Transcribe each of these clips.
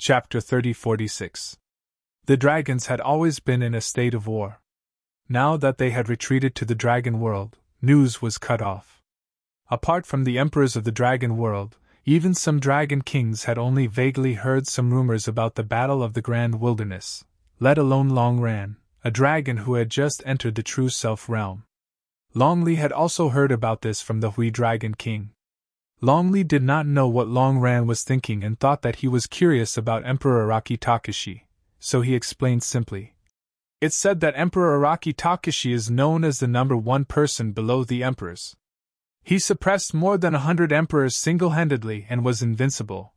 Chapter 3046. The dragons had always been in a state of war. Now that they had retreated to the dragon world, news was cut off. Apart from the emperors of the dragon world, even some dragon kings had only vaguely heard some rumors about the battle of the Grand Wilderness, let alone Long Ran, a dragon who had just entered the True Self realm. Longli had also heard about this from the Hui Dragon King. Longli did not know what Long Ran was thinking and thought that he was curious about Emperor Araki Takashi, so he explained simply. It's said that Emperor Araki Takashi is known as the number one person below the emperors. He suppressed more than 100 emperors single-handedly and was invincible.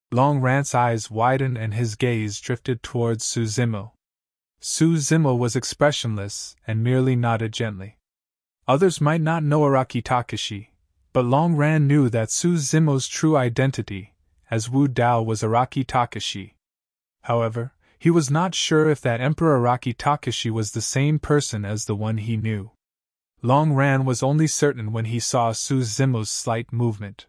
Long Ran's eyes widened and his gaze drifted towards Suzumo. Suzumo was expressionless and merely nodded gently. Others might not know Araki Takashi, but Long Ran knew that Suzumo's true identity, as Wu Dao, was Araki Takashi. However, he was not sure if that Emperor Araki Takashi was the same person as the one he knew. Long Ran was only certain when he saw Suzumo's slight movement.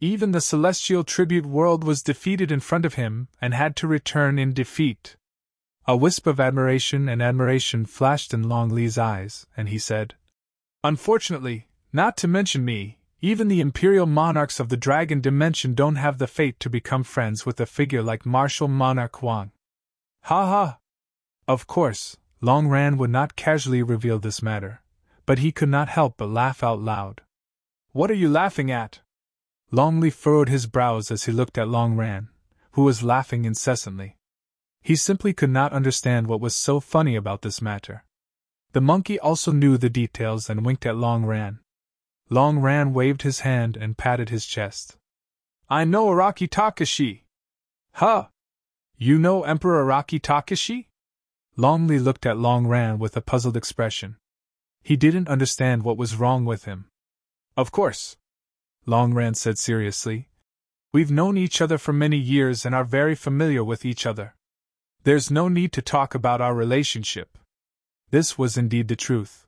Even the celestial tribute world was defeated in front of him and had to return in defeat. A wisp of admiration flashed in Long Li's eyes, and he said, "Unfortunately, not to mention me, even the imperial monarchs of the dragon dimension don't have the fate to become friends with a figure like Martial Monarch Wang." Ha ha! Of course, Long Ran would not casually reveal this matter, but he could not help but laugh out loud. "What are you laughing at?" Long Li furrowed his brows as he looked at Long Ran, who was laughing incessantly. He simply could not understand what was so funny about this matter. The monkey also knew the details and winked at Long Ran. Long Ran waved his hand and patted his chest. "I know Araki Takashi." "Huh? You know Emperor Araki Takashi?" Long Li looked at Long Ran with a puzzled expression. He didn't understand what was wrong with him. "Of course," Long Ran said seriously. "We've known each other for many years and are very familiar with each other. There's no need to talk about our relationship." This was indeed the truth.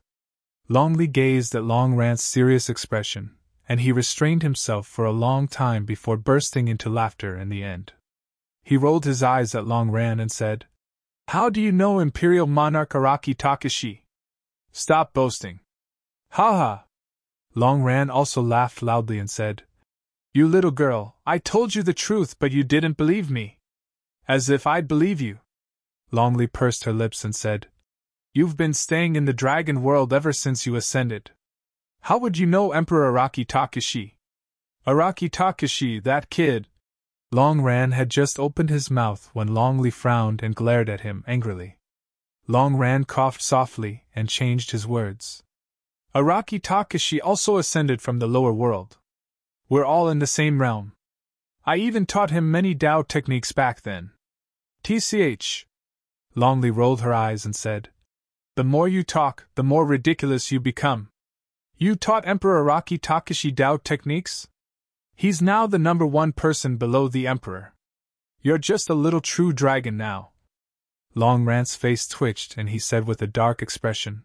Long Li gazed at Long Ran's serious expression, and he restrained himself for a long time before bursting into laughter in the end. He rolled his eyes at Long Ran and said, "How do you know Imperial Monarch Araki Takashi? Stop boasting." "Ha ha!" Long Ran also laughed loudly and said, "You little girl, I told you the truth but you didn't believe me." "As if I'd believe you." Long Li pursed her lips and said, "You've been staying in the dragon world ever since you ascended. How would you know Emperor Araki Takashi?" "Araki Takashi, that kid." Long Ran had just opened his mouth when Long Li frowned and glared at him angrily. Long Ran coughed softly and changed his words. "Araki Takashi also ascended from the lower world. We're all in the same realm. I even taught him many Dao techniques back then." "TCH." Long Li rolled her eyes and said, "The more you talk, the more ridiculous you become. You taught Emperor Araki Takashi Dao techniques? He's now the number one person below the emperor. You're just a little true dragon now." Long Ran's face twitched and he said with a dark expression,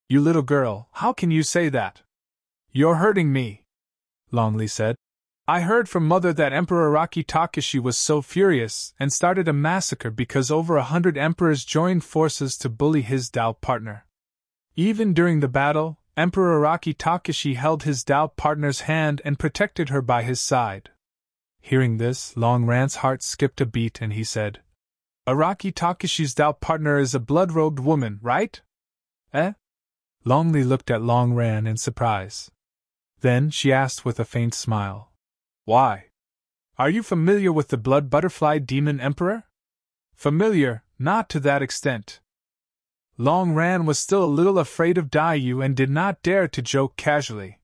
"You little girl, how can you say that? You're hurting me." Long Li said, "I heard from Mother that Emperor Araki Takashi was so furious and started a massacre because over 100 emperors joined forces to bully his Dao partner. Even during the battle, Emperor Araki Takashi held his Dao partner's hand and protected her by his side." Hearing this, Long Ran's heart skipped a beat and he said, "Araki Takashi's Dao partner is a blood-robed woman, right?" "Eh?" Long Li looked at Long Ran in surprise. Then she asked with a faint smile, "Why? Are you familiar with the Blood Butterfly Demon Emperor?" "Familiar, not to that extent." Long Ran was still a little afraid of Dayu and did not dare to joke casually.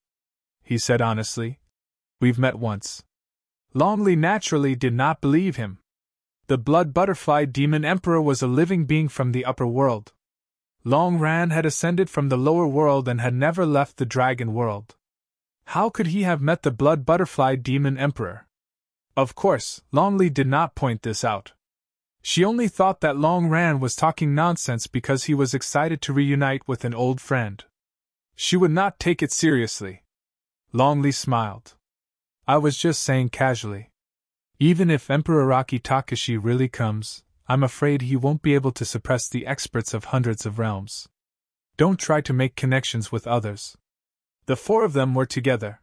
He said honestly, "We've met once." Long Li naturally did not believe him. The Blood Butterfly Demon Emperor was a living being from the upper world. Long Ran had ascended from the lower world and had never left the dragon world. How could he have met the Blood Butterfly Demon Emperor? Of course, Long Li did not point this out. She only thought that Long Ran was talking nonsense because he was excited to reunite with an old friend. She would not take it seriously. Long Li smiled. "I was just saying casually." Even if Emperor Araki Takashi really comes, I'm afraid he won't be able to suppress the experts of hundreds of realms. Don't try to make connections with others. The four of them were together.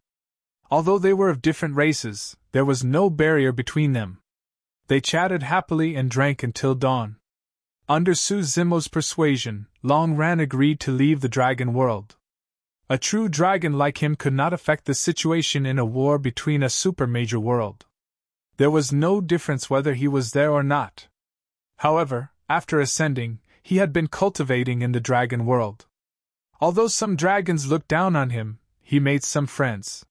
Although they were of different races, there was no barrier between them. They chatted happily and drank until dawn. Under Suzumo's persuasion, Long Ran agreed to leave the dragon world. A true dragon like him could not affect the situation in a war between a super major world. There was no difference whether he was there or not. However, after ascending, he had been cultivating in the dragon world. Although some dragons looked down on him, he made some friends.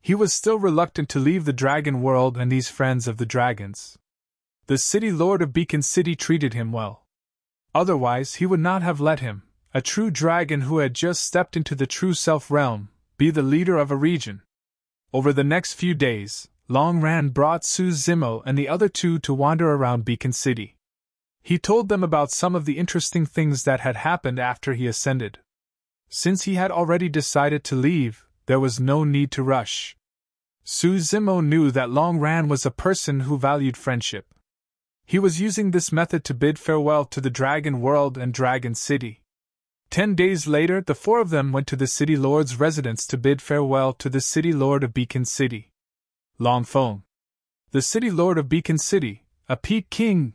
He was still reluctant to leave the dragon world and these friends of the dragons. The city lord of Beacon City treated him well. Otherwise, he would not have let him, a true dragon who had just stepped into the true self realm, be the leader of a region. Over the next few days, Long Ran brought Suzumo and the other two to wander around Beacon City. He told them about some of the interesting things that had happened after he ascended. Since he had already decided to leave, there was no need to rush. Suzumo knew that Long Ran was a person who valued friendship. He was using this method to bid farewell to the Dragon World and Dragon City. 10 days later, the four of them went to the City Lord's residence to bid farewell to the City Lord of Beacon City. Long Feng, the City Lord of Beacon City, a Peak King.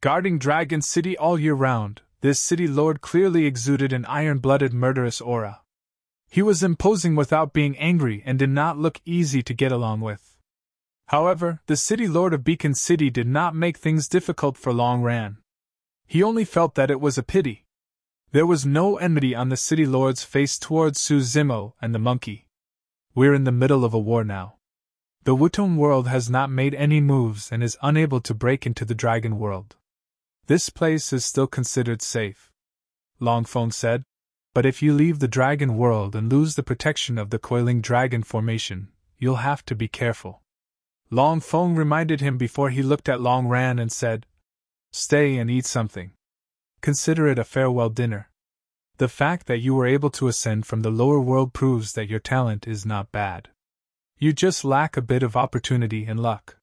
Guarding Dragon City all year round, this City Lord clearly exuded an iron-blooded murderous aura. He was imposing without being angry and did not look easy to get along with. However, the City Lord of Beacon City did not make things difficult for Long Ran. He only felt that it was a pity. There was no enmity on the City Lord's face towards Suzumo and the monkey. We're in the middle of a war now. The Wutong world has not made any moves and is unable to break into the Dragon world. This place is still considered safe, Long Feng said, but if you leave the Dragon world and lose the protection of the coiling dragon formation, you'll have to be careful. Long Feng reminded him before he looked at Long Ran and said, "Stay and eat something. Consider it a farewell dinner. The fact that you were able to ascend from the lower world proves that your talent is not bad. You just lack a bit of opportunity and luck.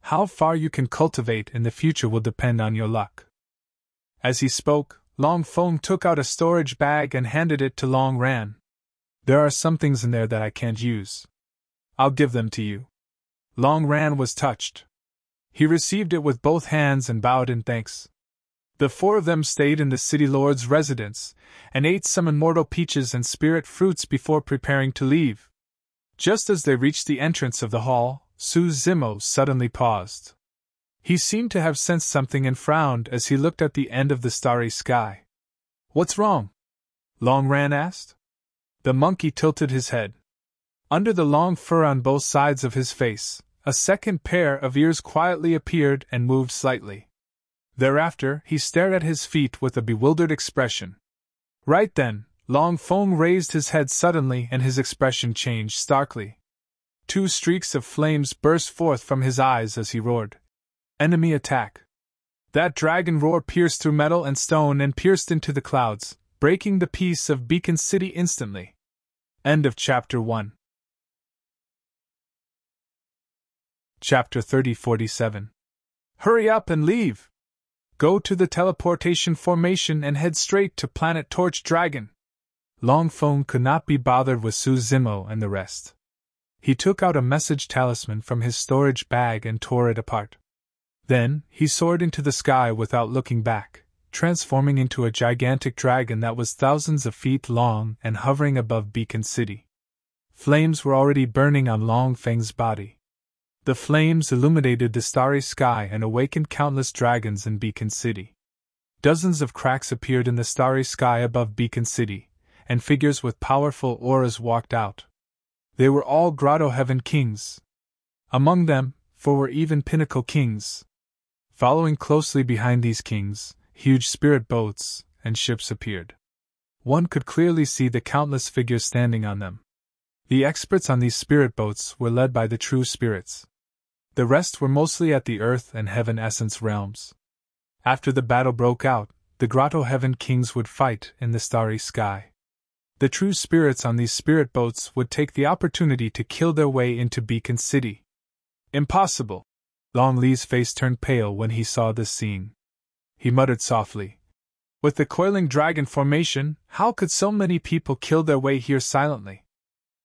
How far you can cultivate in the future will depend on your luck." As he spoke, Long Feng took out a storage bag and handed it to Long Ran. "There are some things in there that I can't use. I'll give them to you." Long Ran was touched. He received it with both hands and bowed in thanks. The four of them stayed in the City Lord's residence, and ate some immortal peaches and spirit fruits before preparing to leave. Just as they reached the entrance of the hall, Suzumo suddenly paused. He seemed to have sensed something and frowned as he looked at the end of the starry sky. "What's wrong?" Long Ran asked. The monkey tilted his head. Under the long fur on both sides of his face, a second pair of ears quietly appeared and moved slightly. Thereafter, he stared at his feet with a bewildered expression. Right then, Long Feng raised his head suddenly and his expression changed starkly. 2 streaks of flames burst forth from his eyes as he roared, "Enemy attack!" That dragon roar pierced through metal and stone and pierced into the clouds, breaking the peace of Beacon City instantly. End of Chapter 1. Chapter 3047. Hurry up and leave! Go to the teleportation formation and head straight to Planet Torch Dragon. Long Feng could not be bothered with Suzumo and the rest. He took out a message talisman from his storage bag and tore it apart. Then, he soared into the sky without looking back, transforming into a gigantic dragon that was thousands of feet long and hovering above Beacon City. Flames were already burning on Long Feng's body. The flames illuminated the starry sky and awakened countless dragons in Beacon City. Dozens of cracks appeared in the starry sky above Beacon City, and figures with powerful auras walked out. They were all Grotto Heaven kings. Among them, 4 were even pinnacle kings. Following closely behind these kings, huge spirit boats and ships appeared. One could clearly see the countless figures standing on them. The experts on these spirit boats were led by the true spirits. The rest were mostly at the Earth and Heaven Essence realms. After the battle broke out, the Grotto Heaven kings would fight in the starry sky. The true spirits on these spirit boats would take the opportunity to kill their way into Beacon City. Impossible! Long Li's face turned pale when he saw this scene. He muttered softly, "With the coiling dragon formation, how could so many people kill their way here silently?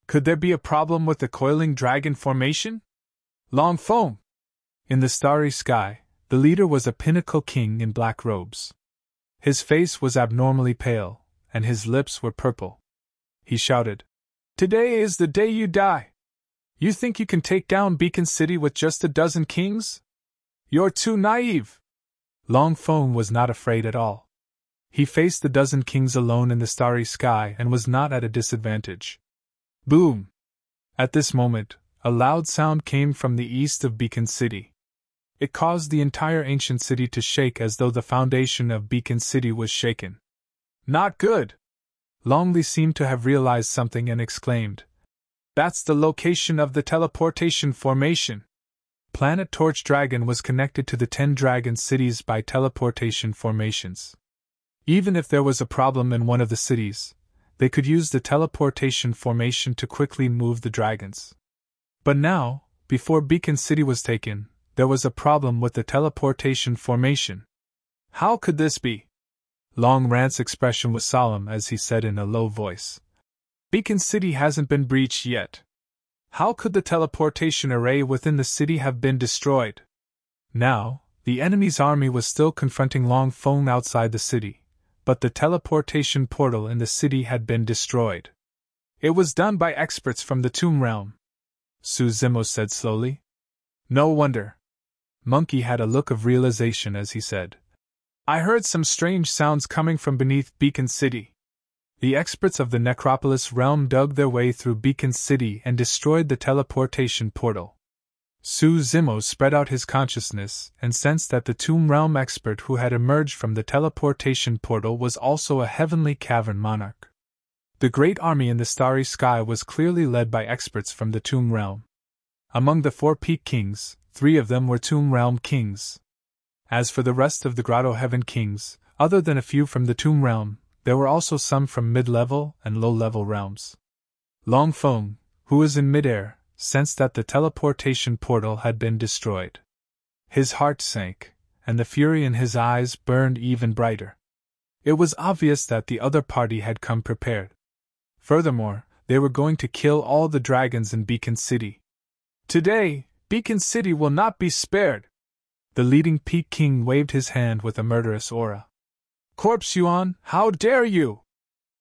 Could there be a problem with the coiling dragon formation?" Long Feng! In the starry sky, the leader was a pinnacle king in black robes. His face was abnormally pale, and his lips were purple. He shouted, "Today is the day you die! You think you can take down Beacon City with just a dozen kings? You're too naive!" Long Feng was not afraid at all. He faced the dozen kings alone in the starry sky and was not at a disadvantage. Boom! At this moment, a loud sound came from the east of Beacon City. It caused the entire ancient city to shake as though the foundation of Beacon City was shaken. "Not good!" Long Li seemed to have realized something and exclaimed, "That's the location of the teleportation formation." Planet Torch Dragon was connected to the 10 dragon cities by teleportation formations. Even if there was a problem in one of the cities, they could use the teleportation formation to quickly move the dragons. But now, before Beacon City was taken, there was a problem with the teleportation formation. How could this be? Long Rant's expression was solemn as he said in a low voice, "Beacon City hasn't been breached yet. How could the teleportation array within the city have been destroyed?" Now, the enemy's army was still confronting Long Feng outside the city, but the teleportation portal in the city had been destroyed. "It was done by experts from the Tomb Realm," Su Zimo said slowly. "No wonder." Monkey had a look of realization as he said, "I heard some strange sounds coming from beneath Beacon City. The experts of the Necropolis realm dug their way through Beacon City and destroyed the teleportation portal." Su Zimo spread out his consciousness and sensed that the Tomb Realm expert who had emerged from the teleportation portal was also a heavenly cavern monarch. The great army in the starry sky was clearly led by experts from the Tomb Realm. Among the 4 Peak Kings, 3 of them were Tomb Realm kings. As for the rest of the Grotto Heaven kings, other than a few from the Tomb Realm, there were also some from mid-level and low-level realms. Long Feng, who was in mid-air, sensed that the teleportation portal had been destroyed. His heart sank, and the fury in his eyes burned even brighter. It was obvious that the other party had come prepared. Furthermore, they were going to kill all the dragons in Beacon City. "Today, Beacon City will not be spared!" The leading Peak King waved his hand with a murderous aura. "Corpse Yuan, how dare you!"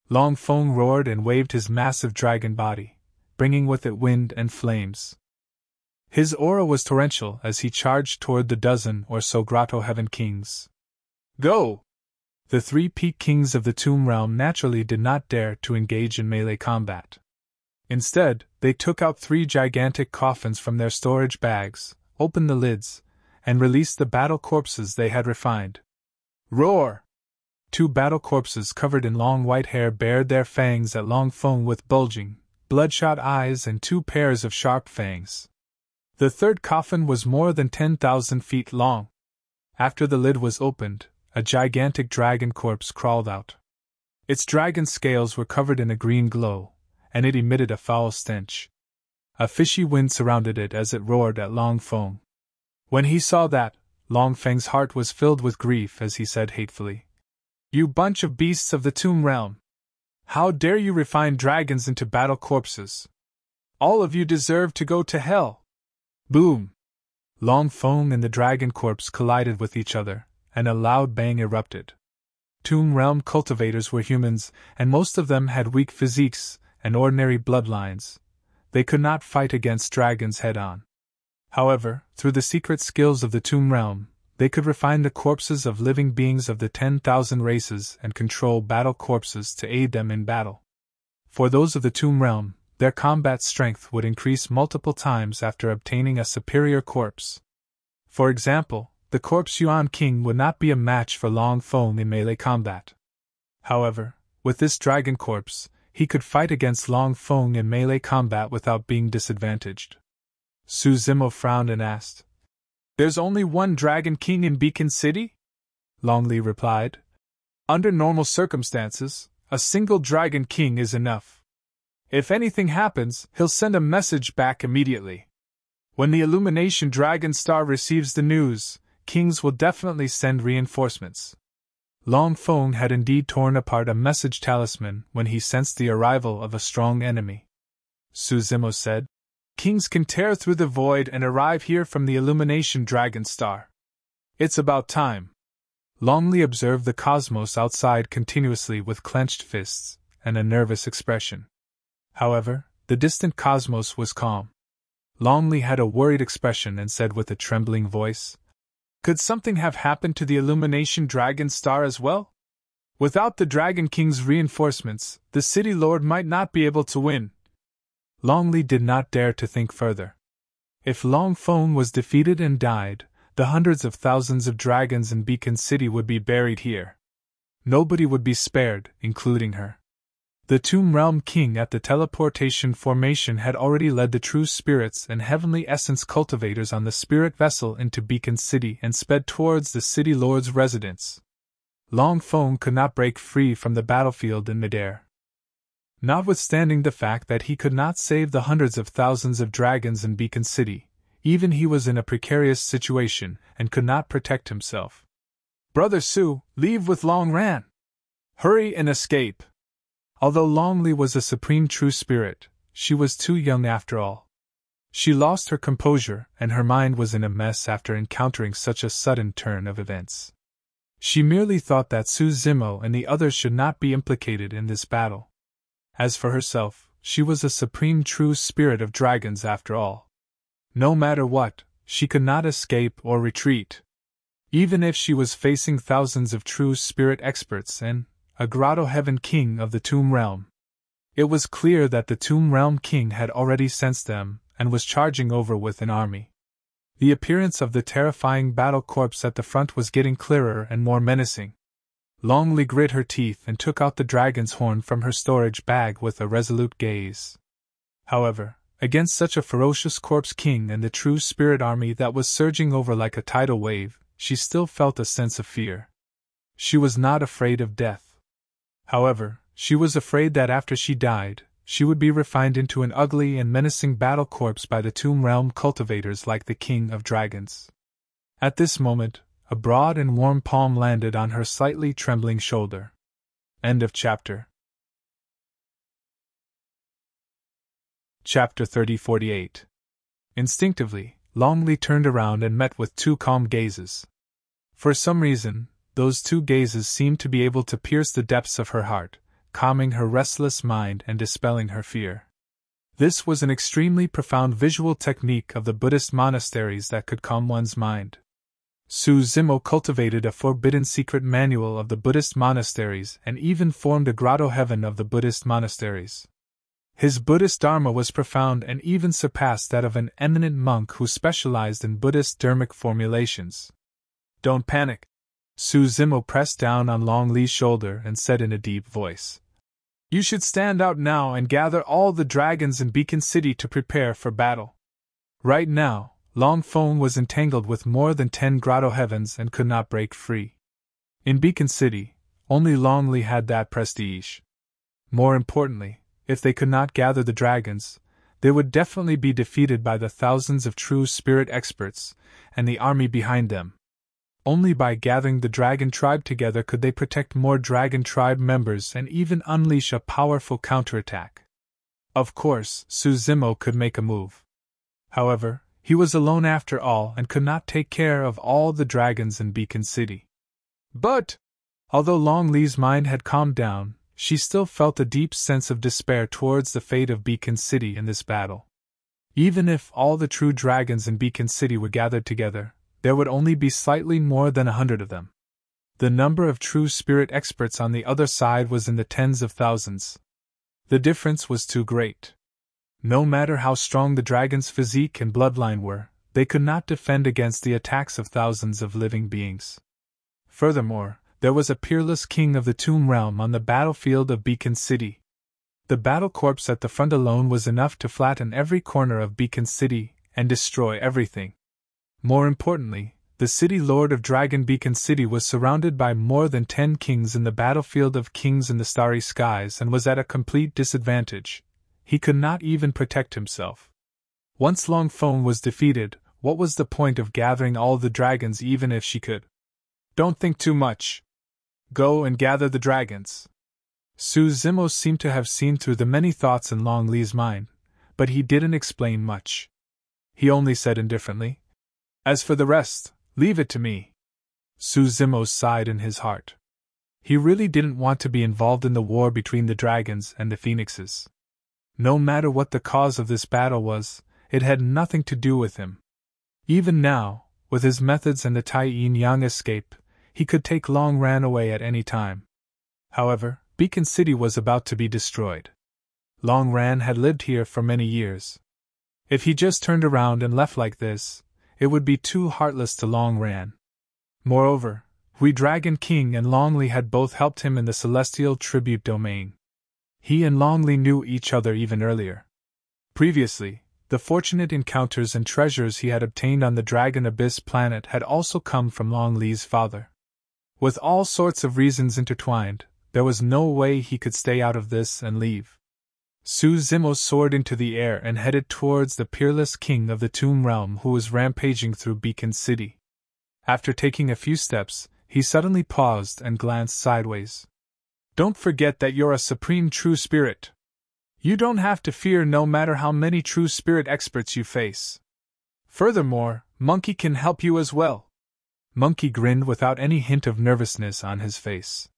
Long Feng roared and waved his massive dragon body, bringing with it wind and flames. His aura was torrential as he charged toward the dozen or so Grotto Heaven kings. "Go!" The 3 Peak Kings of the Tomb Realm naturally did not dare to engage in melee combat. Instead, they took out 3 gigantic coffins from their storage bags, opened the lids, and released the battle corpses they had refined. Roar! 2 battle corpses covered in long white hair bared their fangs at Long Feng with bulging, bloodshot eyes and 2 pairs of sharp fangs. The 3rd coffin was more than 10,000 feet long. After the lid was opened, a gigantic dragon corpse crawled out. Its dragon scales were covered in a green glow, and it emitted a foul stench. A fishy wind surrounded it as it roared at Long Feng. When he saw that, Long Feng's heart was filled with grief as he said hatefully, "You bunch of beasts of the Tomb Realm! How dare you refine dragons into battle corpses? All of you deserve to go to hell!" Boom! Long Feng and the dragon corpse collided with each other, and a loud bang erupted. Tomb Realm cultivators were humans, and most of them had weak physiques and ordinary bloodlines. They could not fight against dragons head-on. However, through the secret skills of the Tomb Realm, they could refine the corpses of living beings of the 10,000 races and control battle corpses to aid them in battle. For those of the Tomb Realm, their combat strength would increase multiple times after obtaining a superior corpse. For example, the Corpse Yuan King would not be a match for Long Feng in melee combat. However, with this dragon corpse, he could fight against Long Feng in melee combat without being disadvantaged. Su Zimo frowned and asked, "There's only one Dragon King in Beacon City?" Long Li replied, "Under normal circumstances, a single Dragon King is enough. If anything happens, he'll send a message back immediately." When the Illumination Dragon Star receives the news, kings will definitely send reinforcements. Long Feng had indeed torn apart a message talisman when he sensed the arrival of a strong enemy. Su Zimo said, "Kings can tear through the void and arrive here from the Illumination Dragon Star. It's about time." Longley observed the cosmos outside continuously with clenched fists and a nervous expression. However, the distant cosmos was calm. Longley had a worried expression and said with a trembling voice, "Could something have happened to the Illumination Dragon Star as well? Without the Dragon King's reinforcements, the City Lord might not be able to win." Longley did not dare to think further. If Long Feng was defeated and died, the hundreds of thousands of dragons in Beacon City would be buried here. Nobody would be spared, including her. The Tomb Realm King at the teleportation formation had already led the true spirits and heavenly essence cultivators on the spirit vessel into Beacon City and sped towards the City Lord's residence. Long Feng could not break free from the battlefield in midair. Notwithstanding the fact that he could not save the hundreds of thousands of dragons in Beacon City, even he was in a precarious situation and could not protect himself. "Brother Su, leave with Long Ran! Hurry and escape!" Although Longley was a supreme true spirit, she was too young after all. She lost her composure and her mind was in a mess after encountering such a sudden turn of events. She merely thought that Su Zimo and the others should not be implicated in this battle. As for herself, she was a supreme true spirit of dragons after all. No matter what, she could not escape or retreat. Even if she was facing thousands of true spirit experts and a Grotto Heaven King of the Tomb Realm. It was clear that the Tomb Realm King had already sensed them and was charging over with an army. The appearance of the terrifying battle corpse at the front was getting clearer and more menacing. Longley grit her teeth and took out the dragon's horn from her storage bag with a resolute gaze. However, against such a ferocious corpse king and the true spirit army that was surging over like a tidal wave, she still felt a sense of fear. She was not afraid of death. However, she was afraid that after she died, she would be refined into an ugly and menacing battle corpse by the Tomb Realm cultivators like the King of Dragons. At this moment, a broad and warm palm landed on her slightly trembling shoulder. End of chapter. Chapter 3048. Instinctively, Longley turned around and met with two calm gazes. For some reason, those two gazes seemed to be able to pierce the depths of her heart, calming her restless mind and dispelling her fear. This was an extremely profound visual technique of the Buddhist monasteries that could calm one's mind. Su Zimo cultivated a forbidden secret manual of the Buddhist monasteries and even formed a Grotto Heaven of the Buddhist monasteries. His Buddhist Dharma was profound and even surpassed that of an eminent monk who specialized in Buddhist dharmic formulations. "Don't panic." Su Zimo pressed down on Longley's shoulder and said in a deep voice, "You should stand out now and gather all the dragons in Beacon City to prepare for battle." Right now, Long Feng was entangled with more than 10 Grotto Heavens and could not break free. In Beacon City, only Longley had that prestige. More importantly, if they could not gather the dragons, they would definitely be defeated by the thousands of true spirit experts and the army behind them. Only by gathering the dragon tribe together could they protect more dragon tribe members and even unleash a powerful counterattack. Of course, Su Zimo could make a move. However, he was alone after all and could not take care of all the dragons in Beacon City. But, although Longley's mind had calmed down, she still felt a deep sense of despair towards the fate of Beacon City in this battle. Even if all the true dragons in Beacon City were gathered together, there would only be slightly more than 100 of them. The number of true spirit experts on the other side was in the tens of thousands. The difference was too great. No matter how strong the dragon's physique and bloodline were, they could not defend against the attacks of thousands of living beings. Furthermore, there was a peerless king of the Tomb Realm on the battlefield of Beacon City. The battle corpse at the front alone was enough to flatten every corner of Beacon City and destroy everything. More importantly, the City Lord of Dragon Beacon City was surrounded by more than 10 kings in the battlefield of kings in the starry skies and was at a complete disadvantage. He could not even protect himself. Once Long Phone was defeated, what was the point of gathering all the dragons even if she could? Don't think too much. Go and gather the dragons. Su Zimo seemed to have seen through the many thoughts in Long Li's mind, but he didn't explain much. He only said indifferently, "As for the rest, leave it to me." Su Zimo sighed in his heart. He really didn't want to be involved in the war between the dragons and the phoenixes. No matter what the cause of this battle was, it had nothing to do with him. Even now, with his methods and the Tai Yin Yang escape, he could take Long Ran away at any time. However, Beacon City was about to be destroyed. Long Ran had lived here for many years. If he just turned around and left like this, it would be too heartless to Long Ran. Moreover, Hui Dragon King and Long Li had both helped him in the Celestial Tribute Domain. He and Long Li knew each other even earlier. Previously, the fortunate encounters and treasures he had obtained on the Dragon Abyss planet had also come from Long Li's father. With all sorts of reasons intertwined, there was no way he could stay out of this and leave. Su Zimo soared into the air and headed towards the peerless king of the Tomb Realm who was rampaging through Beacon City. After taking a few steps, he suddenly paused and glanced sideways. "Don't forget that you're a supreme true spirit. You don't have to fear no matter how many true spirit experts you face. Furthermore, Monkey can help you as well." Monkey grinned without any hint of nervousness on his face.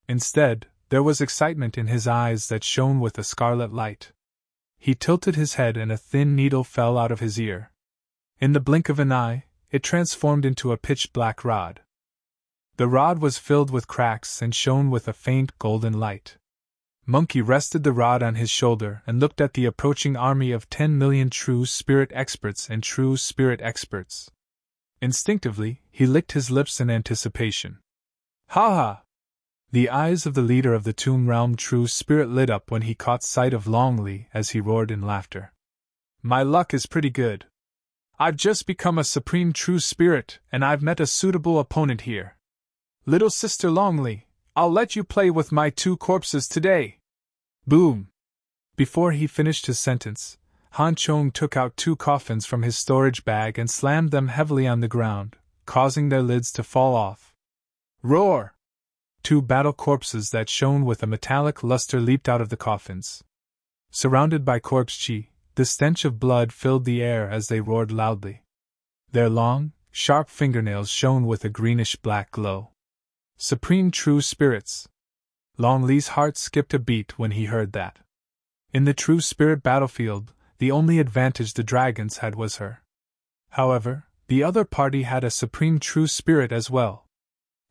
Instead, there was excitement in his eyes that shone with a scarlet light. He tilted his head and a thin needle fell out of his ear. In the blink of an eye, it transformed into a pitch-black rod. The rod was filled with cracks and shone with a faint golden light. Monkey rested the rod on his shoulder and looked at the approaching army of 10 million true spirit experts and true spirit experts. Instinctively, he licked his lips in anticipation. "Ha ha!" The eyes of the leader of the Tomb Realm True Spirit lit up when he caught sight of Long Li as he roared in laughter. "My luck is pretty good. I've just become a Supreme True Spirit, and I've met a suitable opponent here. Little Sister Long Li, I'll let you play with my 2 corpses today." Boom! Before he finished his sentence, Han Chong took out 2 coffins from his storage bag and slammed them heavily on the ground, causing their lids to fall off. Roar! 2 battle corpses that shone with a metallic luster leaped out of the coffins. Surrounded by corpse chi, the stench of blood filled the air as they roared loudly. Their long, sharp fingernails shone with a greenish-black glow. Supreme True Spirits! Long Li's heart skipped a beat when he heard that. In the True Spirit battlefield, the only advantage the dragons had was her. However, the other party had a Supreme True Spirit as well.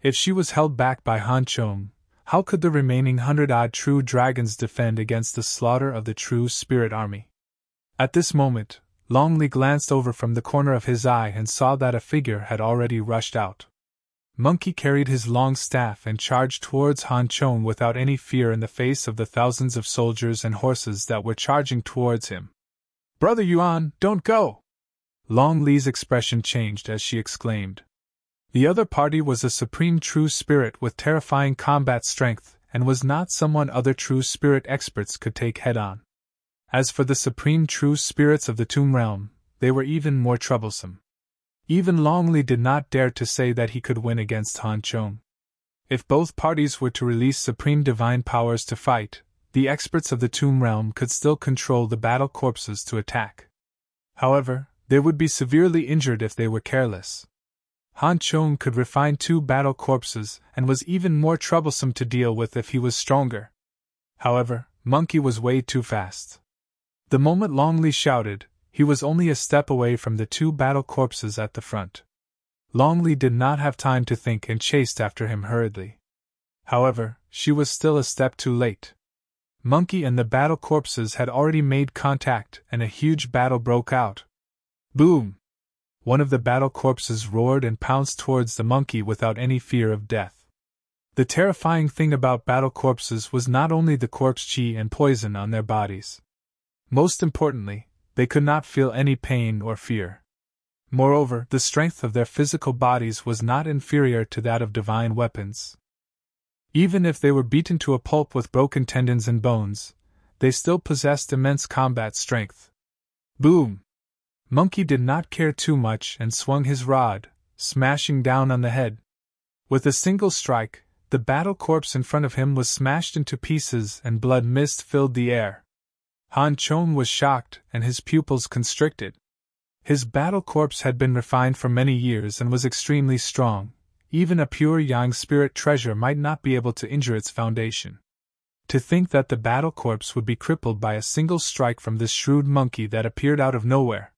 If she was held back by Han Chong, how could the remaining 100-odd true dragons defend against the slaughter of the True Spirit army? At this moment, Long Li glanced over from the corner of his eye and saw that a figure had already rushed out. Monkey carried his long staff and charged towards Han Chong without any fear in the face of the thousands of soldiers and horses that were charging towards him. "Brother Yuan, don't go!" Long Li's expression changed as she exclaimed. The other party was a Supreme True Spirit with terrifying combat strength and was not someone other True Spirit experts could take head-on. As for the Supreme True Spirits of the Tomb Realm, they were even more troublesome. Even Long Li did not dare to say that he could win against Han Chong. If both parties were to release supreme divine powers to fight, the experts of the Tomb Realm could still control the battle corpses to attack. However, they would be severely injured if they were careless. Han Chong could refine 2 battle corpses and was even more troublesome to deal with if he was stronger. However, Monkey was way too fast. The moment Long Li shouted, he was only a step away from the 2 battle corpses at the front. Long Li did not have time to think and chased after him hurriedly. However, she was still a step too late. Monkey and the battle corpses had already made contact and a huge battle broke out. Boom! One of the battle corpses roared and pounced towards the monkey without any fear of death. The terrifying thing about battle corpses was not only the corpse chi and poison on their bodies. Most importantly, they could not feel any pain or fear. Moreover, the strength of their physical bodies was not inferior to that of divine weapons. Even if they were beaten to a pulp with broken tendons and bones, they still possessed immense combat strength. Boom! Monkey did not care too much and swung his rod, smashing down on the head. With a single strike, the battle corpse in front of him was smashed into pieces and blood mist filled the air. Han Chong was shocked and his pupils constricted. His battle corpse had been refined for many years and was extremely strong. Even a pure Yang spirit treasure might not be able to injure its foundation. To think that the battle corpse would be crippled by a single strike from this shrewd monkey that appeared out of nowhere.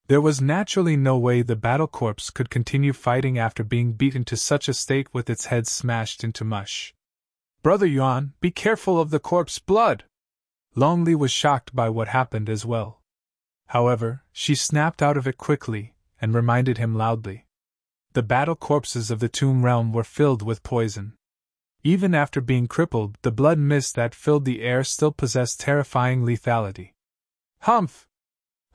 There was naturally no way the battle corpse could continue fighting after being beaten to such a state with its head smashed into mush. "Brother Yuan, be careful of the corpse blood!" Long Li was shocked by what happened as well. However, she snapped out of it quickly, and reminded him loudly. The battle corpses of the tomb realm were filled with poison. Even after being crippled, the blood mist that filled the air still possessed terrifying lethality. "Humph!"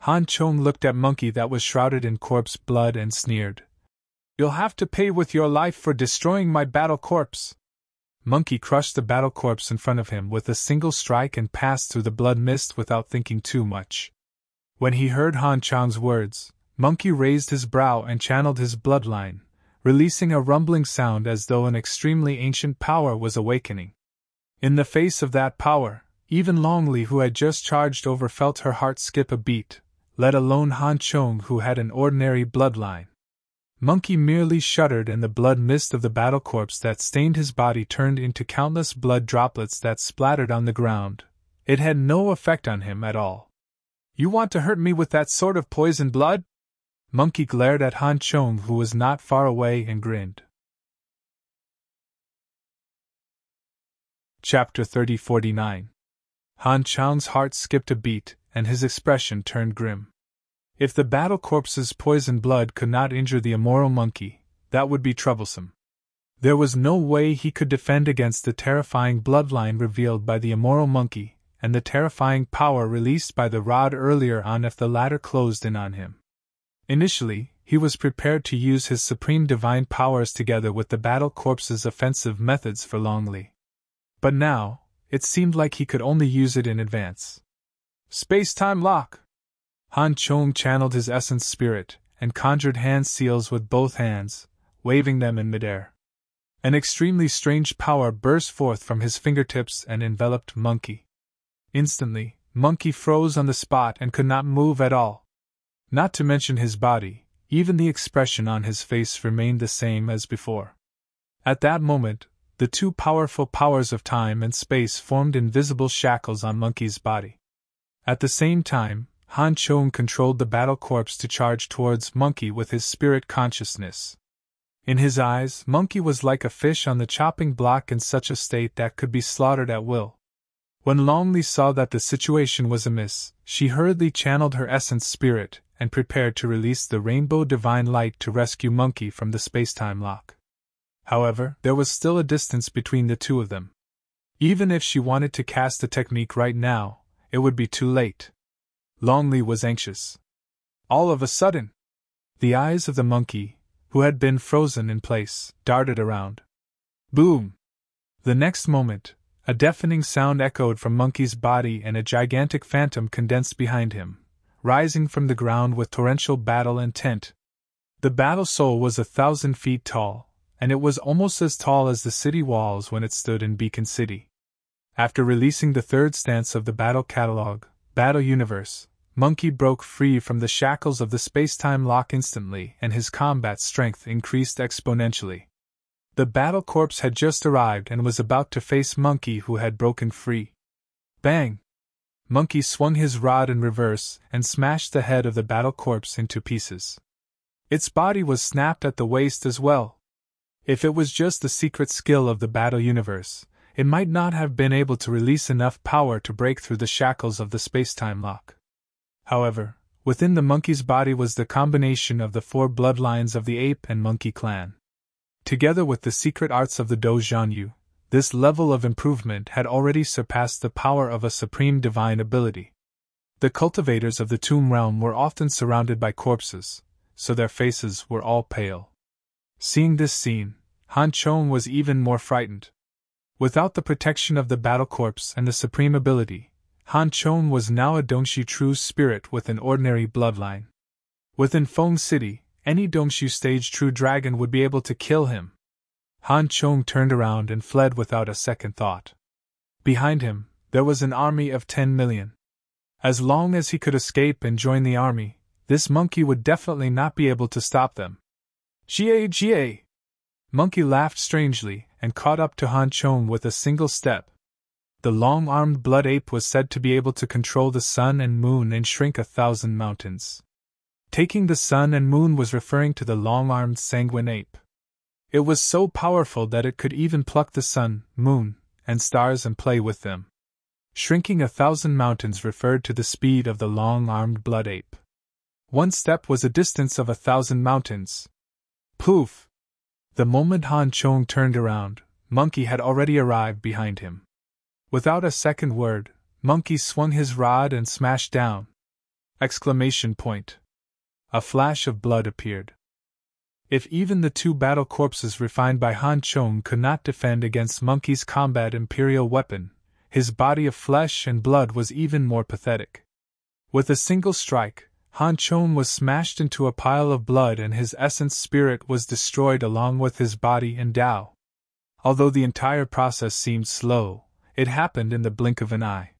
Han Chong looked at Monkey that was shrouded in corpse blood and sneered. "You'll have to pay with your life for destroying my battle corpse." Monkey crushed the battle corpse in front of him with a single strike and passed through the blood mist without thinking too much. When he heard Han Chong's words, Monkey raised his brow and channeled his bloodline, releasing a rumbling sound as though an extremely ancient power was awakening. In the face of that power, even Long Li, who had just charged over, felt her heart skip a beat, let alone Han Chong, who had an ordinary bloodline. Monkey merely shuddered, and the blood mist of the battle corpse that stained his body turned into countless blood droplets that splattered on the ground. It had no effect on him at all. "You want to hurt me with that sort of poison blood?" Monkey glared at Han Chong, who was not far away, and grinned. Chapter 3049. Han Chong's heart skipped a beat, and his expression turned grim. If the battle corpse's poison blood could not injure the immoral monkey, that would be troublesome. There was no way he could defend against the terrifying bloodline revealed by the immoral monkey, and the terrifying power released by the rod earlier on if the latter closed in on him. Initially, he was prepared to use his supreme divine powers together with the battle corpse's offensive methods for Long Li. But now, it seemed like he could only use it in advance. "Space-time lock!" Han Chong channeled his essence spirit, and conjured hand seals with both hands, waving them in midair. An extremely strange power burst forth from his fingertips and enveloped Monkey. Instantly, Monkey froze on the spot and could not move at all. Not to mention his body, even the expression on his face remained the same as before. At that moment, the two powerful powers of time and space formed invisible shackles on Monkey's body. At the same time, Han Chong controlled the battle corpse to charge towards Monkey with his spirit consciousness. In his eyes, Monkey was like a fish on the chopping block, in such a state that could be slaughtered at will. When Long Li saw that the situation was amiss, she hurriedly channeled her essence spirit and prepared to release the rainbow divine light to rescue Monkey from the space-time lock. However, there was still a distance between the two of them. Even if she wanted to cast the technique right now, it would be too late. Long Li was anxious. All of a sudden, the eyes of the monkey, who had been frozen in place, darted around. Boom! The next moment, a deafening sound echoed from Monkey's body, and a gigantic phantom condensed behind him, rising from the ground with torrential battle intent. The battle soul was 1,000 feet tall, and it was almost as tall as the city walls when it stood in Beacon City. After releasing the third stance of the battle catalog, Battle Universe, Monkey broke free from the shackles of the space-time lock instantly, and his combat strength increased exponentially. The battle corpse had just arrived and was about to face Monkey, who had broken free. Bang! Monkey swung his rod in reverse and smashed the head of the battle corpse into pieces. Its body was snapped at the waist as well. If it was just the secret skill of the Battle Universe, it might not have been able to release enough power to break through the shackles of the space-time lock. However, within the monkey's body was the combination of the 4 bloodlines of the ape and monkey clan. Together with the secret arts of the Dozhanyu, this level of improvement had already surpassed the power of a supreme divine ability. The cultivators of the tomb realm were often surrounded by corpses, so their faces were all pale. Seeing this scene, Han Chong was even more frightened. Without the protection of the battle corpse and the supreme ability, Han Chong was now a Dongshi true spirit with an ordinary bloodline. Within Feng City, any Dongshu stage true dragon would be able to kill him. Han Chong turned around and fled without a second thought. Behind him, there was an army of 10 million. As long as he could escape and join the army, this monkey would definitely not be able to stop them. Ga! Monkey laughed strangely and caught up to Han Chong with a single step. The long-armed blood ape was said to be able to control the sun and moon and shrink 1,000 mountains. Taking the sun and moon was referring to the long-armed sanguine ape. It was so powerful that it could even pluck the sun, moon, and stars and play with them. Shrinking 1,000 mountains referred to the speed of the long-armed blood ape. One step was a distance of 1,000 mountains. Poof! The moment Han Chong turned around, Monkey had already arrived behind him. Without a second word, Monkey swung his rod and smashed down. Exclamation point. A flash of blood appeared. If even the 2 battle corpses refined by Han Chong could not defend against Monkey's combat imperial weapon, his body of flesh and blood was even more pathetic. With a single strike, Han Chong was smashed into a pile of blood and his essence spirit was destroyed along with his body and Tao. Although the entire process seemed slow, it happened in the blink of an eye.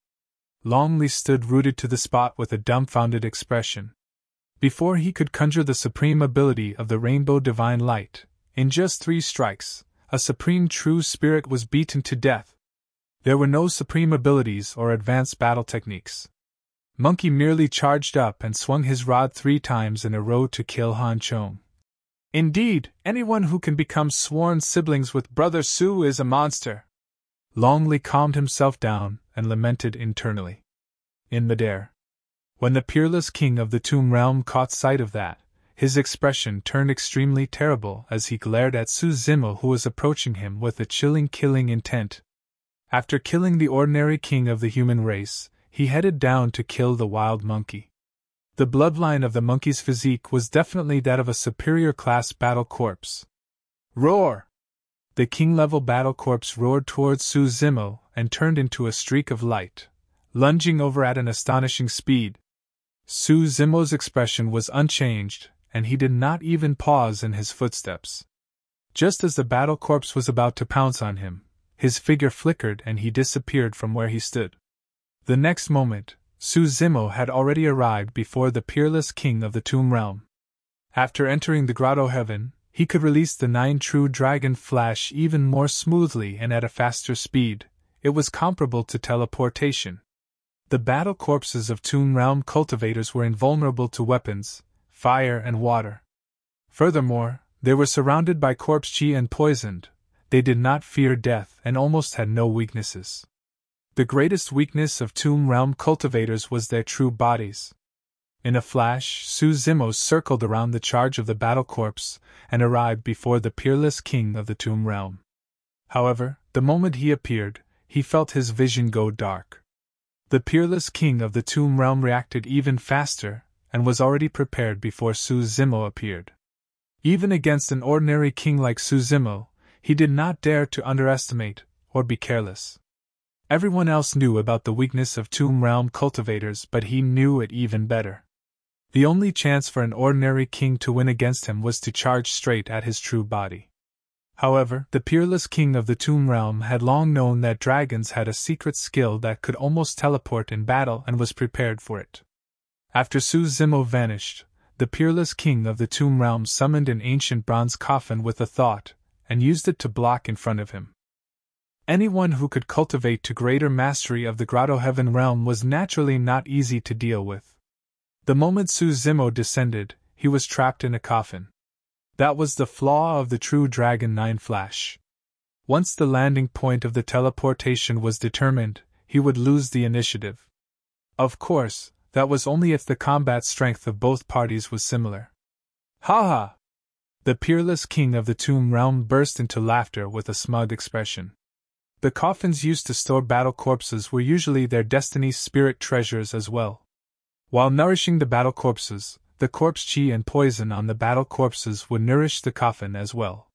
Long Li stood rooted to the spot with a dumbfounded expression. Before he could conjure the supreme ability of the Rainbow Divine Light, in just 3 strikes, a supreme true spirit was beaten to death. There were no supreme abilities or advanced battle techniques. Monkey merely charged up and swung his rod 3 times in a row to kill Han Chong. Indeed, anyone who can become sworn siblings with Brother Su is a monster. Long Li calmed himself down and lamented internally. In midair, when the peerless king of the Tomb Realm caught sight of that, his expression turned extremely terrible as he glared at Su Zimo, who was approaching him with a chilling killing intent. After killing the ordinary king of the human race, he headed down to kill the wild monkey. The bloodline of the monkey's physique was definitely that of a superior class battle corpse. Roar! The king-level battle corpse roared towards Su Zimo and turned into a streak of light, lunging over at an astonishing speed. Su Zimo's expression was unchanged, and he did not even pause in his footsteps. Just as the battle corpse was about to pounce on him, his figure flickered and he disappeared from where he stood. The next moment, Su Zimo had already arrived before the peerless king of the Tomb Realm. After entering the Grotto Heaven, he could release the 9 true dragon flash even more smoothly and at a faster speed. It was comparable to teleportation. The battle corpses of Tomb Realm cultivators were invulnerable to weapons, fire and water. Furthermore, they were surrounded by corpse chi and poisoned. They did not fear death and almost had no weaknesses. The greatest weakness of Tomb Realm cultivators was their true bodies. In a flash, Su Zimo circled around the charge of the battle corpse and arrived before the peerless king of the Tomb Realm. However, the moment he appeared, he felt his vision go dark. The peerless king of the Tomb Realm reacted even faster and was already prepared before Su Zimo appeared. Even against an ordinary king like Su Zimo, he did not dare to underestimate or be careless. Everyone else knew about the weakness of Tomb Realm cultivators, but he knew it even better. The only chance for an ordinary king to win against him was to charge straight at his true body. However, the peerless king of the Tomb Realm had long known that dragons had a secret skill that could almost teleport in battle and was prepared for it. After Su Zimo vanished, the peerless king of the Tomb Realm summoned an ancient bronze coffin with a thought, and used it to block in front of him. Anyone who could cultivate to greater mastery of the Grotto Heaven realm was naturally not easy to deal with. The moment Su Zimo descended, he was trapped in a coffin. That was the flaw of the true Dragon 9 Flash. Once the landing point of the teleportation was determined, he would lose the initiative. Of course, that was only if the combat strength of both parties was similar. Ha ha! The peerless king of the Tomb Realm burst into laughter with a smug expression. The coffins used to store battle corpses were usually their destiny's spirit treasures as well. While nourishing the battle corpses, the corpse chi and poison on the battle corpses would nourish the coffin as well.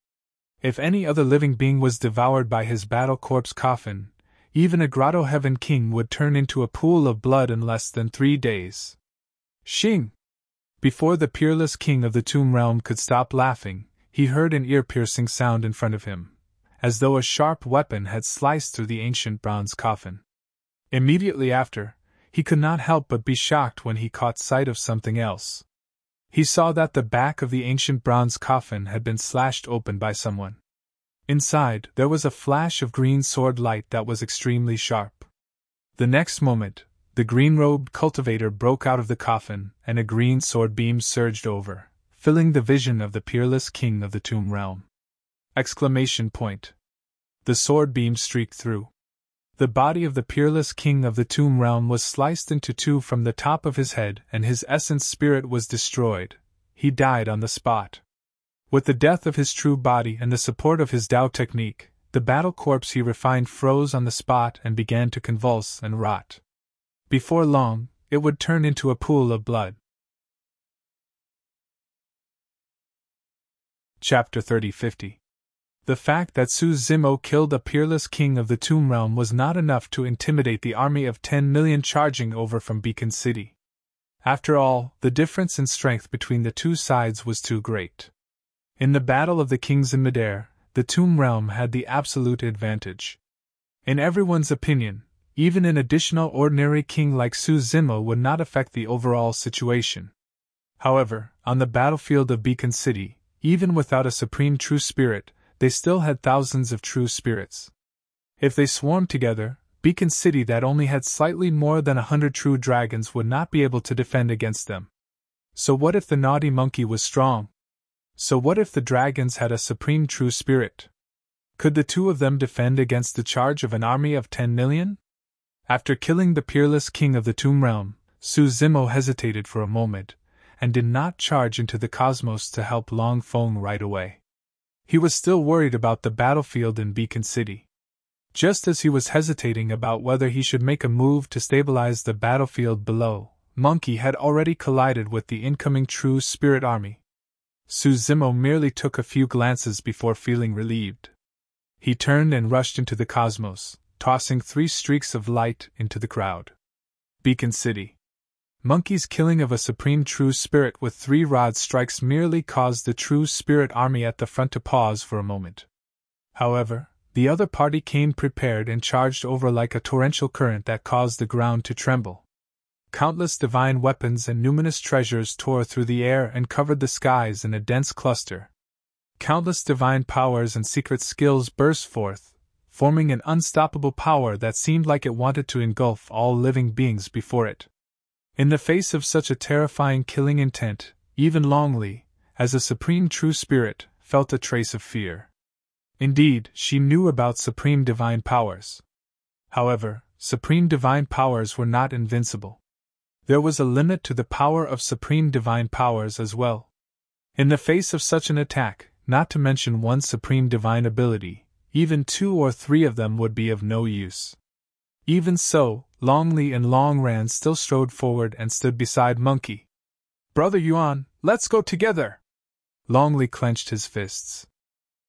If any other living being was devoured by his battle corpse coffin, even a Grotto Heaven king would turn into a pool of blood in less than 3 days. Xing! Before the peerless king of the tomb realm could stop laughing, he heard an ear-piercing sound in front of him, as though a sharp weapon had sliced through the ancient bronze coffin. Immediately after, he could not help but be shocked when he caught sight of something else. He saw that the back of the ancient bronze coffin had been slashed open by someone. Inside, there was a flash of green sword light that was extremely sharp. The next moment, the green-robed cultivator broke out of the coffin, and a green sword beam surged over, filling the vision of the peerless king of the tomb realm. Exclamation point. The sword beam streaked through. The body of the peerless king of the tomb realm was sliced into two from the top of his head, and his essence spirit was destroyed. He died on the spot. With the death of his true body and the support of his Tao technique, the battle corpse he refined froze on the spot and began to convulse and rot. Before long, it would turn into a pool of blood. Chapter 30-50. The fact that Su Zimo killed a peerless king of the tomb realm was not enough to intimidate the army of 10 million charging over from Beacon City. After all, the difference in strength between the two sides was too great. In the Battle of the Kings in midair, the tomb realm had the absolute advantage. In everyone's opinion, even an additional ordinary king like Su Zimo would not affect the overall situation. However, on the battlefield of Beacon City, even without a supreme true spirit, they still had thousands of true spirits. If they swarmed together, Beacon City that only had slightly more than 100 true dragons would not be able to defend against them. So what if the naughty monkey was strong? So what if the dragons had a supreme true spirit? Could the two of them defend against the charge of an army of 10 million? After killing the peerless king of the tomb realm, Su Zimo hesitated for a moment, and did not charge into the cosmos to help Long Feng right away. He was still worried about the battlefield in Beacon City. Just as he was hesitating about whether he should make a move to stabilize the battlefield below, Monkey had already collided with the incoming True Spirit army. Su Zimo merely took a few glances before feeling relieved. He turned and rushed into the cosmos, tossing 3 streaks of light into the crowd. Beacon City. Monkey's killing of a supreme true spirit with 3 rod strikes merely caused the true spirit army at the front to pause for a moment. However, the other party came prepared and charged over like a torrential current that caused the ground to tremble. Countless divine weapons and numinous treasures tore through the air and covered the skies in a dense cluster. Countless divine powers and secret skills burst forth, forming an unstoppable power that seemed like it wanted to engulf all living beings before it. In the face of such a terrifying killing intent, even Longli, as a supreme true spirit, felt a trace of fear. Indeed, she knew about supreme divine powers. However, supreme divine powers were not invincible. There was a limit to the power of supreme divine powers as well. In the face of such an attack, not to mention one supreme divine ability, even 2 or 3 of them would be of no use. Even so, Longli and Longran still strode forward and stood beside Monkey. "Brother Yuan, let's go together!" Longli clenched his fists.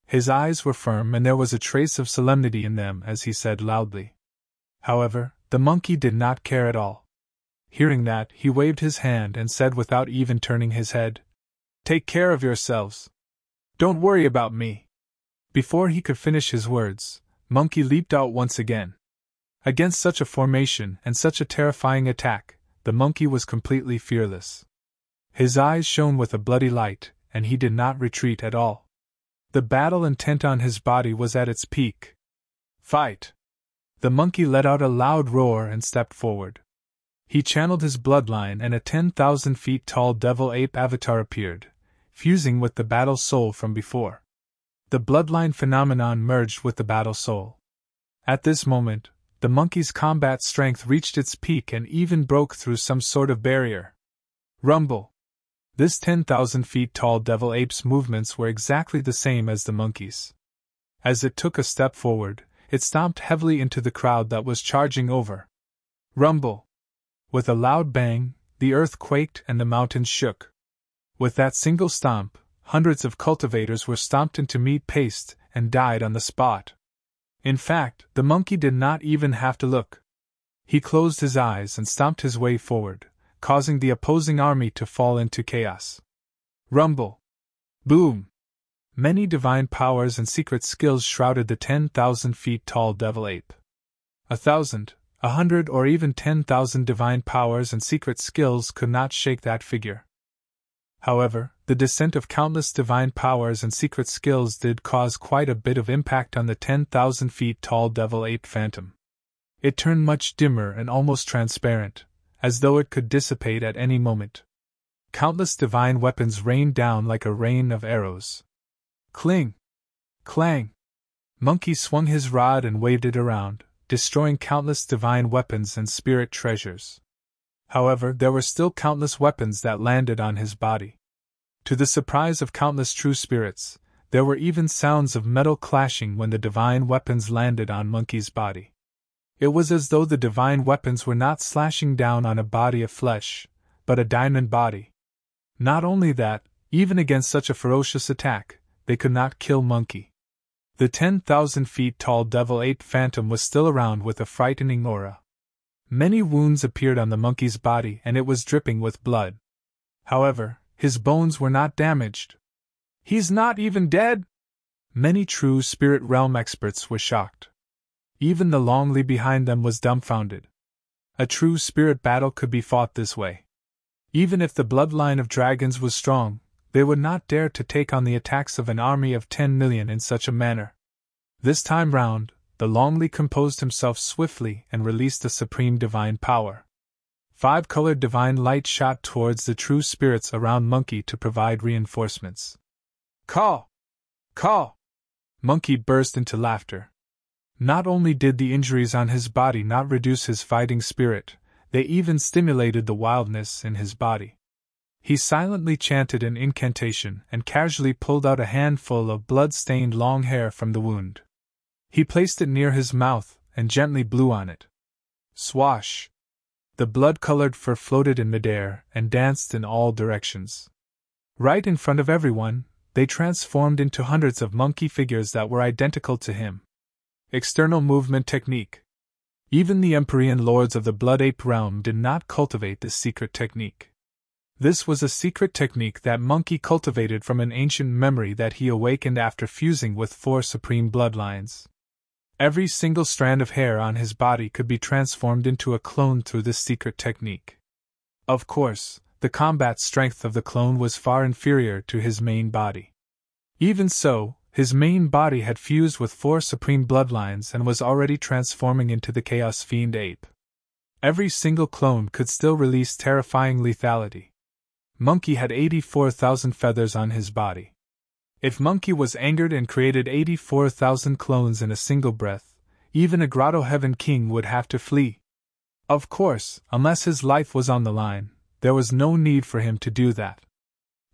His eyes were firm and there was a trace of solemnity in them as he said loudly. However, the monkey did not care at all. Hearing that, he waved his hand and said without even turning his head, "Take care of yourselves. Don't worry about me." Before he could finish his words, Monkey leaped out once again. Against such a formation and such a terrifying attack, the monkey was completely fearless. His eyes shone with a bloody light, and he did not retreat at all. The battle intent on his body was at its peak. "Fight!" The monkey let out a loud roar and stepped forward. He channeled his bloodline and a 10,000 feet tall devil ape avatar appeared, fusing with the battle soul from before. The bloodline phenomenon merged with the battle soul. At this moment, the monkey's combat strength reached its peak and even broke through some sort of barrier. Rumble! This 10,000 feet tall devil ape's movements were exactly the same as the monkey's. As it took a step forward, it stomped heavily into the crowd that was charging over. Rumble! With a loud bang, the earth quaked and the mountains shook. With that single stomp, hundreds of cultivators were stomped into meat paste and died on the spot. In fact, the monkey did not even have to look. He closed his eyes and stomped his way forward, causing the opposing army to fall into chaos. Rumble! Boom! Many divine powers and secret skills shrouded the 10,000 feet tall devil ape. 1,000, 100, or even 10,000 divine powers and secret skills could not shake that figure. However, the descent of countless divine powers and secret skills did cause quite a bit of impact on the 10,000 feet tall devil ape phantom. It turned much dimmer and almost transparent, as though it could dissipate at any moment. Countless divine weapons rained down like a rain of arrows. Cling! Clang! Monkey swung his rod and waved it around, destroying countless divine weapons and spirit treasures. However, there were still countless weapons that landed on his body. To the surprise of countless true spirits, there were even sounds of metal clashing when the divine weapons landed on Monkey's body. It was as though the divine weapons were not slashing down on a body of flesh, but a diamond body. Not only that, even against such a ferocious attack, they could not kill Monkey. The 10,000 feet tall devil ape phantom was still around with a frightening aura. Many wounds appeared on the monkey's body and it was dripping with blood. However, his bones were not damaged. "He's not even dead?" Many true spirit realm experts were shocked. Even the Longli behind them was dumbfounded. A true spirit battle could be fought this way. Even if the bloodline of dragons was strong, they would not dare to take on the attacks of an army of 10 million in such a manner. This time round, the Longli composed himself swiftly and released a supreme divine power. 5-colored divine light shot towards the true spirits around Monkey to provide reinforcements. "Caw! Caw!" Monkey burst into laughter. Not only did the injuries on his body not reduce his fighting spirit, they even stimulated the wildness in his body. He silently chanted an incantation and casually pulled out a handful of blood-stained long hair from the wound. He placed it near his mouth and gently blew on it. Swash! The blood-colored fur floated in midair and danced in all directions. Right in front of everyone, they transformed into hundreds of monkey figures that were identical to him. External movement technique. Even the Empyrean lords of the Blood Ape realm did not cultivate this secret technique. This was a secret technique that Monkey cultivated from an ancient memory that he awakened after fusing with 4 supreme bloodlines. Every single strand of hair on his body could be transformed into a clone through this secret technique. Of course, the combat strength of the clone was far inferior to his main body. Even so, his main body had fused with 4 supreme bloodlines and was already transforming into the Chaos Fiend Ape. Every single clone could still release terrifying lethality. Monkey had 84,000 feathers on his body. If Monkey was angered and created 84,000 clones in a single breath, even a Grotto Heaven King would have to flee. Of course, unless his life was on the line, there was no need for him to do that.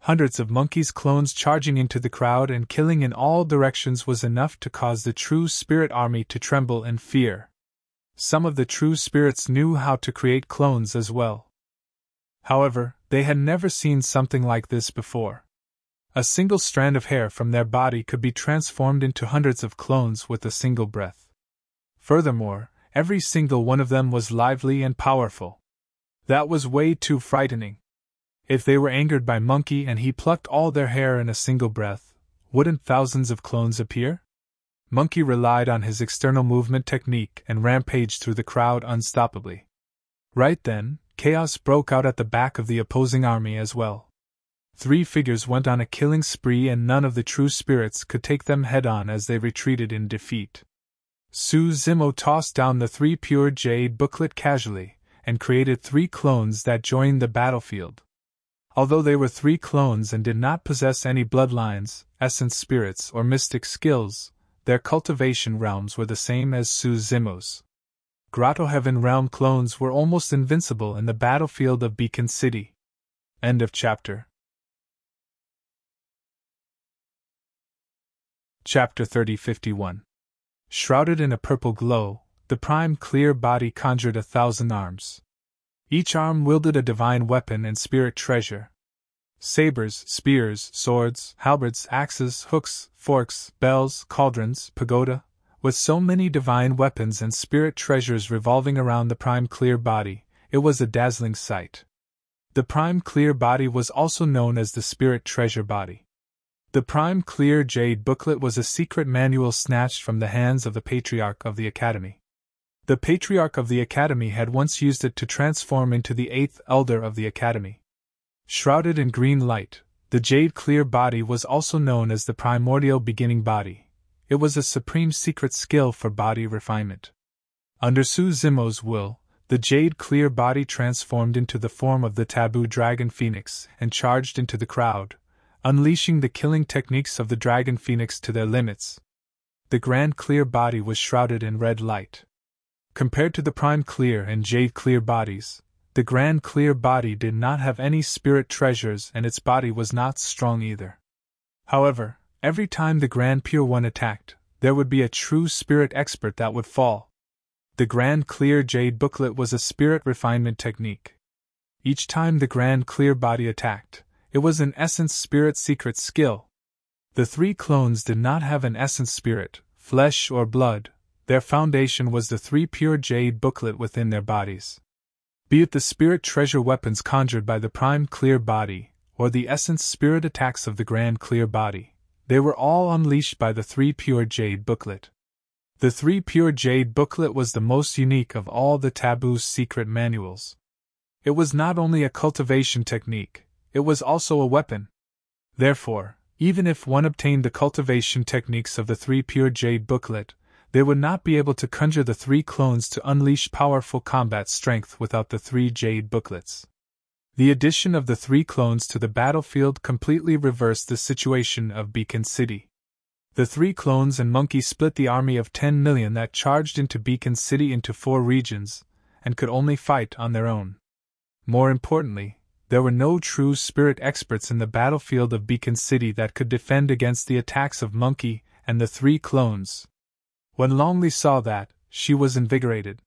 Hundreds of Monkey's clones charging into the crowd and killing in all directions was enough to cause the true spirit army to tremble in fear. Some of the true spirits knew how to create clones as well. However, they had never seen something like this before. A single strand of hair from their body could be transformed into hundreds of clones with a single breath. Furthermore, every single one of them was lively and powerful. That was way too frightening. If they were angered by Monkey and he plucked all their hair in a single breath, wouldn't thousands of clones appear? Monkey relied on his external movement technique and rampaged through the crowd unstoppably. Right then, chaos broke out at the back of the opposing army as well. 3 figures went on a killing spree and none of the true spirits could take them head-on as they retreated in defeat. Su Zimo tossed down the 3 pure jade booklet casually, and created 3 clones that joined the battlefield. Although they were 3 clones and did not possess any bloodlines, essence spirits, or mystic skills, their cultivation realms were the same as Su Zimo's. Grotto Heaven realm clones were almost invincible in the battlefield of Beacon City. End of chapter. Chapter 3051. Shrouded in a purple glow, the prime clear body conjured 1,000 arms. Each arm wielded a divine weapon and spirit treasure. Sabers, spears, swords, halberds, axes, hooks, forks, bells, cauldrons, pagoda, with so many divine weapons and spirit treasures revolving around the prime clear body, it was a dazzling sight. The prime clear body was also known as the spirit treasure body. The prime clear jade booklet was a secret manual snatched from the hands of the patriarch of the academy. The patriarch of the academy had once used it to transform into the eighth elder of the academy. Shrouded in green light, the jade clear body was also known as the primordial beginning body. It was a supreme secret skill for body refinement. Under Su Zimo's will, the jade clear body transformed into the form of the taboo dragon phoenix and charged into the crowd, unleashing the killing techniques of the dragon phoenix to their limits. The grand clear body was shrouded in red light. Compared to the prime clear and jade clear bodies, the grand clear body did not have any spirit treasures and its body was not strong either. However, every time the grand pure one attacked, there would be a true spirit expert that would fall. The grand clear jade booklet was a spirit refinement technique. Each time the grand clear body attacked, it was in essence spirit secret skill. The three clones did not have an essence spirit, flesh or blood. Their foundation was the three pure jade booklet within their bodies. Be it the spirit treasure weapons conjured by the prime clear body, or the essence spirit attacks of the grand clear body, they were all unleashed by the three pure jade booklet. The three pure jade booklet was the most unique of all the taboo's secret manuals. It was not only a cultivation technique, it was also a weapon. Therefore, even if one obtained the cultivation techniques of the three pure jade booklet, they would not be able to conjure the three clones to unleash powerful combat strength without the three jade booklets. The addition of the three clones to the battlefield completely reversed the situation of Beacon City. The three clones and monkey split the army of 10 million that charged into Beacon City into 4 regions, and could only fight on their own. More importantly, there were no true spirit experts in the battlefield of Beacon City that could defend against the attacks of Monkey and the three clones. When Longley saw that, she was invigorated.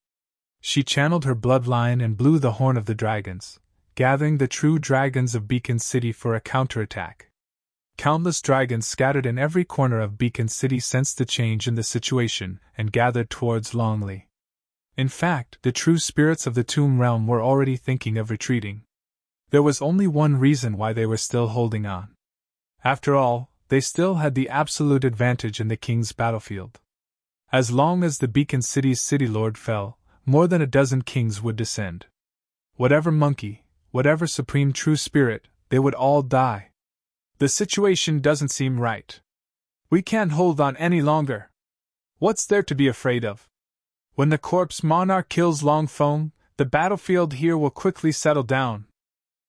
She channeled her bloodline and blew the horn of the dragons, gathering the true dragons of Beacon City for a counterattack. Countless dragons scattered in every corner of Beacon City sensed the change in the situation and gathered towards Longley. In fact, the true spirits of the Tomb Realm were already thinking of retreating. There was only one reason why they were still holding on. After all, they still had the absolute advantage in the king's battlefield. As long as the Beacon City's city lord fell, more than a dozen kings would descend. Whatever monkey, whatever supreme true spirit, they would all die. The situation doesn't seem right. We can't hold on any longer. What's there to be afraid of? When the corpse monarch kills Long Feng, the battlefield here will quickly settle down.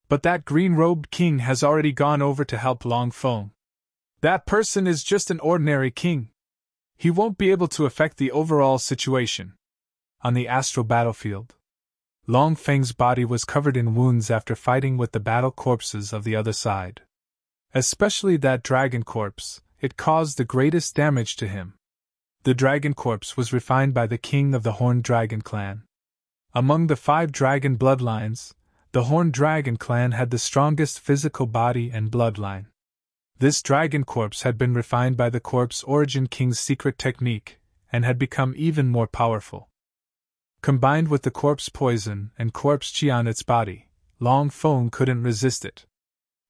But that green-robed king has already gone over to help Long Feng. That person is just an ordinary king. He won't be able to affect the overall situation. On the astral battlefield, Long Feng's body was covered in wounds after fighting with the battle corpses of the other side. Especially that dragon corpse, it caused the greatest damage to him. The dragon corpse was refined by the king of the Horned Dragon clan. Among the 5 dragon bloodlines, the Horned Dragon clan had the strongest physical body and bloodline. This dragon corpse had been refined by the Corpse Origin King's secret technique, and had become even more powerful. Combined with the corpse poison and corpse chi on its body, Long Feng couldn't resist it.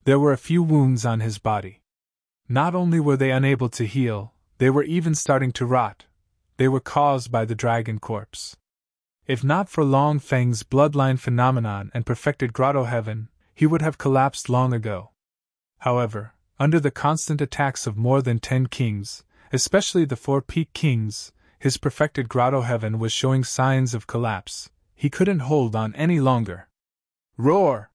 There were a few wounds on his body. Not only were they unable to heal, they were even starting to rot. They were caused by the dragon corpse. If not for Long Feng's bloodline phenomenon and perfected grotto heaven, he would have collapsed long ago. However, under the constant attacks of more than 10 kings, especially the 4 peak kings, his perfected grotto heaven was showing signs of collapse. He couldn't hold on any longer. Roar!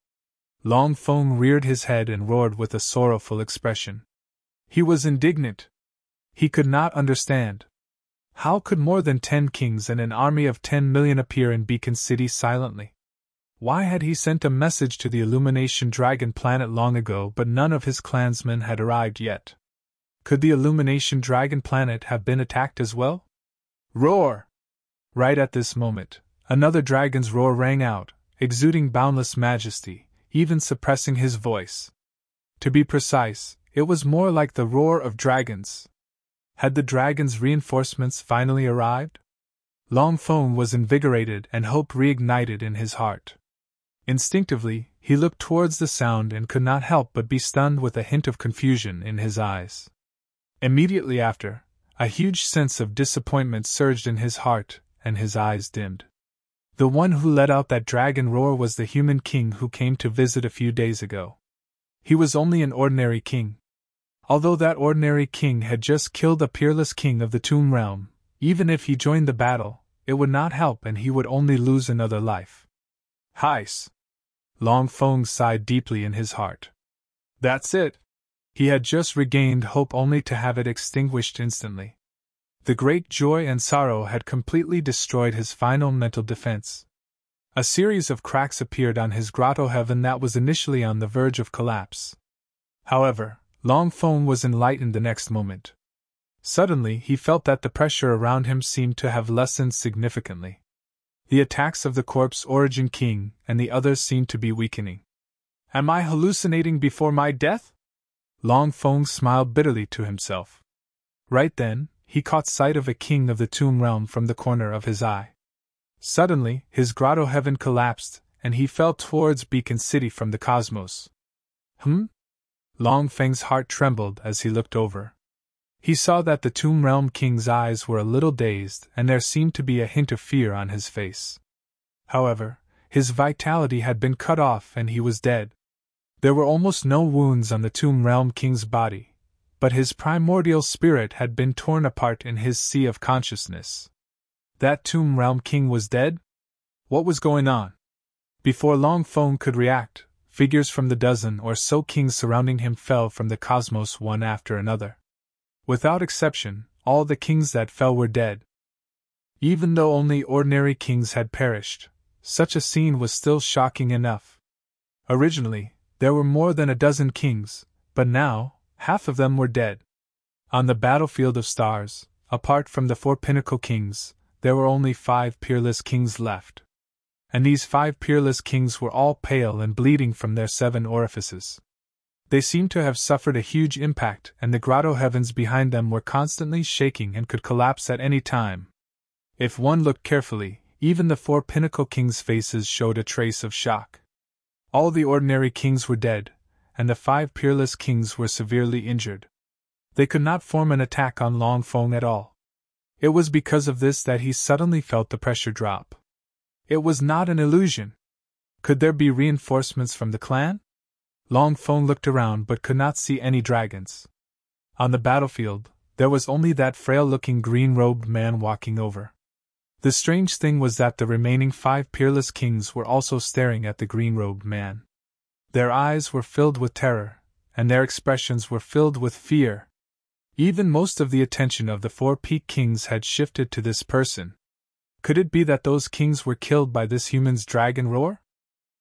Long Feng reared his head and roared with a sorrowful expression. He was indignant. He could not understand. How could more than 10 kings and an army of 10 million appear in Beacon City silently? Why had he sent a message to the Illumination Dragon planet long ago but none of his clansmen had arrived yet? Could the Illumination Dragon planet have been attacked as well? Roar! Right at this moment, another dragon's roar rang out, exuding boundless majesty, even suppressing his voice. To be precise, it was more like the roar of dragons. Had the dragon's reinforcements finally arrived? Long Feng was invigorated and hope reignited in his heart. Instinctively, he looked towards the sound and could not help but be stunned with a hint of confusion in his eyes. Immediately after, a huge sense of disappointment surged in his heart, and his eyes dimmed. The one who let out that dragon roar was the human king who came to visit a few days ago. He was only an ordinary king. Although that ordinary king had just killed the peerless king of the Tomb Realm, even if he joined the battle, it would not help and he would only lose another life. Heis! Long Feng sighed deeply in his heart. That's it! He had just regained hope only to have it extinguished instantly. The great joy and sorrow had completely destroyed his final mental defense. A series of cracks appeared on his grotto heaven that was initially on the verge of collapse. However, Long Feng was enlightened the next moment. Suddenly he felt that the pressure around him seemed to have lessened significantly. The attacks of the corpse origin king and the others seemed to be weakening. Am I hallucinating before my death? Long Feng smiled bitterly to himself. Right then, he caught sight of a king of the Tomb Realm from the corner of his eye. Suddenly, his grotto heaven collapsed, and he fell towards Beacon City from the cosmos. Long Feng's heart trembled as he looked over. He saw that the Tomb Realm King's eyes were a little dazed and there seemed to be a hint of fear on his face. However, his vitality had been cut off and he was dead. There were almost no wounds on the Tomb Realm King's body, but his primordial spirit had been torn apart in his sea of consciousness. That Tomb Realm King was dead? What was going on? Before Long Feng could react, figures from the dozen or so kings surrounding him fell from the cosmos one after another. Without exception, all the kings that fell were dead. Even though only ordinary kings had perished, such a scene was still shocking enough. Originally, there were more than a dozen kings, but now, half of them were dead. On the battlefield of stars, apart from the 4 pinnacle kings, there were only 5 peerless kings left. And these 5 peerless kings were all pale and bleeding from their 7 orifices. They seemed to have suffered a huge impact, and the grotto heavens behind them were constantly shaking and could collapse at any time. If one looked carefully, even the 4 pinnacle kings' faces showed a trace of shock. All the ordinary kings were dead, and the 5 peerless kings were severely injured. They could not form an attack on Long Feng at all. It was because of this that he suddenly felt the pressure drop. It was not an illusion. Could there be reinforcements from the clan? Long Feng looked around but could not see any dragons. On the battlefield, there was only that frail-looking green-robed man walking over. The strange thing was that the remaining 5 peerless kings were also staring at the green-robed man. Their eyes were filled with terror, and their expressions were filled with fear. Even most of the attention of the 4 peak kings had shifted to this person. Could it be that those kings were killed by this human's dragon roar?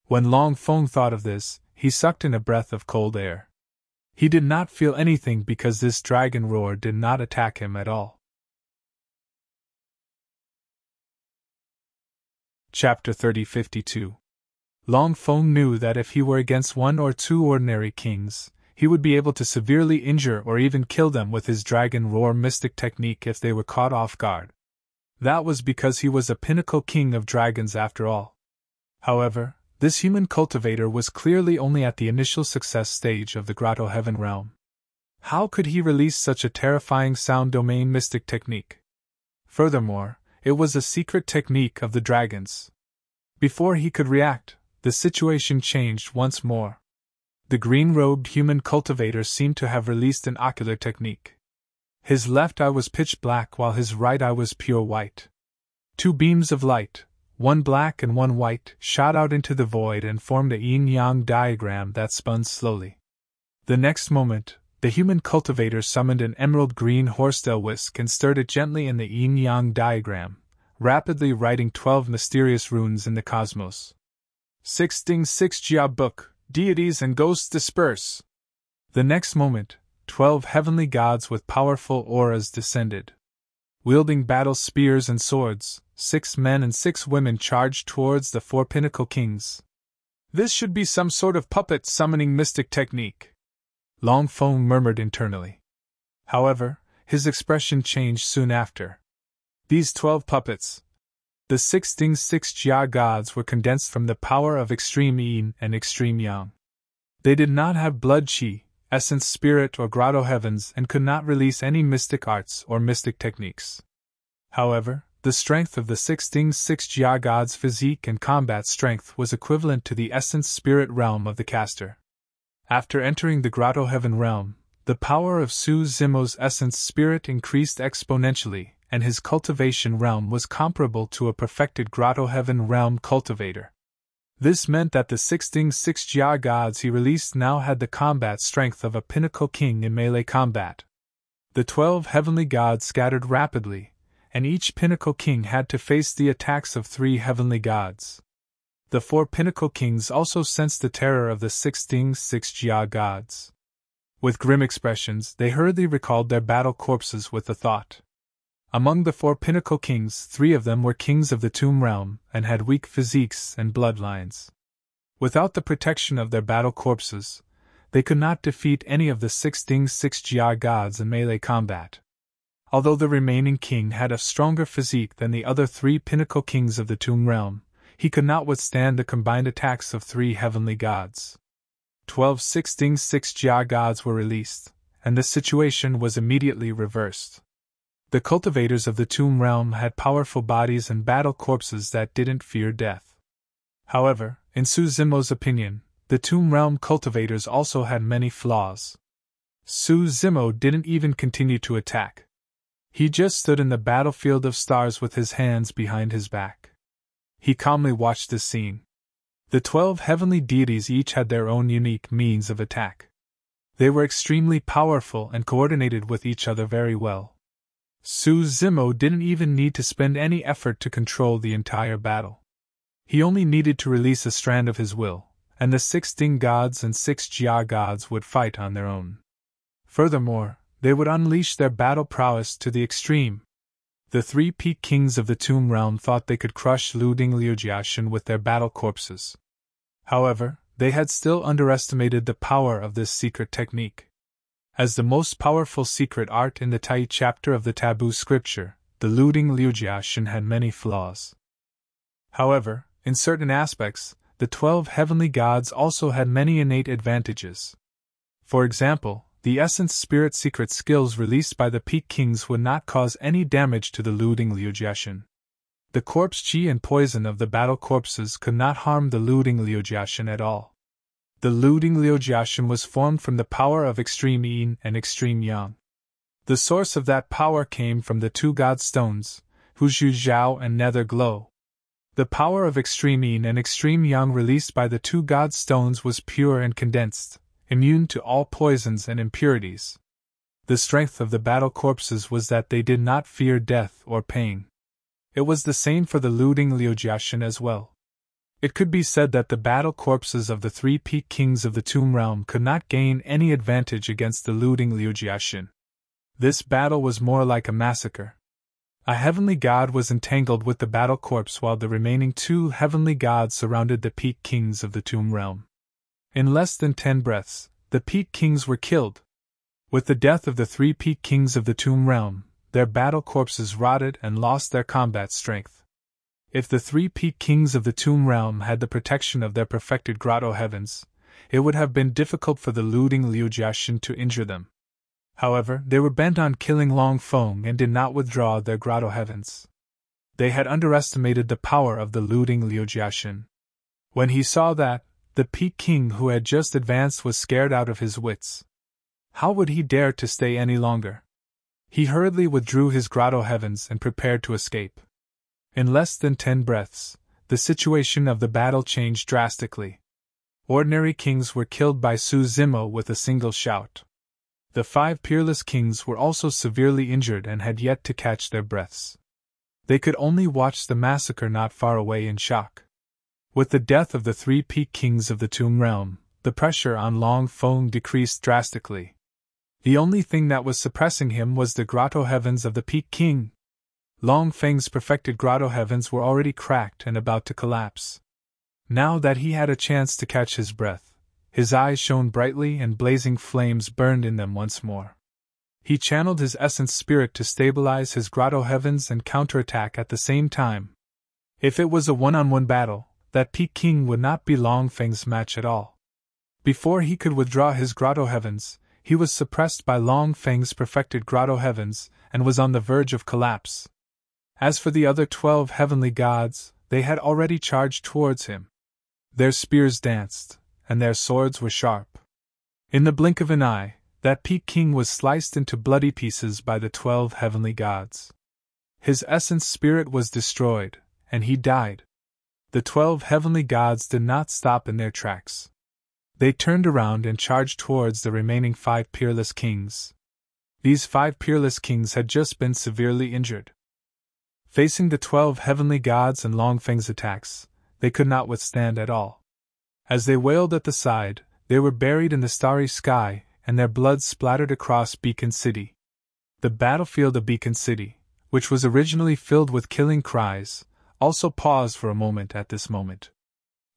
When Long Feng thought of this, he sucked in a breath of cold air. He did not feel anything because this dragon roar did not attack him at all. Chapter 3052. Long Feng knew that if he were against 1 or 2 ordinary kings, he would be able to severely injure or even kill them with his dragon roar mystic technique if they were caught off guard. That was because he was a pinnacle king of dragons after all. However, this human cultivator was clearly only at the initial success stage of the Grotto Heaven realm. How could he release such a terrifying sound domain mystic technique? Furthermore, it was a secret technique of the dragons. Before he could react, the situation changed once more. The green-robed human cultivator seemed to have released an ocular technique. His left eye was pitch black while his right eye was pure white. 2 beams of light, one black and one white, shot out into the void and formed a yin-yang diagram that spun slowly. The next moment, the human cultivator summoned an emerald green horsetail whisk and stirred it gently in the yin-yang diagram, rapidly writing 12 mysterious runes in the cosmos. 6 Ding 6 Jia Book, deities and ghosts disperse. The next moment, 12 heavenly gods with powerful auras descended. Wielding battle spears and swords, 6 men and 6 women charged towards the 4 pinnacle kings. This should be some sort of puppet summoning mystic technique, Long Feng murmured internally. However, his expression changed soon after. These 12 puppets, The 16 Jia gods were condensed from the power of extreme yin and extreme yang. They did not have blood qi, essence spirit or grotto heavens and could not release any mystic arts or mystic techniques. However, the strength of the 16 Jia gods' physique and combat strength was equivalent to the essence spirit realm of the caster. After entering the grotto heaven realm, the power of Su Zimo's essence spirit increased exponentially, and his cultivation realm was comparable to a perfected grotto heaven realm cultivator. This meant that the 16 Jia gods he released now had the combat strength of a pinnacle king in melee combat. The 12 heavenly gods scattered rapidly, and each pinnacle king had to face the attacks of 3 heavenly gods. The 4 pinnacle kings also sensed the terror of the 16 Jia gods. With grim expressions, they hurriedly recalled their battle corpses with the thought. Among the 4 pinnacle kings, 3 of them were kings of the tomb realm and had weak physiques and bloodlines. Without the protection of their battle corpses, they could not defeat any of the 16 Jia gods in melee combat. Although the remaining king had a stronger physique than the other 3 pinnacle kings of the tomb realm, he could not withstand the combined attacks of 3 heavenly gods. 12 16 Jia gods were released, and the situation was immediately reversed. The cultivators of the tomb realm had powerful bodies and battle corpses that didn't fear death. However, in Su Zimo's opinion, the tomb realm cultivators also had many flaws. Su Zimo didn't even continue to attack. He just stood in the battlefield of stars with his hands behind his back. He calmly watched the scene. The 12 heavenly deities each had their own unique means of attack. They were extremely powerful and coordinated with each other very well. Su Zimo didn't even need to spend any effort to control the entire battle. He only needed to release a strand of his will, and the 16 gods and 6 Jia gods would fight on their own. Furthermore, they would unleash their battle prowess to the extreme. The 3 peak kings of the tomb realm thought they could crush Lu Ding Liujiaxun with their battle corpses. However, they had still underestimated the power of this secret technique. As the most powerful secret art in the Tai chapter of the taboo scripture, the Lu Ding Liujiaxun had many flaws. However, in certain aspects, the 12 heavenly gods also had many innate advantages. For example, the essence spirit secret skills released by the peak kings would not cause any damage to the Lu Ding Liujiaxun. The corpse qi and poison of the battle corpses could not harm the Lu Ding Liujiaxun at all. The Lu Ding Liujiaxun was formed from the power of extreme yin and extreme yang. The source of that power came from the 2 god stones, Huzhu Zhao and Nether Glow. The power of extreme yin and extreme yang released by the 2 god stones was pure and condensed, immune to all poisons and impurities. The strength of the battle corpses was that they did not fear death or pain. It was the same for the Lu Ding Liujiaxun as well. It could be said that the battle corpses of the 3 peak kings of the tomb realm could not gain any advantage against the Lu Ding Liujiaxun. This battle was more like a massacre. A heavenly god was entangled with the battle corpse while the remaining 2 heavenly gods surrounded the peak kings of the tomb realm. In less than 10 breaths, the peak kings were killed. With the death of the 3 peak kings of the tomb realm, their battle corpses rotted and lost their combat strength. If the 3 peak kings of the tomb realm had the protection of their perfected grotto heavens, it would have been difficult for the Lu Ding Liujiaxun to injure them. However, they were bent on killing Long Feng and did not withdraw their grotto heavens. They had underestimated the power of the Lu Ding Liujiaxun. When he saw that, the peak king who had just advanced was scared out of his wits. How would he dare to stay any longer? He hurriedly withdrew his grotto heavens and prepared to escape. In less than 10 breaths, the situation of the battle changed drastically. Ordinary kings were killed by Su Zimo with a single shout. The 5 peerless kings were also severely injured and had yet to catch their breaths. They could only watch the massacre not far away in shock. With the death of the 3 peak kings of the tomb realm, the pressure on Long Feng decreased drastically. The only thing that was suppressing him was the grotto heavens of the peak king. Long Feng's perfected grotto heavens were already cracked and about to collapse. Now that he had a chance to catch his breath, his eyes shone brightly and blazing flames burned in them once more. He channeled his essence spirit to stabilize his grotto heavens and counterattack at the same time. If it was a one-on-one battle, that Peak King would not be Long Feng's match at all. Before he could withdraw his grotto heavens, he was suppressed by Long Feng's perfected grotto heavens and was on the verge of collapse. As for the other 12 heavenly gods, they had already charged towards him. Their spears danced, and their swords were sharp. In the blink of an eye, that Peak King was sliced into bloody pieces by the 12 heavenly gods. His essence spirit was destroyed, and he died. The 12 heavenly gods did not stop in their tracks. They turned around and charged towards the remaining 5 peerless kings. These 5 peerless kings had just been severely injured. Facing the 12 heavenly gods and Long Feng's attacks, they could not withstand at all. As they wailed at the side, they were buried in the starry sky, and their blood splattered across Beacon City. The battlefield of Beacon City, which was originally filled with killing cries, also paused for a moment at this moment.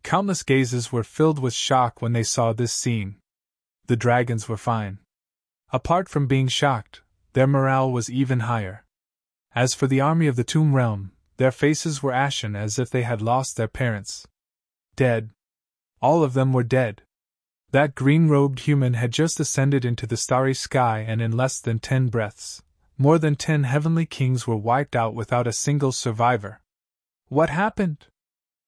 Countless gazes were filled with shock when they saw this scene. The dragons were fine. Apart from being shocked, their morale was even higher. As for the army of the Tomb Realm, their faces were ashen as if they had lost their parents. Dead. All of them were dead. That green-robed human had just ascended into the starry sky, and in less than 10 breaths, more than 10 heavenly kings were wiped out without a single survivor. What happened?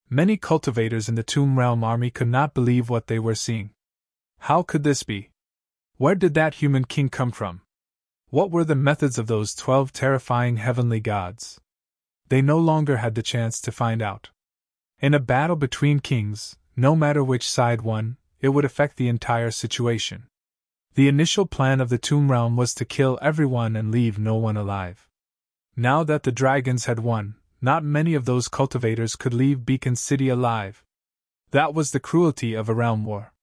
Many cultivators in the Tomb Realm army could not believe what they were seeing. How could this be? Where did that human king come from? What were the methods of those 12 terrifying heavenly gods? They no longer had the chance to find out. In a battle between kings, no matter which side won, it would affect the entire situation. The initial plan of the Tomb Realm was to kill everyone and leave no one alive. Now that the dragons had won, not many of those cultivators could leave Beacon City alive. That was the cruelty of a realm war.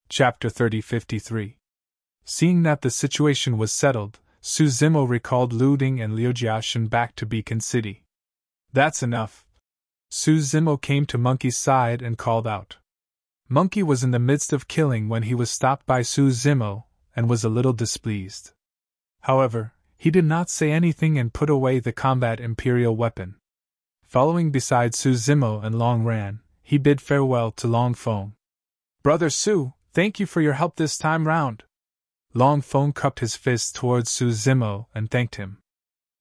Chapter 3053. Seeing that the situation was settled, Su Zimo recalled Lu Ding and Liu Jiaxun back to Beacon City. That's enough. Su Zimo came to Monkey's side and called out. Monkey was in the midst of killing when he was stopped by Su Zimo, and was a little displeased. However, he did not say anything and put away the combat imperial weapon. Following beside Su Zimo and Long Ran, he bid farewell to Long Feng. Brother Su, thank you for your help this time round. Long Feng cupped his fist towards Su Zimo and thanked him.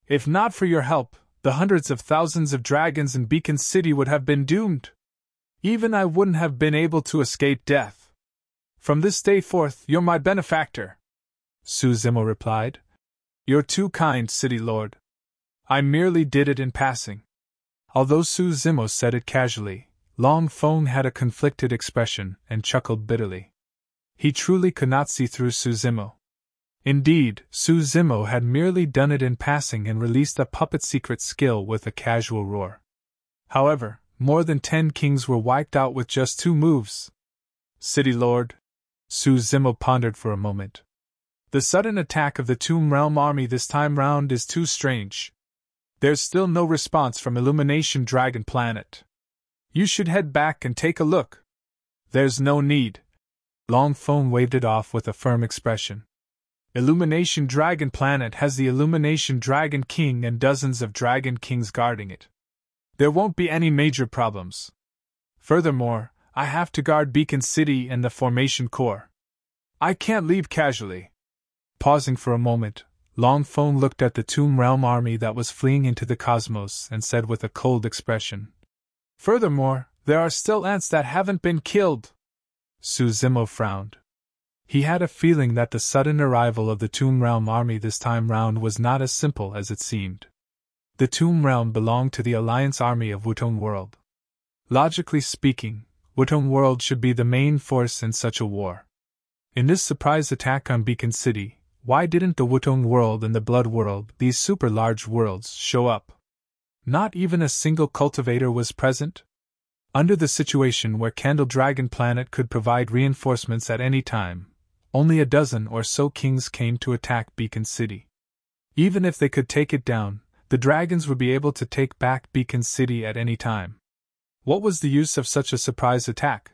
If not for your help, the hundreds of thousands of dragons in Beacon City would have been doomed. Even I wouldn't have been able to escape death. From this day forth, you're my benefactor. Su Zimo replied. You're too kind, City Lord. I merely did it in passing. Although Su Zimo said it casually, Long Feng had a conflicted expression and chuckled bitterly. He truly could not see through Su Zimo. Indeed, Su Zimo had merely done it in passing and released a puppet secret skill with a casual roar. However, more than 10 kings were wiped out with just 2 moves. City Lord, Su Zimo pondered for a moment. The sudden attack of the Tomb Realm army this time round is too strange. There's still no response from Illumination Dragon Planet. You should head back and take a look. There's no need. Long Feng waved it off with a firm expression. Illumination Dragon Planet has the Illumination Dragon King and dozens of Dragon Kings guarding it. There won't be any major problems. Furthermore, I have to guard Beacon City and the Formation Core. I can't leave casually. Pausing for a moment, Long Feng looked at the Tomb Realm army that was fleeing into the cosmos and said with a cold expression. Furthermore, there are still ants that haven't been killed. Su Zimo frowned. He had a feeling that the sudden arrival of the Tomb Realm army this time round was not as simple as it seemed. The Tomb Realm belonged to the Alliance army of Wutong World. Logically speaking, Wutong World should be the main force in such a war. In this surprise attack on Beacon City, why didn't the Wutong World and the Blood World, these super large worlds, show up? Not even a single cultivator was present? Under the situation where Candle Dragon Planet could provide reinforcements at any time, only a dozen or so kings came to attack Beacon City. Even if they could take it down, the dragons would be able to take back Beacon City at any time. What was the use of such a surprise attack?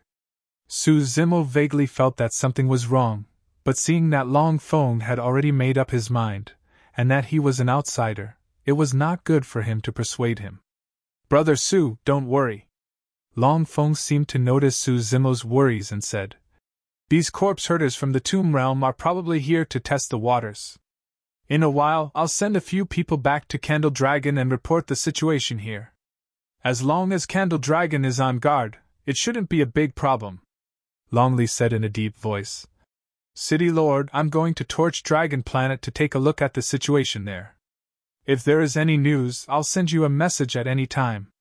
Su Zimo vaguely felt that something was wrong, but seeing that Long Feng had already made up his mind, and that he was an outsider, it was not good for him to persuade him. "Brother Su, don't worry." Long Feng seemed to notice Su Zimo's worries and said, "These corpse herders from the Tomb Realm are probably here to test the waters. In a while, I'll send a few people back to Candle Dragon and report the situation here. As long as Candle Dragon is on guard, it shouldn't be a big problem." Longli said in a deep voice, "City Lord, I'm going to Torch Dragon Planet to take a look at the situation there. If there is any news, I'll send you a message at any time."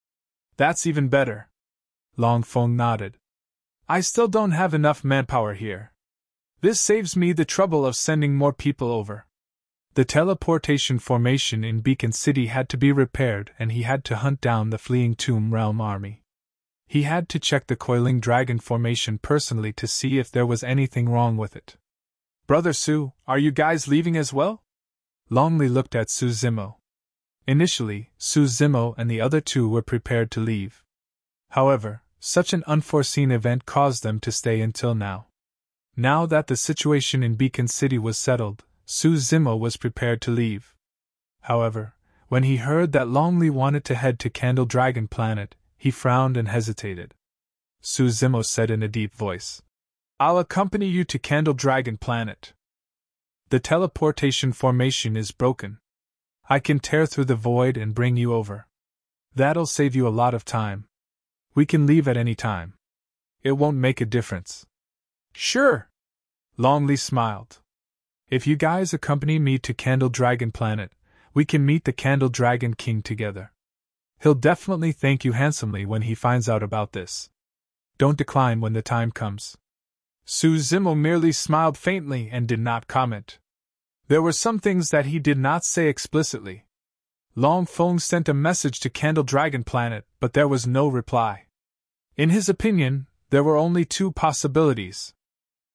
"That's even better." Long Feng nodded. "I still don't have enough manpower here. This saves me the trouble of sending more people over." The teleportation formation in Beacon City had to be repaired, and he had to hunt down the fleeing Tomb Realm army. He had to check the coiling dragon formation personally to see if there was anything wrong with it. "Brother Su, are you guys leaving as well?" Longli looked at Su Zimo. Initially, Su Zimo and the other two were prepared to leave. However, such an unforeseen event caused them to stay until now. Now that the situation in Beacon City was settled, Su Zimo was prepared to leave. However, when he heard that Longli wanted to head to Candle Dragon Planet, he frowned and hesitated. Su Zimo said in a deep voice, "I'll accompany you to Candle Dragon Planet. The teleportation formation is broken. I can tear through the void and bring you over. That'll save you a lot of time. We can leave at any time. It won't make a difference." "Sure." Longli smiled. "If you guys accompany me to Candle Dragon Planet, we can meet the Candle Dragon King together. He'll definitely thank you handsomely when he finds out about this. Don't decline when the time comes." Su Zimo merely smiled faintly and did not comment. There were some things that he did not say explicitly. Long Feng sent a message to Candle Dragon Planet, but there was no reply. In his opinion, there were only two possibilities.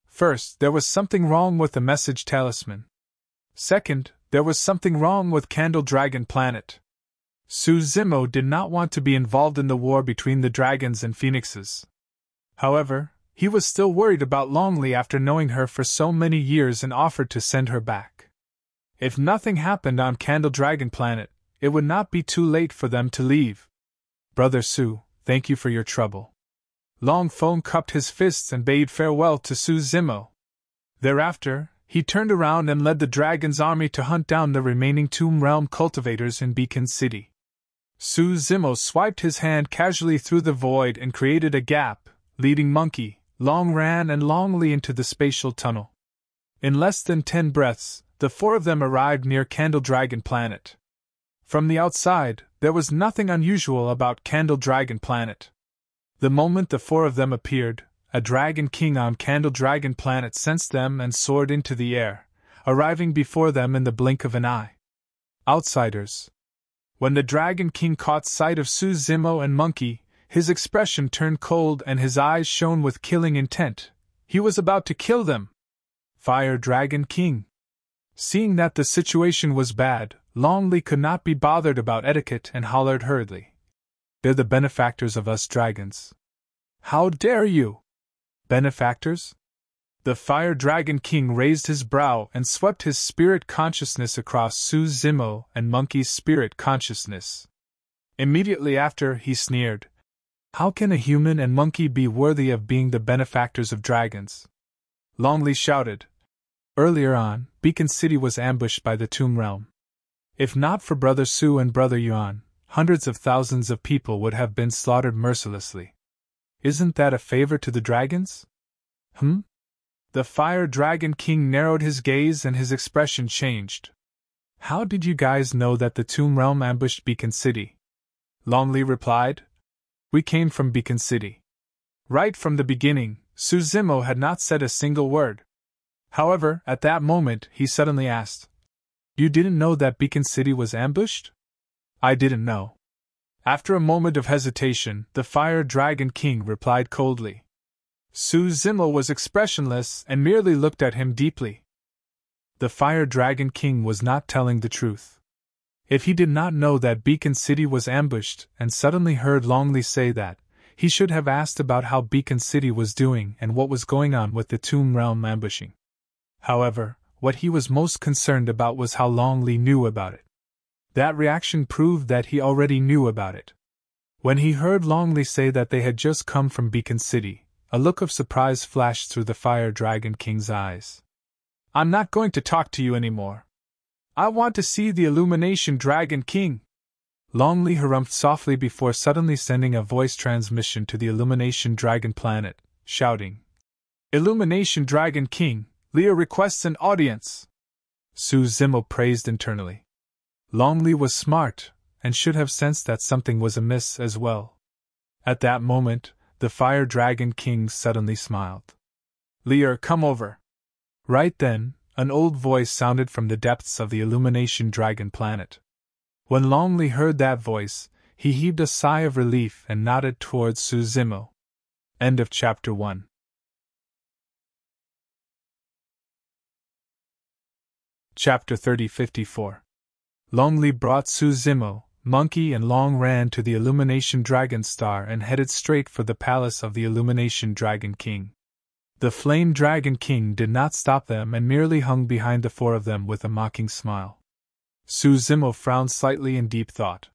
First, there was something wrong with the message talisman. Second, there was something wrong with Candle Dragon Planet. Su Zimo did not want to be involved in the war between the dragons and phoenixes. However, he was still worried about Longli after knowing her for so many years and offered to send her back. If nothing happened on Candle Dragon Planet, it would not be too late for them to leave. "Brother Su, thank you for your trouble." Long Feng cupped his fists and bade farewell to Su Zimo. Thereafter, he turned around and led the dragon's army to hunt down the remaining Tomb Realm cultivators in Beacon City. Su Zimo swiped his hand casually through the void and created a gap, leading Monkey, Long Ran and Longli into the spatial tunnel. In less than 10 breaths, the four of them arrived near Candle Dragon Planet. From the outside, there was nothing unusual about Candle Dragon Planet. The moment the four of them appeared, a Dragon King on Candle Dragon Planet sensed them and soared into the air, arriving before them in the blink of an eye. Outsiders. When the Dragon King caught sight of Su Zimo and Monkey, his expression turned cold and his eyes shone with killing intent. He was about to kill them. Fire Dragon King. Seeing that the situation was bad, Longli could not be bothered about etiquette and hollered hurriedly, "They're the benefactors of us dragons." "How dare you?" "Benefactors?" The Fire Dragon King raised his brow and swept his spirit consciousness across Su Zimo and Monkey's spirit consciousness. Immediately after, he sneered, "How can a human and monkey be worthy of being the benefactors of dragons?" Longli shouted. Earlier on, Beacon City was ambushed by the Tomb Realm. If not for Brother Su and Brother Yuan, hundreds of thousands of people would have been slaughtered mercilessly. Isn't that a favor to the dragons? The Fire Dragon King narrowed his gaze and his expression changed. "How did you guys know that the Tomb Realm ambushed Beacon City?" Longli replied, "We came from Beacon City." Right from the beginning, Su Zimo had not said a single word. However, at that moment, he suddenly asked, "You didn't know that Beacon City was ambushed?" "I didn't know." After a moment of hesitation, the Fire Dragon King replied coldly. Su Zimo was expressionless and merely looked at him deeply. The Fire Dragon King was not telling the truth. If he did not know that Beacon City was ambushed and suddenly heard Longli say that, he should have asked about how Beacon City was doing and what was going on with the Tomb Realm ambushing. However, what he was most concerned about was how Long Li knew about it. That reaction proved that he already knew about it. When he heard Long Li say that they had just come from Beacon City, a look of surprise flashed through the Fire Dragon King's eyes. "I'm not going to talk to you anymore. I want to see the Illumination Dragon King." Long Li harumphed softly before suddenly sending a voice transmission to the Illumination Dragon planet, shouting, "Illumination Dragon King, Leah requests an audience." Su Zimo praised internally. Long Li was smart, and should have sensed that something was amiss as well. At that moment, the Fire Dragon King suddenly smiled. "Leah, come over." Right then, an old voice sounded from the depths of the Illumination Dragon planet. When Long Li heard that voice, he heaved a sigh of relief and nodded towards Su Zimo. End of Chapter 1. Chapter 3054. Long Li brought Su Zimo, Monkey and Long Ran to the Illumination Dragon Star and headed straight for the palace of the Illumination Dragon King. The Flame Dragon King did not stop them and merely hung behind the four of them with a mocking smile. Su Zimo frowned slightly in deep thought.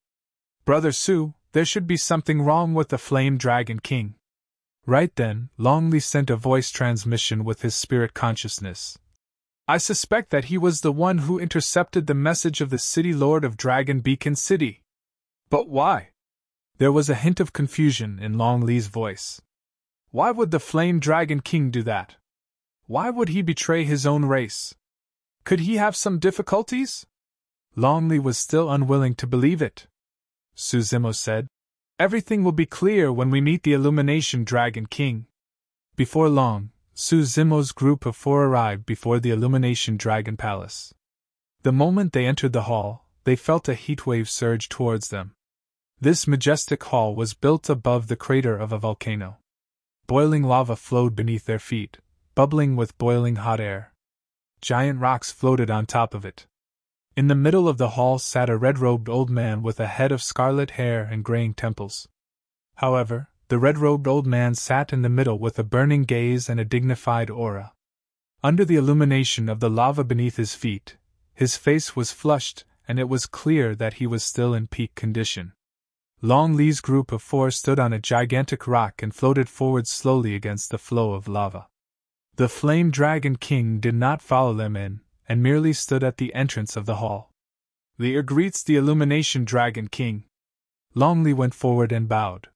"Brother Su, there should be something wrong with the Flame Dragon King." Right then, Long Li sent a voice transmission with his spirit consciousness. "I suspect that he was the one who intercepted the message of the City Lord of Dragon Beacon City." "But why?" There was a hint of confusion in Long Li's voice. "Why would the Flame Dragon King do that? Why would he betray his own race? Could he have some difficulties?" Long Li was still unwilling to believe it. Su Zimo said, "Everything will be clear when we meet the Illumination Dragon King." Before long, Su Zimo's group of four arrived before the Illumination Dragon Palace. The moment they entered the hall, they felt a heatwave surge towards them. This majestic hall was built above the crater of a volcano. Boiling lava flowed beneath their feet, bubbling with boiling hot air. Giant rocks floated on top of it. In the middle of the hall sat a red-robed old man with a head of scarlet hair and graying temples. However, the red-robed old man sat in the middle with a burning gaze and a dignified aura. Under the illumination of the lava beneath his feet, his face was flushed, and it was clear that he was still in peak condition. Long Li's group of four stood on a gigantic rock and floated forward slowly against the flow of lava. The Flame Dragon King did not follow them in, and merely stood at the entrance of the hall. "Leah greets the Illumination Dragon King." Long Li went forward and bowed.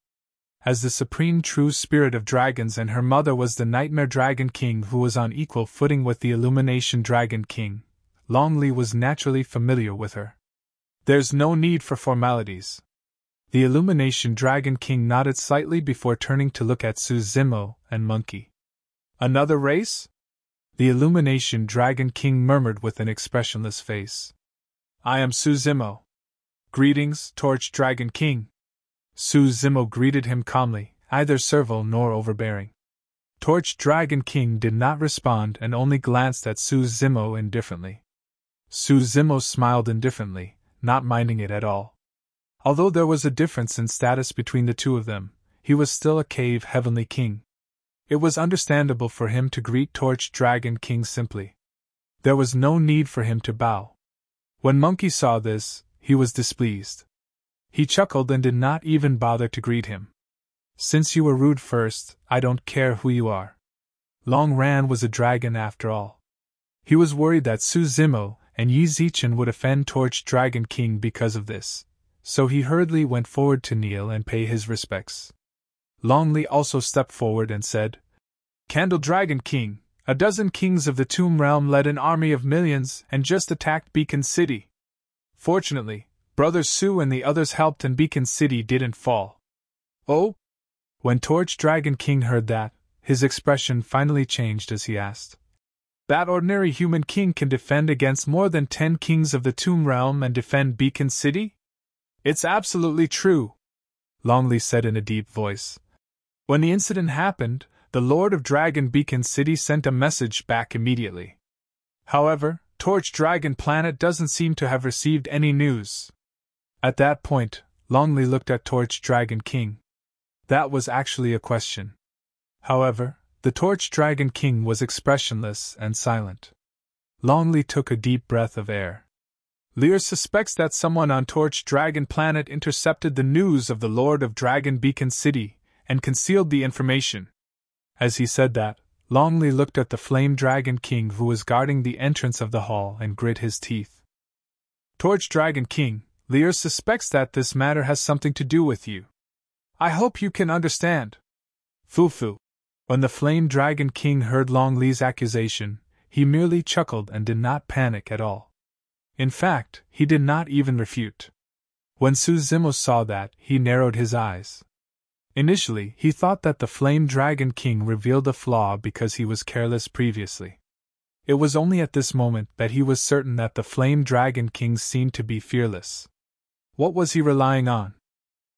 As the supreme true spirit of dragons, and her mother was the Nightmare Dragon King who was on equal footing with the Illumination Dragon King, Long Li was naturally familiar with her. "There's no need for formalities." The Illumination Dragon King nodded slightly before turning to look at Su Zimo and Monkey. "Another race?" The Illumination Dragon King murmured with an expressionless face. "I am Su Zimo." "Greetings, Torch Dragon King." Su Zimo greeted him calmly, neither servile nor overbearing. Torch Dragon King did not respond and only glanced at Su Zimo indifferently. Su Zimo smiled indifferently, not minding it at all. Although there was a difference in status between the two of them, he was still a cave heavenly king. It was understandable for him to greet Torch Dragon King simply. There was no need for him to bow. When Monkey saw this, he was displeased. He chuckled and did not even bother to greet him. "Since you were rude first, I don't care who you are." Long Ran was a dragon after all. He was worried that Su Zimo and Yi Zichen would offend Torch Dragon King because of this, so he hurriedly went forward to kneel and pay his respects. Long Li also stepped forward and said, "Candle Dragon King, a dozen kings of the Tomb Realm led an army of millions and just attacked Beacon City. Fortunately, Brother Su and the others helped and Beacon City didn't fall." "Oh?" When Torch Dragon King heard that, his expression finally changed as he asked, "That ordinary human king can defend against more than 10 kings of the Tomb Realm and defend Beacon City?" "It's absolutely true," Long Li said in a deep voice. "When the incident happened, the Lord of Dragon Beacon City sent a message back immediately. However, Torch Dragon Planet doesn't seem to have received any news." At that point, Long Li looked at Torch Dragon King. That was actually a question. However, the Torch Dragon King was expressionless and silent. Longly took a deep breath of air. Lear suspects that someone on Torch Dragon Planet intercepted the news of the Lord of Dragon Beacon City and concealed the information. As he said that, Longley looked at the Flame Dragon King who was guarding the entrance of the hall and grit his teeth. Torch Dragon King, Lear suspects that this matter has something to do with you. I hope you can understand. Foo-foo. When the Flame Dragon King heard Longley's accusation, he merely chuckled and did not panic at all. In fact, he did not even refute. When Suzimo saw that, he narrowed his eyes. Initially, he thought that the Flame Dragon King revealed a flaw because he was careless previously. It was only at this moment that he was certain that the Flame Dragon King seemed to be fearless. What was he relying on?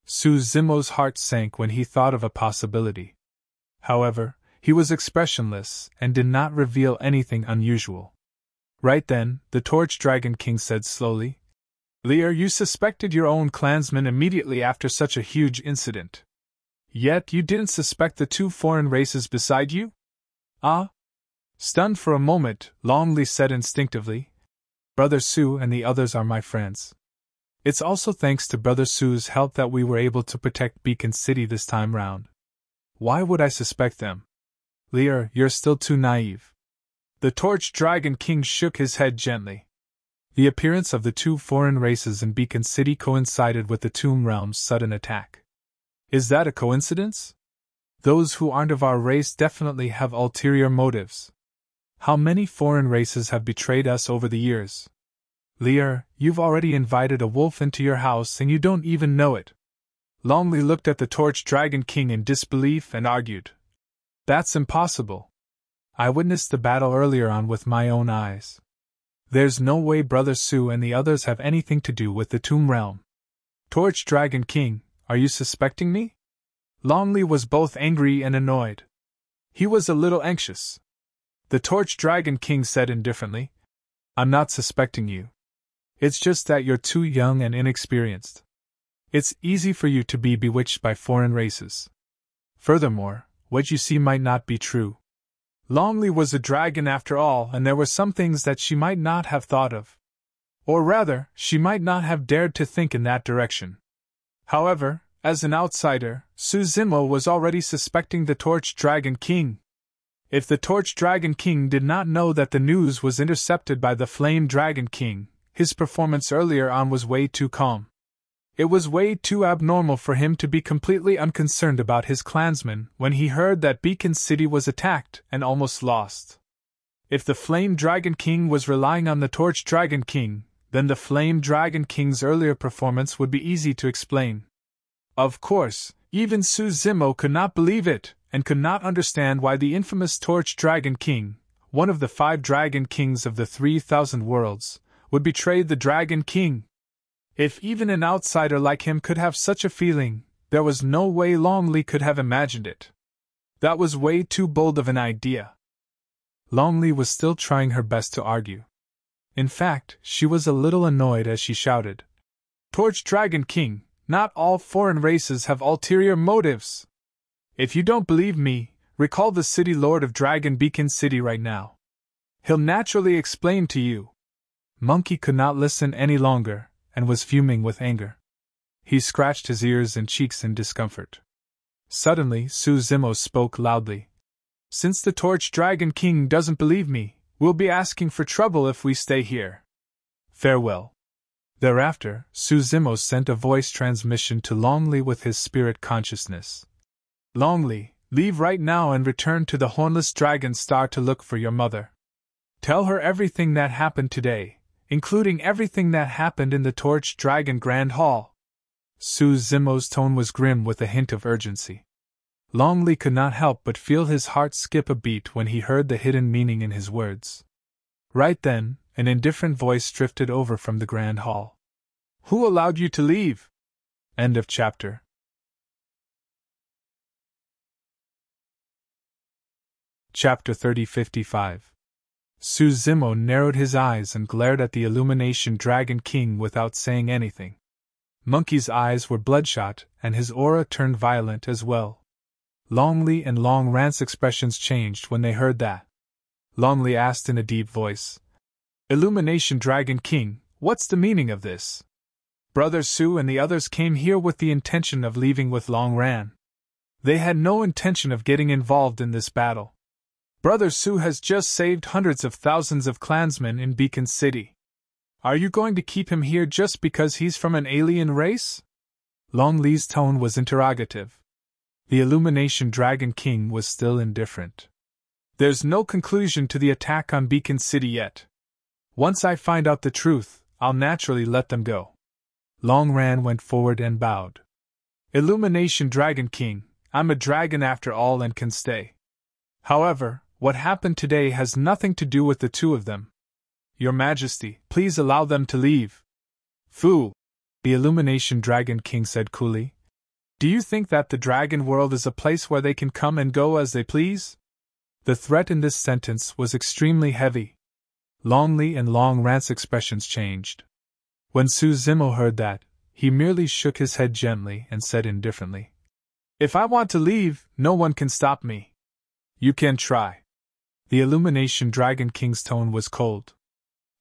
Suzimo's heart sank when he thought of a possibility. However, he was expressionless and did not reveal anything unusual. Right then, the Torch Dragon King said slowly, Lear, you suspected your own clansmen immediately after such a huge incident. Yet you didn't suspect the two foreign races beside you? Ah? Stunned for a moment, Longley said instinctively, Brother Su and the others are my friends. It's also thanks to Brother Su's help that we were able to protect Beacon City this time round. Why would I suspect them? Lear, you're still too naive. The Torch Dragon King shook his head gently. The appearance of the two foreign races in Beacon City coincided with the Tomb Realm's sudden attack. Is that a coincidence? Those who aren't of our race definitely have ulterior motives. How many foreign races have betrayed us over the years? Lear, you've already invited a wolf into your house and you don't even know it. Longley looked at the Torch Dragon King in disbelief and argued. That's impossible. I witnessed the battle earlier on with my own eyes. There's no way Brother Su and the others have anything to do with the Tomb Realm. Torch Dragon King, are you suspecting me? Longley was both angry and annoyed. He was a little anxious. The Torch Dragon King said indifferently, I'm not suspecting you. It's just that you're too young and inexperienced. It's easy for you to be bewitched by foreign races. Furthermore, what you see might not be true. Longley was a dragon after all, and there were some things that she might not have thought of. Or rather, she might not have dared to think in that direction. However, as an outsider, Suzimo was already suspecting the Torch Dragon King. If the Torch Dragon King did not know that the news was intercepted by the Flame Dragon King, his performance earlier on was way too calm. It was way too abnormal for him to be completely unconcerned about his clansmen when he heard that Beacon City was attacked and almost lost. If the Flame Dragon King was relying on the Torch Dragon King, then the Flame Dragon King's earlier performance would be easy to explain. Of course, even Suzimo could not believe it, and could not understand why the infamous Torch Dragon King, one of the 5 Dragon Kings of the 3,000 worlds, would betray the Dragon King. If even an outsider like him could have such a feeling, there was no way Longley could have imagined it. That was way too bold of an idea. Longley was still trying her best to argue. In fact, she was a little annoyed as she shouted, Torch Dragon King, not all foreign races have ulterior motives. If you don't believe me, recall the City Lord of Dragon Beacon City right now. He'll naturally explain to you. Monkey could not listen any longer, and was fuming with anger. He scratched his ears and cheeks in discomfort. Suddenly, Suzimo spoke loudly. Since the Torch Dragon King doesn't believe me, we'll be asking for trouble if we stay here. Farewell. Thereafter, Suzimo sent a voice transmission to Longley with his spirit consciousness. Longley, leave right now and return to the Hornless Dragon Star to look for your mother. Tell her everything that happened today, including everything that happened in the Torch Dragon Grand Hall. Suzimo's tone was grim with a hint of urgency. Longley could not help but feel his heart skip a beat when he heard the hidden meaning in his words. Right then, an indifferent voice drifted over from the Grand Hall. Who allowed you to leave? End of chapter. Chapter 3055. Suzimo narrowed his eyes and glared at the Illumination Dragon King without saying anything. Monkey's eyes were bloodshot, and his aura turned violent as well. Longley and Long Rant's expressions changed when they heard that. Longley asked in a deep voice, Illumination Dragon King, what's the meaning of this? Brother Su and the others came here with the intention of leaving with Long Ran. They had no intention of getting involved in this battle. Brother Su has just saved hundreds of thousands of clansmen in Beacon City. Are you going to keep him here just because he's from an alien race? Long Li's tone was interrogative. The Illumination Dragon King was still indifferent. There's no conclusion to the attack on Beacon City yet. Once I find out the truth, I'll naturally let them go. Long Ran went forward and bowed. Illumination Dragon King, I'm a dragon after all and can stay. However, what happened today has nothing to do with the two of them. Your Majesty, please allow them to leave. Fu, the Illumination Dragon King said coolly. Do you think that the dragon world is a place where they can come and go as they please? The threat in this sentence was extremely heavy. Long Li and Long Ran's expressions changed. When Su Zimo heard that, he merely shook his head gently and said indifferently, If I want to leave, no one can stop me. You can try. The Illumination Dragon King's tone was cold.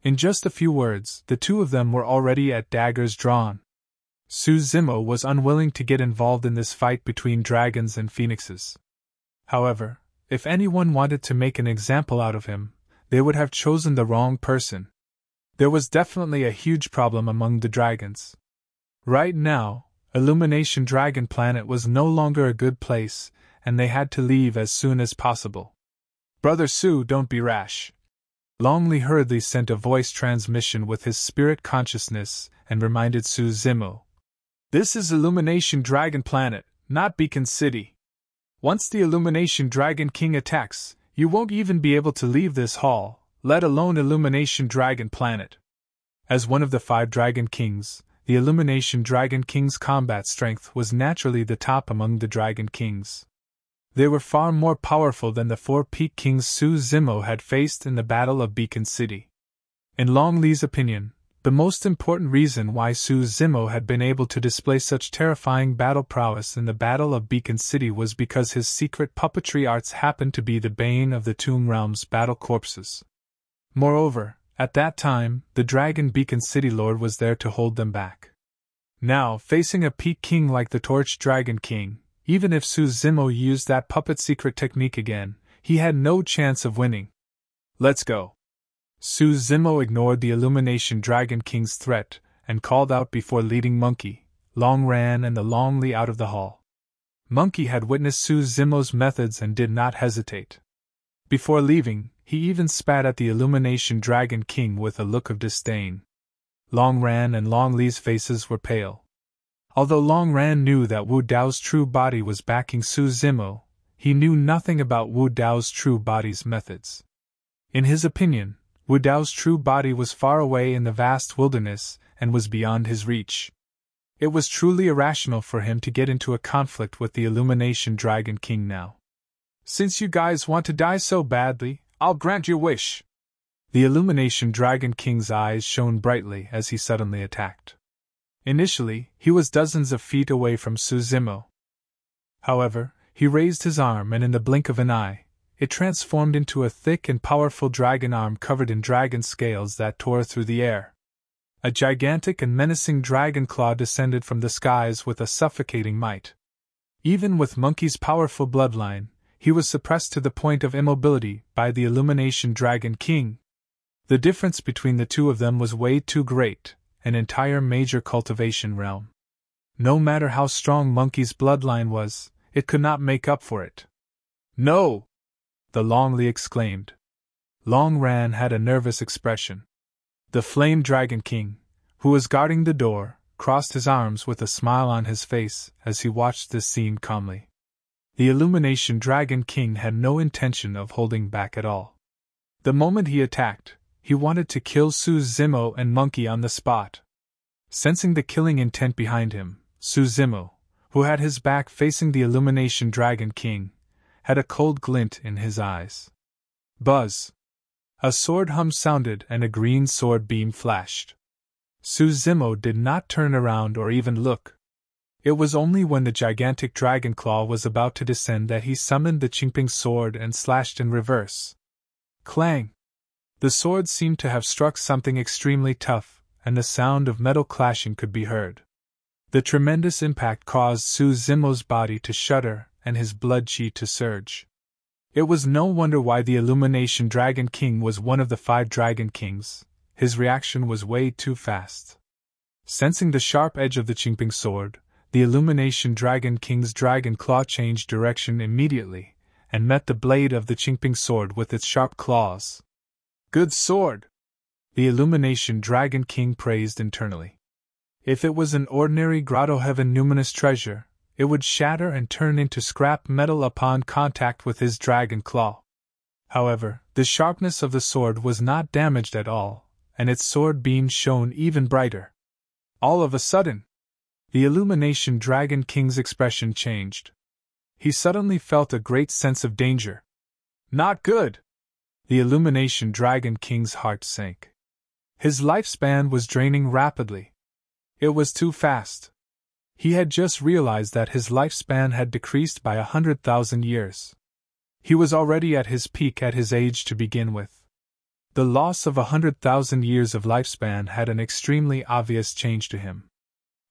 In just a few words, the two of them were already at daggers drawn. Su Zimo was unwilling to get involved in this fight between dragons and phoenixes. However, if anyone wanted to make an example out of him, they would have chosen the wrong person. There was definitely a huge problem among the dragons. Right now, Illumination Dragon Planet was no longer a good place, and they had to leave as soon as possible. Brother Su, don't be rash. Long Li hurriedly sent a voice transmission with his spirit consciousness and reminded Su Zimo. This is Illumination Dragon Planet, not Beacon City. Once the Illumination Dragon King attacks, you won't even be able to leave this hall, let alone Illumination Dragon Planet. As one of the 5 Dragon Kings, the Illumination Dragon King's combat strength was naturally the top among the Dragon Kings. They were far more powerful than the 4 Peak Kings Su Zimo had faced in the Battle of Beacon City. In Long Li's opinion, the most important reason why Su Zimo had been able to display such terrifying battle prowess in the Battle of Beacon City was because his secret puppetry arts happened to be the bane of the Tomb Realm's battle corpses. Moreover, at that time, the Dragon Beacon City Lord was there to hold them back. Now, facing a Peak King like the Torch Dragon King, even if Su Zimo used that puppet secret technique again, he had no chance of winning. Let's go. Su Zimo ignored the Illumination Dragon King's threat and called out before leading Monkey, Long Ran and the Long Li out of the hall. Monkey had witnessed Su Zimo's methods and did not hesitate. Before leaving, he even spat at the Illumination Dragon King with a look of disdain. Long Ran and Long Li's faces were pale. Although Long Ran knew that Wu Dao's true body was backing Su Zimo, he knew nothing about Wu Dao's true body's methods. In his opinion, Wu Dao's true body was far away in the vast wilderness and was beyond his reach. It was truly irrational for him to get into a conflict with the Illumination Dragon King now. Since you guys want to die so badly, I'll grant your wish. The Illumination Dragon King's eyes shone brightly as he suddenly attacked. Initially, he was dozens of feet away from Su Zimo. However, he raised his arm and in the blink of an eye, it transformed into a thick and powerful dragon arm covered in dragon scales that tore through the air. A gigantic and menacing dragon claw descended from the skies with a suffocating might. Even with Monkey's powerful bloodline, he was suppressed to the point of immobility by the Illumination Dragon King. The difference between the two of them was way too great, an entire major cultivation realm. No matter how strong Monkey's bloodline was, it could not make up for it. No! The Long Li exclaimed. Long Ran had a nervous expression. The Flame Dragon King, who was guarding the door, crossed his arms with a smile on his face as he watched this scene calmly. The Illumination Dragon King had no intention of holding back at all. The moment he attacked, he wanted to kill Su Zimo and Monkey on the spot. Sensing the killing intent behind him, Su Zimo, who had his back facing the Illumination Dragon King, had a cold glint in his eyes. Buzz! A sword hum sounded and a green sword beam flashed. Su Zimo did not turn around or even look. It was only when the gigantic dragon claw was about to descend that he summoned the Qingping sword and slashed in reverse. Clang! The sword seemed to have struck something extremely tough, and the sound of metal clashing could be heard. The tremendous impact caused Su Zimo's body to shudder and his blood chi to surge. It was no wonder why the Illumination Dragon King was one of the 5 Dragon Kings. His reaction was way too fast. Sensing the sharp edge of the Qingping sword, the Illumination Dragon King's dragon claw changed direction immediately, and met the blade of the Qingping sword with its sharp claws. "Good sword!" the Illumination Dragon King praised internally. If it was an ordinary Grotto Heaven numinous treasure, it would shatter and turn into scrap metal upon contact with his dragon claw. However, the sharpness of the sword was not damaged at all, and its sword beam shone even brighter. All of a sudden, the Illumination Dragon King's expression changed. He suddenly felt a great sense of danger. Not good! The Illumination Dragon King's heart sank. His lifespan was draining rapidly. It was too fast. He had just realized that his lifespan had decreased by 100,000 years. He was already at his peak at his age to begin with. The loss of 100,000 years of lifespan had an extremely obvious change to him.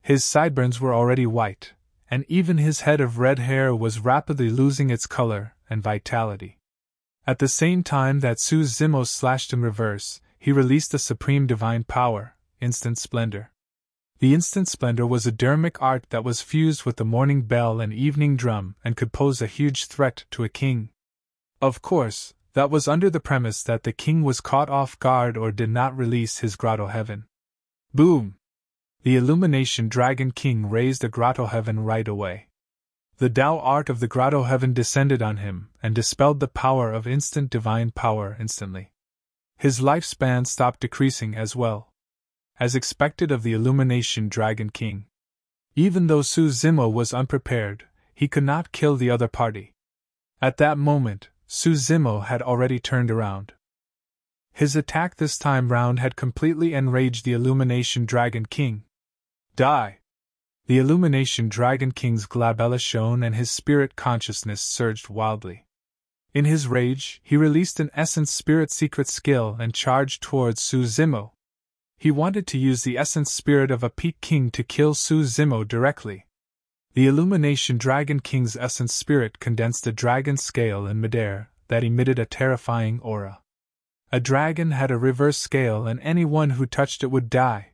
His sideburns were already white, and even his head of red hair was rapidly losing its color and vitality. At the same time that Su Zimo slashed in reverse, he released a supreme divine power, Instant Splendor. The Instant Splendor was a dermic art that was fused with the morning bell and evening drum and could pose a huge threat to a king. Of course, that was under the premise that the king was caught off guard or did not release his Grotto Heaven. Boom! The Illumination Dragon King raised a Grotto Heaven right away. The Tao art of the Grotto Heaven descended on him and dispelled the power of instant divine power instantly. His lifespan stopped decreasing as well, as expected of the Illumination Dragon King. Even though Su Zimo was unprepared, he could not kill the other party. At that moment, Su Zimo had already turned around. His attack this time round had completely enraged the Illumination Dragon King. Die! The Illumination Dragon King's glabella shone and his spirit consciousness surged wildly. In his rage, he released an Essence Spirit secret skill and charged towards Su Zimo. He wanted to use the Essence Spirit of a Peak King to kill Su Zimo directly. The Illumination Dragon King's Essence Spirit condensed a dragon scale in midair that emitted a terrifying aura. A dragon had a reverse scale and anyone who touched it would die.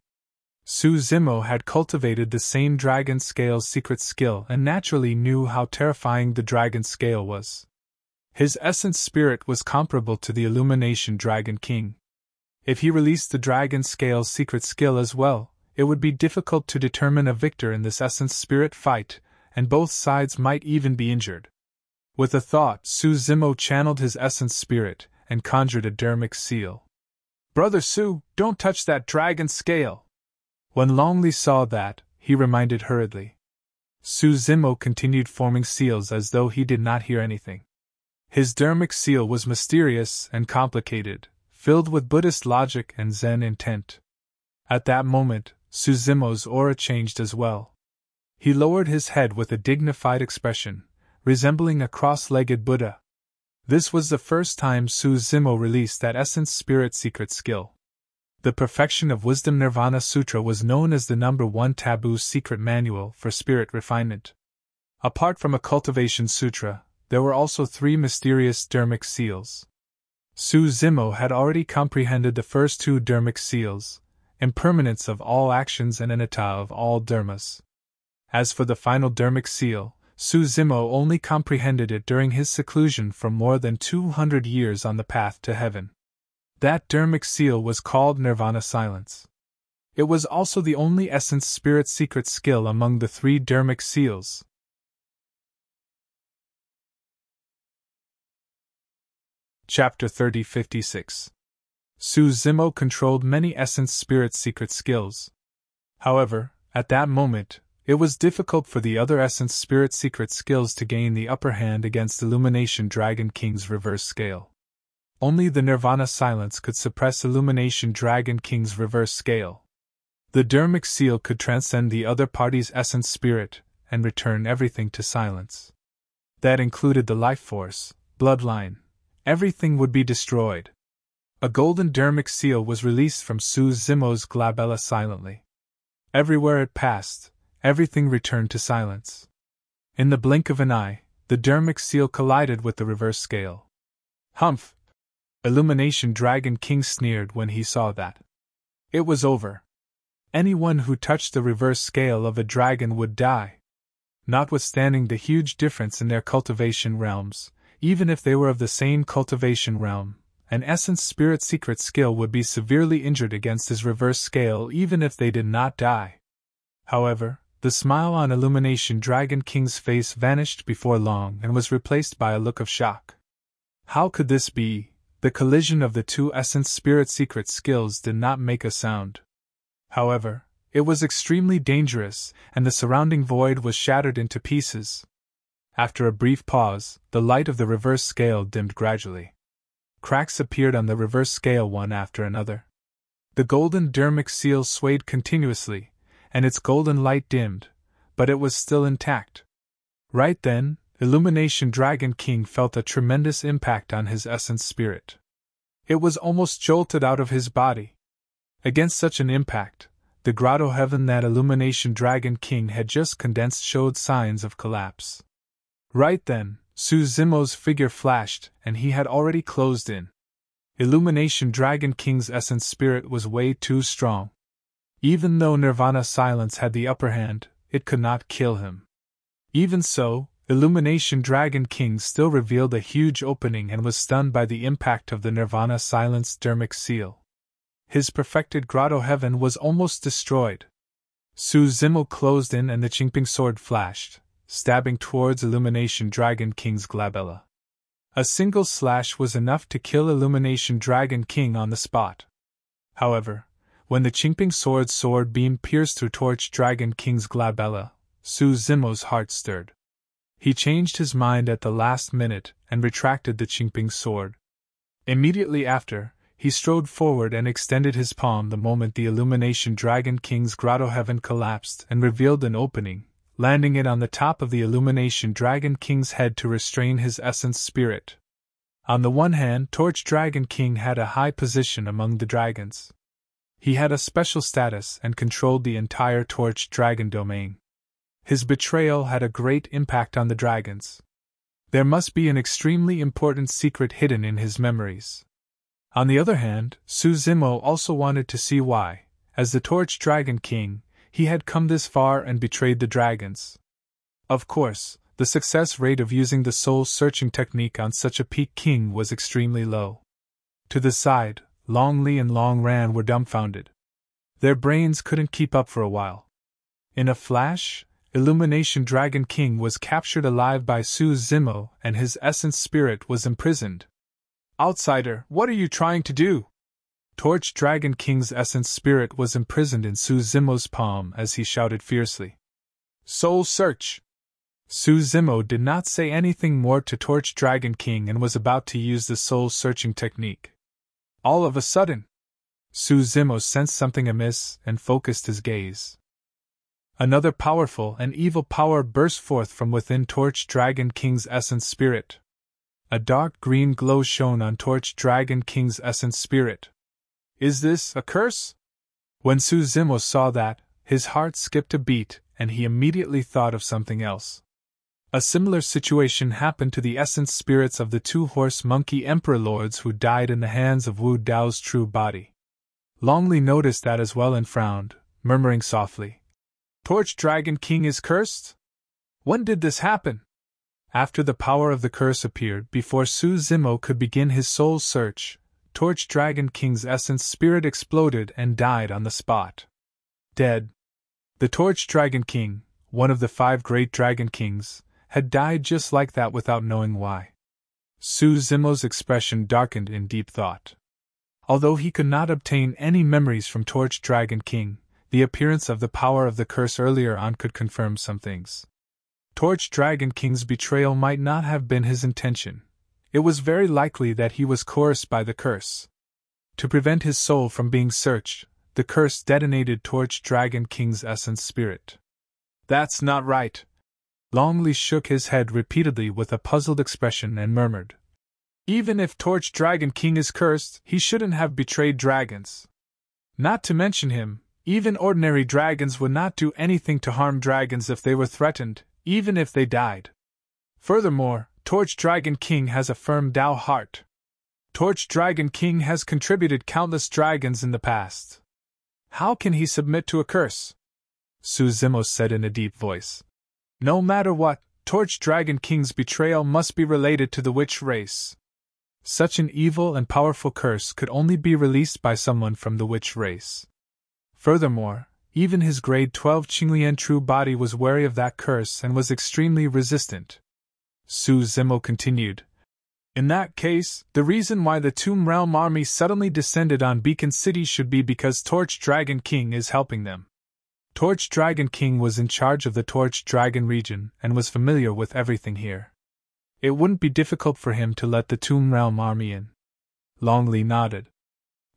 Su Zimo had cultivated the same dragon scale's secret skill and naturally knew how terrifying the dragon scale was. His Essence Spirit was comparable to the Illumination Dragon King. If he released the dragon scale's secret skill as well, it would be difficult to determine a victor in this Essence Spirit fight, and both sides might even be injured. With a thought, Su Zimo channeled his Essence Spirit and conjured a dermic seal. "Brother Su, don't touch that dragon scale!" When Longli saw that, he reminded hurriedly. Su Zimo continued forming seals as though he did not hear anything. His dermic seal was mysterious and complicated, filled with Buddhist logic and Zen intent. At that moment, Su Zimo's aura changed as well. He lowered his head with a dignified expression, resembling a cross-legged Buddha. This was the first time Su Zimo released that Essence Spirit secret skill. The Perfection of Wisdom Nirvana Sutra was known as the #1 taboo secret manual for spirit refinement. Apart from a cultivation sutra, there were also 3 mysterious dermic seals. Su Zimo had already comprehended the first 2 dermic seals, impermanence of all actions and anatta of all dharmas. As for the final dermic seal, Su Zimo only comprehended it during his seclusion for more than 200 years on the path to heaven. That dermic seal was called Nirvana Silence. It was also the only Essence Spirit secret skill among the 3 dermic seals. Chapter 3056. Su Zimo controlled many Essence Spirit secret skills. However, at that moment, it was difficult for the other Essence Spirit secret skills to gain the upper hand against Illumination Dragon King's reverse scale. Only the Nirvana Silence could suppress Illumination Dragon King's reverse scale. The dermic seal could transcend the other party's Essence Spirit and return everything to silence. That included the life force, bloodline. Everything would be destroyed. A golden dermic seal was released from Su Zimo's glabella silently. Everywhere it passed, everything returned to silence. In the blink of an eye, the dermic seal collided with the reverse scale. Humph! Illumination Dragon King sneered when he saw that. It was over. Anyone who touched the reverse scale of a dragon would die. Notwithstanding the huge difference in their cultivation realms, even if they were of the same cultivation realm, an essence spirit secret skill would be severely injured against his reverse scale even if they did not die. However, the smile on Illumination Dragon King's face vanished before long and was replaced by a look of shock. How could this be? The collision of the two essence spirit secret skills did not make a sound. However, it was extremely dangerous, and the surrounding void was shattered into pieces. After a brief pause, the light of the reverse scale dimmed gradually. Cracks appeared on the reverse scale one after another. The golden dermic seal swayed continuously, and its golden light dimmed, but it was still intact. Right then, Illumination Dragon King felt a tremendous impact on his essence spirit. It was almost jolted out of his body. Against such an impact, the grotto heaven that Illumination Dragon King had just condensed showed signs of collapse. Right then, Su Zimo's figure flashed, and he had already closed in. Illumination Dragon King's essence spirit was way too strong. Even though Nirvana Silence had the upper hand, it could not kill him. Even so, Illumination Dragon King still revealed a huge opening and was stunned by the impact of the Nirvana Silence dermic seal. His perfected grotto heaven was almost destroyed. Su Zimo closed in and the Qingping sword flashed, stabbing towards Illumination Dragon King's glabella. A single slash was enough to kill Illumination Dragon King on the spot. However, when the Qingping sword beam pierced through Torch Dragon King's glabella, Su Zimo's heart stirred. He changed his mind at the last minute and retracted the Qingping sword. Immediately after, he strode forward and extended his palm the moment the Illumination Dragon King's grotto heaven collapsed and revealed an opening, landing it on the top of the Illumination Dragon King's head to restrain his essence spirit. On the one hand, Torch Dragon King had a high position among the dragons. He had a special status and controlled the entire Torch Dragon domain. His betrayal had a great impact on the dragons. There must be an extremely important secret hidden in his memories. On the other hand, Su Zimo also wanted to see why, as the Torch Dragon King, he had come this far and betrayed the dragons. Of course, the success rate of using the soul-searching technique on such a peak king was extremely low. To the side, Long Li and Long Ran were dumbfounded. Their brains couldn't keep up for a while. In a flash, Illumination Dragon King was captured alive by Su Zimo and his essence spirit was imprisoned. Outsider, what are you trying to do? Torch Dragon King's essence spirit was imprisoned in Su Zimo's palm as he shouted fiercely. Soul search! Su Zimo did not say anything more to Torch Dragon King and was about to use the soul-searching technique. All of a sudden, Su Zimo sensed something amiss and focused his gaze. Another powerful and evil power burst forth from within Torch Dragon King's essence spirit. A dark green glow shone on Torch Dragon King's essence spirit. Is this a curse? When Su Zimo saw that, his heart skipped a beat, and he immediately thought of something else. A similar situation happened to the essence spirits of the two horse monkey emperor lords who died in the hands of Wu Dao's true body. Long Li noticed that as well and frowned, murmuring softly, Torch Dragon King is cursed? When did this happen? After the power of the curse appeared before Su Zimo could begin his soul search, Torch Dragon King's essence spirit exploded and died on the spot. Dead. The Torch Dragon King, one of the 5 great dragon kings, had died just like that without knowing why. Su Zimo's expression darkened in deep thought. Although he could not obtain any memories from Torch Dragon King, the appearance of the power of the curse earlier on could confirm some things. Torch Dragon King's betrayal might not have been his intention. It was very likely that he was coerced by the curse. To prevent his soul from being searched, the curse detonated Torch Dragon King's essence spirit. That's not right. Long Li shook his head repeatedly with a puzzled expression and murmured, Even if Torch Dragon King is cursed, he shouldn't have betrayed dragons. Not to mention him, even ordinary dragons would not do anything to harm dragons if they were threatened, even if they died. Furthermore, Torch Dragon King has a firm Tao heart. Torch Dragon King has contributed countless dragons in the past. How can he submit to a curse? Su Zimo said in a deep voice. No matter what, Torch Dragon King's betrayal must be related to the witch race. Such an evil and powerful curse could only be released by someone from the witch race. Furthermore, even his grade 12 Qinglian true body was wary of that curse and was extremely resistant. Su Zimo continued. In that case, the reason why the Tomb Realm army suddenly descended on Beacon City should be because Torch Dragon King is helping them. Torch Dragon King was in charge of the Torch Dragon region and was familiar with everything here. It wouldn't be difficult for him to let the Tomb Realm army in. Longli nodded.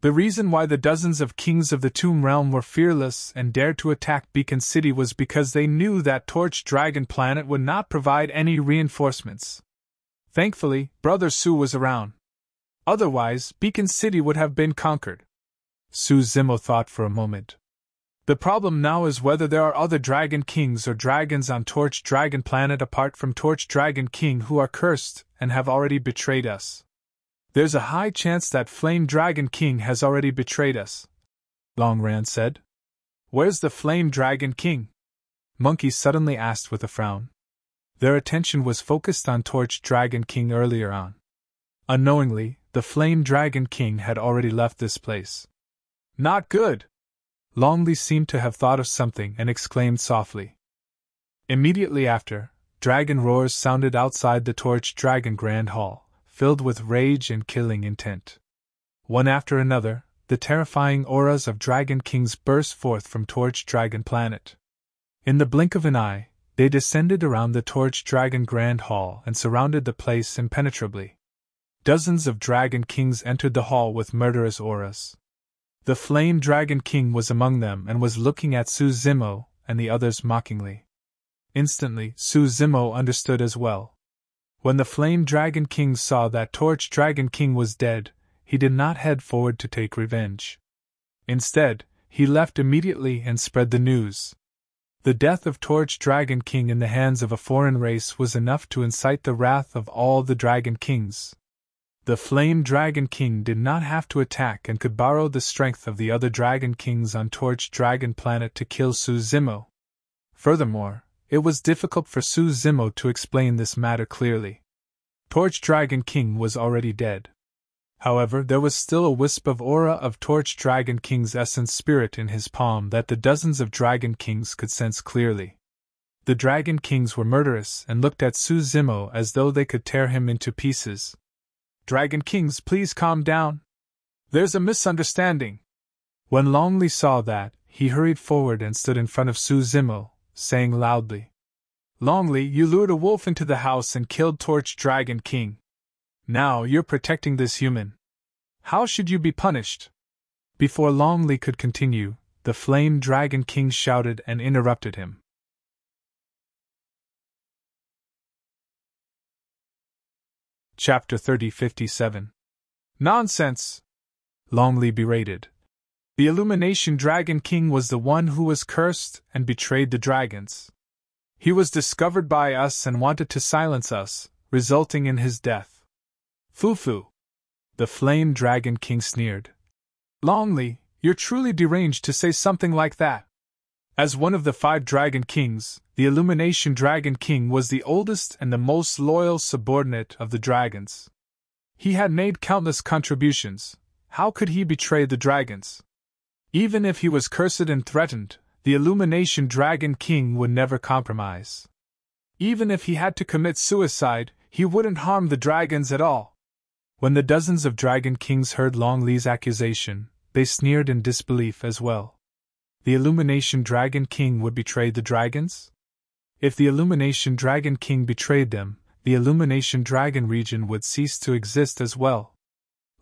The reason why the dozens of kings of the Tomb Realm were fearless and dared to attack Beacon City was because they knew that Torch Dragon Planet would not provide any reinforcements. Thankfully, Brother Su was around. Otherwise, Beacon City would have been conquered. Su Zimo thought for a moment. The problem now is whether there are other Dragon Kings or dragons on Torch Dragon Planet apart from Torch Dragon King who are cursed and have already betrayed us. There's a high chance that Flame Dragon King has already betrayed us, Longran said. Where's the Flame Dragon King? Monkey suddenly asked with a frown. Their attention was focused on Torch Dragon King earlier on. Unknowingly, the Flame Dragon King had already left this place. Not good! Longli seemed to have thought of something and exclaimed softly. Immediately after, dragon roars sounded outside the Torch Dragon Grand Hall, filled with rage and killing intent. One after another, the terrifying auras of Dragon Kings burst forth from Torch Dragon Planet. In the blink of an eye, they descended around the Torch Dragon Grand Hall and surrounded the place impenetrably. Dozens of Dragon Kings entered the hall with murderous auras. The Flame Dragon King was among them and was looking at Su Zimo and the others mockingly. Instantly, Su Zimo understood as well. When the Flame Dragon King saw that Torch Dragon King was dead, he did not head forward to take revenge. Instead, he left immediately and spread the news. The death of Torch Dragon King in the hands of a foreign race was enough to incite the wrath of all the Dragon Kings. The Flame Dragon King did not have to attack and could borrow the strength of the other Dragon Kings on Torch Dragon Planet to kill Su Zimo. Furthermore, it was difficult for Su Zimo to explain this matter clearly. Torch Dragon King was already dead. However, there was still a wisp of aura of Torch Dragon King's essence spirit in his palm that the dozens of Dragon Kings could sense clearly. The Dragon Kings were murderous and looked at Su Zimo as though they could tear him into pieces. Dragon Kings, please calm down. There's a misunderstanding. When Longli saw that, he hurried forward and stood in front of Su Zimo, saying loudly, Longli, you lured a wolf into the house and killed Torch Dragon King. Now you're protecting this human. How should you be punished? Before Longli could continue, the Flame Dragon King shouted and interrupted him. Chapter 3057. Nonsense! Longli berated. The Illumination Dragon King was the one who was cursed and betrayed the dragons. He was discovered by us and wanted to silence us, resulting in his death. Fufu! The Flame Dragon King sneered. Longli, you're truly deranged to say something like that. As one of the 5 Dragon Kings, the Illumination Dragon King was the oldest and the most loyal subordinate of the dragons. He had made countless contributions. How could he betray the dragons? Even if he was cursed and threatened, the Illumination Dragon King would never compromise. Even if he had to commit suicide, he wouldn't harm the dragons at all. When the dozens of Dragon Kings heard Longli's accusation, they sneered in disbelief as well. The Illumination Dragon King would betray the dragons? If the Illumination Dragon King betrayed them, the Illumination Dragon region would cease to exist as well.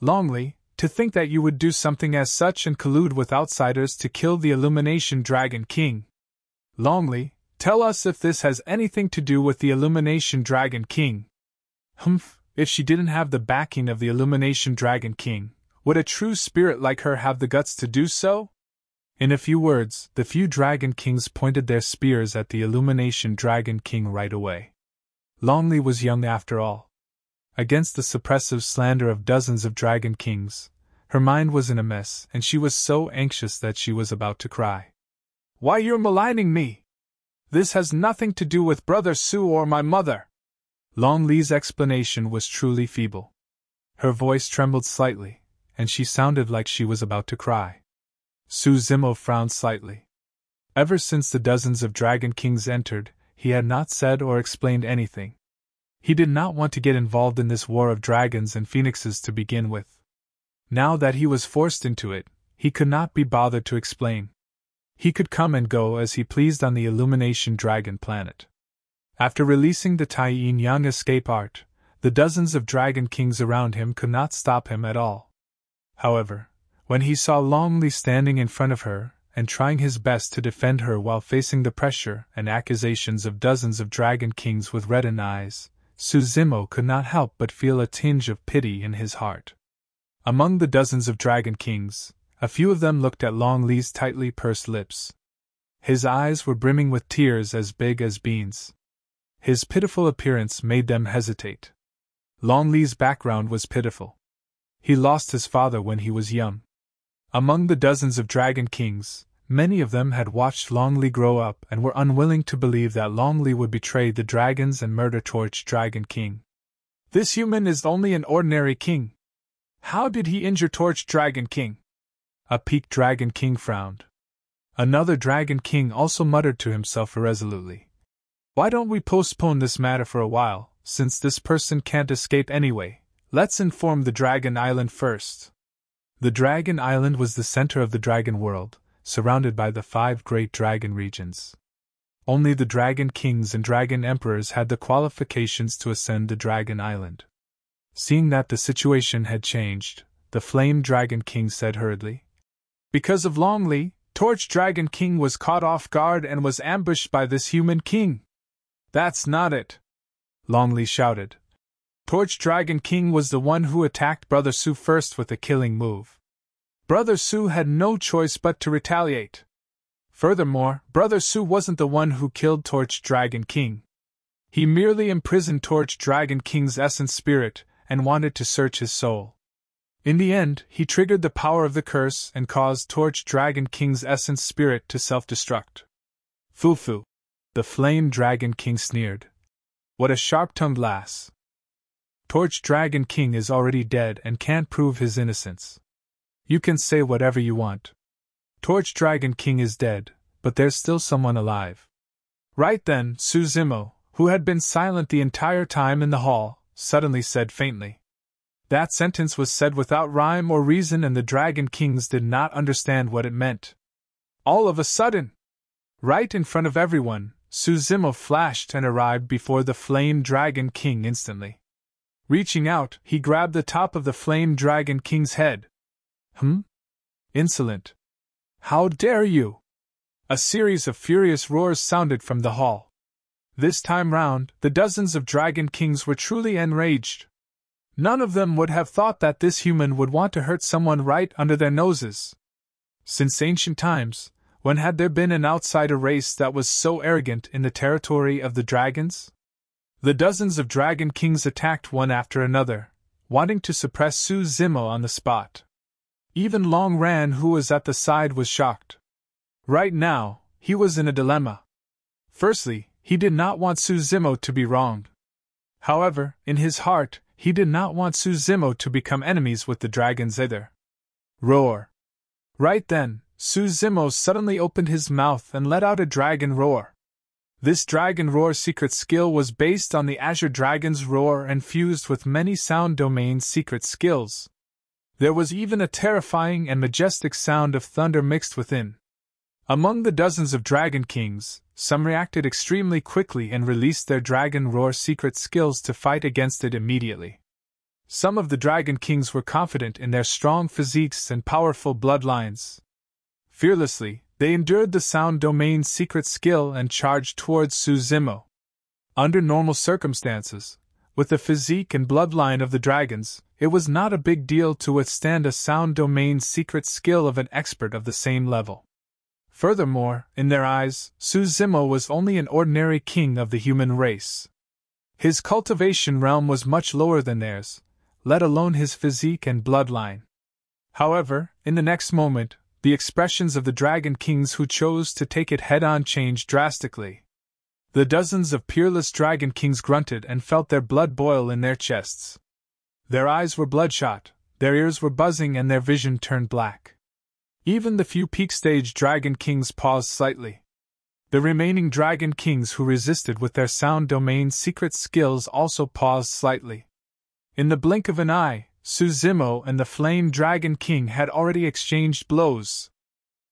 Longli, to think that you would do something as such and collude with outsiders to kill the Illumination Dragon King. Longli, tell us if this has anything to do with the Illumination Dragon King. If she didn't have the backing of the Illumination Dragon King, would a true spirit like her have the guts to do so? In a few words, the few Dragon Kings pointed their spears at the Illumination Dragon King right away. Longley was young after all. Against the suppressive slander of dozens of Dragon Kings, her mind was in a mess, and she was so anxious that she was about to cry. "Why, you're maligning me! This has nothing to do with Brother Sue or my mother!" Longley's explanation was truly feeble. Her voice trembled slightly, and she sounded like she was about to cry. Sue Zimmo frowned slightly. Ever since the dozens of Dragon Kings entered, he had not said or explained anything. He did not want to get involved in this war of dragons and phoenixes to begin with. Now that he was forced into it, he could not be bothered to explain. He could come and go as he pleased on the Illumination Dragon planet. After releasing the Tai Yang escape art, the dozens of Dragon Kings around him could not stop him at all. However, when he saw Longley standing in front of her and trying his best to defend her while facing the pressure and accusations of dozens of Dragon Kings with reddened eyes, Sue Zimmo could not help but feel a tinge of pity in his heart. Among the dozens of Dragon Kings, a few of them looked at Longley's tightly pursed lips. His eyes were brimming with tears as big as beans. His pitiful appearance made them hesitate. Longley's background was pitiful. He lost his father when he was young. Among the dozens of Dragon Kings, many of them had watched Longley grow up and were unwilling to believe that Longley would betray the dragons and murder Torch Dragon King. "This human is only an ordinary king. How did he injure Torch Dragon King?" A Peak Dragon King frowned. Another Dragon King also muttered to himself irresolutely. "Why don't we postpone this matter for a while, since this person can't escape anyway? Let's inform the Dragon Island first." The Dragon Island was the center of the Dragon World, surrounded by the 5 great dragon regions. Only the Dragon Kings and Dragon Emperors had the qualifications to ascend the Dragon Island. Seeing that the situation had changed, the Flame Dragon King said hurriedly, "Because of Longley, Torch Dragon King was caught off guard and was ambushed by this human king." "That's not it!" Longley shouted. "Torch Dragon King was the one who attacked Brother Sue first with a killing move. Brother Sue had no choice but to retaliate. Furthermore, Brother Sue wasn't the one who killed Torch Dragon King. He merely imprisoned Torch Dragon King's essence spirit and wanted to search his soul. In the end, he triggered the power of the curse and caused Torch Dragon King's essence spirit to self-destruct." "Foo-foo," the Flame Dragon King sneered. "What a sharp-tongued lass. Torch Dragon King is already dead and can't prove his innocence. You can say whatever you want. Torch Dragon King is dead, but there's still someone alive." Right then, Sue Zimmo, who had been silent the entire time in the hall, suddenly said faintly. That sentence was said without rhyme or reason, and the Dragon Kings did not understand what it meant. All of a sudden, right in front of everyone, Sue Zimmo flashed and arrived before the Flame Dragon King instantly. Reaching out, he grabbed the top of the Flame Dragon King's head. Insolent! How dare you!" A series of furious roars sounded from the hall. This time round, the dozens of Dragon Kings were truly enraged. None of them would have thought that this human would want to hurt someone right under their noses. Since ancient times, when had there been an outsider race that was so arrogant in the territory of the dragons? The dozens of Dragon Kings attacked one after another, wanting to suppress Sue Zimmo on the spot. Even Long Ran, who was at the side, was shocked. Right now, he was in a dilemma. Firstly, he did not want Sue Zimmo to be wronged. However, in his heart, he did not want Sue Zimmo to become enemies with the dragons either. Roar! Right then, Sue Zimmo suddenly opened his mouth and let out a dragon roar. This Dragon Roar secret skill was based on the Azure Dragon's roar and fused with many sound domain secret skills. There was even a terrifying and majestic sound of thunder mixed within. Among the dozens of Dragon Kings, some reacted extremely quickly and released their Dragon Roar secret skills to fight against it immediately. Some of the Dragon Kings were confident in their strong physiques and powerful bloodlines. Fearlessly, they endured the sound domain secret skill and charged towards Sue Zimmo. Under normal circumstances, With the physique and bloodline of the dragons, it was not a big deal to withstand a sound domain secret skill of an expert of the same level. Furthermore, in their eyes, Suzimo was only an ordinary king of the human race. His cultivation realm was much lower than theirs, let alone his physique and bloodline. However, in the next moment, the expressions of the dragon kings who chose to take it head-on changed drastically. The dozens of peerless dragon kings grunted and felt their blood boil in their chests. Their eyes were bloodshot, their ears were buzzing, and their vision turned black. Even the few peak-stage dragon kings paused slightly. The remaining dragon kings who resisted with their sound domain secret skills also paused slightly. In the blink of an eye, Suzimo and the Flame Dragon King had already exchanged blows.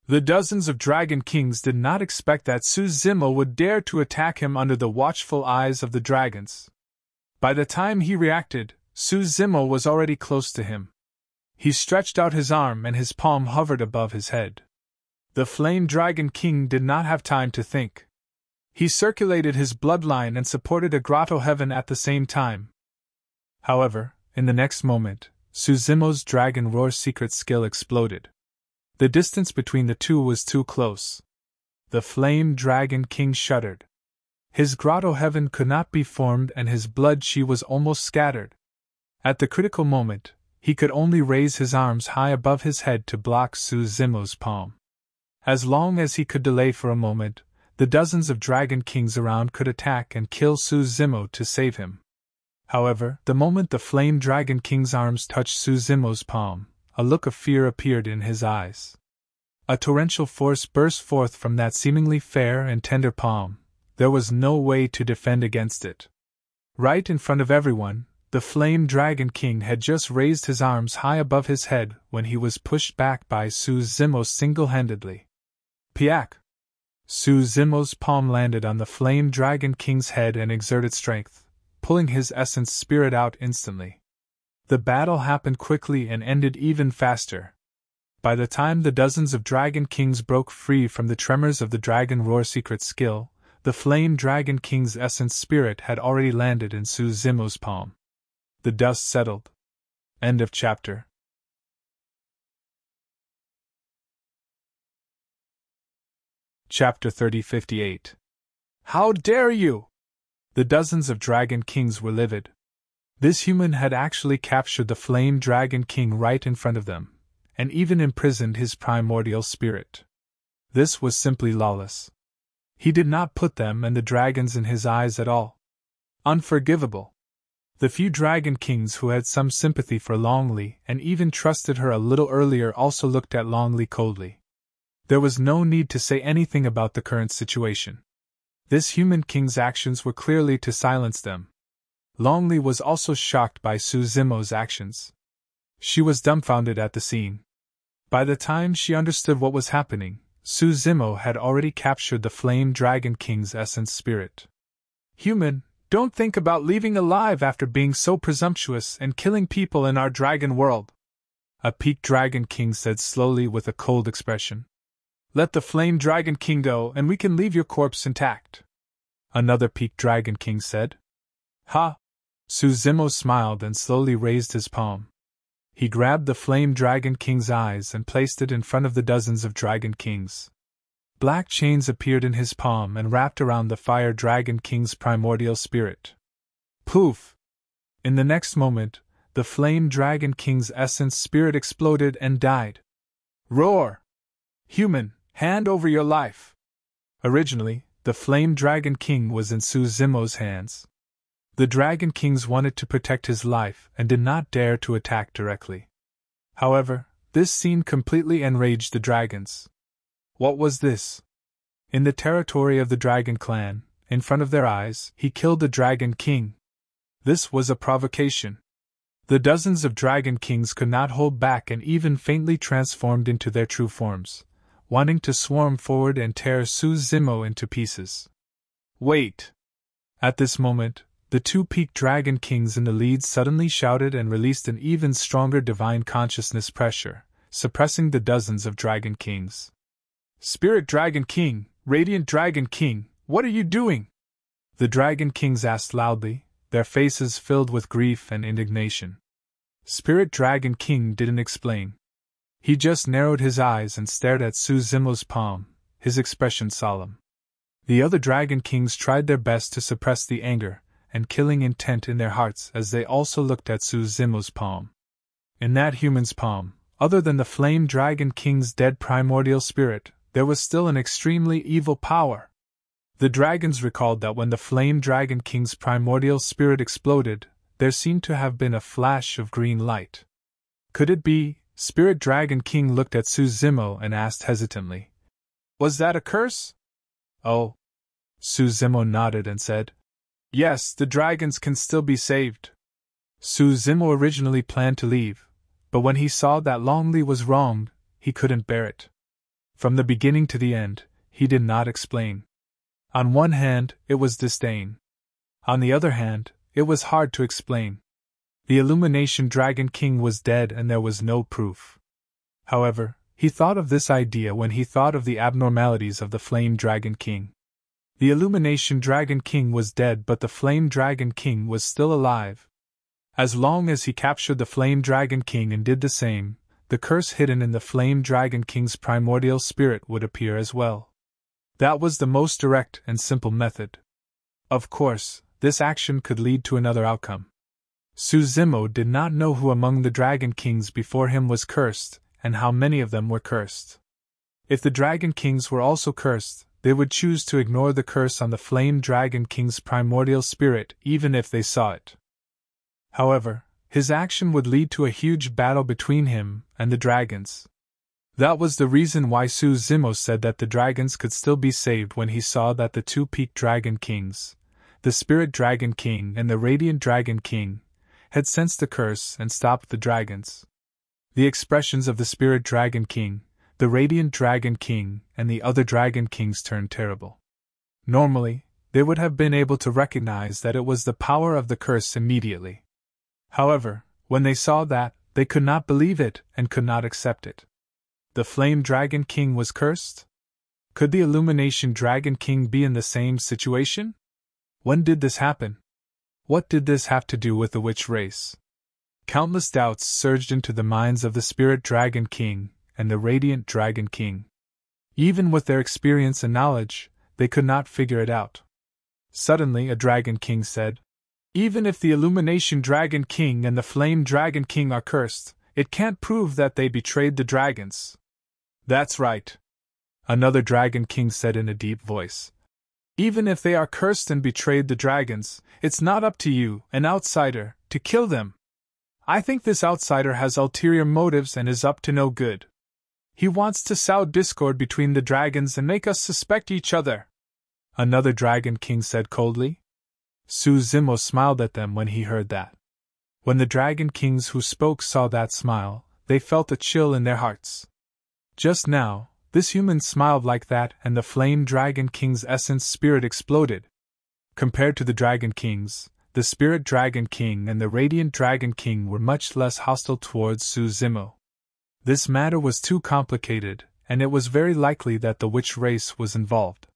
The dozens of dragon kings did not expect that Suzimo would dare to attack him under the watchful eyes of the dragons. By the time he reacted, Suzimo was already close to him. He stretched out his arm and his palm hovered above his head. The Flame Dragon King did not have time to think. He circulated his bloodline and supported a grotto heaven at the same time. However, in the next moment, Suzimo's Dragon Roar secret skill exploded. The distance between the two was too close. The Flame Dragon King shuddered. His grotto heaven could not be formed and his blood chi was almost scattered. At the critical moment, he could only raise his arms high above his head to block Suzimo's palm. As long as he could delay for a moment, the dozens of dragon kings around could attack and kill Suzimo to save him. However, the moment the Flame Dragon King's arms touched Suzimo's palm, a look of fear appeared in his eyes. A torrential force burst forth from that seemingly fair and tender palm. There was no way to defend against it. Right in front of everyone, the Flame Dragon King had just raised his arms high above his head when he was pushed back by Suzimo single-handedly. Piak! Suzimo's palm landed on the Flame Dragon King's head and exerted strength, pulling his essence spirit out instantly. The battle happened quickly and ended even faster. By the time the dozens of dragon kings broke free from the tremors of the Dragon Roar secret skill, the Flame Dragon King's essence spirit had already landed in Suzimo's palm. The dust settled. End of chapter. Chapter 3058. How dare you! The dozens of dragon kings were livid. This human had actually captured the Flame Dragon King right in front of them, and even imprisoned his primordial spirit. This was simply lawless. He did not put them and the dragons in his eyes at all. Unforgivable. The few dragon kings who had some sympathy for Longli and even trusted her a little earlier also looked at Longli coldly. There was no need to say anything about the current situation. This human king's actions were clearly to silence them. Longli was also shocked by Suzimo's actions. She was dumbfounded at the scene. By the time she understood what was happening, Suzimo had already captured the Flame Dragon King's essence spirit. Human, don't think about leaving alive after being so presumptuous and killing people in our dragon world, a peaked dragon king said slowly with a cold expression. Let the Flame Dragon King go and we can leave your corpse intact. Another peaked dragon king said. Ha! Suzimo smiled and slowly raised his palm. He grabbed the Flame Dragon King's eyes and placed it in front of the dozens of dragon kings. Black chains appeared in his palm and wrapped around the Fire Dragon King's primordial spirit. Poof! In the next moment, the Flame Dragon King's essence spirit exploded and died. Roar! Human, hand over your life! Originally, the Flame Dragon King was in Suzimo's hands. The Dragon Kings wanted to protect his life and did not dare to attack directly. However, this scene completely enraged the dragons. What was this? In the territory of the Dragon Clan, in front of their eyes, he killed the Dragon King. This was a provocation. The dozens of Dragon Kings could not hold back and even faintly transformed into their true forms, wanting to swarm forward and tear Suzimo into pieces. Wait! At this moment, the two peaked Dragon Kings in the lead suddenly shouted and released an even stronger divine consciousness pressure, suppressing the dozens of Dragon Kings. Spirit Dragon King, Radiant Dragon King, what are you doing? The Dragon Kings asked loudly, their faces filled with grief and indignation. Spirit Dragon King didn't explain. He just narrowed his eyes and stared at Suzumo's palm, his expression solemn. The other Dragon Kings tried their best to suppress the anger and killing intent in their hearts as they also looked at Suzumo's palm. In that human's palm, other than the Flame Dragon King's dead primordial spirit, there was still an extremely evil power. The dragons recalled that when the Flame Dragon King's primordial spirit exploded, there seemed to have been a flash of green light. Could it be? Spirit Dragon King looked at Suzumo and asked hesitantly. Was that a curse? Oh. Suzumo nodded and said, yes, the dragons can still be saved. Suzumo originally planned to leave, but when he saw that Longli was wronged, he couldn't bear it. From the beginning to the end, he did not explain. On one hand, it was disdain. On the other hand, it was hard to explain. The Illumination Dragon King was dead and there was no proof. However, he thought of this idea when he thought of the abnormalities of the Flame Dragon King. The Illumination Dragon King was dead, but the Flame Dragon King was still alive. As long as he captured the Flame Dragon King and did the same, the curse hidden in the Flame Dragon King's primordial spirit would appear as well. That was the most direct and simple method. Of course, this action could lead to another outcome. Suzumo did not know who among the Dragon Kings before him was cursed, and how many of them were cursed. If the Dragon Kings were also cursed, they would choose to ignore the curse on the Flame Dragon King's primordial spirit even if they saw it. However, his action would lead to a huge battle between him and the dragons. That was the reason why Suzumo said that the dragons could still be saved when he saw that the two peak Dragon Kings, the Spirit Dragon King and the Radiant Dragon King, had sensed the curse and stopped the dragons. The expressions of the Spirit Dragon King, the Radiant Dragon King, and the other Dragon Kings turned terrible. Normally, they would have been able to recognize that it was the power of the curse immediately. However, when they saw that, they could not believe it and could not accept it. The Flame Dragon King was cursed? Could the Illumination Dragon King be in the same situation? When did this happen? What did this have to do with the witch race? Countless doubts surged into the minds of the Spirit Dragon King and the Radiant Dragon King. Even with their experience and knowledge, they could not figure it out. Suddenly, a Dragon King said, even if the Illumination Dragon King and the Flame Dragon King are cursed, it can't prove that they betrayed the dragons. That's right. Another Dragon King said in a deep voice. Even if they are cursed and betrayed the dragons, it's not up to you, an outsider, to kill them. I think this outsider has ulterior motives and is up to no good. He wants to sow discord between the dragons and make us suspect each other. Another Dragon King said coldly. Suzumo smiled at them when he heard that. When the Dragon Kings who spoke saw that smile, they felt a chill in their hearts. Just now, this human smiled like that and the Flame Dragon King's essence spirit exploded. Compared to the Dragon Kings, the Spirit Dragon King and the Radiant Dragon King were much less hostile towards Suzumo. This matter was too complicated, and it was very likely that the witch race was involved.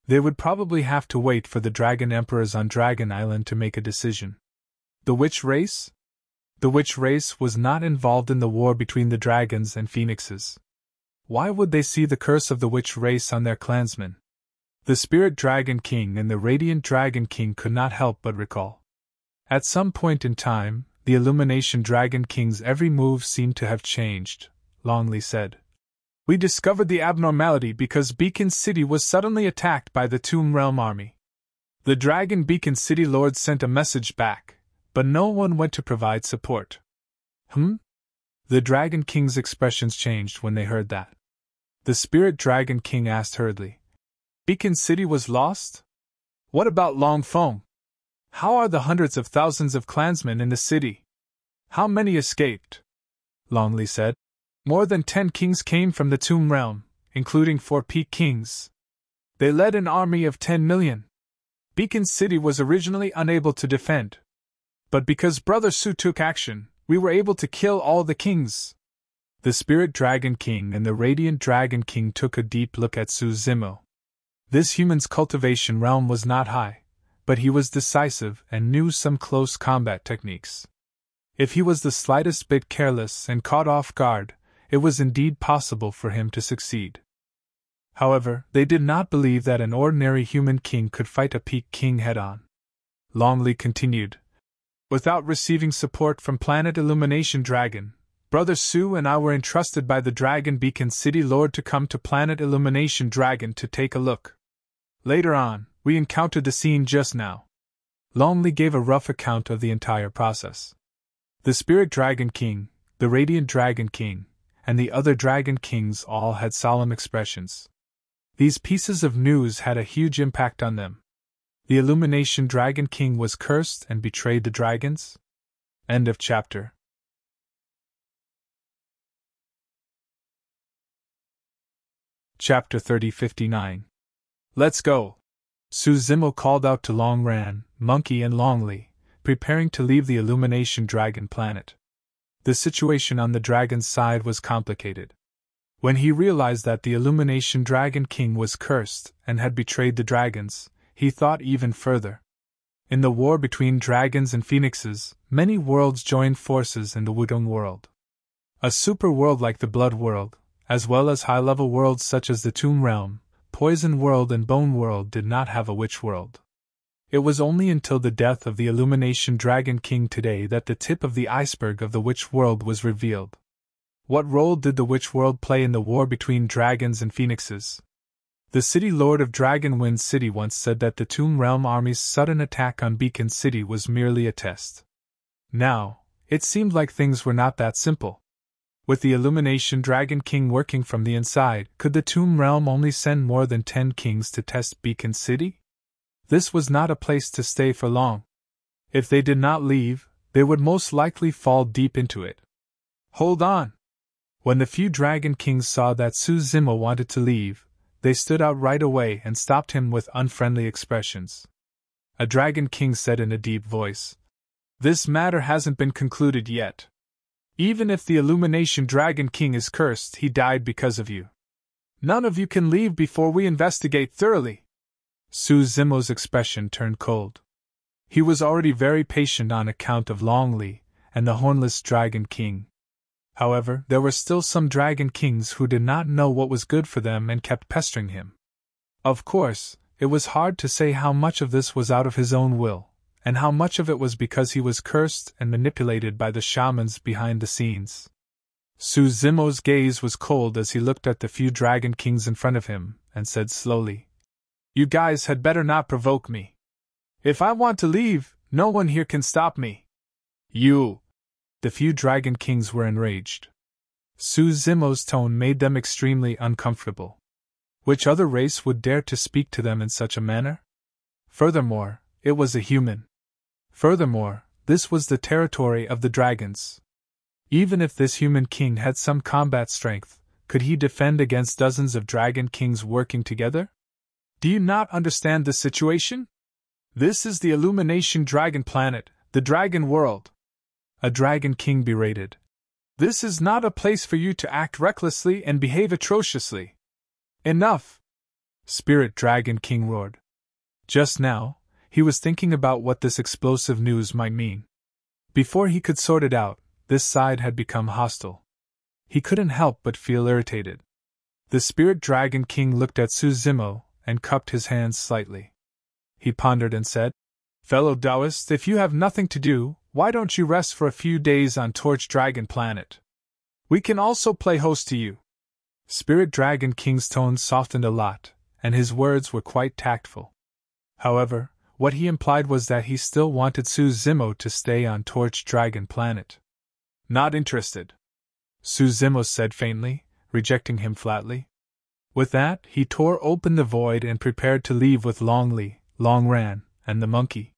They would probably have to wait for the Dragon Emperors on Dragon Island to make a decision. The witch race? The witch race was not involved in the war between the dragons and phoenixes. Why would they see the curse of the witch race on their clansmen? The Spirit Dragon King and the Radiant Dragon King could not help but recall. At some point in time, the Illumination Dragon King's every move seemed to have changed, Longli said. We discovered the abnormality because Beacon City was suddenly attacked by the Tomb Realm army. The Dragon Beacon City Lord sent a message back, but no one went to provide support. The Dragon King's expressions changed when they heard that. The Spirit Dragon King asked hurriedly. Beacon City was lost? What about Longfeng? How are the hundreds of thousands of clansmen in the city? How many escaped? Longli said. More than 10 kings came from the Tomb Realm, including 4 peak kings. They led an army of 10 million. Beacon City was originally unable to defend. But because Brother Su took action, we were able to kill all the kings. The Spirit Dragon King and the Radiant Dragon King took a deep look at Suzumo. This human's cultivation realm was not high, but he was decisive and knew some close combat techniques. If he was the slightest bit careless and caught off guard, it was indeed possible for him to succeed. However, they did not believe that an ordinary human king could fight a peak king head-on. Longley continued. Without receiving support from Planet Illumination Dragon, Brother Sue and I were entrusted by the Dragon Beacon City Lord to come to Planet Illumination Dragon to take a look. Later on, we encountered the scene just now. Longley gave a rough account of the entire process. The Spirit Dragon King, the Radiant Dragon King, and the other Dragon Kings all had solemn expressions. These pieces of news had a huge impact on them. The Illumination Dragon King was cursed and betrayed the dragons? End of chapter. Chapter 3059. Let's go! Sue Zimmo called out to Long Ran, Monkey and Longley, preparing to leave the Illumination Dragon planet. The situation on the dragon's side was complicated. When he realized that the Illumination Dragon King was cursed and had betrayed the dragons, he thought even further. In the war between dragons and phoenixes, many worlds joined forces in the Wudong world. A super world like the Blood world, as well as high-level worlds such as the Tomb Realm, Poison world and Bone world did not have a Witch world. It was only until the death of the Illumination Dragon King today that the tip of the iceberg of the Witch world was revealed. What role did the Witch world play in the war between dragons and phoenixes? The City Lord of Dragonwind City once said that the Tomb Realm army's sudden attack on Beacon City was merely a test. Now, it seemed like things were not that simple. With the Illumination Dragon King working from the inside, could the Tomb Realm only send more than 10 kings to test Beacon City? This was not a place to stay for long. If they did not leave, they would most likely fall deep into it. Hold on! When the few Dragon Kings saw that Sue Zimmo wanted to leave, they stood out right away and stopped him with unfriendly expressions. A Dragon King said in a deep voice, "This matter hasn't been concluded yet. Even if the Illumination Dragon King is cursed, he died because of you. None of you can leave before we investigate thoroughly." Sue Zimmo's expression turned cold. He was already very patient on account of Longley and the Hornless Dragon King. However, there were still some Dragon Kings who did not know what was good for them and kept pestering him. Of course, it was hard to say how much of this was out of his own will, and how much of it was because he was cursed and manipulated by the shamans behind the scenes. Sue Zimmo's gaze was cold as he looked at the few Dragon Kings in front of him, and said slowly, "You guys had better not provoke me. If I want to leave, no one here can stop me." "You!" The few Dragon Kings were enraged. Sue Zimmo's tone made them extremely uncomfortable. Which other race would dare to speak to them in such a manner? Furthermore, it was a human. Furthermore, this was the territory of the dragons. Even if this human king had some combat strength, could he defend against dozens of Dragon Kings working together? Do you not understand the situation? This is the Illumination Dragon Planet, the Dragon World. A Dragon King berated. This is not a place for you to act recklessly and behave atrociously. Enough! Spirit Dragon King roared. Just now, he was thinking about what this explosive news might mean. Before he could sort it out, this side had become hostile. He couldn't help but feel irritated. The Spirit Dragon King looked at Sue Zimmo and cupped his hands slightly. He pondered and said, "Fellow Taoist, if you have nothing to do, why don't you rest for a few days on Torch Dragon Planet? We can also play host to you." Spirit Dragon King's tone softened a lot, and his words were quite tactful. However, what he implied was that he still wanted Sue Zimmo to stay on Torch Dragon Planet. "Not interested," Sue Zimmo said faintly, rejecting him flatly. With that, he tore open the void and prepared to leave with Longley, Long Ran, and the monkey.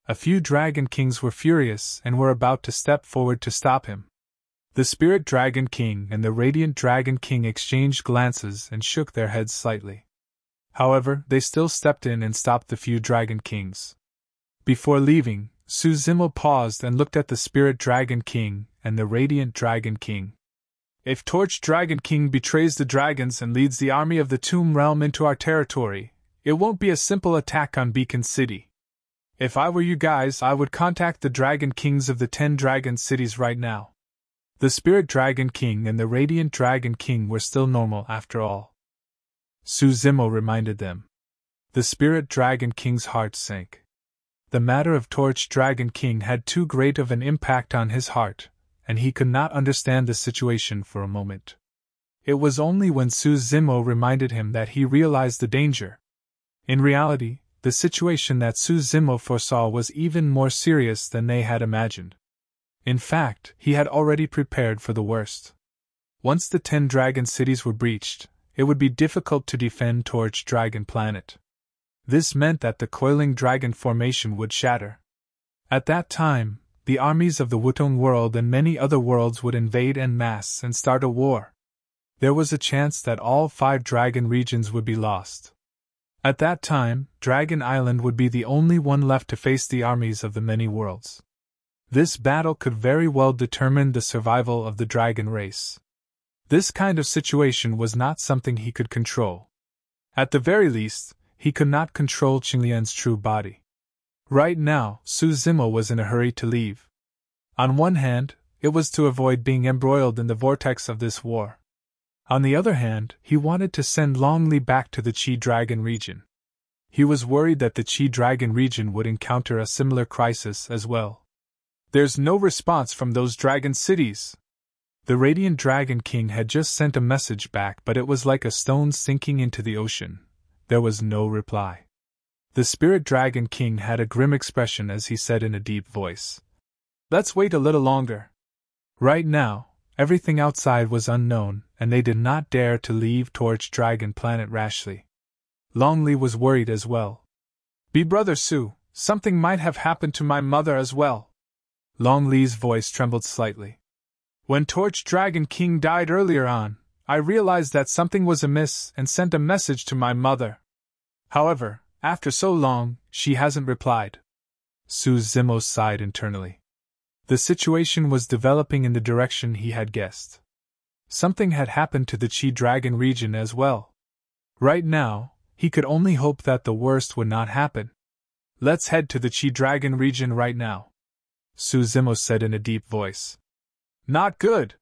A few Dragon Kings were furious and were about to step forward to stop him. The Spirit Dragon King and the Radiant Dragon King exchanged glances and shook their heads slightly. However, they still stepped in and stopped the few Dragon Kings. Before leaving, Sue Zimmo paused and looked at the Spirit Dragon King and the Radiant Dragon King. "If Torch Dragon King betrays the dragons and leads the army of the Tomb Realm into our territory, it won't be a simple attack on Beacon City. If I were you guys, I would contact the Dragon Kings of the 10 Dragon Cities right now. The Spirit Dragon King and the Radiant Dragon King were still normal after all. Suzimo reminded them. The Spirit Dragon King's heart sank. The matter of Torch Dragon King had too great of an impact on his heart, and he could not understand the situation for a moment. It was only when Suzimo reminded him that he realized the danger. In reality, the situation that Suzimo foresaw was even more serious than they had imagined. In fact, he had already prepared for the worst. Once the 10 Dragon Cities were breached, it would be difficult to defend Torch Dragon Planet. This meant that the coiling dragon formation would shatter. At that time, the armies of the Wutong world and many other worlds would invade en masse and start a war. There was a chance that all 5 dragon regions would be lost. At that time, Dragon Island would be the only one left to face the armies of the many worlds. This battle could very well determine the survival of the dragon race. This kind of situation was not something he could control. At the very least, he could not control Qinglian's true body. Right now, Suzimo was in a hurry to leave. On one hand, it was to avoid being embroiled in the vortex of this war. On the other hand, he wanted to send Long Li back to the Qi Dragon region. He was worried that the Qi Dragon region would encounter a similar crisis as well. There's no response from those dragon cities. The Radiant Dragon King had just sent a message back, but it was like a stone sinking into the ocean. There was no reply. The Spirit Dragon King had a grim expression as he said in a deep voice, "Let's wait a little longer." Right now, everything outside was unknown, and they did not dare to leave Torch Dragon Planet rashly. Long Li was worried as well. Brother Su, something might have happened to my mother as well." Long Li's voice trembled slightly. "When Torch Dragon King died earlier on, I realized that something was amiss and sent a message to my mother. However, after so long, she hasn't replied." Suzimo sighed internally. The situation was developing in the direction he had guessed. Something had happened to the Qi Dragon region as well. Right now, he could only hope that the worst would not happen. "Let's head to the Qi Dragon region right now," Suzimo said in a deep voice. "Not good."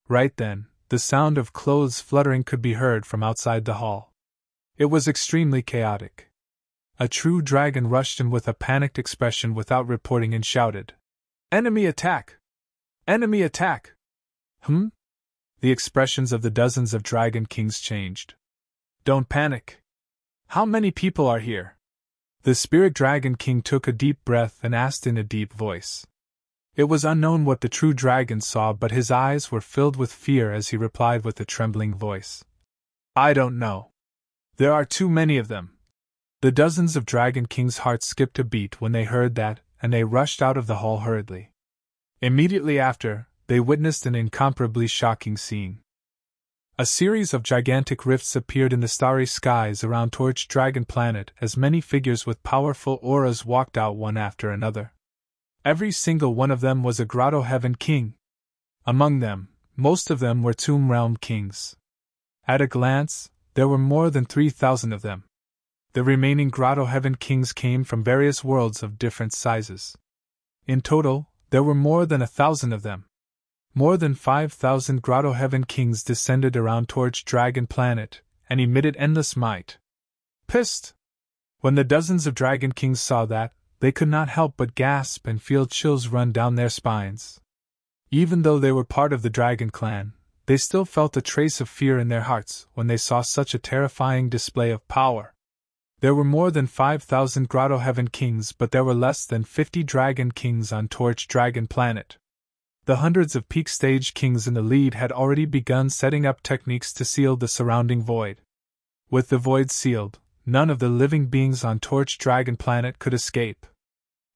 Right then, the sound of clothes fluttering could be heard from outside the hall. It was extremely chaotic. A true dragon rushed in with a panicked expression without reporting and shouted, "Enemy attack! Enemy attack!" The expressions of the dozens of dragon kings changed. "Don't panic. How many people are here?" The Spirit Dragon King took a deep breath and asked in a deep voice. It was unknown what the true dragon saw, but his eyes were filled with fear as he replied with a trembling voice, "I don't know. There are too many of them." The dozens of Dragon Kings' hearts skipped a beat when they heard that, and they rushed out of the hall hurriedly. Immediately after, they witnessed an incomparably shocking scene. A series of gigantic rifts appeared in the starry skies around Torch Dragon Planet as many figures with powerful auras walked out one after another. Every single one of them was a Grotto Heaven King. Among them, most of them were Tomb Realm Kings. At a glance, there were more than 3,000 of them. The remaining Grotto Heaven Kings came from various worlds of different sizes. In total, there were more than 1,000 of them. More than 5,000 Grotto Heaven Kings descended around Torch Dragon Planet and emitted endless might. Pissed! When the dozens of Dragon Kings saw that, they could not help but gasp and feel chills run down their spines. Even though they were part of the Dragon Clan, they still felt a trace of fear in their hearts when they saw such a terrifying display of power. There were more than 5,000 Grotto Heaven Kings, but there were less than 50 Dragon Kings on Torch Dragon Planet. The hundreds of peak stage kings in the lead had already begun setting up techniques to seal the surrounding void. With the void sealed, none of the living beings on Torch Dragon Planet could escape.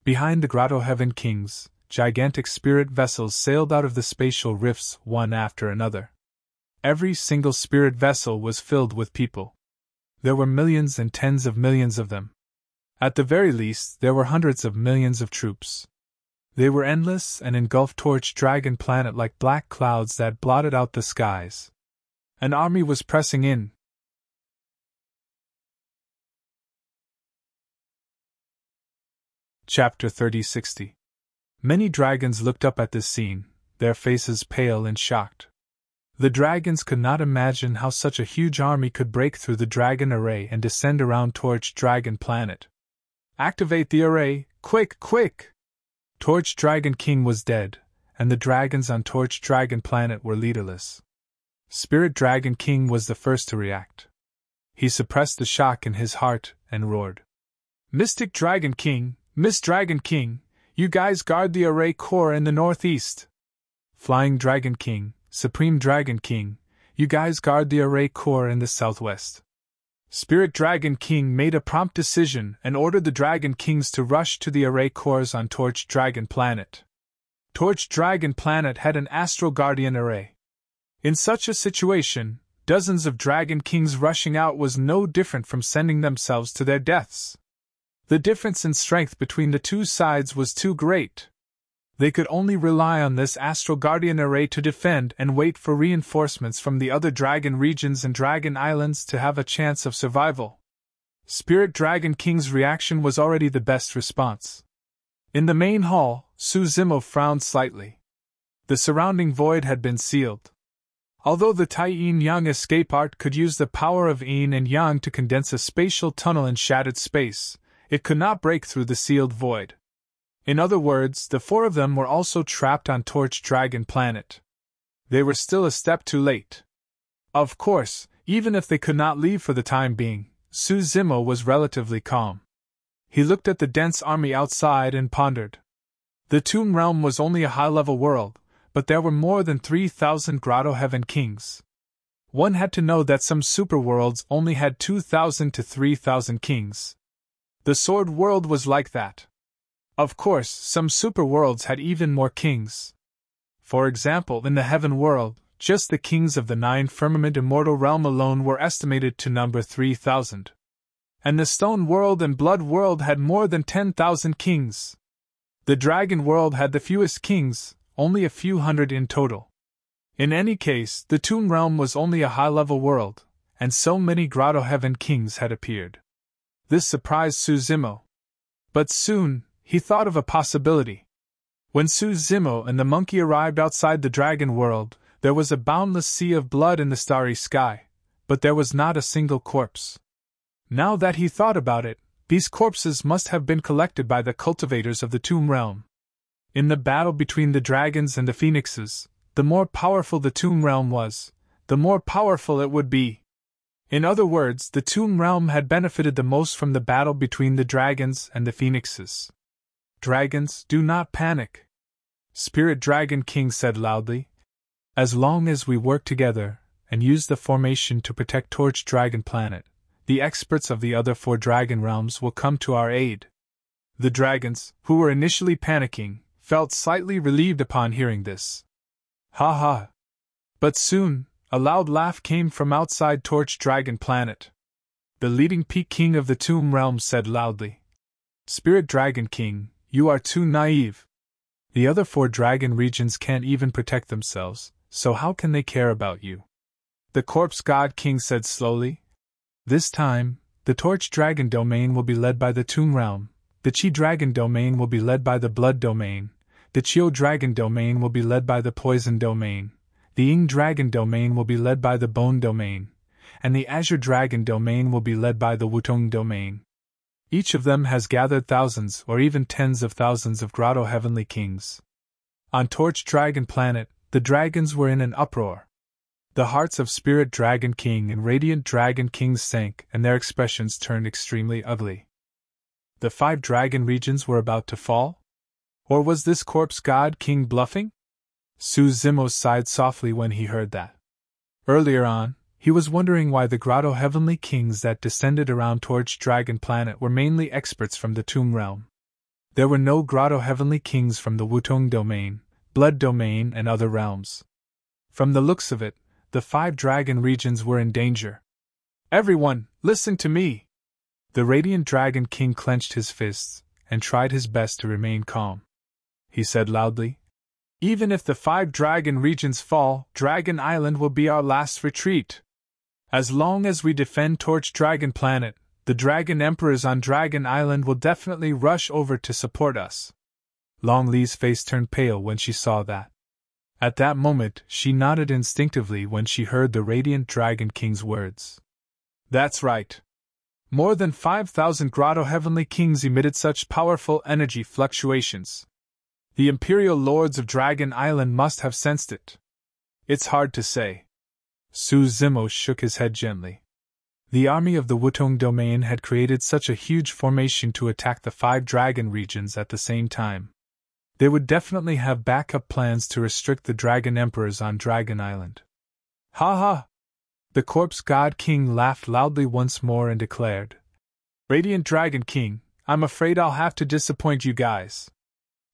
Behind the Grotto Heaven Kings, gigantic spirit vessels sailed out of the spatial rifts one after another. Every single spirit vessel was filled with people. There were millions and tens of millions of them. At the very least, there were hundreds of millions of troops. They were endless and engulfed Torch Dragon Planet like black clouds that blotted out the skies. An army was pressing in. Chapter 3060. Many dragons looked up at this scene, their faces pale and shocked. The dragons could not imagine how such a huge army could break through the dragon array and descend around Torch Dragon Planet. Activate the array, quick, quick! Torch Dragon King was dead, and the dragons on Torch Dragon Planet were leaderless. Spirit Dragon King was the first to react. He suppressed the shock in his heart and roared. Mystic Dragon King, Miss Dragon King, you guys guard the array core in the northeast. Flying Dragon King, Supreme Dragon King, you guys guard the array core in the southwest. Spirit Dragon King made a prompt decision and ordered the Dragon Kings to rush to the array cores on Torch Dragon Planet. Torch Dragon Planet had an Astral Guardian array. In such a situation, dozens of Dragon Kings rushing out was no different from sending themselves to their deaths. The difference in strength between the two sides was too great. They could only rely on this Astral Guardian array to defend and wait for reinforcements from the other dragon regions and dragon islands to have a chance of survival. Spirit Dragon King's reaction was already the best response. In the main hall, Su Zimo frowned slightly. The surrounding void had been sealed. Although the Tai Yin Yang escape art could use the power of Yin and Yang to condense a spatial tunnel in shattered space, it could not break through the sealed void. In other words, the four of them were also trapped on Torch Dragon Planet. They were still a step too late. Of course, even if they could not leave for the time being, Su Zimo was relatively calm. He looked at the dense army outside and pondered. The Tomb Realm was only a high-level world, but there were more than 3,000 Grotto Heaven kings. One had to know that some superworlds only had 2,000 to 3,000 kings. The Sword World was like that. Of course, some superworlds had even more kings. For example, in the Heaven World, just the kings of the Nine Firmament Immortal Realm alone were estimated to number 3,000. And the Stone World and Blood World had more than 10,000 kings. The Dragon World had the fewest kings, only a few hundred in total. In any case, the Tomb Realm was only a high-level world, and so many Grotto Heaven kings had appeared. This surprised Su Zimo. But soon, he thought of a possibility. When Su Zimo and the monkey arrived outside the dragon world, there was a boundless sea of blood in the starry sky, but there was not a single corpse. Now that he thought about it, these corpses must have been collected by the cultivators of the Tomb Realm. In the battle between the dragons and the phoenixes, the more powerful the Tomb Realm was, the more powerful it would be. In other words, the Tomb Realm had benefited the most from the battle between the dragons and the phoenixes. Dragons, do not panic. Spirit Dragon King said loudly. As long as we work together and use the formation to protect Torch Dragon Planet, the experts of the other 4 dragon realms will come to our aid. The dragons, who were initially panicking, felt slightly relieved upon hearing this. Ha ha! But soon, a loud laugh came from outside Torch Dragon Planet. The leading peak king of the Tomb Realm said loudly. Spirit Dragon King, you are too naive. The other 4 dragon regions can't even protect themselves, so how can they care about you? The Corpse God King said slowly. This time, the Torch Dragon Domain will be led by the Tomb Realm, the Chi Dragon Domain will be led by the Blood Domain, the Chio Dragon Domain will be led by the Poison Domain, the Ying Dragon Domain will be led by the Bone Domain, and the Azure Dragon Domain will be led by the Wutong Domain. Each of them has gathered thousands or even tens of thousands of Grotto Heavenly Kings. On Torch Dragon Planet, the dragons were in an uproar. The hearts of Spirit Dragon King and Radiant Dragon Kings sank and their expressions turned extremely ugly. The 5 dragon regions were about to fall? Or was this Corpse God King bluffing? Su Zimo sighed softly when he heard that. Earlier on, he was wondering why the Grotto Heavenly Kings that descended around Torch Dragon Planet were mainly experts from the Tomb Realm. There were no Grotto Heavenly Kings from the Wutong Domain, Blood Domain, and other realms. From the looks of it, the 5 dragon regions were in danger. Everyone, listen to me! The Radiant Dragon King clenched his fists and tried his best to remain calm. He said loudly, even if the 5 dragon regions fall, Dragon Island will be our last retreat. As long as we defend Torch Dragon Planet, The Dragon Emperors on Dragon Island will definitely rush over to support us. Long Li's face turned pale when she saw that. At that moment, she nodded instinctively when she heard the Radiant Dragon King's words. That's right. More than 5,000 Grotto Heavenly Kings emitted such powerful energy fluctuations. The Imperial Lords of Dragon Island must have sensed it. It's hard to say. Su Zimo shook his head gently. The army of the Wutong domain had created such a huge formation to attack the 5 dragon regions at the same time. They would definitely have backup plans to restrict the Dragon Emperors on Dragon Island. Ha ha! The Corpse God King laughed loudly once more and declared, Radiant Dragon King, I'm afraid I'll have to disappoint you guys.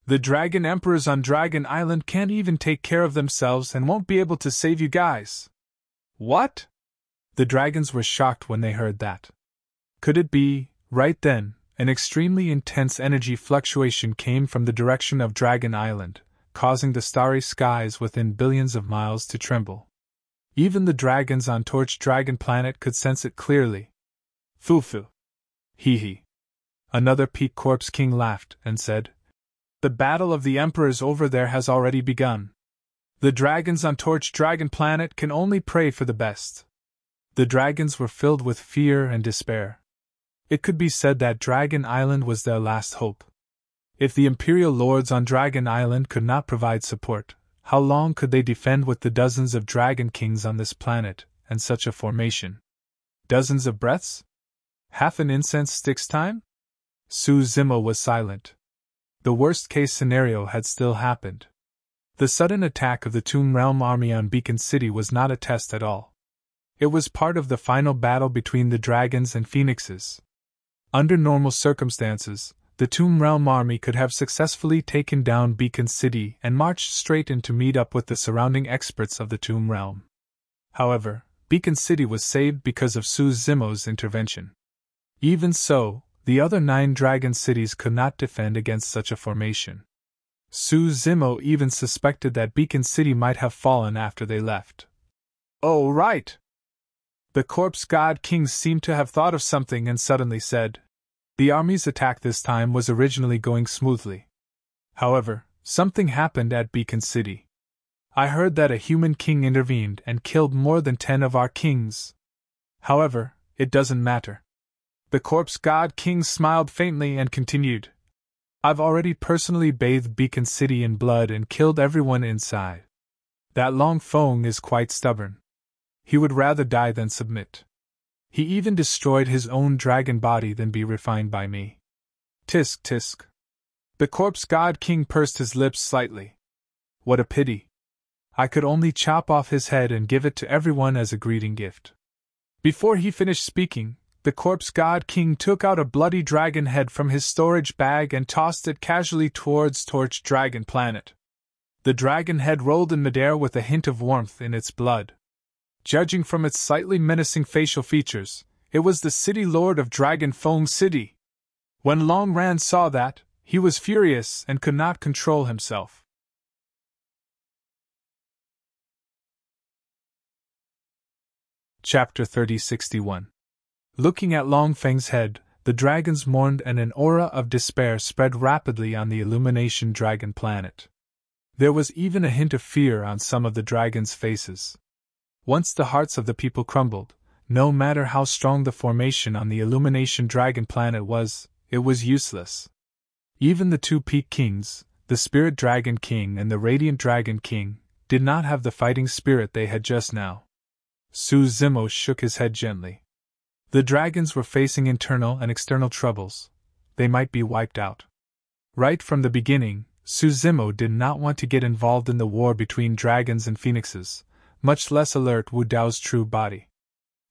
The Dragon Emperors on Dragon Island can't even take care of themselves and won't be able to save you guys. What? The dragons were shocked when they heard that. Could it be, right then, an extremely intense energy fluctuation came from the direction of Dragon Island, causing the starry skies within billions of miles to tremble. Even the dragons on Torch Dragon Planet could sense it clearly. Foo-foo. Hee-hee. Another Peak Corpse King laughed and said, The battle of the Emperors over there has already begun. The dragons on Torch Dragon Planet can only pray for the best. The dragons were filled with fear and despair. It could be said that Dragon Island was their last hope. If the Imperial Lords on Dragon Island could not provide support, how long could they defend with the dozens of Dragon Kings on this planet, and such a formation? Dozens of breaths? Half an incense stick's time? Su Zimo was silent. The worst-case scenario had still happened. The sudden attack of the Tomb Realm army on Beacon City was not a test at all. It was part of the final battle between the dragons and phoenixes. Under normal circumstances, the Tomb Realm army could have successfully taken down Beacon City and marched straight in to meet up with the surrounding experts of the Tomb Realm. However, Beacon City was saved because of Su Zimo's intervention. Even so, the other 9 dragon cities could not defend against such a formation. Su Zimo even suspected that Beacon City might have fallen after they left. Oh, right! The Corpse God Kings seemed to have thought of something and suddenly said, The army's attack this time was originally going smoothly. However, something happened at Beacon City. I heard that a human king intervened and killed more than 10 of our kings. However, it doesn't matter. The Corpse God King smiled faintly and continued, I've already personally bathed Beacon City in blood and killed everyone inside. That Long Fong is quite stubborn. He would rather die than submit. He even destroyed his own dragon body than be refined by me. Tisk tisk. The Corpse God King pursed his lips slightly. What a pity. I could only chop off his head and give it to everyone as a greeting gift. Before he finished speaking, the Corpse God King took out a bloody dragon head from his storage bag and tossed it casually towards Torch Dragon Planet. The dragon head rolled in midair with a hint of warmth in its blood. Judging from its slightly menacing facial features, it was the City Lord of Dragon Fong City. When Long Ran saw that, he was furious and could not control himself. Chapter 3061. Looking at Long Feng's head, the dragons mourned and an aura of despair spread rapidly on the Illumination Dragon Planet. There was even a hint of fear on some of the dragons' faces. Once the hearts of the people crumbled, no matter how strong the formation on the Illumination Dragon Planet was, it was useless. Even the 2 Peak Kings, the Spirit Dragon King and the Radiant Dragon King, did not have the fighting spirit they had just now. Su Zimo shook his head gently. The dragons were facing internal and external troubles. They might be wiped out. Right from the beginning, Su Zimo did not want to get involved in the war between dragons and phoenixes, much less alert Wu Dao's true body.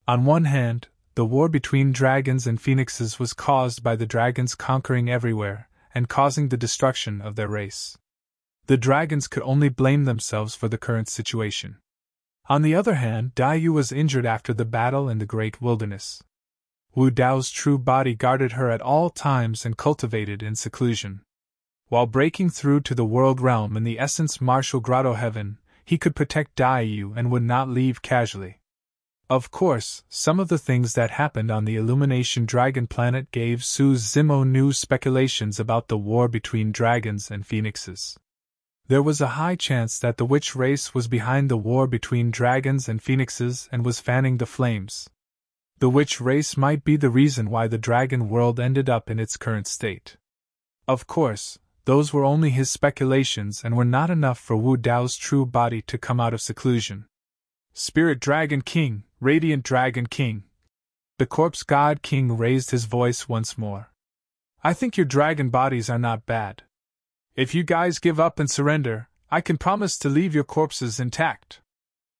On one hand, the war between dragons and phoenixes was caused by the dragons conquering everywhere and causing the destruction of their race. The dragons could only blame themselves for the current situation. On the other hand, Dai Yu was injured after the battle in the Great Wilderness. Wu Dao's true body guarded her at all times and cultivated in seclusion. While breaking through to the world realm in the Essence Martial Grotto Heaven, he could protect Dai Yu and would not leave casually. Of course, some of the things that happened on the Illumination Dragon planet gave Zimo new speculations about the war between dragons and phoenixes. There was a high chance that the witch race was behind the war between dragons and phoenixes and was fanning the flames. The witch race might be the reason why the dragon world ended up in its current state. Of course, those were only his speculations and were not enough for Wu Dao's true body to come out of seclusion. Spirit Dragon King, Radiant Dragon King. The Corpse God King raised his voice once more. I think your dragon bodies are not bad. If you guys give up and surrender, I can promise to leave your corpses intact.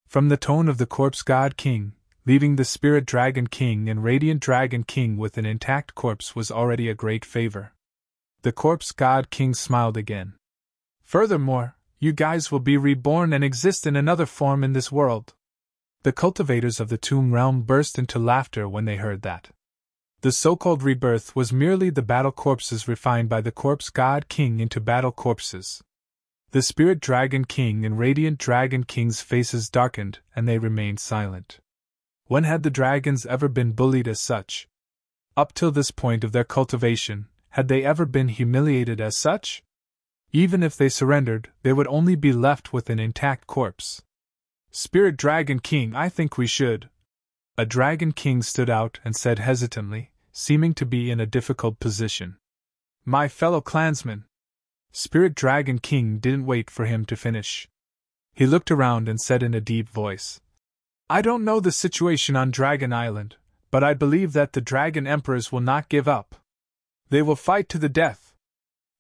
From the tone of the Corpse God King, leaving the Spirit Dragon King and Radiant Dragon King with an intact corpse was already a great favor. The Corpse God King smiled again. Furthermore, you guys will be reborn and exist in another form in this world. The cultivators of the tomb realm burst into laughter when they heard that. The so-called rebirth was merely the battle corpses refined by the Corpse God King into battle corpses. The Spirit Dragon King and Radiant Dragon King's faces darkened and they remained silent. When had the dragons ever been bullied as such? Up till this point of their cultivation, had they ever been humiliated as such? Even if they surrendered, they would only be left with an intact corpse. Spirit Dragon King, I think we should. A Dragon King stood out and said hesitantly, seeming to be in a difficult position. My fellow clansmen. Spirit Dragon King didn't wait for him to finish. He looked around and said in a deep voice, I don't know the situation on Dragon Island, but I believe that the Dragon Emperors will not give up. They will fight to the death.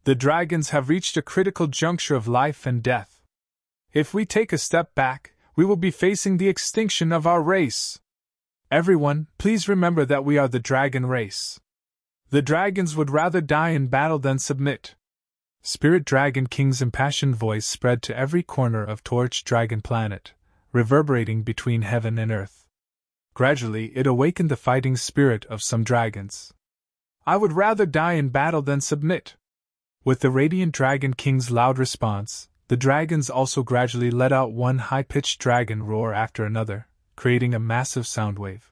The dragons have reached a critical juncture of life and death. If we take a step back, we will be facing the extinction of our race. Everyone, please remember that we are the dragon race. The dragons would rather die in battle than submit. Spirit Dragon King's impassioned voice spread to every corner of Torch Dragon Planet, reverberating between heaven and earth. Gradually, it awakened the fighting spirit of some dragons. I would rather die in battle than submit. With the Radiant Dragon King's loud response, the dragons also gradually let out one high-pitched dragon roar after another, creating a massive sound wave.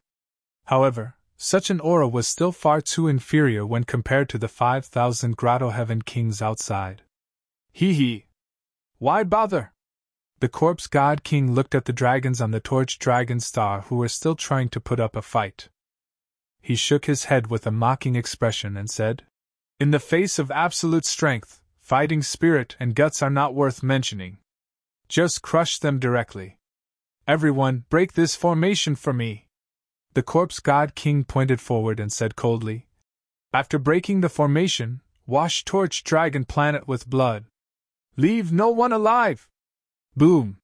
However, such an aura was still far too inferior when compared to the 5,000 Grotto Heaven Kings outside. Hee hee. Why bother? The Corpse God King looked at the dragons on the Torch Dragon Star who were still trying to put up a fight. He shook his head with a mocking expression and said, In the face of absolute strength, fighting spirit and guts are not worth mentioning. Just crush them directly. Everyone, break this formation for me. The Corpse God King pointed forward and said coldly, After breaking the formation, wash Torch Dragon Planet with blood. Leave no one alive! Boom!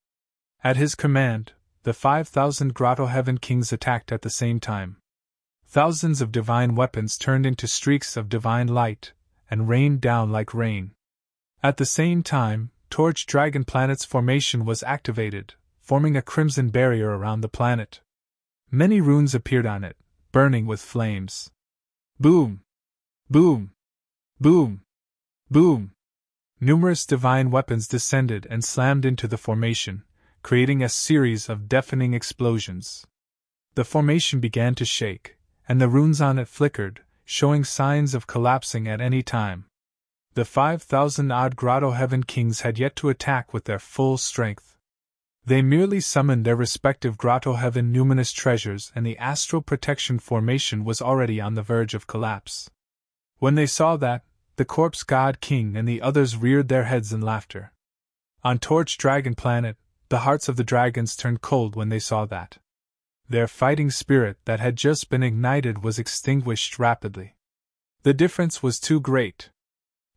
At his command, the 5,000 Grotto Heaven Kings attacked at the same time. Thousands of divine weapons turned into streaks of divine light, and rained down like rain. At the same time, Torch Dragon Planet's formation was activated, forming a crimson barrier around the planet. Many runes appeared on it, burning with flames. Boom! Boom! Boom! Boom! Numerous divine weapons descended and slammed into the formation, creating a series of deafening explosions. The formation began to shake, and the runes on it flickered, showing signs of collapsing at any time. The 5,000-odd Grotto Heaven Kings had yet to attack with their full strength. They merely summoned their respective Grotto Heaven numinous treasures and the Astral Protection Formation was already on the verge of collapse. When they saw that, the Corpse God King and the others reared their heads in laughter. On Torch Dragon Planet, the hearts of the dragons turned cold when they saw that. Their fighting spirit that had just been ignited was extinguished rapidly. The difference was too great.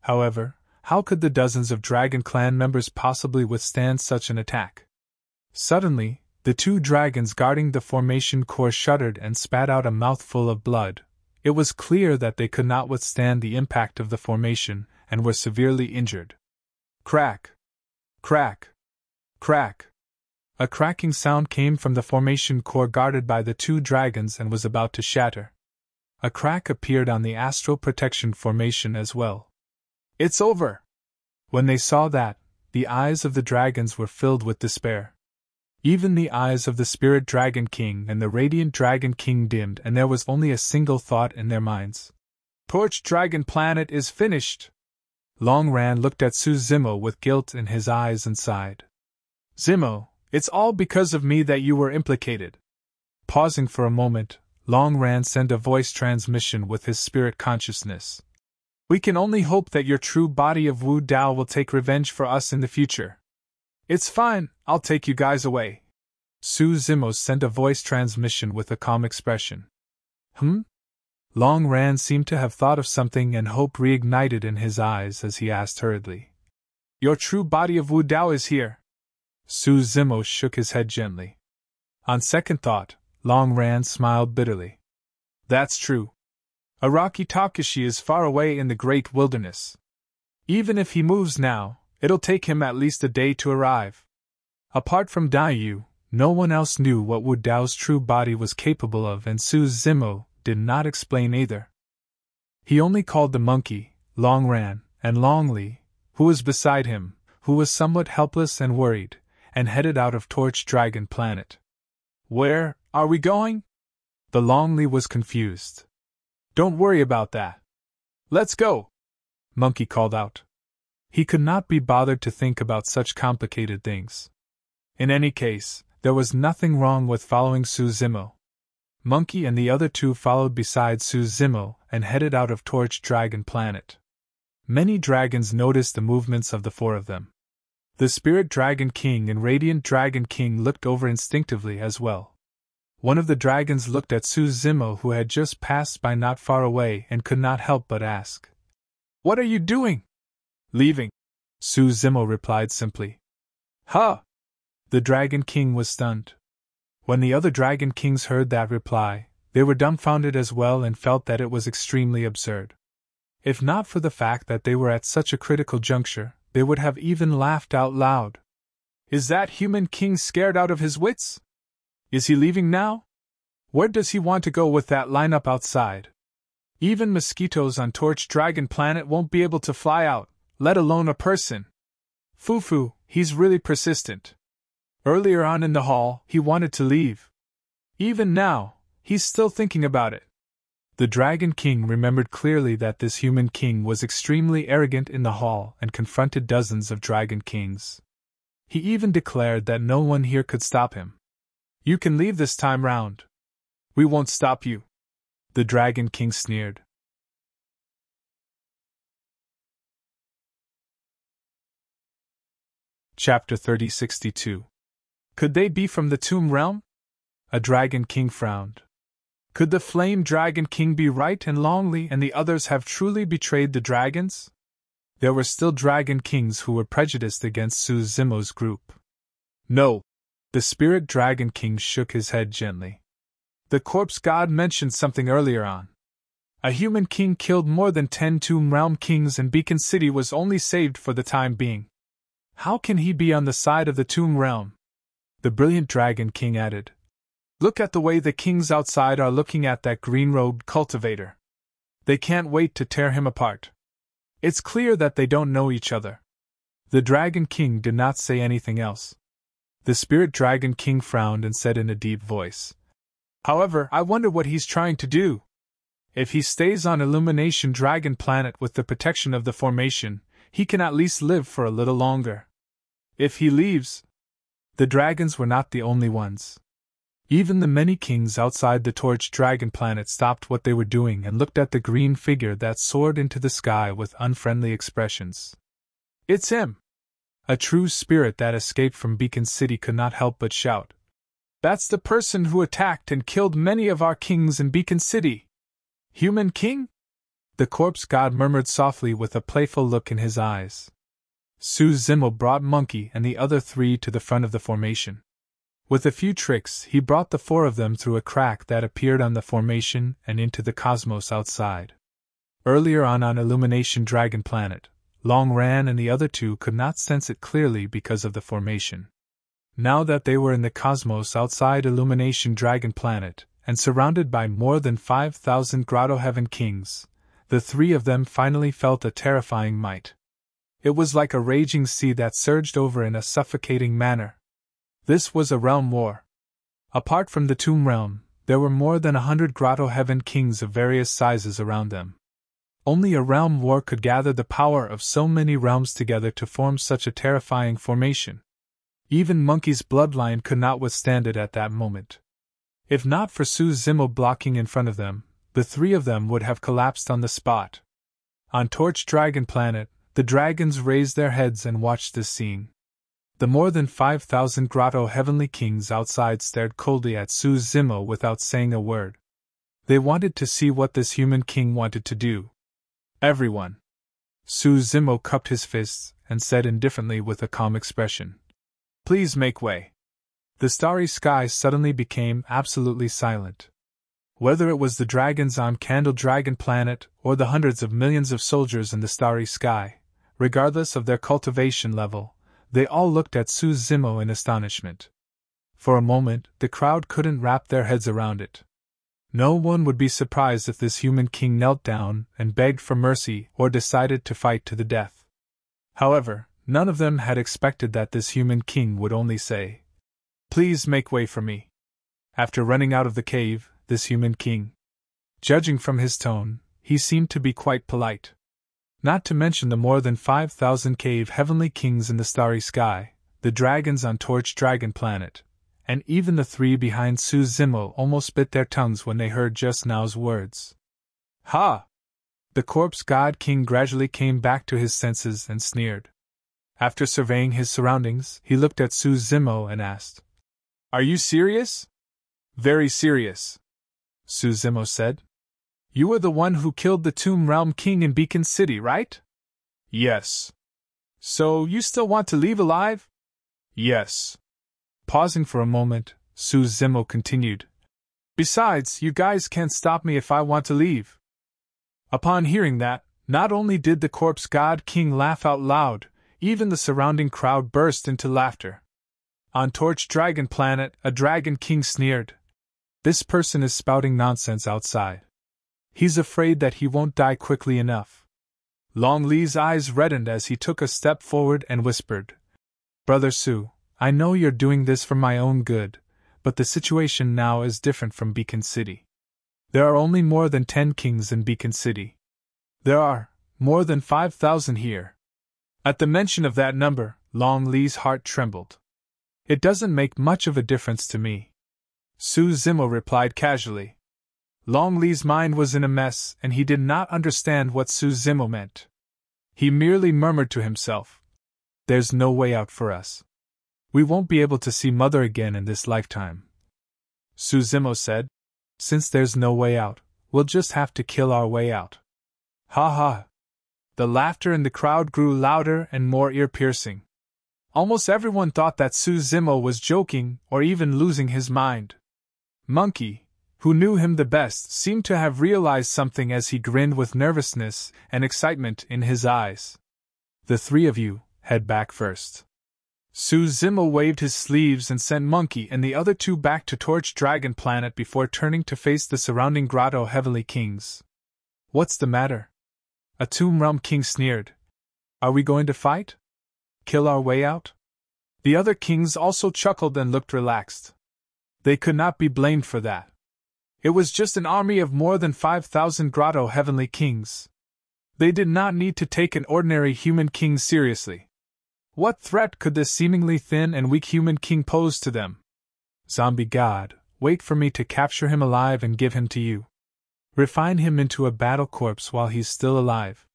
However, how could the dozens of Dragon Clan members possibly withstand such an attack? Suddenly, the two dragons guarding the formation core shuddered and spat out a mouthful of blood. It was clear that they could not withstand the impact of the formation and were severely injured. Crack! Crack! Crack! A cracking sound came from the formation core guarded by the two dragons and was about to shatter. A crack appeared on the Astral Protection Formation as well. It's over! When they saw that, the eyes of the dragons were filled with despair. Even the eyes of the Spirit Dragon King and the Radiant Dragon King dimmed, and there was only a single thought in their minds. Torch Dragon Planet is finished! Long Ran looked at Su Zimo with guilt in his eyes and sighed. Zimo, it's all because of me that you were implicated. Pausing for a moment, Long Ran sent a voice transmission with his spirit consciousness. We can only hope that your true body of Wu Dao will take revenge for us in the future. It's fine, I'll take you guys away. Su Zimo sent a voice transmission with a calm expression. Long Ran seemed to have thought of something, and hope reignited in his eyes as he asked hurriedly. Your true body of Wu Dao is here. Su Zimo shook his head gently. On second thought, Long Ran smiled bitterly. That's true. Araki Takashi is far away in the great wilderness. Even if he moves now, it'll take him at least a day to arrive. Apart from Daiyu, no one else knew what Wu Dao's true body was capable of, and Su Zimo did not explain either. He only called the monkey, Long Ran, and Long Li, who was beside him, who was somewhat helpless and worried, and headed out of Torch Dragon Planet. Where are we going? The Long Li was confused. Don't worry about that. Let's go! Monkey called out. He could not be bothered to think about such complicated things. In any case, there was nothing wrong with following Su Zimo. Monkey and the other two followed beside Su Zimo and headed out of Torch Dragon Planet. Many dragons noticed the movements of the four of them. The Spirit Dragon King and Radiant Dragon King looked over instinctively as well. One of the dragons looked at Su Zimo, who had just passed by not far away, and could not help but ask, What are you doing? Leaving, Su Zimo replied simply. Huh! The Dragon King was stunned. When the other Dragon Kings heard that reply, they were dumbfounded as well and felt that it was extremely absurd. If not for the fact that they were at such a critical juncture, they would have even laughed out loud. Is that human king scared out of his wits? Is he leaving now? Where does he want to go with that lineup outside? Even mosquitoes on Torch Dragon Planet won't be able to fly out, let alone a person. Fufu, he's really persistent. Earlier on in the hall, he wanted to leave. Even now, he's still thinking about it. The Dragon King remembered clearly that this human king was extremely arrogant in the hall and confronted dozens of Dragon Kings. He even declared that no one here could stop him. You can leave this time round. We won't stop you. The Dragon King sneered. Chapter 3062. Could they be from the Tomb Realm? A Dragon King frowned. Could the Flame Dragon King be right and Long Li and the others have truly betrayed the dragons? There were still Dragon Kings who were prejudiced against Su Zimo's group. No. The Spirit Dragon King shook his head gently. The corpse god mentioned something earlier on. A human king killed more than 10 Tomb Realm kings and Beacon City was only saved for the time being. How can he be on the side of the Tomb Realm? The Brilliant Dragon King added. Look at the way the kings outside are looking at that green-robed cultivator. They can't wait to tear him apart. It's clear that they don't know each other. The Dragon King did not say anything else. The Spirit Dragon King frowned and said in a deep voice. However, I wonder what he's trying to do. If he stays on Illumination Dragon Planet with the protection of the formation, he can at least live for a little longer. If he leaves... The dragons were not the only ones. Even the many kings outside the Torch Dragon Planet stopped what they were doing and looked at the green figure that soared into the sky with unfriendly expressions. It's him! A true spirit that escaped from Beacon City could not help but shout. That's the person who attacked and killed many of our kings in Beacon City. Human king? The corpse god murmured softly with a playful look in his eyes. Su Zimo brought Monkey and the other three to the front of the formation. With a few tricks, he brought the four of them through a crack that appeared on the formation and into the cosmos outside. Earlier on Illumination Dragon Planet, Long Ran and the other two could not sense it clearly because of the formation. Now that they were in the cosmos outside Illumination Dragon Planet, and surrounded by more than 5,000 Grotto Heaven Kings, the three of them finally felt a terrifying might. It was like a raging sea that surged over in a suffocating manner. This was a realm war. Apart from the tomb realm, there were more than 100 grotto heaven kings of various sizes around them. Only a realm war could gather the power of so many realms together to form such a terrifying formation. Even Monkey's bloodline could not withstand it at that moment. If not for Su Zimo blocking in front of them, the three of them would have collapsed on the spot. On Torch Dragon Planet, the dragons raised their heads and watched this scene. The more than 5,000 grotto heavenly kings outside stared coldly at Su Zimo without saying a word. They wanted to see what this human king wanted to do. Everyone. Su Zimo cupped his fists and said indifferently with a calm expression, "Please make way." The starry sky suddenly became absolutely silent. Whether it was the dragons on Candle Dragon Planet or the hundreds of millions of soldiers in the starry sky, regardless of their cultivation level, they all looked at Su Zimo in astonishment. For a moment, the crowd couldn't wrap their heads around it. No one would be surprised if this human king knelt down and begged for mercy or decided to fight to the death. However, none of them had expected that this human king would only say, "Please make way for me." After running out of the cave, this human king. Judging from his tone, he seemed to be quite polite. Not to mention the more than 5,000 cave heavenly kings in the starry sky, the dragons on Torch Dragon Planet, and even the three behind Su Zimo almost bit their tongues when they heard just now's words. "Ha!" The corpse god king gradually came back to his senses and sneered. After surveying his surroundings, he looked at Su Zimo and asked, "Are you serious?" "Very serious," Su Zimo said. "You were the one who killed the Tomb Realm King in Beacon City, right?" "Yes." "So you still want to leave alive?" "Yes." Pausing for a moment, Su Zimo continued, "Besides, you guys can't stop me if I want to leave." Upon hearing that, not only did the corpse god king laugh out loud, even the surrounding crowd burst into laughter. On Torch Dragon Planet, a dragon king sneered, "This person is spouting nonsense outside. He's afraid that he won't die quickly enough." Long Li's eyes reddened as he took a step forward and whispered, "Brother Su, I know you're doing this for my own good, but the situation now is different from Beacon City. There are only more than 10 kings in Beacon City. There are more than 5,000 here." At the mention of that number, Long Li's heart trembled. "It doesn't make much of a difference to me," Su Zimo replied casually. Long Li's mind was in a mess and he did not understand what Su Zimo meant. He merely murmured to himself, "There's no way out for us. We won't be able to see Mother again in this lifetime." Su Zimo said, "Since there's no way out, we'll just have to kill our way out." Ha ha! The laughter in the crowd grew louder and more ear-piercing. Almost everyone thought that Su Zimo was joking or even losing his mind. Monkey, who knew him the best, seemed to have realized something as he grinned with nervousness and excitement in his eyes. "The three of you, head back first." Su Zimo waved his sleeves and sent Monkey and the other two back to Torch Dragon Planet before turning to face the surrounding grotto heavenly kings. "What's the matter?" A Tomb Realm king sneered. "Are we going to fight? Kill our way out?" The other kings also chuckled and looked relaxed. They could not be blamed for that. It was just an army of more than 5,000 grotto heavenly kings. They did not need to take an ordinary human king seriously. What threat could this seemingly thin and weak human king pose to them? "Zombie god, wait for me to capture him alive and give him to you. Refine him into a battle corpse while he's still alive,"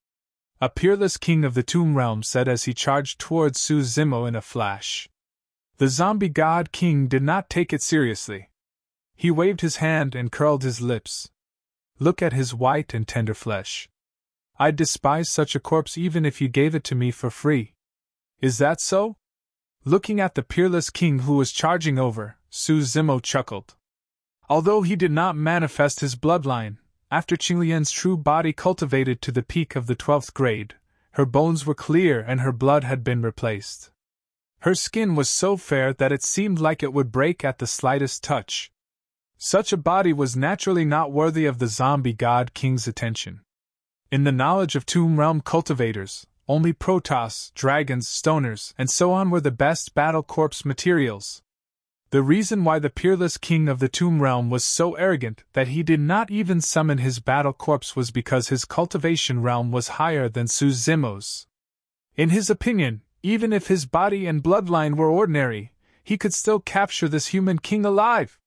a peerless king of the Tomb Realm said as he charged towards Su Zimo in a flash. The zombie god king did not take it seriously. He waved his hand and curled his lips. "Look at his white and tender flesh. I'd despise such a corpse even if you gave it to me for free." "Is that so?" Looking at the peerless king who was charging over, Su Zimo chuckled. Although he did not manifest his bloodline, after Qinglian's true body cultivated to the peak of the 12th grade, her bones were clear and her blood had been replaced. Her skin was so fair that it seemed like it would break at the slightest touch. Such a body was naturally not worthy of the zombie god king's attention. In the knowledge of Tomb Realm cultivators, only Protoss, dragons, stoners, and so on were the best battle corpse materials, The reason why the peerless king of the Tomb Realm was so arrogant that he did not even summon his battle corpse was because his cultivation realm was higher than Suzumo's. In his opinion, even if his body and bloodline were ordinary, he could still capture this human king alive.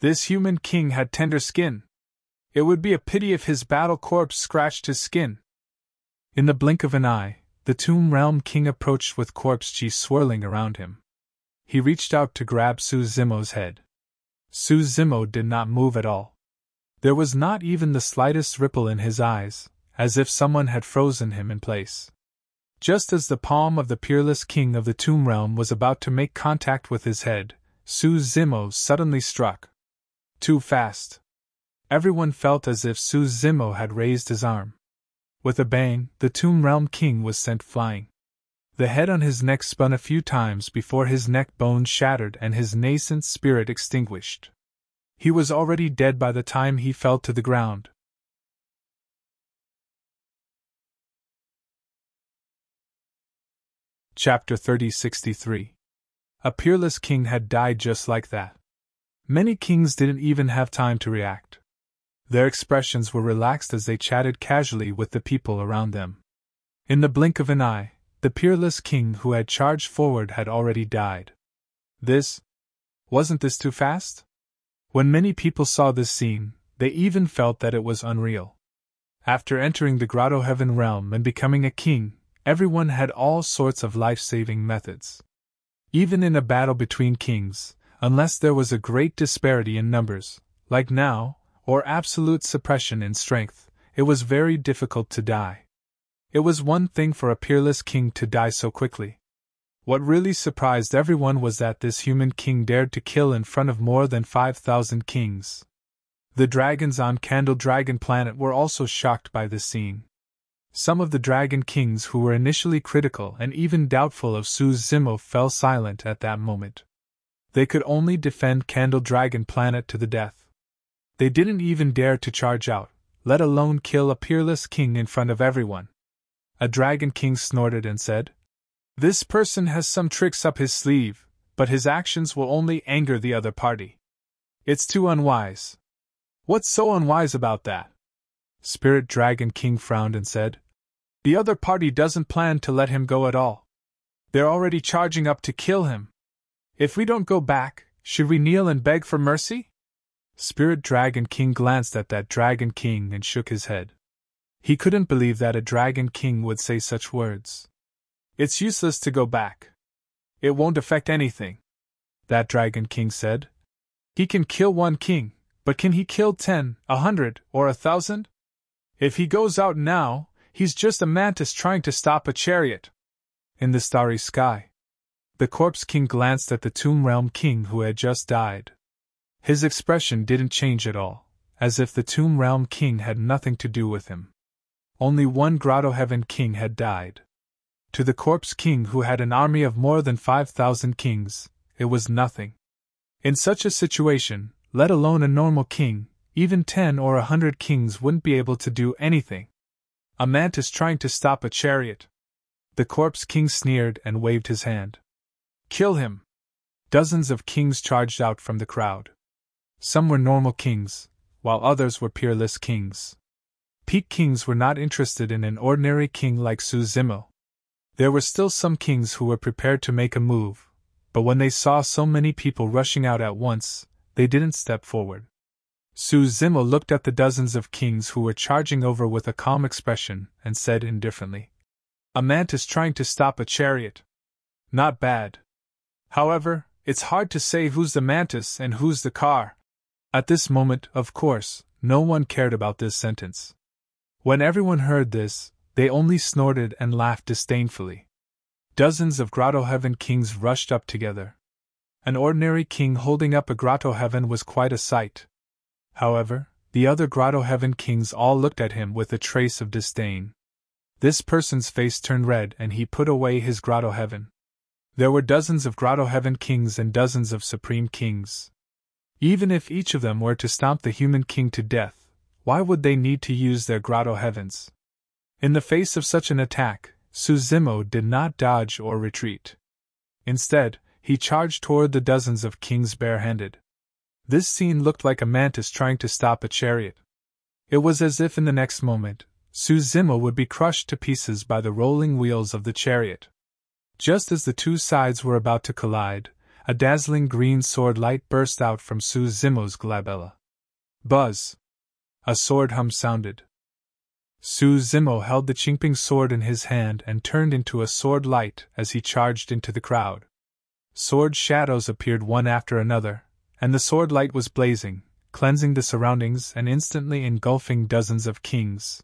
This human king had tender skin. It would be a pity if his battle corpse scratched his skin. In the blink of an eye, the Tomb Realm king approached with corpse chi swirling around him. He reached out to grab Suzumo's head. Suzumo did not move at all. There was not even the slightest ripple in his eyes, as if someone had frozen him in place. Just as the palm of the peerless king of the Tomb Realm was about to make contact with his head, Suzumo suddenly struck. Too fast. Everyone felt as if Suzumo had raised his arm. With a bang, the Tomb Realm king was sent flying. The head on his neck spun a few times before his neck bones shattered and his nascent spirit extinguished. He was already dead by the time he fell to the ground. Chapter 3063. A peerless king had died just like that. Many kings didn't even have time to react. Their expressions were relaxed as they chatted casually with the people around them. In the blink of an eye, the peerless king who had charged forward had already died. Wasn't this too fast? When many people saw this scene, they even felt that it was unreal. After entering the Grotto Heaven realm and becoming a king, everyone had all sorts of life-saving methods. Even in a battle between kings, unless there was a great disparity in numbers, like now, or absolute suppression in strength, it was very difficult to die. It was one thing for a peerless king to die so quickly. What really surprised everyone was that this human king dared to kill in front of more than 5,000 kings. The dragons on Candle Dragon Planet were also shocked by this scene. Some of the dragon kings who were initially critical and even doubtful of Suzumo fell silent at that moment. They could only defend Candle Dragon Planet to the death. They didn't even dare to charge out, let alone kill a peerless king in front of everyone. A dragon king snorted and said, "This person has some tricks up his sleeve, but his actions will only anger the other party. It's too unwise." "What's so unwise about that?" Spirit Dragon King frowned and said, "The other party doesn't plan to let him go at all. They're already charging up to kill him. If we don't go back, should we kneel and beg for mercy?" Spirit Dragon King glanced at that Dragon King and shook his head. He couldn't believe that a Dragon King would say such words. "It's useless to go back. It won't affect anything," that Dragon King said. "He can kill one king, but can he kill 10, 100, or 1,000? If he goes out now, he's just a mantis trying to stop a chariot." In the starry sky, the Corpse King glanced at the Tomb Realm King who had just died. His expression didn't change at all, as if the Tomb Realm King had nothing to do with him. Only one Grotto Heaven King had died. To the Corpse King who had an army of more than 5,000 kings, it was nothing. In such a situation, let alone a normal king, even 10 or 100 kings wouldn't be able to do anything. A mantis trying to stop a chariot. The Corpse King sneered and waved his hand. "Kill him!" Dozens of kings charged out from the crowd. Some were normal kings, while others were peerless kings. Peak kings were not interested in an ordinary king like Suzumo. There were still some kings who were prepared to make a move, but when they saw so many people rushing out at once, they didn't step forward. Suzumo looked at the dozens of kings who were charging over with a calm expression and said indifferently, "A mantis trying to stop a chariot. Not bad. However, it's hard to say who's the mantis and who's the car." At this moment, of course, no one cared about this sentence. When everyone heard this, they only snorted and laughed disdainfully. Dozens of Grotto Heaven kings rushed up together. An ordinary king holding up a Grotto Heaven was quite a sight. However, the other Grotto Heaven kings all looked at him with a trace of disdain. This person's face turned red and he put away his Grotto Heaven. There were dozens of Grotto Heaven kings and dozens of Supreme Kings. Even if each of them were to stomp the human king to death, why would they need to use their Grotto Heavens? In the face of such an attack, Suzumo did not dodge or retreat. Instead, he charged toward the dozens of kings barehanded. This scene looked like a mantis trying to stop a chariot. It was as if in the next moment, Suzumo would be crushed to pieces by the rolling wheels of the chariot. Just as the two sides were about to collide, a dazzling green sword light burst out from Suzumo's glabella. Buzz! A sword hum sounded. Suzumo held the Qingping sword in his hand and turned into a sword light as he charged into the crowd. Sword shadows appeared one after another, and the sword light was blazing, cleansing the surroundings and instantly engulfing dozens of kings.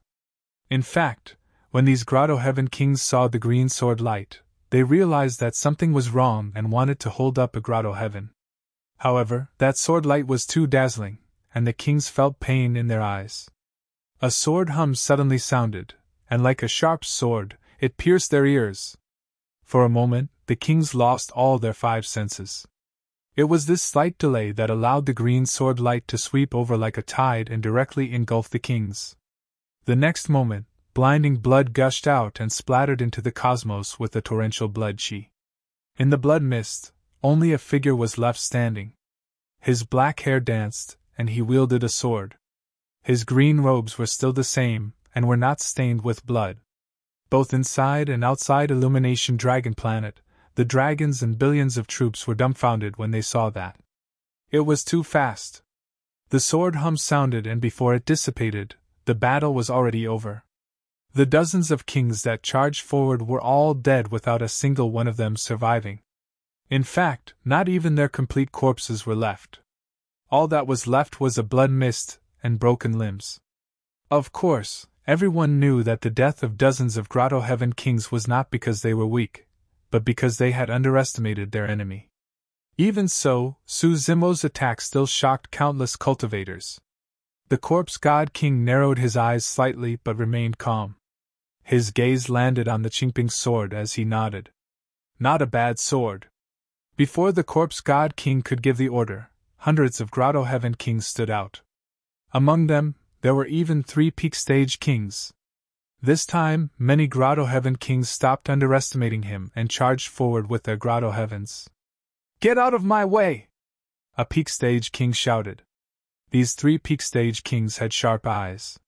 In fact, when these Grotto Heaven kings saw the green sword light, they realized that something was wrong and wanted to hold up a Grotto Heaven. However, that sword light was too dazzling, and the kings felt pain in their eyes. A sword hum suddenly sounded, and like a sharp sword, it pierced their ears. For a moment, the kings lost all their five senses. It was this slight delay that allowed the green sword light to sweep over like a tide and directly engulf the kings. The next moment, blinding blood gushed out and splattered into the cosmos with a torrential blood chi. In the blood mist, only a figure was left standing. His black hair danced, and he wielded a sword. His green robes were still the same, and were not stained with blood. Both inside and outside Illumination Dragon Planet, the dragons and billions of troops were dumbfounded when they saw that. It was too fast. The sword hum sounded, and before it dissipated, the battle was already over. The dozens of kings that charged forward were all dead without a single one of them surviving. In fact, not even their complete corpses were left. All that was left was a blood mist and broken limbs. Of course, everyone knew that the death of dozens of Grotto Heaven kings was not because they were weak, but because they had underestimated their enemy. Even so, Suzumo's attack still shocked countless cultivators. The corpse god king narrowed his eyes slightly but remained calm. His gaze landed on the Qingping sword as he nodded. Not a bad sword. Before the corpse god king could give the order, hundreds of Grotto Heaven kings stood out. Among them, there were even 3 peak stage kings. This time, many Grotto Heaven kings stopped underestimating him and charged forward with their Grotto Heavens. "Get out of my way!" a peak stage king shouted. These 3 peak stage kings had sharp eyes.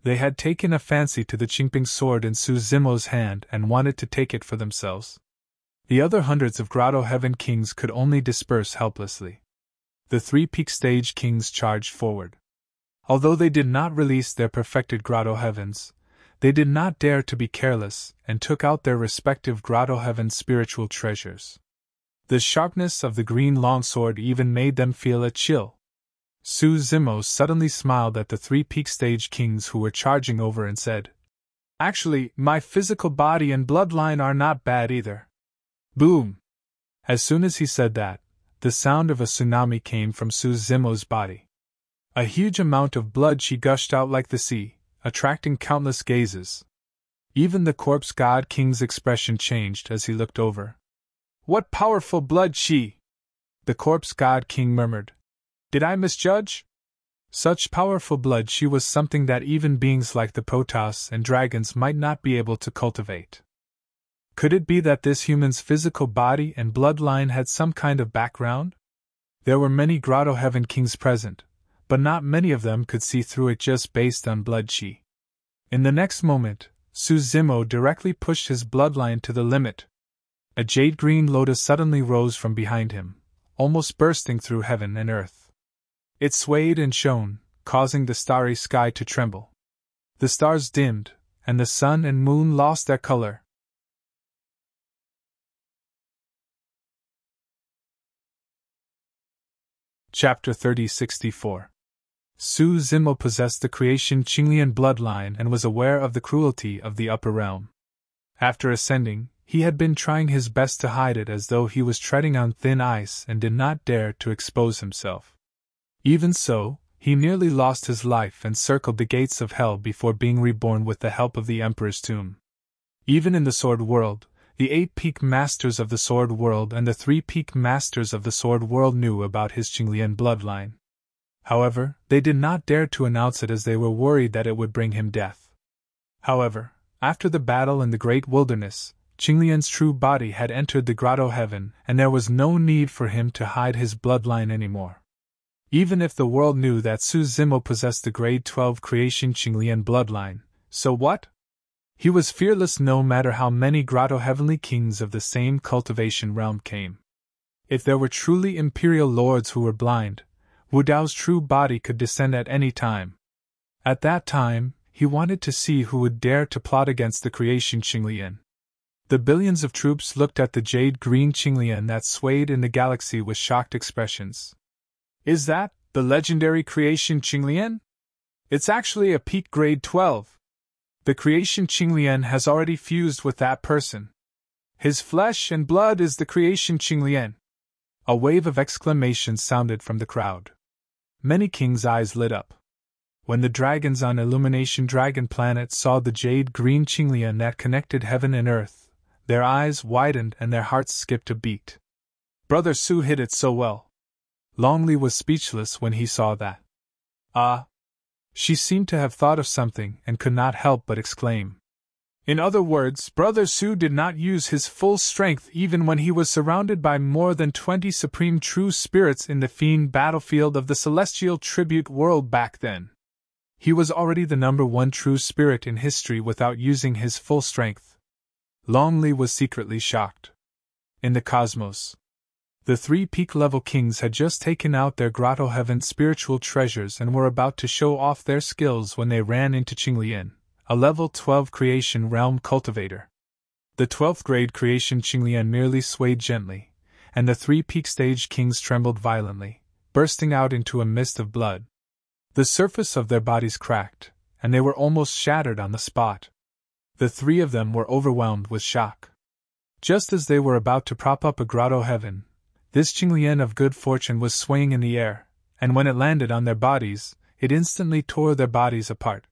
They had taken a fancy to the Qingping sword in Suzumo's hand and wanted to take it for themselves. The other hundreds of Grotto Heaven kings could only disperse helplessly. The 3 peak stage kings charged forward. Although they did not release their perfected Grotto Heavens, they did not dare to be careless and took out their respective Grotto Heaven spiritual treasures. The sharpness of the green longsword even made them feel a chill. Suzumo suddenly smiled at the 3 peak stage kings who were charging over and said, "Actually, my physical body and bloodline are not bad either." Boom! As soon as he said that, the sound of a tsunami came from Suzumo's body. A huge amount of blood chi gushed out like the sea, attracting countless gazes. Even the corpse god king's expression changed as he looked over. "What powerful blood chi!" the corpse god king murmured. "Did I misjudge?" Such powerful blood chi was something that even beings like the Protoss and dragons might not be able to cultivate. Could it be that this human's physical body and bloodline had some kind of background? There were many Grotto Heaven kings present, but not many of them could see through it just based on blood chi. In the next moment, Suzumo directly pushed his bloodline to the limit. A jade-green lotus suddenly rose from behind him, almost bursting through heaven and earth. It swayed and shone, causing the starry sky to tremble. The stars dimmed, and the sun and moon lost their color. Chapter 3064. Suzumo possessed the creation Qinglian bloodline and was aware of the cruelty of the upper realm. After ascending, he had been trying his best to hide it as though he was treading on thin ice and did not dare to expose himself. Even so, he nearly lost his life and circled the gates of hell before being reborn with the help of the Emperor's tomb. Even in the Sword World, the 8 peak masters of the Sword World and the 3 peak masters of the Sword World knew about his Qinglian bloodline. However, they did not dare to announce it as they were worried that it would bring him death. However, after the battle in the Great Wilderness, Qinglian's true body had entered the grotto heaven, and there was no need for him to hide his bloodline anymore. Even if the world knew that Su Zimo possessed the grade 12 creation Qinglian bloodline, so what? He was fearless no matter how many grotto heavenly kings of the same cultivation realm came. If there were truly imperial lords who were blind, Wu Dao's true body could descend at any time. At that time, he wanted to see who would dare to plot against the creation Qinglian. The billions of troops looked at the jade-green Qinglian that swayed in the galaxy with shocked expressions. Is that the legendary creation Qinglian? It's actually a peak grade 12. The creation Qinglian has already fused with that person. His flesh and blood is the creation Qinglian. A wave of exclamations sounded from the crowd. Many kings' eyes lit up. When the dragons on Illumination Dragon Planet saw the jade-green Qinglian that connected heaven and earth, their eyes widened and their hearts skipped a beat. Brother Su hit it so well. Longli was speechless when he saw that. She seemed to have thought of something and could not help but exclaim. In other words, Brother Su did not use his full strength even when he was surrounded by more than 20 supreme true spirits in the fiend battlefield of the celestial tribute world back then. He was already the #1 true spirit in history without using his full strength. Longli was secretly shocked. In the cosmos, the 3 peak-level kings had just taken out their grotto heaven spiritual treasures and were about to show off their skills when they ran into Qinglian, a level 12 creation realm cultivator. The 12th grade creation Qinglian merely swayed gently, and the 3 peak stage kings trembled violently, bursting out into a mist of blood. The surface of their bodies cracked, and they were almost shattered on the spot. The 3 of them were overwhelmed with shock. Just as they were about to prop up a grotto heaven, this Qinglian of good fortune was swaying in the air, and when it landed on their bodies, it instantly tore their bodies apart.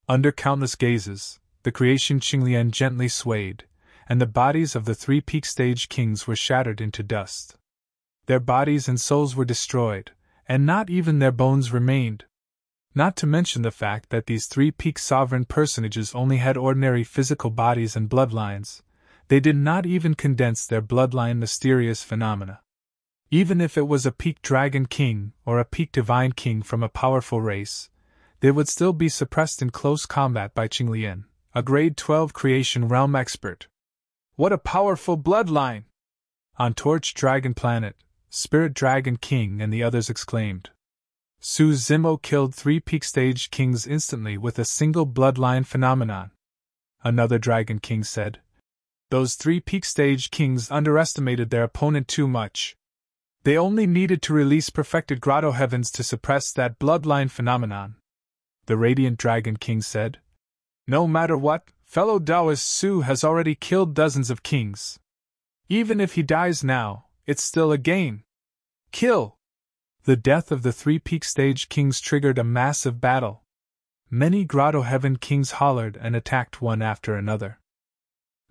Under countless gazes, the creation Qinglian gently swayed, and the bodies of the 3 peak stage kings were shattered into dust. Their bodies and souls were destroyed, and not even their bones remained. Not to mention the fact that these 3 peak sovereign personages only had ordinary physical bodies and bloodlines. They did not even condense their bloodline mysterious phenomena. Even if it was a peak dragon king or a peak divine king from a powerful race, they would still be suppressed in close combat by Qinglian, a grade 12 creation realm expert. What a powerful bloodline! On Torch Dragon Planet, Spirit Dragon King and the others exclaimed. Su Zimo killed 3 peak stage kings instantly with a single bloodline phenomenon. Another Dragon King said. Those 3 peak stage kings underestimated their opponent too much. They only needed to release perfected grotto heavens to suppress that bloodline phenomenon. The Radiant Dragon King said. No matter what, fellow Taoist Su has already killed dozens of kings. Even if he dies now, it's still a gain. Kill! The death of the 3 peak stage kings triggered a massive battle. Many grotto heaven kings hollered and attacked one after another.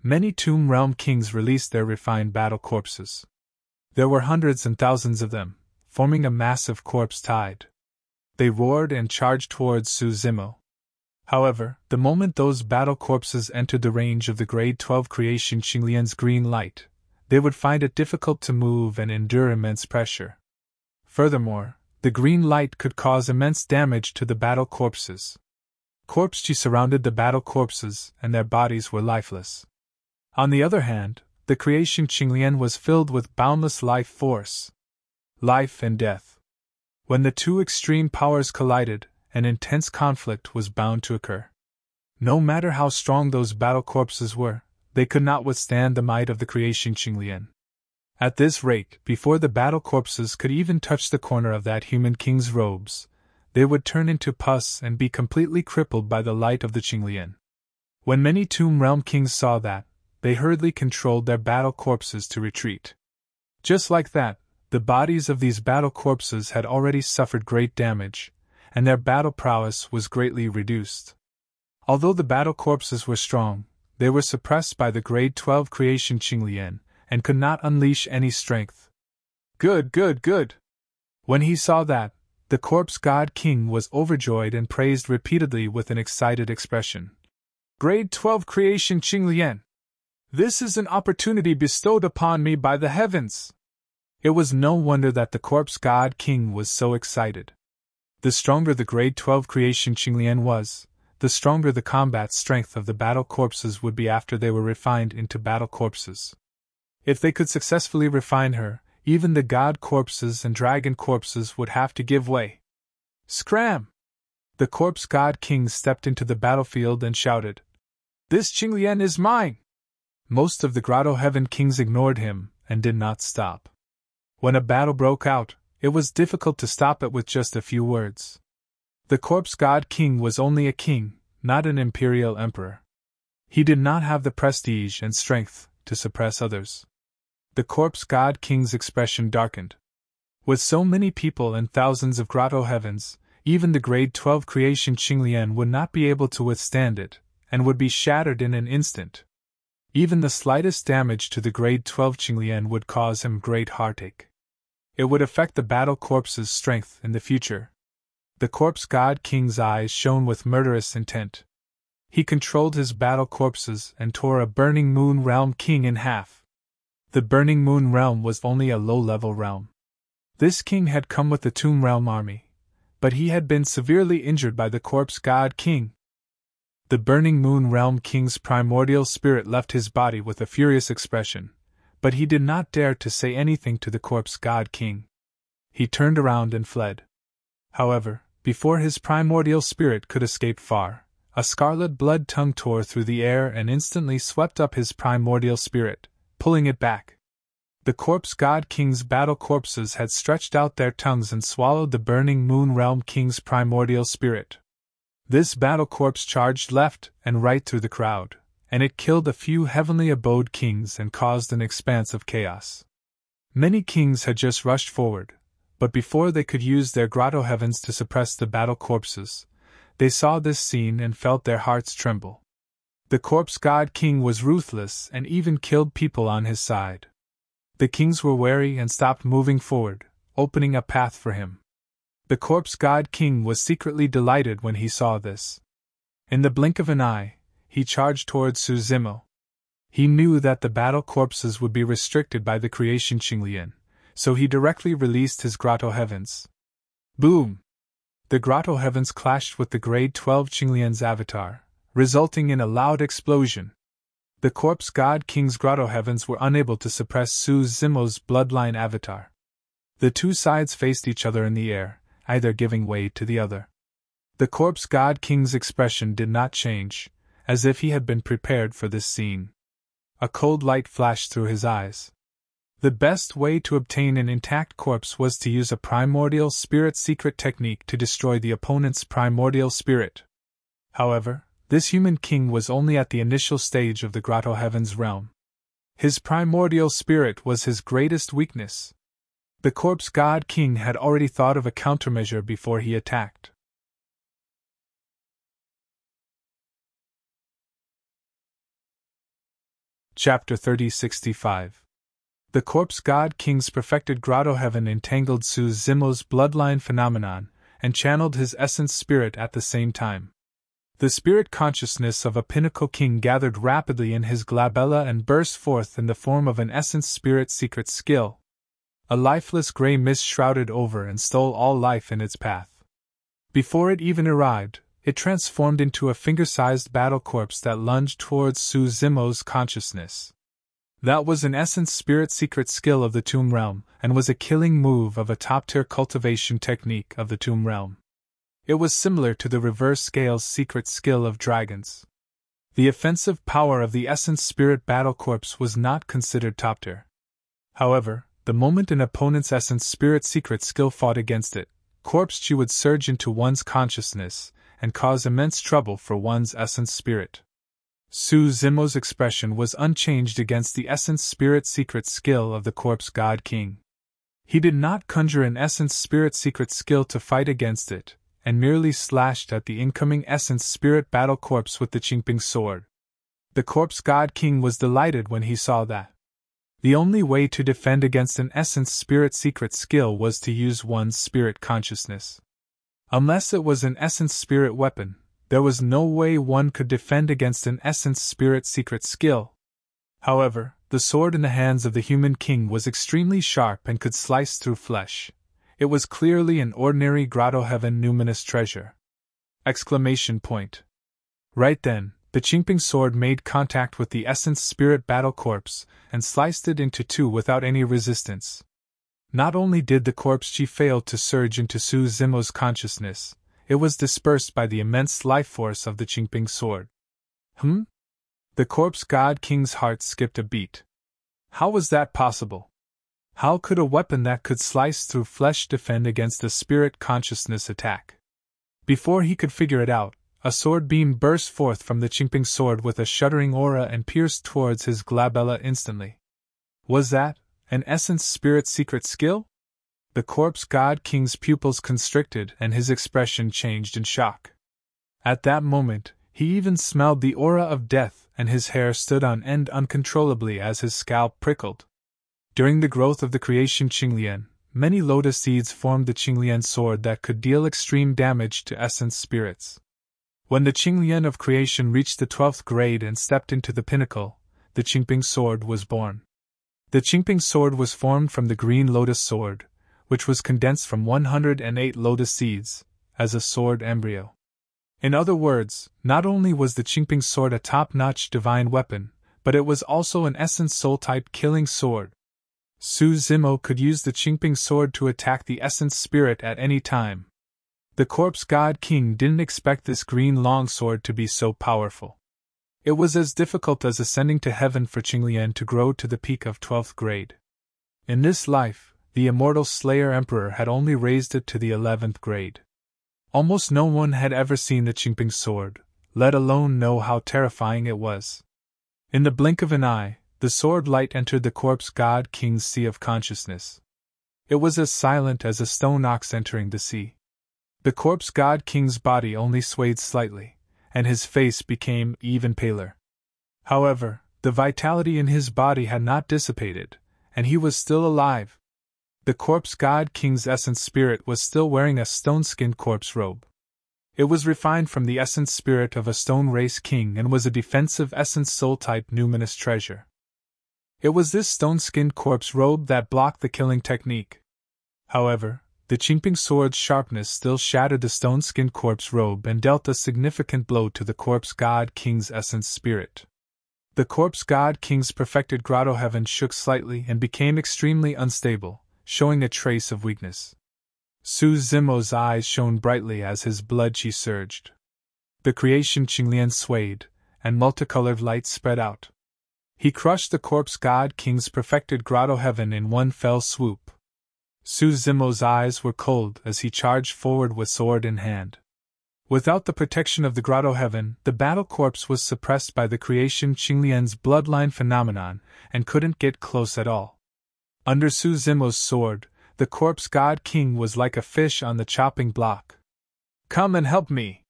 Many tomb realm kings released their refined battle corpses. There were hundreds and thousands of them, forming a massive corpse tide. They roared and charged towards Su Zimo. However, the moment those battle corpses entered the range of the grade 12 creation Qinglian's green light, they would find it difficult to move and endure immense pressure. Furthermore, the green light could cause immense damage to the battle corpses. Corpse Chi surrounded the battle corpses and their bodies were lifeless. On the other hand, the creation Qinglian was filled with boundless life force. Life and death. When the 2 extreme powers collided, an intense conflict was bound to occur. No matter how strong those battle corpses were, they could not withstand the might of the creation Qinglian. At this rate, before the battle corpses could even touch the corner of that human king's robes, they would turn into pus and be completely crippled by the light of the Qinglian. When many tomb realm kings saw that, they hurriedly controlled their battle corpses to retreat. Just like that, the bodies of these battle corpses had already suffered great damage, and their battle prowess was greatly reduced. Although the battle corpses were strong, they were suppressed by the grade 12 creation Qinglian, and could not unleash any strength. Good, good, good! When he saw that, the corpse god king was overjoyed and praised repeatedly with an excited expression. Grade 12 creation Qinglian! This is an opportunity bestowed upon me by the heavens. It was no wonder that the corpse god king was so excited. The stronger the grade 12 creation Qinglian was, the stronger the combat strength of the battle corpses would be after they were refined into battle corpses. If they could successfully refine her, even the god corpses and dragon corpses would have to give way. Scram! The corpse god king stepped into the battlefield and shouted, "This Qinglian is mine!" Most of the Grotto Heaven kings ignored him and did not stop. When a battle broke out, it was difficult to stop it with just a few words. The corpse god king was only a king, not an imperial emperor. He did not have the prestige and strength to suppress others. The corpse god king's expression darkened. With so many people and thousands of Grotto Heavens, even the grade 12 creation Qinglian would not be able to withstand it, and would be shattered in an instant. Even the slightest damage to the grade 12 Qinglian would cause him great heartache. It would affect the battle corpse's strength in the future. The corpse god king's eyes shone with murderous intent. He controlled his battle corpses and tore a Burning Moon Realm king in half. The Burning Moon Realm was only a low-level realm. This king had come with the Tomb Realm army, but he had been severely injured by the corpse god king. The Burning Moon Realm king's primordial spirit left his body with a furious expression, but he did not dare to say anything to the corpse god king. He turned around and fled. However, before his primordial spirit could escape far, a scarlet blood tongue tore through the air and instantly swept up his primordial spirit, pulling it back. The corpse god king's battle corpses had stretched out their tongues and swallowed the Burning Moon Realm king's primordial spirit. This battle corpse charged left and right through the crowd, and it killed a few heavenly abode kings and caused an expanse of chaos. Many kings had just rushed forward, but before they could use their Grotto Heavens to suppress the battle corpses, they saw this scene and felt their hearts tremble. The corpse god king was ruthless and even killed people on his side. The kings were wary and stopped moving forward, opening a path for him. The corpse god king was secretly delighted when he saw this. In the blink of an eye, he charged towards Suzimo. He knew that the battle corpses would be restricted by the creation Qinglian, so he directly released his Grotto Heavens. Boom! The Grotto Heavens clashed with the grade 12 Qinglian's avatar, resulting in a loud explosion. The corpse god king's Grotto Heavens were unable to suppress Suzimo's bloodline avatar. The two sides faced each other in the air, either giving way to the other. The corpse god king's expression did not change, as if he had been prepared for this scene. A cold light flashed through his eyes. The best way to obtain an intact corpse was to use a primordial spirit secret technique to destroy the opponent's primordial spirit. However, this human king was only at the initial stage of the Grotto Heavens realm. His primordial spirit was his greatest weakness. The corpse god king had already thought of a countermeasure before he attacked. Chapter 3065. The corpse god king's perfected Grotto Heaven entangled Suzimo's bloodline phenomenon and channeled his essence spirit at the same time. The spirit consciousness of a pinnacle king gathered rapidly in his glabella and burst forth in the form of an essence spirit secret skill. A lifeless gray mist shrouded over and stole all life in its path. Before it even arrived, it transformed into a finger-sized battle corpse that lunged towards Suzimo's consciousness. That was an essence spirit secret skill of the Tomb Realm, and was a killing move of a top-tier cultivation technique of the Tomb Realm. It was similar to the reverse scales secret skill of dragons. The offensive power of the essence spirit battle corpse was not considered top-tier. However, the moment an opponent's essence spirit secret skill fought against it, corpse chi would surge into one's consciousness and cause immense trouble for one's essence spirit. Suzimo's expression was unchanged against the essence spirit secret skill of the corpse god king. He did not conjure an essence spirit secret skill to fight against it, and merely slashed at the incoming essence spirit battle corpse with the Qingping sword. The corpse god king was delighted when he saw that. The only way to defend against an essence spirit secret skill was to use one's spirit consciousness. Unless it was an essence spirit weapon, there was no way one could defend against an essence spirit secret skill. However, the sword in the hands of the human king was extremely sharp and could slice through flesh. It was clearly an ordinary grotto heaven numinous treasure. Exclamation point. Right then, the Qingping sword made contact with the essence spirit battle corpse and sliced it into two without any resistance. Not only did the corpse chi fail to surge into Su Zimo's consciousness, it was dispersed by the immense life force of the Qingping sword. The corpse god king's heart skipped a beat. How was that possible? How could a weapon that could slice through flesh defend against a spirit consciousness attack? Before he could figure it out, a sword beam burst forth from the Qingping sword with a shuddering aura and pierced towards his glabella instantly. Was that an essence spirit secret skill? The corpse god king's pupils constricted and his expression changed in shock. At that moment, he even smelled the aura of death and his hair stood on end uncontrollably as his scalp prickled. During the growth of the creation Qinglian, many lotus seeds formed the Qinglian sword that could deal extreme damage to essence spirits. When the Qinglian of creation reached the 12th grade and stepped into the pinnacle, the Qingping sword was born. The Qingping sword was formed from the green lotus sword, which was condensed from 108 lotus seeds, as a sword embryo. In other words, not only was the Qingping sword a top-notch divine weapon, but it was also an essence soul-type killing sword. Su Zimo could use the Qingping sword to attack the essence spirit at any time. The corpse god king didn't expect this green longsword to be so powerful. It was as difficult as ascending to heaven for Qinglian to grow to the peak of 12th grade. In this life, the immortal Slayer Emperor had only raised it to the 11th grade. Almost no one had ever seen the Qingping sword, let alone know how terrifying it was. In the blink of an eye, the sword light entered the corpse god king's sea of consciousness. It was as silent as a stone ox entering the sea. The corpse god king's body only swayed slightly, and his face became even paler. However, the vitality in his body had not dissipated, and he was still alive. The corpse god king's essence spirit was still wearing a stone-skinned corpse robe. It was refined from the essence spirit of a stone race king and was a defensive essence soul-type numinous treasure. It was this stone-skinned corpse robe that blocked the killing technique. However, the Qingping sword's sharpness still shattered the stone-skinned corpse robe and dealt a significant blow to the corpse god king's essence spirit. The corpse god king's perfected grotto heaven shook slightly and became extremely unstable, showing a trace of weakness. Su Zimo's eyes shone brightly as his blood qi surged. The creation Qinglian swayed, and multicolored light spread out. He crushed the corpse god king's perfected grotto heaven in one fell swoop. Su Zimo's eyes were cold as he charged forward with sword in hand. Without the protection of the grotto heaven, the battle corpse was suppressed by the creation Qinglian's bloodline phenomenon and couldn't get close at all. Under Su Zimo's sword, the corpse god king was like a fish on the chopping block. Come and help me!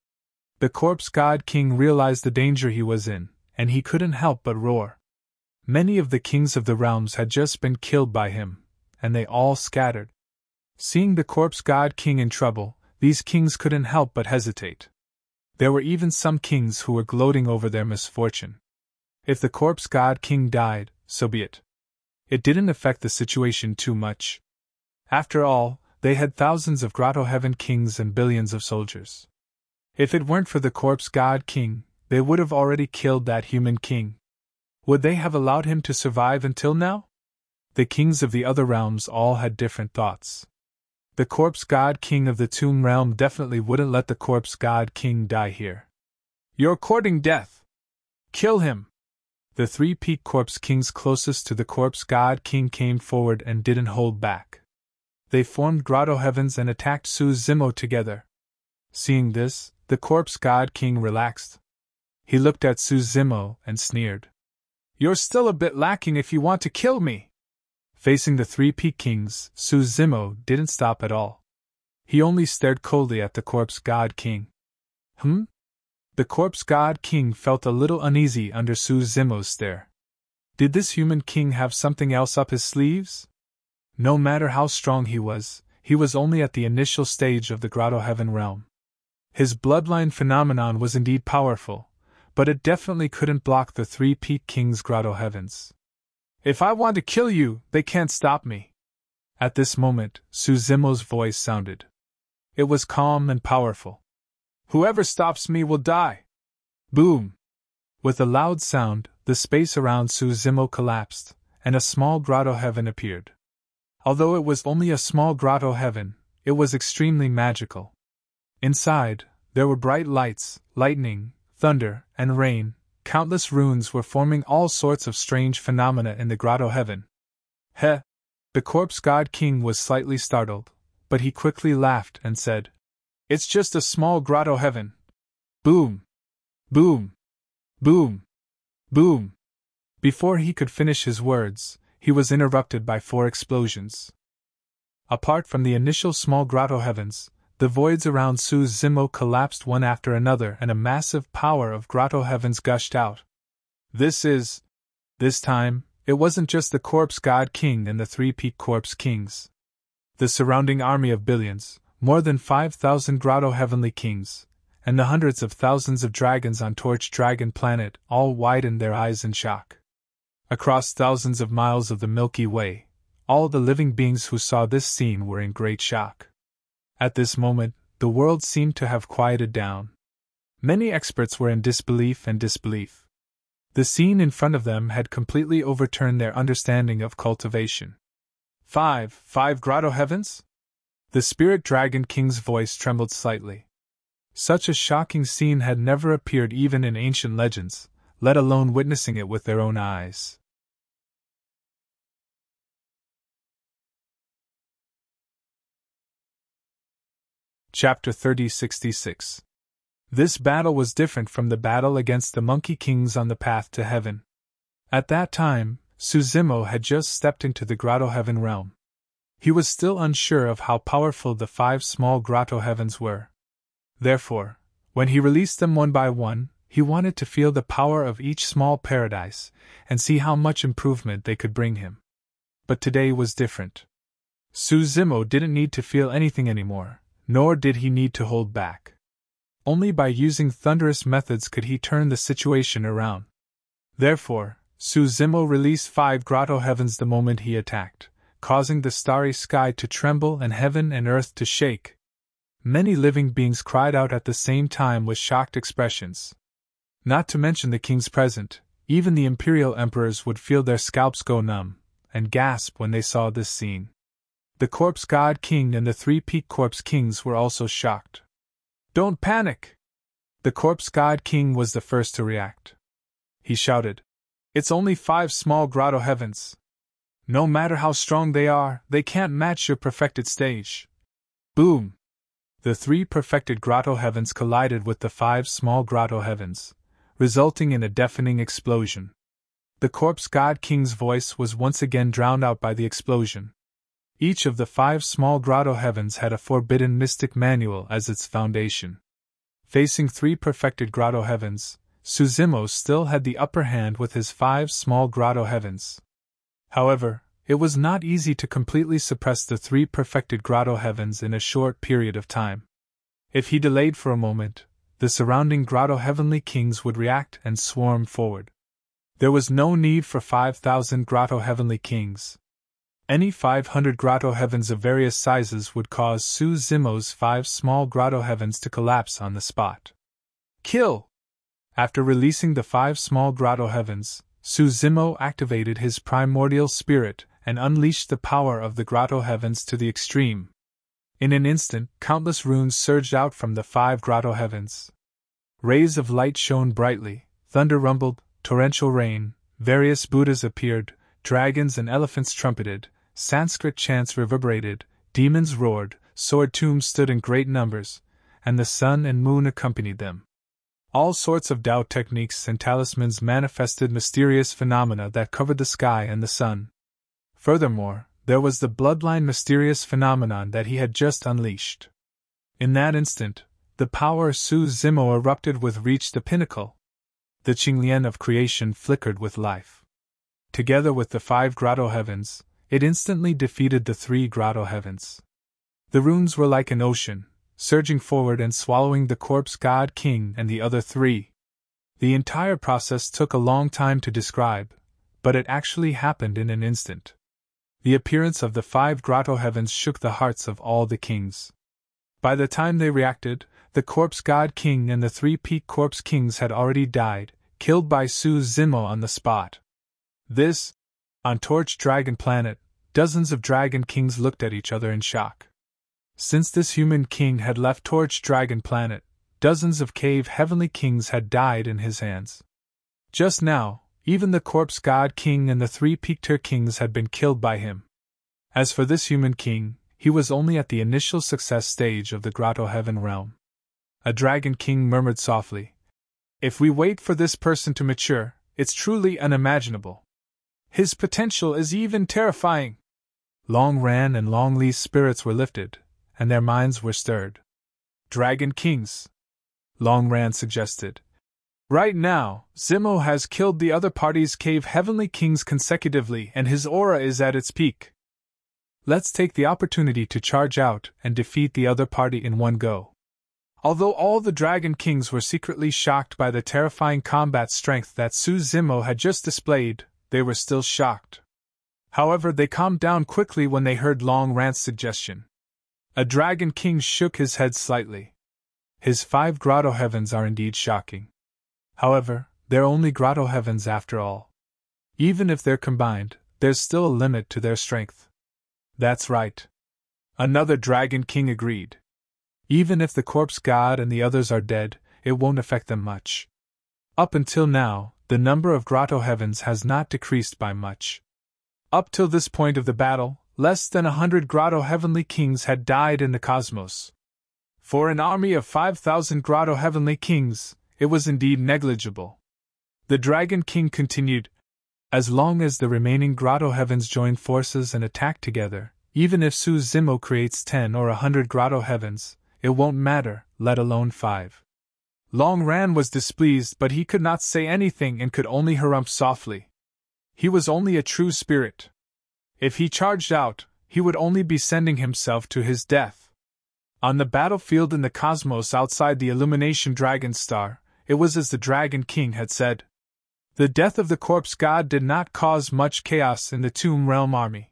The corpse god king realized the danger he was in, and he couldn't help but roar. Many of the kings of the realms had just been killed by him, and they all scattered. Seeing the corpse god king in trouble, these kings couldn't help but hesitate. There were even some kings who were gloating over their misfortune. If the corpse god king died, so be it. It didn't affect the situation too much. After all, they had thousands of grotto heaven kings and billions of soldiers. If it weren't for the corpse god king, they would have already killed that human king. Would they have allowed him to survive until now? The kings of the other realms all had different thoughts. The corpse god king of the tomb realm definitely wouldn't let the corpse god king die here. You're courting death! Kill him! The three peak corpse kings closest to the corpse god king came forward and didn't hold back. They formed grotto heavens and attacked Su Zimo together. Seeing this, the corpse god king relaxed. He looked at Su Zimo and sneered. You're still a bit lacking if you want to kill me! Facing the three peak kings, Su Zimo didn't stop at all. He only stared coldly at the corpse god king. The corpse god king felt a little uneasy under Su Zimo's stare. Did this human king have something else up his sleeves? No matter how strong he was only at the initial stage of the grotto heaven realm. His bloodline phenomenon was indeed powerful, but it definitely couldn't block the three-peak king's grotto heavens. If I want to kill you, they can't stop me. At this moment, Suzimo's voice sounded. It was calm and powerful. Whoever stops me will die. Boom! With a loud sound, the space around Suzimo collapsed, and a small grotto heaven appeared. Although it was only a small grotto heaven, it was extremely magical. Inside, there were bright lights, lightning, thunder, and rain. Countless runes were forming all sorts of strange phenomena in the grotto heaven. Heh! The corpse god king was slightly startled, but he quickly laughed and said, "It's just a small grotto heaven." Boom! Boom! Boom! Boom! Before he could finish his words, he was interrupted by 4 explosions. Apart from the initial small grotto heavens, the voids around Suzimo collapsed one after another and a massive power of grotto heavens gushed out. This time, it wasn't just the corpse god king and the three-peak corpse kings. The surrounding army of billions, more than 5,000 grotto heavenly kings, and the hundreds of thousands of dragons on Torch Dragon Planet all widened their eyes in shock. Across thousands of miles of the Milky Way, all the living beings who saw this scene were in great shock. At this moment, the world seemed to have quieted down. Many experts were in disbelief and disbelief. The scene in front of them had completely overturned their understanding of cultivation. Five grotto heavens? The spirit dragon king's voice trembled slightly. Such a shocking scene had never appeared even in ancient legends, let alone witnessing it with their own eyes. Chapter 3066. This battle was different from the battle against the Monkey Kings on the path to heaven. At that time, Suzimo had just stepped into the grotto heaven realm. He was still unsure of how powerful the 5 small grotto heavens were. Therefore, when he released them one by one, he wanted to feel the power of each small paradise and see how much improvement they could bring him. But today was different. Suzimo didn't need to feel anything anymore, nor did he need to hold back. Only by using thunderous methods could he turn the situation around. Therefore, Suzimo released 5 grotto heavens the moment he attacked, causing the starry sky to tremble and heaven and earth to shake. Many living beings cried out at the same time with shocked expressions. Not to mention the kings present, even the imperial emperors would feel their scalps go numb, and gasp when they saw this scene. The corpse god king and the three-peak corpse kings were also shocked. "Don't panic!" The corpse god king was the first to react. He shouted, "It's only 5 small grotto heavens. No matter how strong they are, they can't match your perfected stage." Boom! The 3 perfected grotto heavens collided with the 5 small grotto heavens, resulting in a deafening explosion. The corpse god king's voice was once again drowned out by the explosion. Each of the 5 small grotto heavens had a forbidden mystic manual as its foundation. Facing 3 perfected grotto heavens, Suzimo still had the upper hand with his 5 small grotto heavens. However, it was not easy to completely suppress the 3 perfected grotto heavens in a short period of time. If he delayed for a moment, the surrounding grotto heavenly kings would react and swarm forward. There was no need for 5,000 grotto heavenly kings. Any 500 grotto heavens of various sizes would cause Suzimo's 5 small grotto heavens to collapse on the spot. Kill! After releasing the 5 small grotto heavens, Suzimo activated his primordial spirit and unleashed the power of the grotto heavens to the extreme. In an instant, countless runes surged out from the 5 grotto heavens. Rays of light shone brightly, thunder rumbled, torrential rain, various Buddhas appeared, dragons and elephants trumpeted, Sanskrit chants reverberated, demons roared, sword tombs stood in great numbers, and the sun and moon accompanied them. All sorts of Tao techniques and talismans manifested mysterious phenomena that covered the sky and the sun. Furthermore, there was the bloodline mysterious phenomenon that he had just unleashed. In that instant, the power Suzimo erupted with reached the pinnacle. The Qinglian of creation flickered with life. Together with the 5 grotto heavens, it instantly defeated the 3 grotto heavens. The runes were like an ocean, surging forward and swallowing the corpse god king and the other 3. The entire process took a long time to describe, but it actually happened in an instant. The appearance of the 5 grotto heavens shook the hearts of all the kings. By the time they reacted, the Corpse God King and the 3 Peak Corpse Kings had already died, killed by Su Zimo on the spot. On Torch Dragon Planet, dozens of Dragon Kings looked at each other in shock. Since this human king had left Torch Dragon Planet, dozens of Cave Heavenly Kings had died in his hands. Just now, even the Corpse God King and the 3 Peakter Kings had been killed by him. As for this human king, he was only at the initial success stage of the Grotto Heaven realm. A Dragon King murmured softly, "If we wait for this person to mature, it's truly unimaginable. His potential is even terrifying." Long Ran and Long Li's spirits were lifted, and their minds were stirred. "Dragon Kings," Long Ran suggested. "Right now, Zimo has killed the other party's Cave Heavenly Kings consecutively and his aura is at its peak. Let's take the opportunity to charge out and defeat the other party in one go." Although all the Dragon Kings were secretly shocked by the terrifying combat strength that Su Zimo had just displayed, they were still shocked. However, they calmed down quickly when they heard Long Ran's suggestion. A Dragon King shook his head slightly. His 5 grotto heavens are indeed shocking. However, they're only grotto heavens after all. Even if they're combined, there's still a limit to their strength. That's right. Another Dragon King agreed. Even if the Corpse God and the others are dead, it won't affect them much. Up until now, the number of grotto heavens has not decreased by much. Up till this point of the battle, less than 100 grotto heavenly kings had died in the cosmos. For an army of 5,000 grotto heavenly kings, it was indeed negligible. The Dragon King continued, "As long as the remaining grotto heavens join forces and attack together, even if Su Zimo creates 10 or 100 grotto heavens, it won't matter, let alone 5. Long Ran was displeased, but he could not say anything and could only harump softly. He was only a true spirit. If he charged out, he would only be sending himself to his death. On the battlefield in the cosmos outside the Illumination Dragon Star, it was as the Dragon King had said. The death of the Corpse God did not cause much chaos in the Tomb Realm army.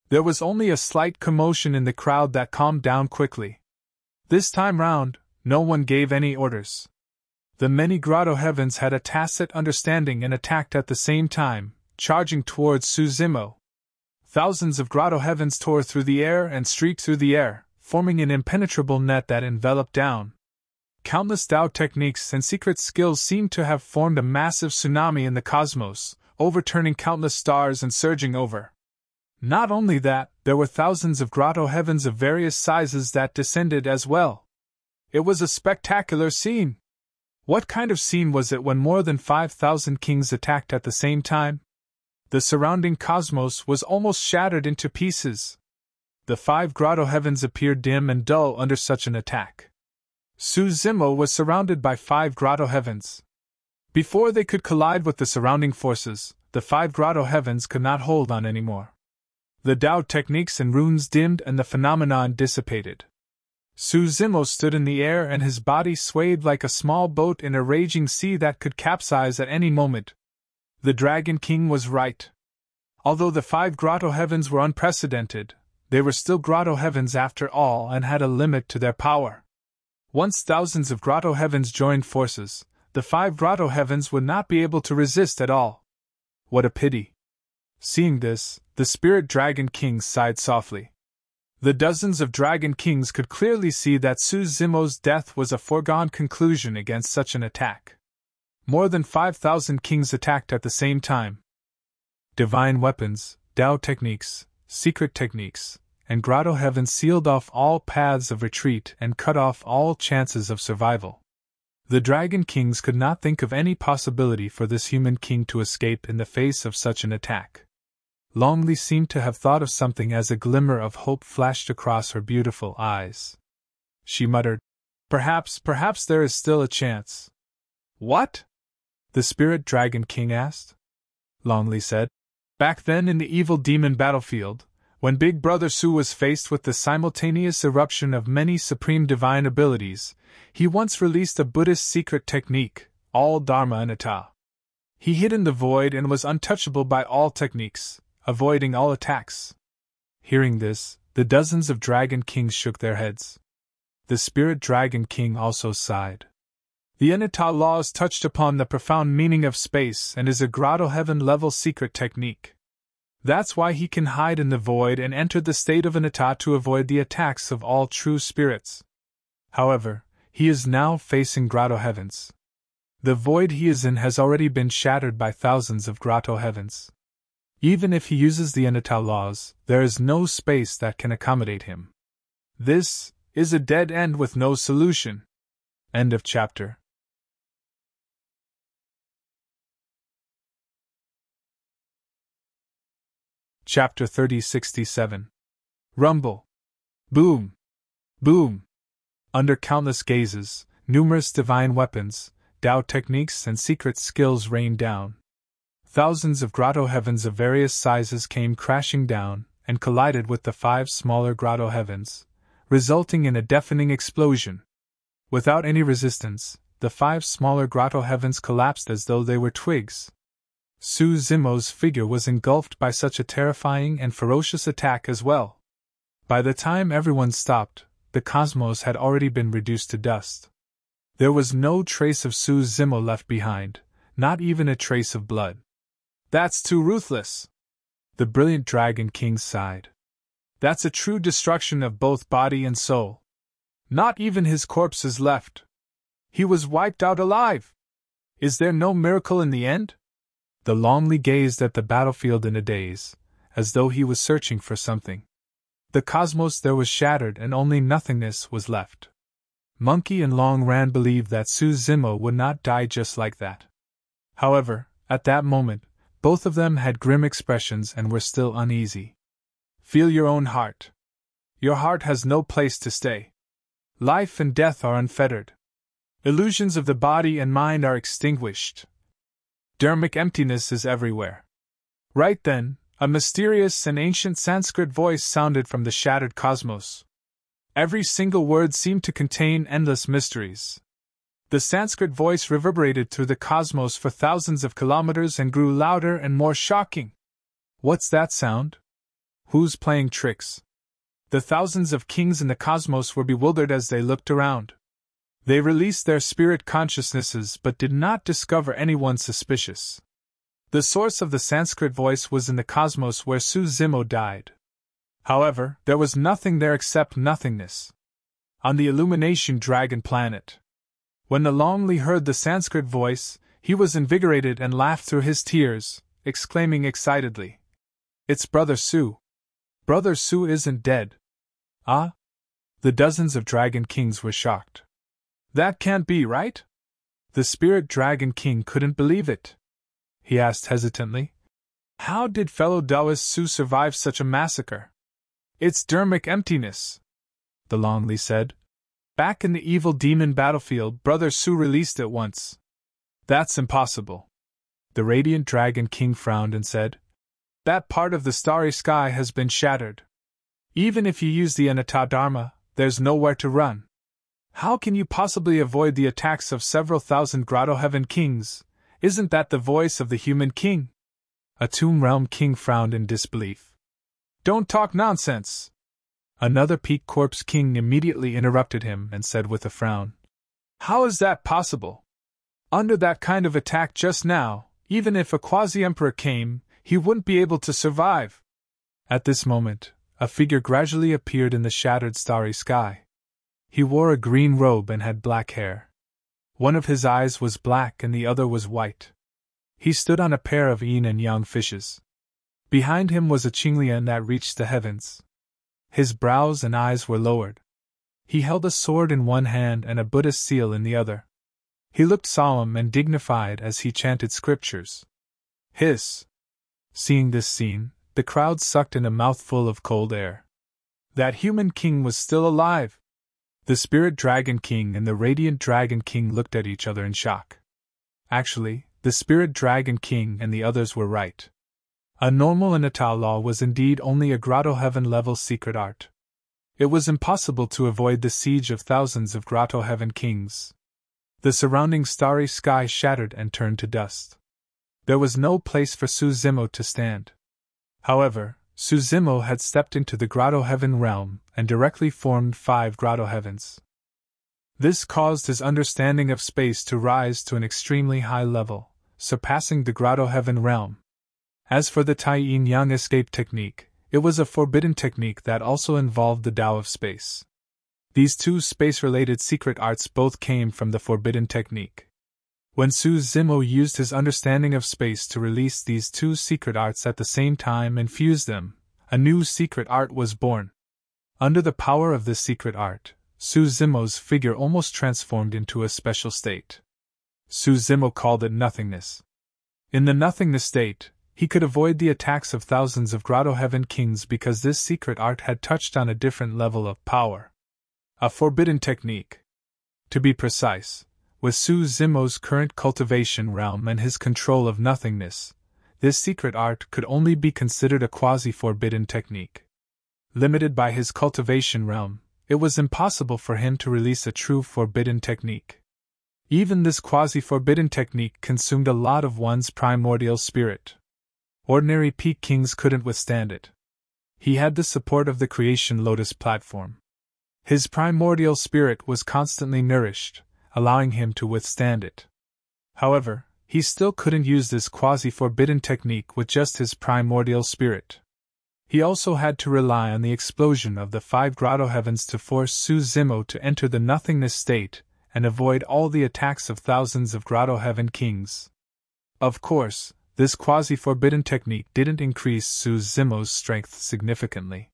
There was only a slight commotion in the crowd that calmed down quickly. This time round, no one gave any orders. The many grotto heavens had a tacit understanding and attacked at the same time, charging towards Su Zimo. Thousands of grotto heavens tore through the air and streaked through the air, forming an impenetrable net that enveloped down. Countless Tao techniques and secret skills seemed to have formed a massive tsunami in the cosmos, overturning countless stars and surging over. Not only that, there were thousands of grotto heavens of various sizes that descended as well. It was a spectacular scene. What kind of scene was it when more than 5,000 kings attacked at the same time? The surrounding cosmos was almost shattered into pieces. The 5 grotto heavens appeared dim and dull under such an attack. Su Zimo was surrounded by 5 grotto heavens. Before they could collide with the surrounding forces, the 5 grotto heavens could not hold on anymore. The Tao techniques and runes dimmed and the phenomenon dissipated. Su Zimo stood in the air and his body swayed like a small boat in a raging sea that could capsize at any moment. The Dragon King was right. Although the 5 grotto heavens were unprecedented, they were still grotto heavens after all and had a limit to their power. Once thousands of grotto heavens joined forces, the 5 grotto heavens would not be able to resist at all. What a pity. Seeing this, the Spirit Dragon King sighed softly. The dozens of Dragon Kings could clearly see that Su Zimo's death was a foregone conclusion against such an attack. More than 5,000 kings attacked at the same time. Divine weapons, Tao techniques, secret techniques, and grotto heavens sealed off all paths of retreat and cut off all chances of survival. The Dragon Kings could not think of any possibility for this human king to escape in the face of such an attack. Long Li seemed to have thought of something as a glimmer of hope flashed across her beautiful eyes. She muttered, Perhaps there is still a chance." "What?" the Spirit Dragon King asked. Long Li said, "Back then in the evil demon battlefield, when Big Brother Su was faced with the simultaneous eruption of many supreme divine abilities, he once released a Buddhist secret technique, all Dharma Anatta. He hid in the void and was untouchable by all techniques, avoiding all attacks. Hearing this, the dozens of dragon kings shook their heads. The spirit dragon king also sighed. The Anatta laws touched upon the profound meaning of space and is a grotto heaven level secret technique. That's why he can hide in the void and enter the state of Anatta to avoid the attacks of all true spirits. However, he is now facing grotto heavens. The void he is in has already been shattered by thousands of grotto heavens. Even if he uses the Anatta laws, there is no space that can accommodate him. This is a dead end with no solution. End of chapter. Chapter 3067. Rumble. Boom. Boom. Under countless gazes, numerous divine weapons, Tao techniques and secret skills rained down. Thousands of grotto heavens of various sizes came crashing down and collided with the 5 smaller grotto heavens, resulting in a deafening explosion. Without any resistance, the 5 smaller grotto heavens collapsed as though they were twigs. Su Zimo's figure was engulfed by such a terrifying and ferocious attack as well. By the time everyone stopped, the cosmos had already been reduced to dust. There was no trace of Su Zimo left behind, not even a trace of blood. That's too ruthless. The brilliant Dragon King sighed. That's a true destruction of both body and soul. Not even his corpse is left. He was wiped out alive. Is there no miracle in the end? The Lonely gazed at the battlefield in a daze, as though he was searching for something. The cosmos there was shattered and only nothingness was left. Monkey and Long Ran believed that Su Zimo would not die just like that. However, at that moment, both of them had grim expressions and were still uneasy. Feel your own heart. Your heart has no place to stay. Life and death are unfettered. Illusions of the body and mind are extinguished. Dharmic emptiness is everywhere. Right then, a mysterious and ancient Sanskrit voice sounded from the shattered cosmos. Every single word seemed to contain endless mysteries. The Sanskrit voice reverberated through the cosmos for thousands of kilometers and grew louder and more shocking. What's that sound? Who's playing tricks? The thousands of kings in the cosmos were bewildered as they looked around. They released their spirit consciousnesses but did not discover anyone suspicious. The source of the Sanskrit voice was in the cosmos where Su Zimo died. However, there was nothing there except nothingness. On the Illumination Dragon planet. When the Lonely heard the Sanskrit voice, he was invigorated and laughed through his tears, exclaiming excitedly, "It's Brother Su! Brother Su isn't dead!" Ah? The dozens of Dragon Kings were shocked. That can't be, right? The Spirit Dragon King couldn't believe it. He asked hesitantly, "How did fellow Taoist Su survive such a massacre?" "It's Dharmic emptiness," the Lonely said. "Back in the evil demon battlefield, Brother Su released it once." "That's impossible." The Radiant Dragon King frowned and said, "That part of the starry sky has been shattered. Even if you use the Anatta Dharma, there's nowhere to run. How can you possibly avoid the attacks of several thousand Grotto Heaven kings? Isn't that the voice of the human king?" A Tomb Realm king frowned in disbelief. "Don't talk nonsense!" Another Peak Corpse king immediately interrupted him and said with a frown, "How is that possible? Under that kind of attack just now, even if a quasi-emperor came, he wouldn't be able to survive." At this moment, a figure gradually appeared in the shattered starry sky. He wore a green robe and had black hair. One of his eyes was black and the other was white. He stood on a pair of yin and yang fishes. Behind him was a Qinglian that reached the heavens. His brows and eyes were lowered. He held a sword in one hand and a Buddhist seal in the other. He looked solemn and dignified as he chanted scriptures. Hiss! Seeing this scene, the crowd sucked in a mouthful of cold air. That human king was still alive! The Spirit Dragon King and the Radiant Dragon King looked at each other in shock. Actually, the Spirit Dragon King and the others were right. A normal Anatta law was indeed only a Grotto Heaven level secret art. It was impossible to avoid the siege of thousands of Grotto Heaven kings. The surrounding starry sky shattered and turned to dust. There was no place for Suzimo to stand. However, Suzimo had stepped into the grotto heaven realm and directly formed 5 grotto heavens. This caused his understanding of space to rise to an extremely high level, surpassing the grotto heaven realm. As for the Tai Yin Yang escape technique, it was a forbidden technique that also involved the Tao of space. These 2 space-related secret arts both came from the forbidden technique. When Suzimo used his understanding of space to release these 2 secret arts at the same time and fuse them, a new secret art was born. Under the power of this secret art, Suzimo's figure almost transformed into a special state. Suzimo called it nothingness. In the nothingness state, he could avoid the attacks of thousands of grotto heaven kings because this secret art had touched on a different level of power. A forbidden technique. To be precise, with Suzimo's current cultivation realm and his control of nothingness, this secret art could only be considered a quasi-forbidden technique. Limited by his cultivation realm, it was impossible for him to release a true forbidden technique. Even this quasi-forbidden technique consumed a lot of one's primordial spirit. Ordinary peak kings couldn't withstand it. He had the support of the creation lotus platform. His primordial spirit was constantly nourished, allowing him to withstand it. However, he still couldn't use this quasi-forbidden technique with just his primordial spirit. He also had to rely on the explosion of the 5 grotto heavens to force Suzimo to enter the nothingness state and avoid all the attacks of thousands of grotto heaven kings. Of course, this quasi-forbidden technique didn't increase Suzimo's strength significantly.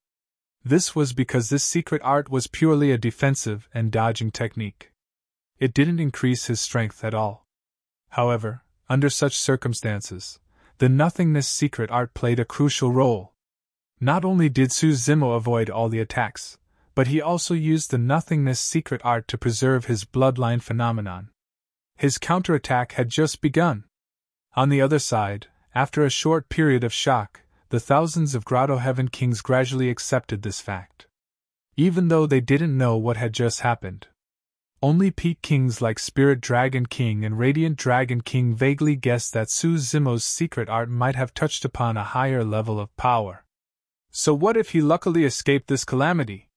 This was because this secret art was purely a defensive and dodging technique. It didn't increase his strength at all. However, under such circumstances, the nothingness secret art played a crucial role. Not only did Suzimo avoid all the attacks, but he also used the nothingness secret art to preserve his bloodline phenomenon. His counterattack had just begun. On the other side, after a short period of shock, the thousands of grotto heaven kings gradually accepted this fact. Even though they didn't know what had just happened. Only peak kings like Spirit Dragon King and Radiant Dragon King vaguely guessed that Suzimo's secret art might have touched upon a higher level of power. So what if he luckily escaped this calamity?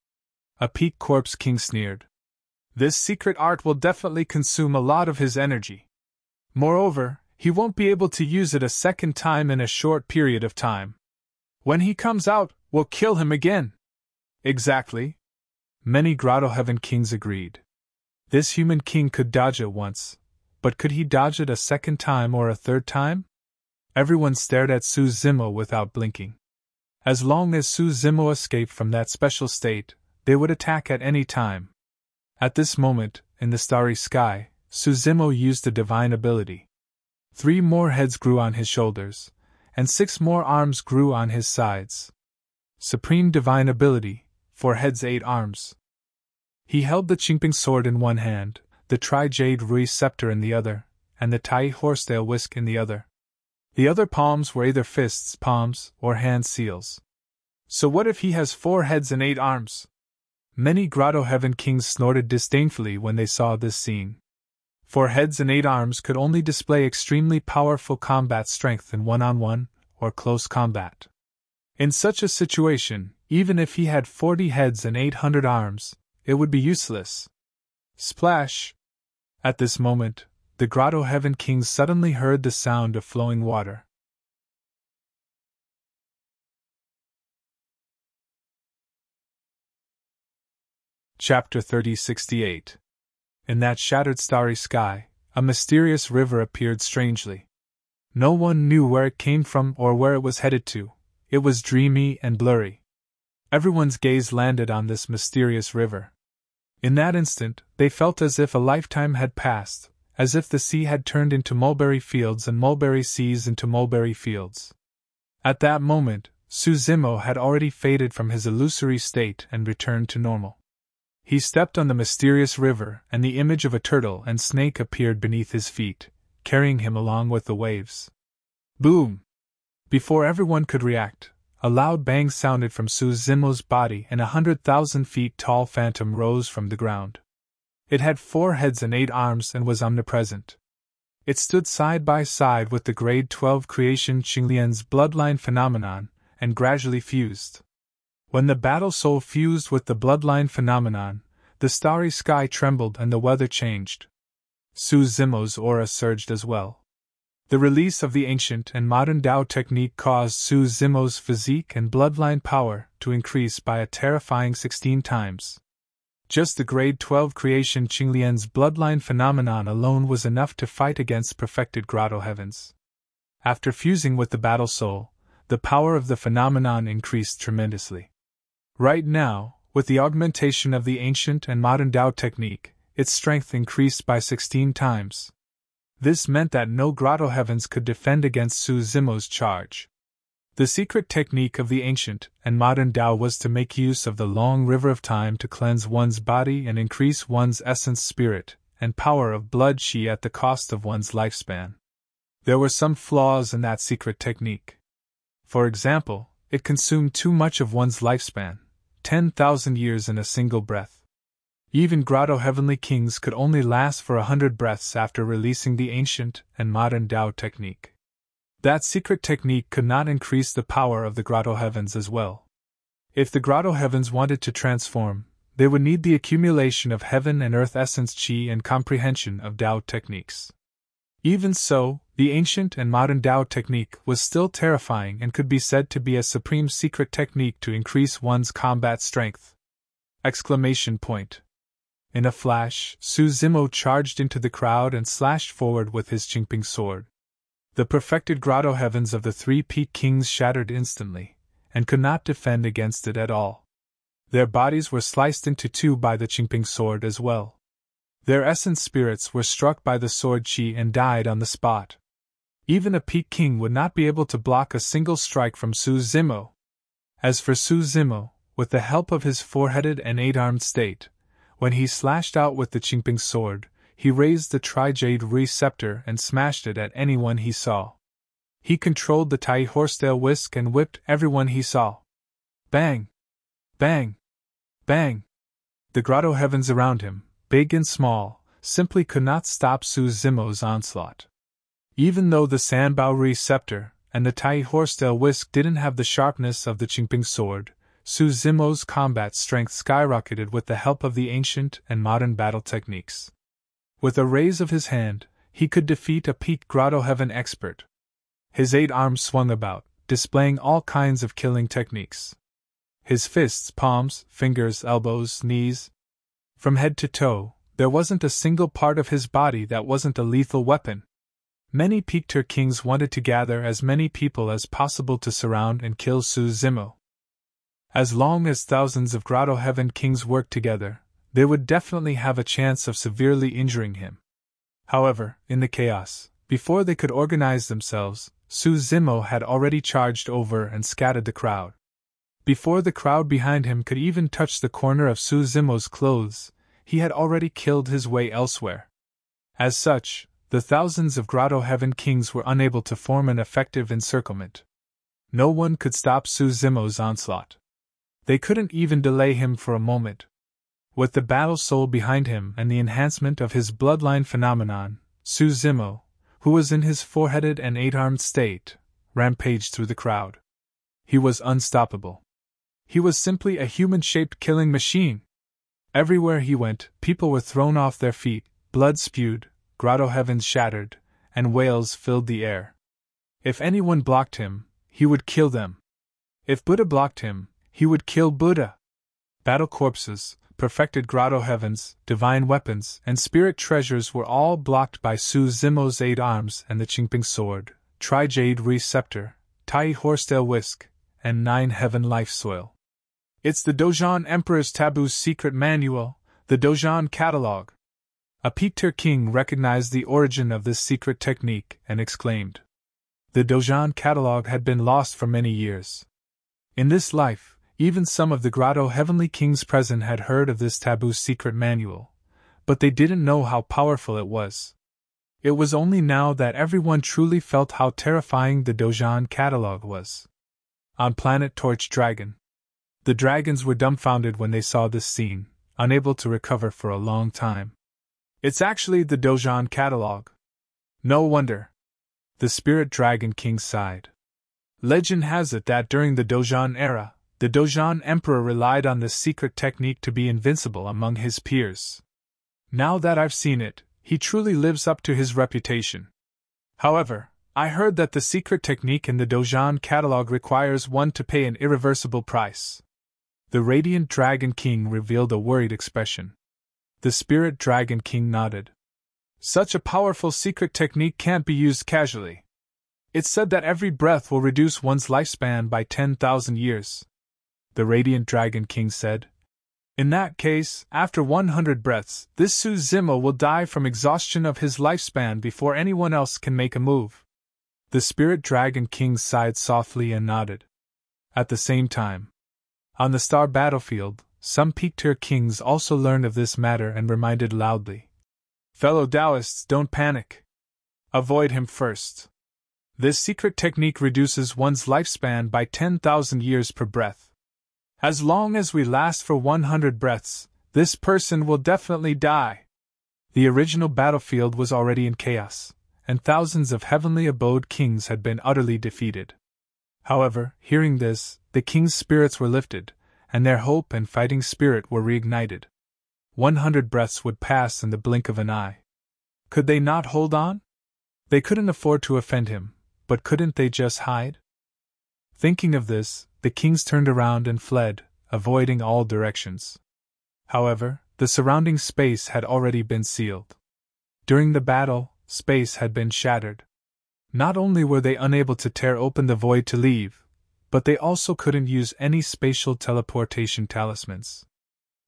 A peak corpse king sneered. This secret art will definitely consume a lot of his energy. Moreover, he won't be able to use it a second time in a short period of time. When he comes out, we'll kill him again. Exactly. Many grotto heaven kings agreed. This human king could dodge it once, but could he dodge it a second time or a third time? Everyone stared at Suzimo without blinking. As long as Suzimo escaped from that special state, they would attack at any time. At this moment, in the starry sky, Suzimo used a divine ability. 3 more heads grew on his shoulders, and 6 more arms grew on his sides. Supreme divine ability, 4 heads 8 arms. He held the Qingping sword in one hand, the Tri-Jade Rui scepter in the other, and the Tai horsetail whisk in the other. The other palms were either fists, palms, or hand seals. So what if he has 4 heads and 8 arms? Many grotto heaven kings snorted disdainfully when they saw this scene. 4 heads and 8 arms could only display extremely powerful combat strength in one-on-one or close combat. In such a situation, even if he had 40 heads and 800 arms, it would be useless. Splash! At this moment, the grotto heaven kings suddenly heard the sound of flowing water. Chapter 3068. In that shattered starry sky, a mysterious river appeared strangely. No one knew where it came from or where it was headed to. It was dreamy and blurry. Everyone's gaze landed on this mysterious river. In that instant, they felt as if a lifetime had passed, as if the sea had turned into mulberry fields and mulberry seas into mulberry fields. At that moment, Suzimo had already faded from his illusory state and returned to normal. He stepped on the mysterious river, and the image of a turtle and snake appeared beneath his feet, carrying him along with the waves. Boom! Before everyone could react, a loud bang sounded from Suzimo's body and 100,000 feet tall phantom rose from the ground. It had 4 heads and 8 arms and was omnipresent. It stood side by side with the grade 12 creation Qinglian's bloodline phenomenon, and gradually fused. When the battle soul fused with the bloodline phenomenon, the starry sky trembled and the weather changed. Su Zimo's aura surged as well. The release of the ancient and modern Tao technique caused Su Zimo's physique and bloodline power to increase by a terrifying 16 times. Just the grade 12 creation Qinglian's bloodline phenomenon alone was enough to fight against perfected grotto heavens. After fusing with the battle soul, the power of the phenomenon increased tremendously. Right now, with the augmentation of the ancient and modern Tao technique, its strength increased by 16 times. This meant that no grotto heavens could defend against Su Zimo's charge. The secret technique of the ancient and modern Tao was to make use of the long river of time to cleanse one's body and increase one's essence, spirit, and power of blood qi at the cost of one's lifespan. There were some flaws in that secret technique. For example, it consumed too much of one's lifespan, 10,000 years in a single breath. Even grotto heavenly kings could only last for 100 breaths after releasing the ancient and modern Tao technique. That secret technique could not increase the power of the grotto heavens as well. If the grotto heavens wanted to transform, they would need the accumulation of heaven and earth essence qi and comprehension of Tao techniques. Even so, the ancient and modern Tao technique was still terrifying and could be said to be a supreme secret technique to increase one's combat strength. Exclamation point. In a flash, Su Zimo charged into the crowd and slashed forward with his Qingping sword. The perfected grotto heavens of the 3 peak kings shattered instantly, and could not defend against it at all. Their bodies were sliced into 2 by the Qingping sword as well. Their essence spirits were struck by the sword qi and died on the spot. Even a peak king would not be able to block a single strike from Su Zimo. As for Su Zimo, with the help of his 4-headed and 8-armed state, when he slashed out with the Qingping sword, he raised the tri-jade scepter and smashed it at anyone he saw. He controlled the Tai horsetail whisk and whipped everyone he saw. Bang! Bang! Bang! The grotto heavens around him, big and small, simply could not stop Su Zimo's onslaught. Even though the Sanbao scepter and the Tai horsetail whisk didn't have the sharpness of the Qingping sword, Su Zimo's combat strength skyrocketed with the help of the ancient and modern battle techniques. With a raise of his hand, he could defeat a peak grotto heaven expert. His 8 arms swung about, displaying all kinds of killing techniques. His fists, palms, fingers, elbows, knees. From head to toe, there wasn't a single part of his body that wasn't a lethal weapon. Many peaked kings wanted to gather as many people as possible to surround and kill Su Zimo. As long as thousands of grotto heaven kings worked together, they would definitely have a chance of severely injuring him. However, in the chaos, before they could organize themselves, Su Zimo had already charged over and scattered the crowd. Before the crowd behind him could even touch the corner of Su Zimo's clothes, he had already killed his way elsewhere. As such, the thousands of grotto heaven kings were unable to form an effective encirclement. No one could stop Su Zimo's onslaught. They couldn't even delay him for a moment. With the battle soul behind him and the enhancement of his bloodline phenomenon, Su Zimo, who was in his 4-headed and 8-armed state, rampaged through the crowd. He was unstoppable. He was simply a human-shaped killing machine. Everywhere he went, people were thrown off their feet, blood spewed, grotto heavens shattered, and wails filled the air. If anyone blocked him, he would kill them. If Buddha blocked him, he would kill Buddha. Battle corpses, perfected grotto heavens, divine weapons, and spirit treasures were all blocked by Su Zimo's 8 arms and the Qingping sword, tri-jade scepter, Tai horsetail whisk, and 9 heaven life soil. It's the Dozhan Emperor's Taboo's secret manual, the Dozhan Catalog. A peaked king recognized the origin of this secret technique and exclaimed. The Dozhan Catalog had been lost for many years. In this life, even some of the grotto heavenly kings present had heard of this taboo's secret manual, but they didn't know how powerful it was. It was only now that everyone truly felt how terrifying the Dozhan Catalog was. On planet Torch Dragon, the dragons were dumbfounded when they saw this scene, unable to recover for a long time. It's actually the Dojan catalog. No wonder. The Spirit Dragon King sighed. Legend has it that during the Dojan era, the Dojan Emperor relied on this secret technique to be invincible among his peers. Now that I've seen it, he truly lives up to his reputation. However, I heard that the secret technique in the Dojan catalog requires one to pay an irreversible price. The Radiant Dragon King revealed a worried expression. The Spirit Dragon King nodded. Such a powerful secret technique can't be used casually. It's said that every breath will reduce one's lifespan by 10,000 years. The Radiant Dragon King said. In that case, after 100 breaths, this Su Zimo will die from exhaustion of his lifespan before anyone else can make a move. The Spirit Dragon King sighed softly and nodded. At the same time, on the star battlefield, some peak-tier kings also learned of this matter and reminded loudly. Fellow Taoists, don't panic. Avoid him first. This secret technique reduces one's lifespan by 10,000 years per breath. As long as we last for 100 breaths, this person will definitely die. The original battlefield was already in chaos, and thousands of heavenly abode kings had been utterly defeated. However, hearing this, the king's spirits were lifted, and their hope and fighting spirit were reignited. 100 breaths would pass in the blink of an eye. Could they not hold on? They couldn't afford to offend him, but couldn't they just hide? Thinking of this, the kings turned around and fled, avoiding all directions. However, the surrounding space had already been sealed. During the battle, space had been shattered. Not only were they unable to tear open the void to leave, but they also couldn't use any spatial teleportation talismans.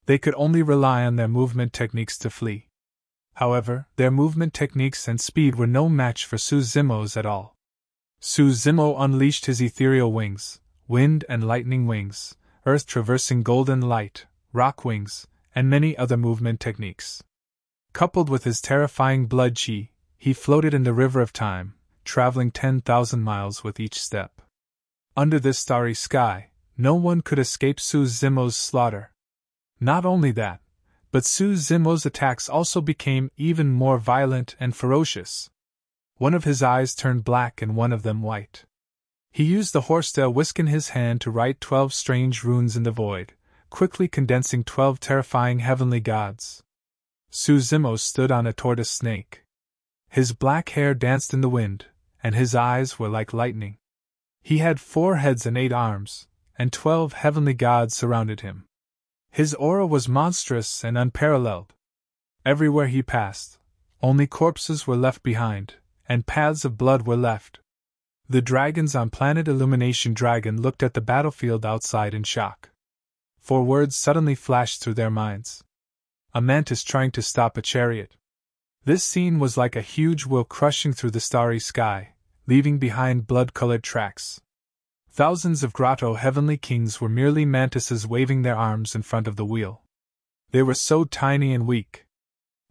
They could only rely on their movement techniques to flee. However, their movement techniques and speed were no match for Su Zimo's at all. Su Zimo unleashed his ethereal wings, wind and lightning wings, earth-traversing golden light, rock wings, and many other movement techniques. Coupled with his terrifying blood chi, he floated in the river of time, traveling 10,000 miles with each step. Under this starry sky, no one could escape Su Zimo's slaughter. Not only that, but Su Zimo's attacks also became even more violent and ferocious. One of his eyes turned black and one of them white. He used the horsetail whisk in his hand to write 12 strange runes in the void, quickly condensing 12 terrifying heavenly gods. Su Zimo stood on a tortoise snake. His black hair danced in the wind, and his eyes were like lightning. He had 4 heads and 8 arms, and 12 heavenly gods surrounded him. His aura was monstrous and unparalleled. Everywhere he passed, only corpses were left behind, and paths of blood were left. The dragons on planet Illumination Dragon looked at the battlefield outside in shock. 4 words suddenly flashed through their minds. A mantis trying to stop a chariot. This scene was like a huge wheel crushing through the starry sky, leaving behind blood-colored tracks. Thousands of grotto heavenly kings were merely mantises waving their arms in front of the wheel. They were so tiny and weak.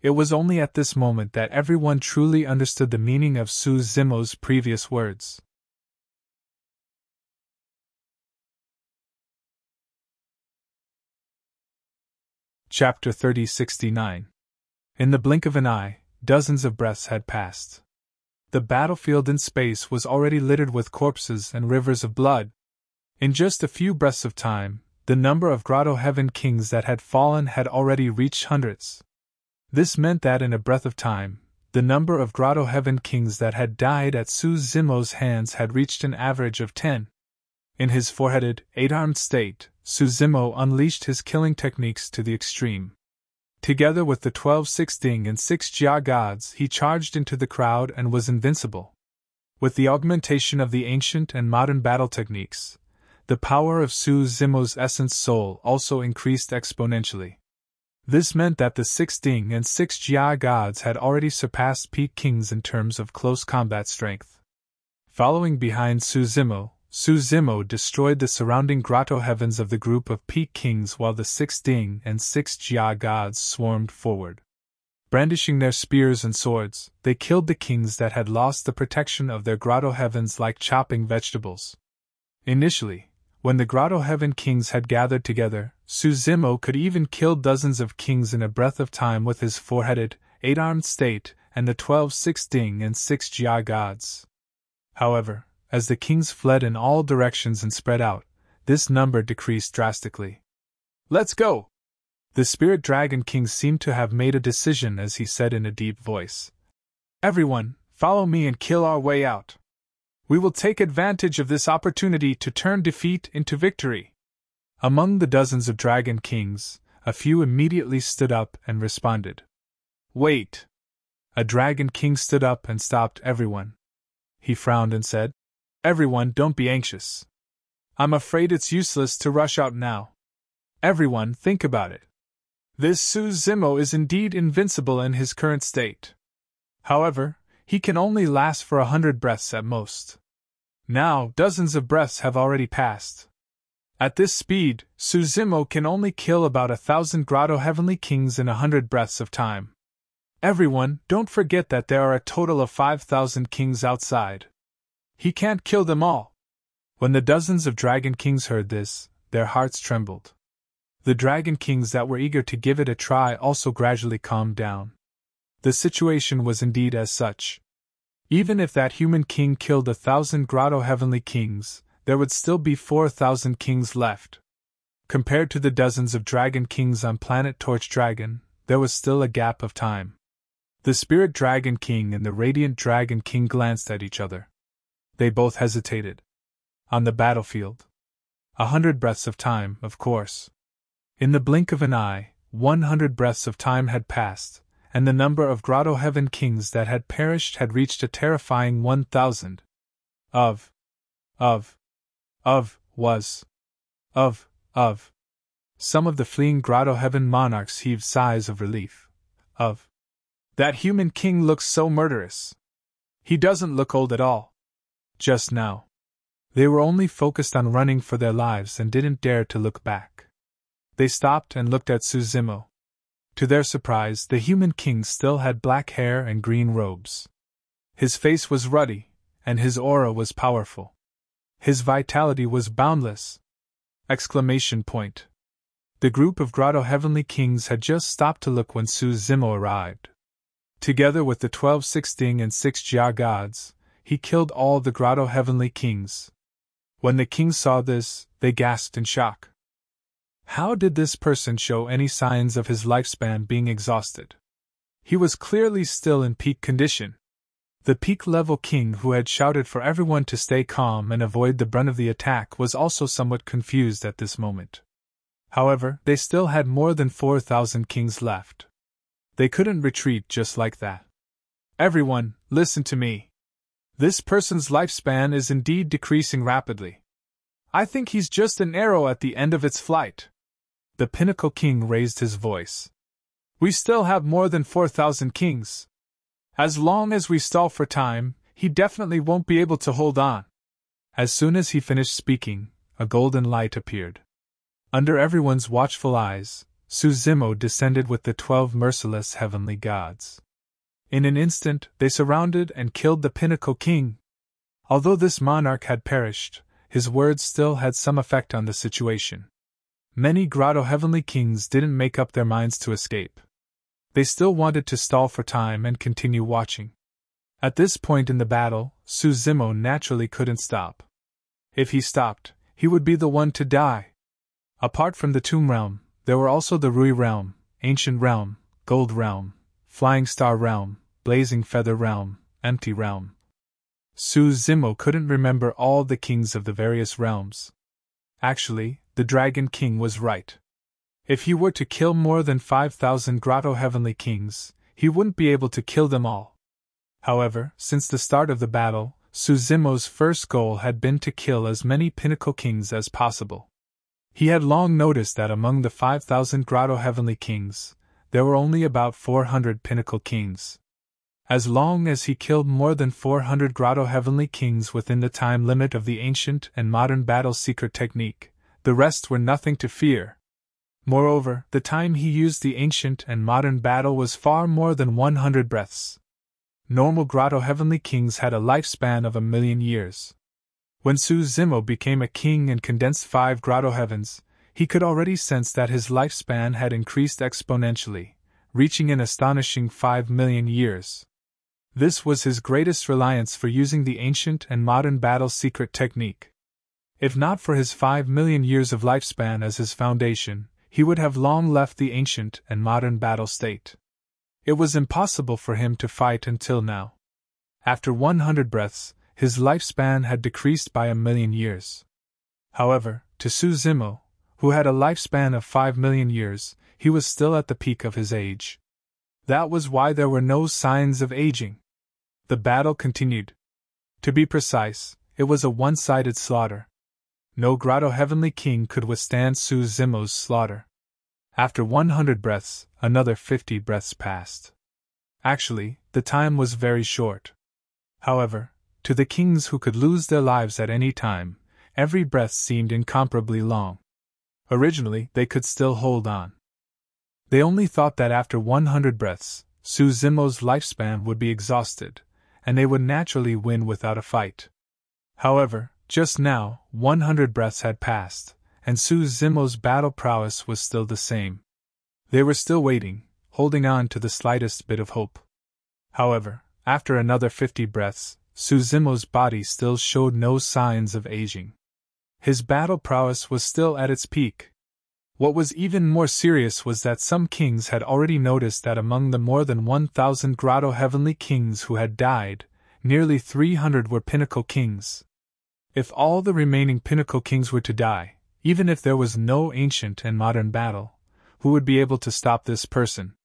It was only at this moment that everyone truly understood the meaning of Su Zimo's previous words. Chapter 3069. In the blink of an eye, dozens of breaths had passed. The battlefield in space was already littered with corpses and rivers of blood. In just a few breaths of time, the number of Grotto Heaven kings that had fallen had already reached hundreds. This meant that in a breath of time, the number of Grotto Heaven kings that had died at Su Zimo's hands had reached an average of 10. In his 4-headed, 8-armed state, Su Zimo unleashed his killing techniques to the extreme. Together with the 12 Six Ding and 6 Jia gods, he charged into the crowd and was invincible. With the augmentation of the ancient and modern battle techniques, the power of Su Zimo's essence soul also increased exponentially. This meant that the 6 Ding and 6 Jia gods had already surpassed peak kings in terms of close combat strength. Following behind Su Zimo destroyed the surrounding grotto heavens of the group of peak kings while the 6 Ding and 6 Jia gods swarmed forward. Brandishing their spears and swords, they killed the kings that had lost the protection of their grotto heavens like chopping vegetables. Initially, when the grotto heaven kings had gathered together, Su Zimo could even kill dozens of kings in a breath of time with his 4-headed, 8-armed state, and the 12 6-ding and 6 Jia gods. However, as the kings fled in all directions and spread out, this number decreased drastically. "Let's go!" The spirit dragon king seemed to have made a decision as he said in a deep voice. "Everyone, follow me and kill our way out. We will take advantage of this opportunity to turn defeat into victory." Among the dozens of dragon kings, a few immediately stood up and responded. "Wait!" A dragon king stood up and stopped everyone. He frowned and said, "Everyone, don't be anxious. I'm afraid it's useless to rush out now. Everyone, think about it. This Su Zimo is indeed invincible in his current state. However, he can only last for 100 breaths at most. Now, dozens of breaths have already passed. At this speed, Su Zimo can only kill about 1,000 Grotto Heavenly Kings in 100 breaths of time. Everyone, don't forget that there are a total of 5,000 kings outside. He can't kill them all." When the dozens of dragon kings heard this, their hearts trembled. The dragon kings that were eager to give it a try also gradually calmed down. The situation was indeed as such. Even if that human king killed 1,000 Grotto Heavenly Kings, there would still be 4,000 kings left. Compared to the dozens of dragon kings on planet Torch Dragon, there was still a gap of time. The Spirit Dragon King and the Radiant Dragon King glanced at each other. They both hesitated. On the battlefield. 100 breaths of time, of course. In the blink of an eye, 100 breaths of time had passed, and the number of Grotto Heaven Kings that had perished had reached a terrifying 1,000. Some of the fleeing Grotto Heaven monarchs heaved sighs of relief. That human king looks so murderous. He doesn't look old at all. Just now. They were only focused on running for their lives and didn't dare to look back. They stopped and looked at Su Zimo. To their surprise, the human king still had black hair and green robes. His face was ruddy, and his aura was powerful. His vitality was boundless! Exclamation point. The group of Grotto Heavenly Kings had just stopped to look when Su Zimo arrived. Together with the 12 6-ding and 6 Jia gods, he killed all the Grotto Heavenly Kings. When the kings saw this, they gasped in shock. How did this person show any signs of his lifespan being exhausted? He was clearly still in peak condition. The peak-level king who had shouted for everyone to stay calm and avoid the brunt of the attack was also somewhat confused at this moment. However, they still had more than 4,000 kings left. They couldn't retreat just like that. Everyone, listen to me. This person's lifespan is indeed decreasing rapidly. I think he's just an arrow at the end of its flight. The Pinnacle King raised his voice. We still have more than 4,000 kings. As long as we stall for time, he definitely won't be able to hold on. As soon as he finished speaking, a golden light appeared. Under everyone's watchful eyes, Su Zimo descended with the 12 merciless heavenly gods. In an instant, they surrounded and killed the Pinnacle King. Although this monarch had perished, his words still had some effect on the situation. Many Grotto Heavenly Kings didn't make up their minds to escape. They still wanted to stall for time and continue watching. At this point in the battle, Su Zimo naturally couldn't stop. If he stopped, he would be the one to die. Apart from the Tomb Realm, there were also the Rui Realm, Ancient Realm, Gold Realm, Flying Star Realm, Blazing Feather Realm, Empty Realm. Su Zimo couldn't remember all the kings of the various realms. Actually, the Dragon King was right. If he were to kill more than 5,000 Grotto Heavenly Kings, he wouldn't be able to kill them all. However, since the start of the battle, Su Zimo's first goal had been to kill as many Pinnacle Kings as possible. He had long noticed that among the 5,000 Grotto Heavenly Kings, there were only about 400 Pinnacle Kings. As long as he killed more than 400 Grotto Heavenly Kings within the time limit of the ancient and modern battle secret technique, the rest were nothing to fear. Moreover, the time he used the ancient and modern battle was far more than 100 breaths. Normal Grotto Heavenly Kings had a lifespan of 1,000,000 years. When Su Zimo became a king and condensed 5 Grotto Heavens, he could already sense that his lifespan had increased exponentially, reaching an astonishing 5 million years. This was his greatest reliance for using the ancient and modern battle secret technique. If not for his 5 million years of lifespan as his foundation, he would have long left the ancient and modern battle state. It was impossible for him to fight until now. After 100 breaths, his lifespan had decreased by 1 million years. However, to Su Zimo, who had a lifespan of 5 million years, he was still at the peak of his age. That was why there were no signs of aging. The battle continued. To be precise, it was a one-sided slaughter. No Grotto Heavenly King could withstand Su Zimo's slaughter. After 100 breaths, another 50 breaths passed. Actually, the time was very short. However, to the kings who could lose their lives at any time, every breath seemed incomparably long. Originally, they could still hold on. They only thought that after 100 breaths, Su Zimo's lifespan would be exhausted, and they would naturally win without a fight. However, just now, 100 breaths had passed, and Su Zimo's battle prowess was still the same. They were still waiting, holding on to the slightest bit of hope. However, after another 50 breaths, Su Zimo's body still showed no signs of aging. His battle prowess was still at its peak. What was even more serious was that some kings had already noticed that among the more than 1,000 Grotto Heavenly Kings who had died, nearly 300 were Pinnacle Kings. If all the remaining Pinnacle Kings were to die, even if there was no ancient and modern battle, who would be able to stop this person?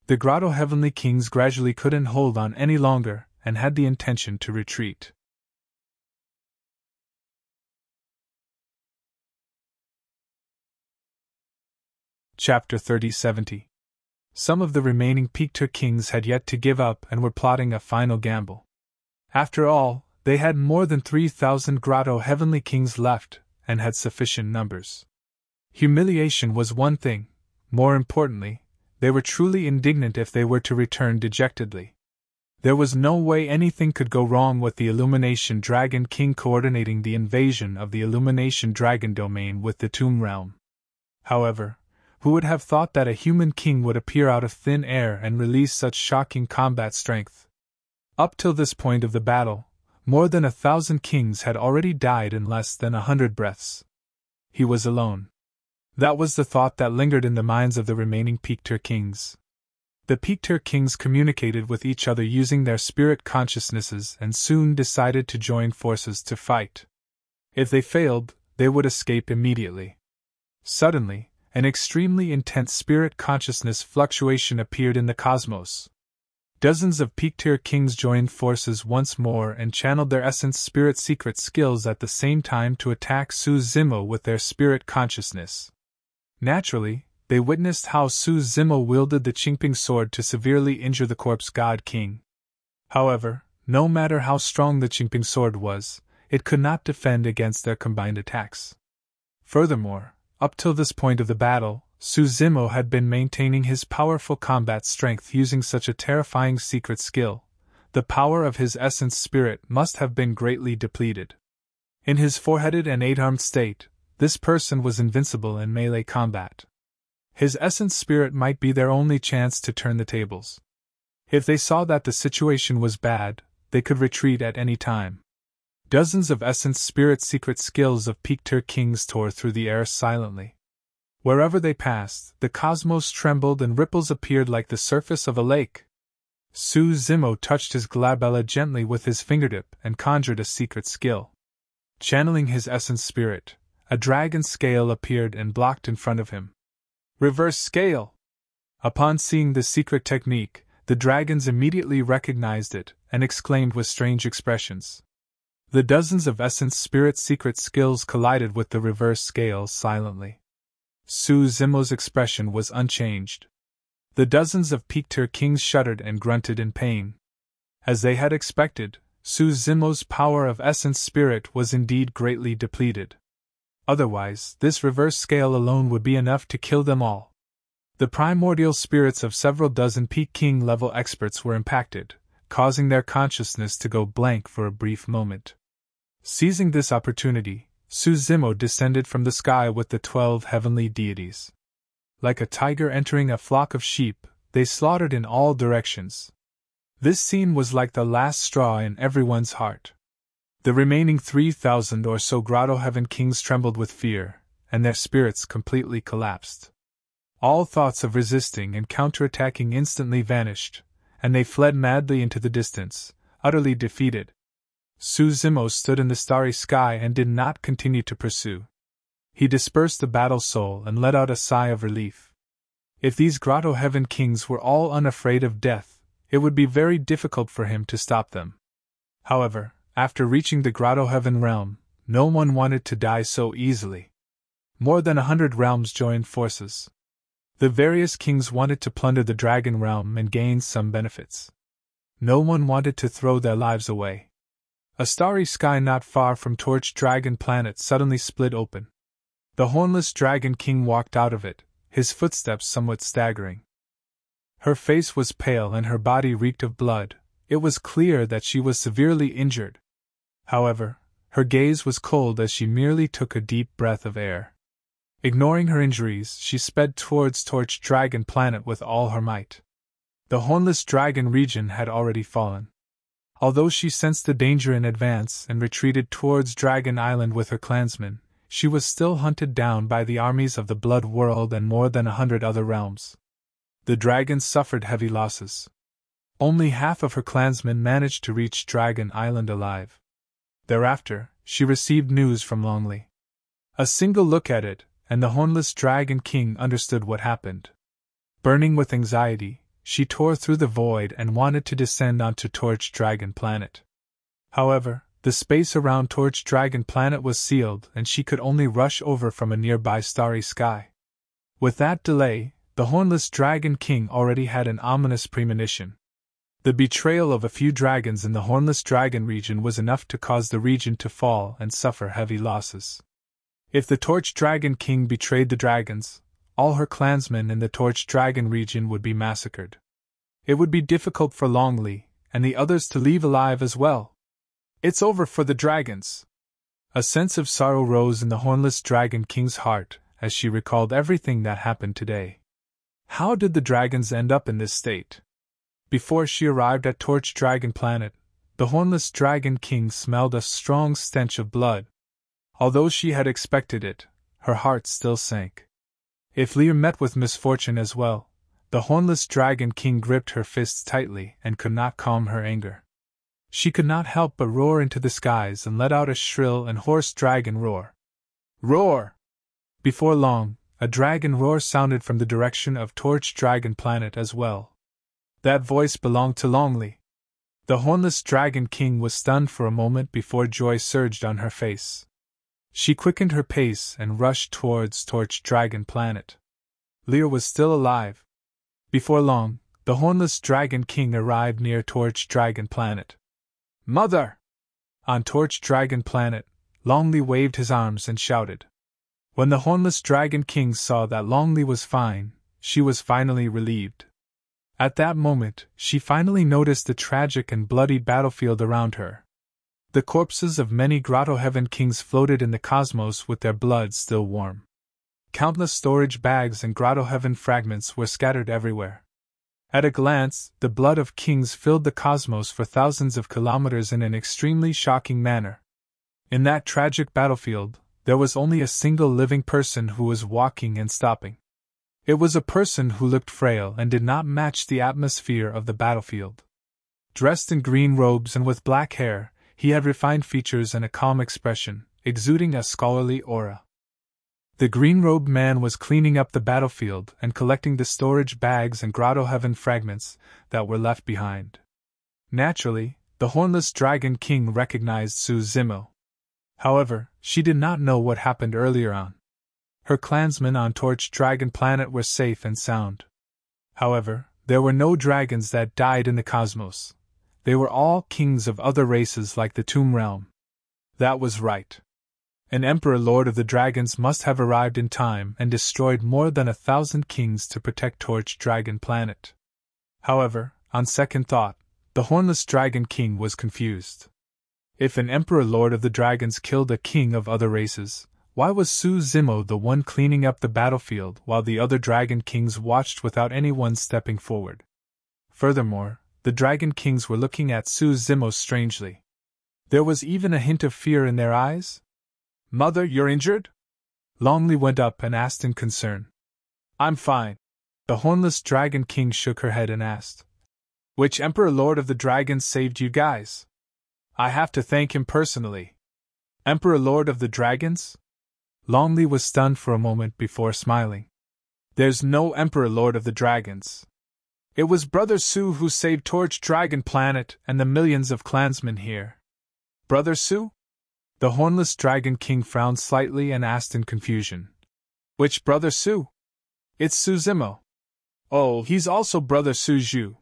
The Grotto Heavenly Kings gradually couldn't hold on any longer and had the intention to retreat. Chapter 30-70. Some of the remaining Picture Kings had yet to give up and were plotting a final gamble. After all, they had more than 3,000 Grotto Heavenly Kings left, and had sufficient numbers. Humiliation was one thing. More importantly, they were truly indignant if they were to return dejectedly. There was no way anything could go wrong with the Illumination Dragon King coordinating the invasion of the Illumination Dragon domain with the Tomb Realm. However, who would have thought that a human king would appear out of thin air and release such shocking combat strength? Up till this point of the battle, more than 1,000 kings had already died in less than 100 breaths. He was alone. That was the thought that lingered in the minds of the remaining Picture Kings. The Picture Kings communicated with each other using their spirit consciousnesses and soon decided to join forces to fight. If they failed, they would escape immediately. Suddenly, an extremely intense spirit consciousness fluctuation appeared in the cosmos. Dozens of Picture Kings joined forces once more and channeled their essence spirit secret skills at the same time to attack Su Zimo with their spirit consciousness. Naturally, they witnessed how Su Zimo wielded the Qingping sword to severely injure the corpse god king. However, no matter how strong the Qingping sword was, it could not defend against their combined attacks. Furthermore, up till this point of the battle, Su Zimo had been maintaining his powerful combat strength using such a terrifying secret skill. The power of his essence spirit must have been greatly depleted. In his four-headed and eight-armed state, this person was invincible in melee combat. His essence spirit might be their only chance to turn the tables. If they saw that the situation was bad, they could retreat at any time. Dozens of essence spirit secret skills of Picture Kings tore through the air silently. Wherever they passed, the cosmos trembled and ripples appeared like the surface of a lake. Su Zimo touched his glabella gently with his fingertip and conjured a secret skill. Channeling his essence spirit, a dragon scale appeared and blocked in front of him. Reverse scale! Upon seeing the secret technique, the dragons immediately recognized it and exclaimed with strange expressions. The dozens of essence spirit secret skills collided with the reverse scale silently. Su Zimo's expression was unchanged. The dozens of Picture Kings shuddered and grunted in pain. As they had expected, Su Zimo's power of essence spirit was indeed greatly depleted. Otherwise, this reverse scale alone would be enough to kill them all. The primordial spirits of several dozen Peak King level experts were impacted, causing their consciousness to go blank for a brief moment. Seizing this opportunity, Su Zimo descended from the sky with the 12 heavenly deities. Like a tiger entering a flock of sheep, they slaughtered in all directions. This scene was like the last straw in everyone's heart. The remaining 3,000 or so Grotto Heaven kings trembled with fear, and their spirits completely collapsed. All thoughts of resisting and counterattacking instantly vanished, and they fled madly into the distance, utterly defeated. Zimo stood in the starry sky and did not continue to pursue. He dispersed the battle soul and let out a sigh of relief. If these Grotto Heaven kings were all unafraid of death, it would be very difficult for him to stop them. However, after reaching the Grotto Heaven realm, no one wanted to die so easily. More than 100 realms joined forces. The various kings wanted to plunder the dragon realm and gain some benefits. No one wanted to throw their lives away. A starry sky not far from Torch Dragon Planet suddenly split open. The hornless dragon king walked out of it, his footsteps somewhat staggering. Her face was pale and her body reeked of blood. It was clear that she was severely injured. However, her gaze was cold as she merely took a deep breath of air. Ignoring her injuries, she sped towards Torch Dragon Planet with all her might. The hornless dragon region had already fallen. Although she sensed the danger in advance and retreated towards Dragon Island with her clansmen, she was still hunted down by the armies of the Blood World and more than 100 other realms. The dragons suffered heavy losses. Only half of her clansmen managed to reach Dragon Island alive. Thereafter, she received news from Longley. A single look at it, and the hornless dragon king understood what happened. Burning with anxiety, she tore through the void and wanted to descend onto Torch Dragon Planet. However, the space around Torch Dragon Planet was sealed and she could only rush over from a nearby starry sky. With that delay, the hornless dragon king already had an ominous premonition. The betrayal of a few dragons in the hornless dragon region was enough to cause the region to fall and suffer heavy losses. If the Torch Dragon King betrayed the dragons, all her clansmen in the Torch Dragon region would be massacred. It would be difficult for Longley and the others to leave alive as well. It's over for the dragons. A sense of sorrow rose in the hornless dragon king's heart as she recalled everything that happened today. How did the dragons end up in this state? Before she arrived at Torch Dragon Planet, the hornless dragon king smelled a strong stench of blood. Although she had expected it, her heart still sank. If Lear met with misfortune as well, the hornless dragon king gripped her fists tightly and could not calm her anger. She could not help but roar into the skies and let out a shrill and hoarse dragon roar. Roar! Before long, a dragon roar sounded from the direction of Torch Dragon Planet as well. That voice belonged to Longley. The hornless dragon king was stunned for a moment before joy surged on her face. She quickened her pace and rushed towards Torch Dragon Planet. Lear was still alive. Before long, the hornless dragon king arrived near Torch Dragon Planet. Mother! On Torch Dragon Planet, Longley waved his arms and shouted. When the hornless dragon king saw that Longley was fine, she was finally relieved. At that moment, she finally noticed the tragic and bloody battlefield around her. The corpses of many Grotto Heaven kings floated in the cosmos with their blood still warm. Countless storage bags and Grotto Heaven fragments were scattered everywhere. At a glance, the blood of kings filled the cosmos for thousands of kilometers in an extremely shocking manner. In that tragic battlefield, there was only a single living person who was walking and stopping. It was a person who looked frail and did not match the atmosphere of the battlefield. Dressed in green robes and with black hair, he had refined features and a calm expression, exuding a scholarly aura. The green-robed man was cleaning up the battlefield and collecting the storage bags and Grotto Heaven fragments that were left behind. Naturally, the hornless dragon king recognized Zimo. However, she did not know what happened earlier on. Her clansmen on Torch Dragon Planet were safe and sound. However, there were no dragons that died in the cosmos. They were all kings of other races like the Tomb Realm. That was right. An Emperor Lord of the Dragons must have arrived in time and destroyed more than 1,000 kings to protect Torch Dragon Planet. However, on second thought, the hornless dragon king was confused. If an Emperor Lord of the Dragons killed a king of other races, why was Su Zimo the one cleaning up the battlefield while the other Dragon Kings watched without anyone stepping forward? Furthermore, the Dragon Kings were looking at Su Zimo strangely. There was even a hint of fear in their eyes. "Mother, you're injured?" Longli went up and asked in concern. "I'm fine." The hornless Dragon King shook her head and asked, "Which Emperor Lord of the Dragons saved you guys? I have to thank him personally." "Emperor Lord of the Dragons?" Longli was stunned for a moment before smiling. "There's no Emperor Lord of the Dragons. It was Brother Su who saved Torch Dragon Planet and the millions of clansmen here." "Brother Su?" The hornless Dragon King frowned slightly and asked in confusion. "Which Brother Su?" "It's Su Zimo." "Oh, he's also Brother Su Zhu."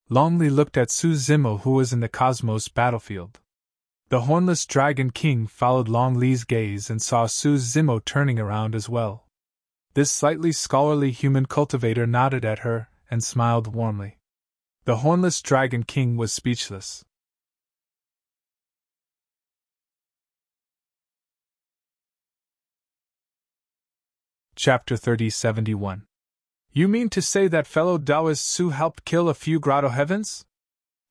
Longli looked at Su Zimo, who was in the Cosmos battlefield. The hornless Dragon King followed Longli's gaze and saw Su Zimo turning around as well. This slightly scholarly human cultivator nodded at her and smiled warmly. The hornless Dragon King was speechless. Chapter 3071. You mean to say that fellow Taoist Su helped kill a few Grotto Heavens?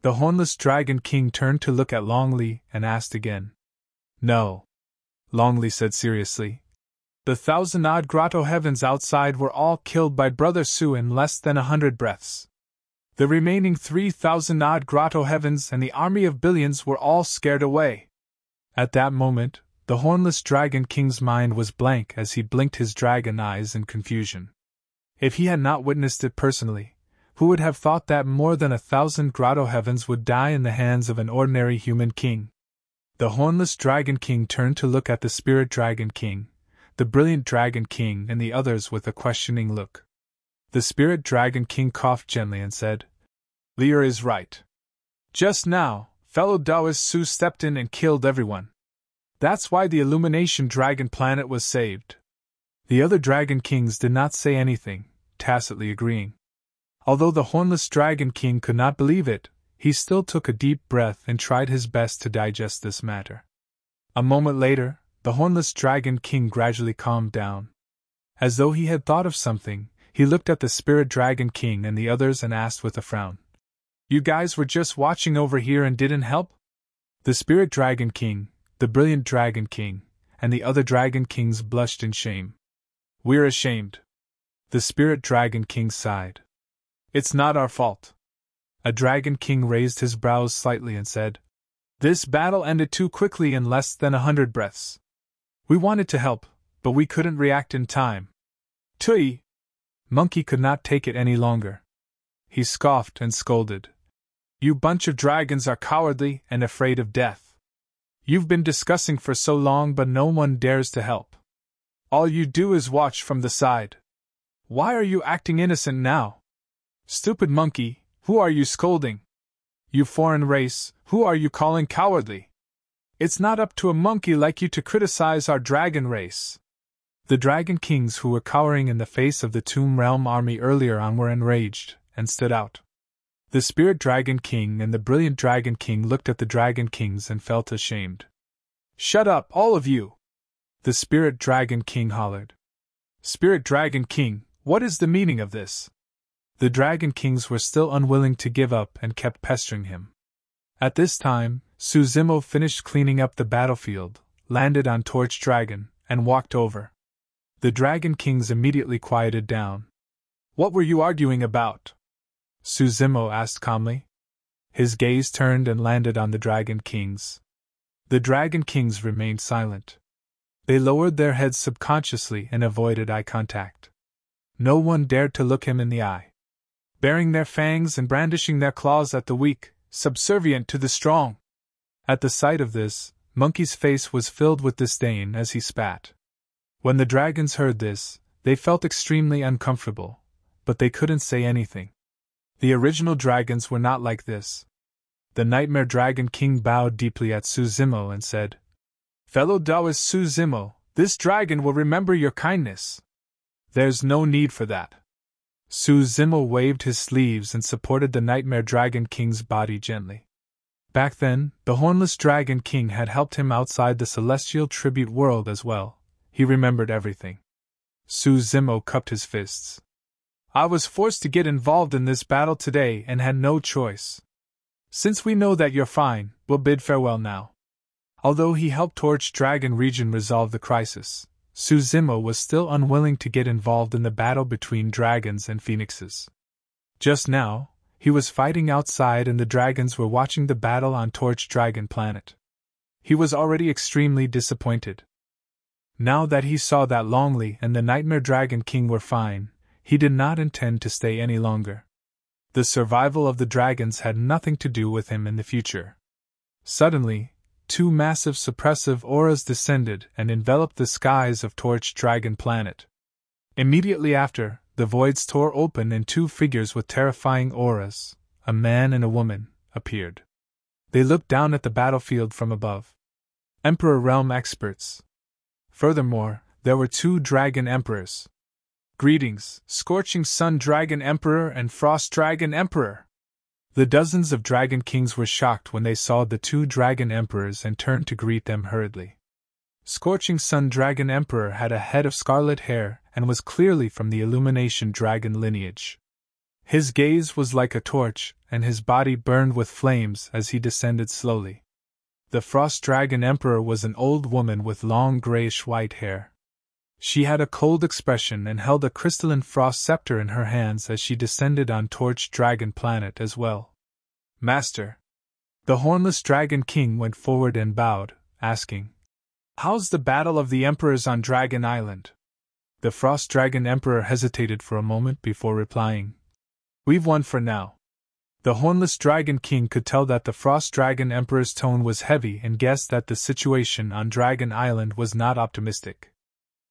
The hornless Dragon King turned to look at Longli and asked again. "No," Longli said seriously. "The 1,000-odd Grotto Heavens outside were all killed by Brother Su in less than 100 breaths. The remaining 3,000-odd Grotto Heavens and the army of billions were all scared away." At that moment, the hornless Dragon King's mind was blank as he blinked his dragon eyes in confusion. If he had not witnessed it personally, who would have thought that more than 1,000 Grotto Heavens would die in the hands of an ordinary human king? The hornless Dragon King turned to look at the Spirit Dragon King, the Brilliant Dragon King, and the others with a questioning look. The Spirit Dragon King coughed gently and said, "Lear is right. Just now, fellow Taoist Su stepped in and killed everyone. That's why the Illumination Dragon Planet was saved." The other Dragon Kings did not say anything, tacitly agreeing. Although the hornless Dragon King could not believe it, he still took a deep breath and tried his best to digest this matter. A moment later, the hornless Dragon King gradually calmed down. As though he had thought of something, he looked at the Spirit Dragon King and the others and asked with a frown, "You guys were just watching over here and didn't help?" The Spirit Dragon King, the Brilliant Dragon King, and the other Dragon Kings blushed in shame. "We're ashamed." The Spirit Dragon King sighed. "It's not our fault." A Dragon King raised his brows slightly and said, "This battle ended too quickly in less than 100 breaths. We wanted to help, but we couldn't react in time." "Tui!" Monkey could not take it any longer. He scoffed and scolded. "You bunch of dragons are cowardly and afraid of death. You've been discussing for so long, but no one dares to help. All you do is watch from the side. Why are you acting innocent now? Stupid monkey, who are you scolding? You foreign race, who are you calling cowardly? It's not up to a monkey like you to criticize our dragon race." The Dragon Kings who were cowering in the face of the Tomb Realm army earlier on were enraged, and stood out. The Spirit Dragon King and the Brilliant Dragon King looked at the Dragon Kings and felt ashamed. "Shut up, all of you!" the Spirit Dragon King hollered. "Spirit Dragon King, what is the meaning of this?" The Dragon Kings were still unwilling to give up and kept pestering him. At this time, Su Zimo finished cleaning up the battlefield, landed on Torch Dragon, and walked over. The Dragon Kings immediately quieted down. "What were you arguing about?" Su Zimo asked calmly. His gaze turned and landed on the Dragon Kings. The Dragon Kings remained silent. They lowered their heads subconsciously and avoided eye contact. No one dared to look him in the eye. Baring their fangs and brandishing their claws at the weak, subservient to the strong. At the sight of this, Monkey's face was filled with disdain as he spat. When the dragons heard this, they felt extremely uncomfortable, but they couldn't say anything. The original dragons were not like this. The Nightmare Dragon King bowed deeply at Su Zimo and said, "Fellow Taoist Su Zimo, this dragon will remember your kindness." "There's no need for that." Su Zimo waved his sleeves and supported the Nightmare Dragon King's body gently. Back then, the Hornless Dragon King had helped him outside the celestial tribute world as well, he remembered everything. Zimo cupped his fists. I was forced to get involved in this battle today and had no choice. Since we know that you're fine, we'll bid farewell now. Although he helped Torch Dragon region resolve the crisis, Zimo was still unwilling to get involved in the battle between dragons and phoenixes. Just now, he was fighting outside and the dragons were watching the battle on Torch Dragon planet. He was already extremely disappointed. Now that he saw that Longley and the Nightmare Dragon King were fine, he did not intend to stay any longer. The survival of the dragons had nothing to do with him in the future. Suddenly, two massive suppressive auras descended and enveloped the skies of Torch Dragon planet. Immediately after, the voids tore open and two figures with terrifying auras, a man and a woman, appeared. They looked down at the battlefield from above. Emperor Realm experts. Furthermore, there were two Dragon Emperors. Greetings, Scorching Sun Dragon Emperor and Frost Dragon Emperor! The dozens of Dragon Kings were shocked when they saw the two Dragon Emperors and turned to greet them hurriedly. Scorching Sun Dragon Emperor had a head of scarlet hair and was clearly from the Illumination Dragon lineage. His gaze was like a torch, and his body burned with flames as he descended slowly. The Frost Dragon Emperor was an old woman with long grayish-white hair. She had a cold expression and held a crystalline frost scepter in her hands as she descended on Torch Dragon planet as well. Master. The Hornless Dragon King went forward and bowed, asking, How's the battle of the Emperors on Dragon Island? The Frost Dragon Emperor hesitated for a moment before replying, We've won for now. The Hornless Dragon King could tell that the Frost Dragon Emperor's tone was heavy and guessed that the situation on Dragon Island was not optimistic.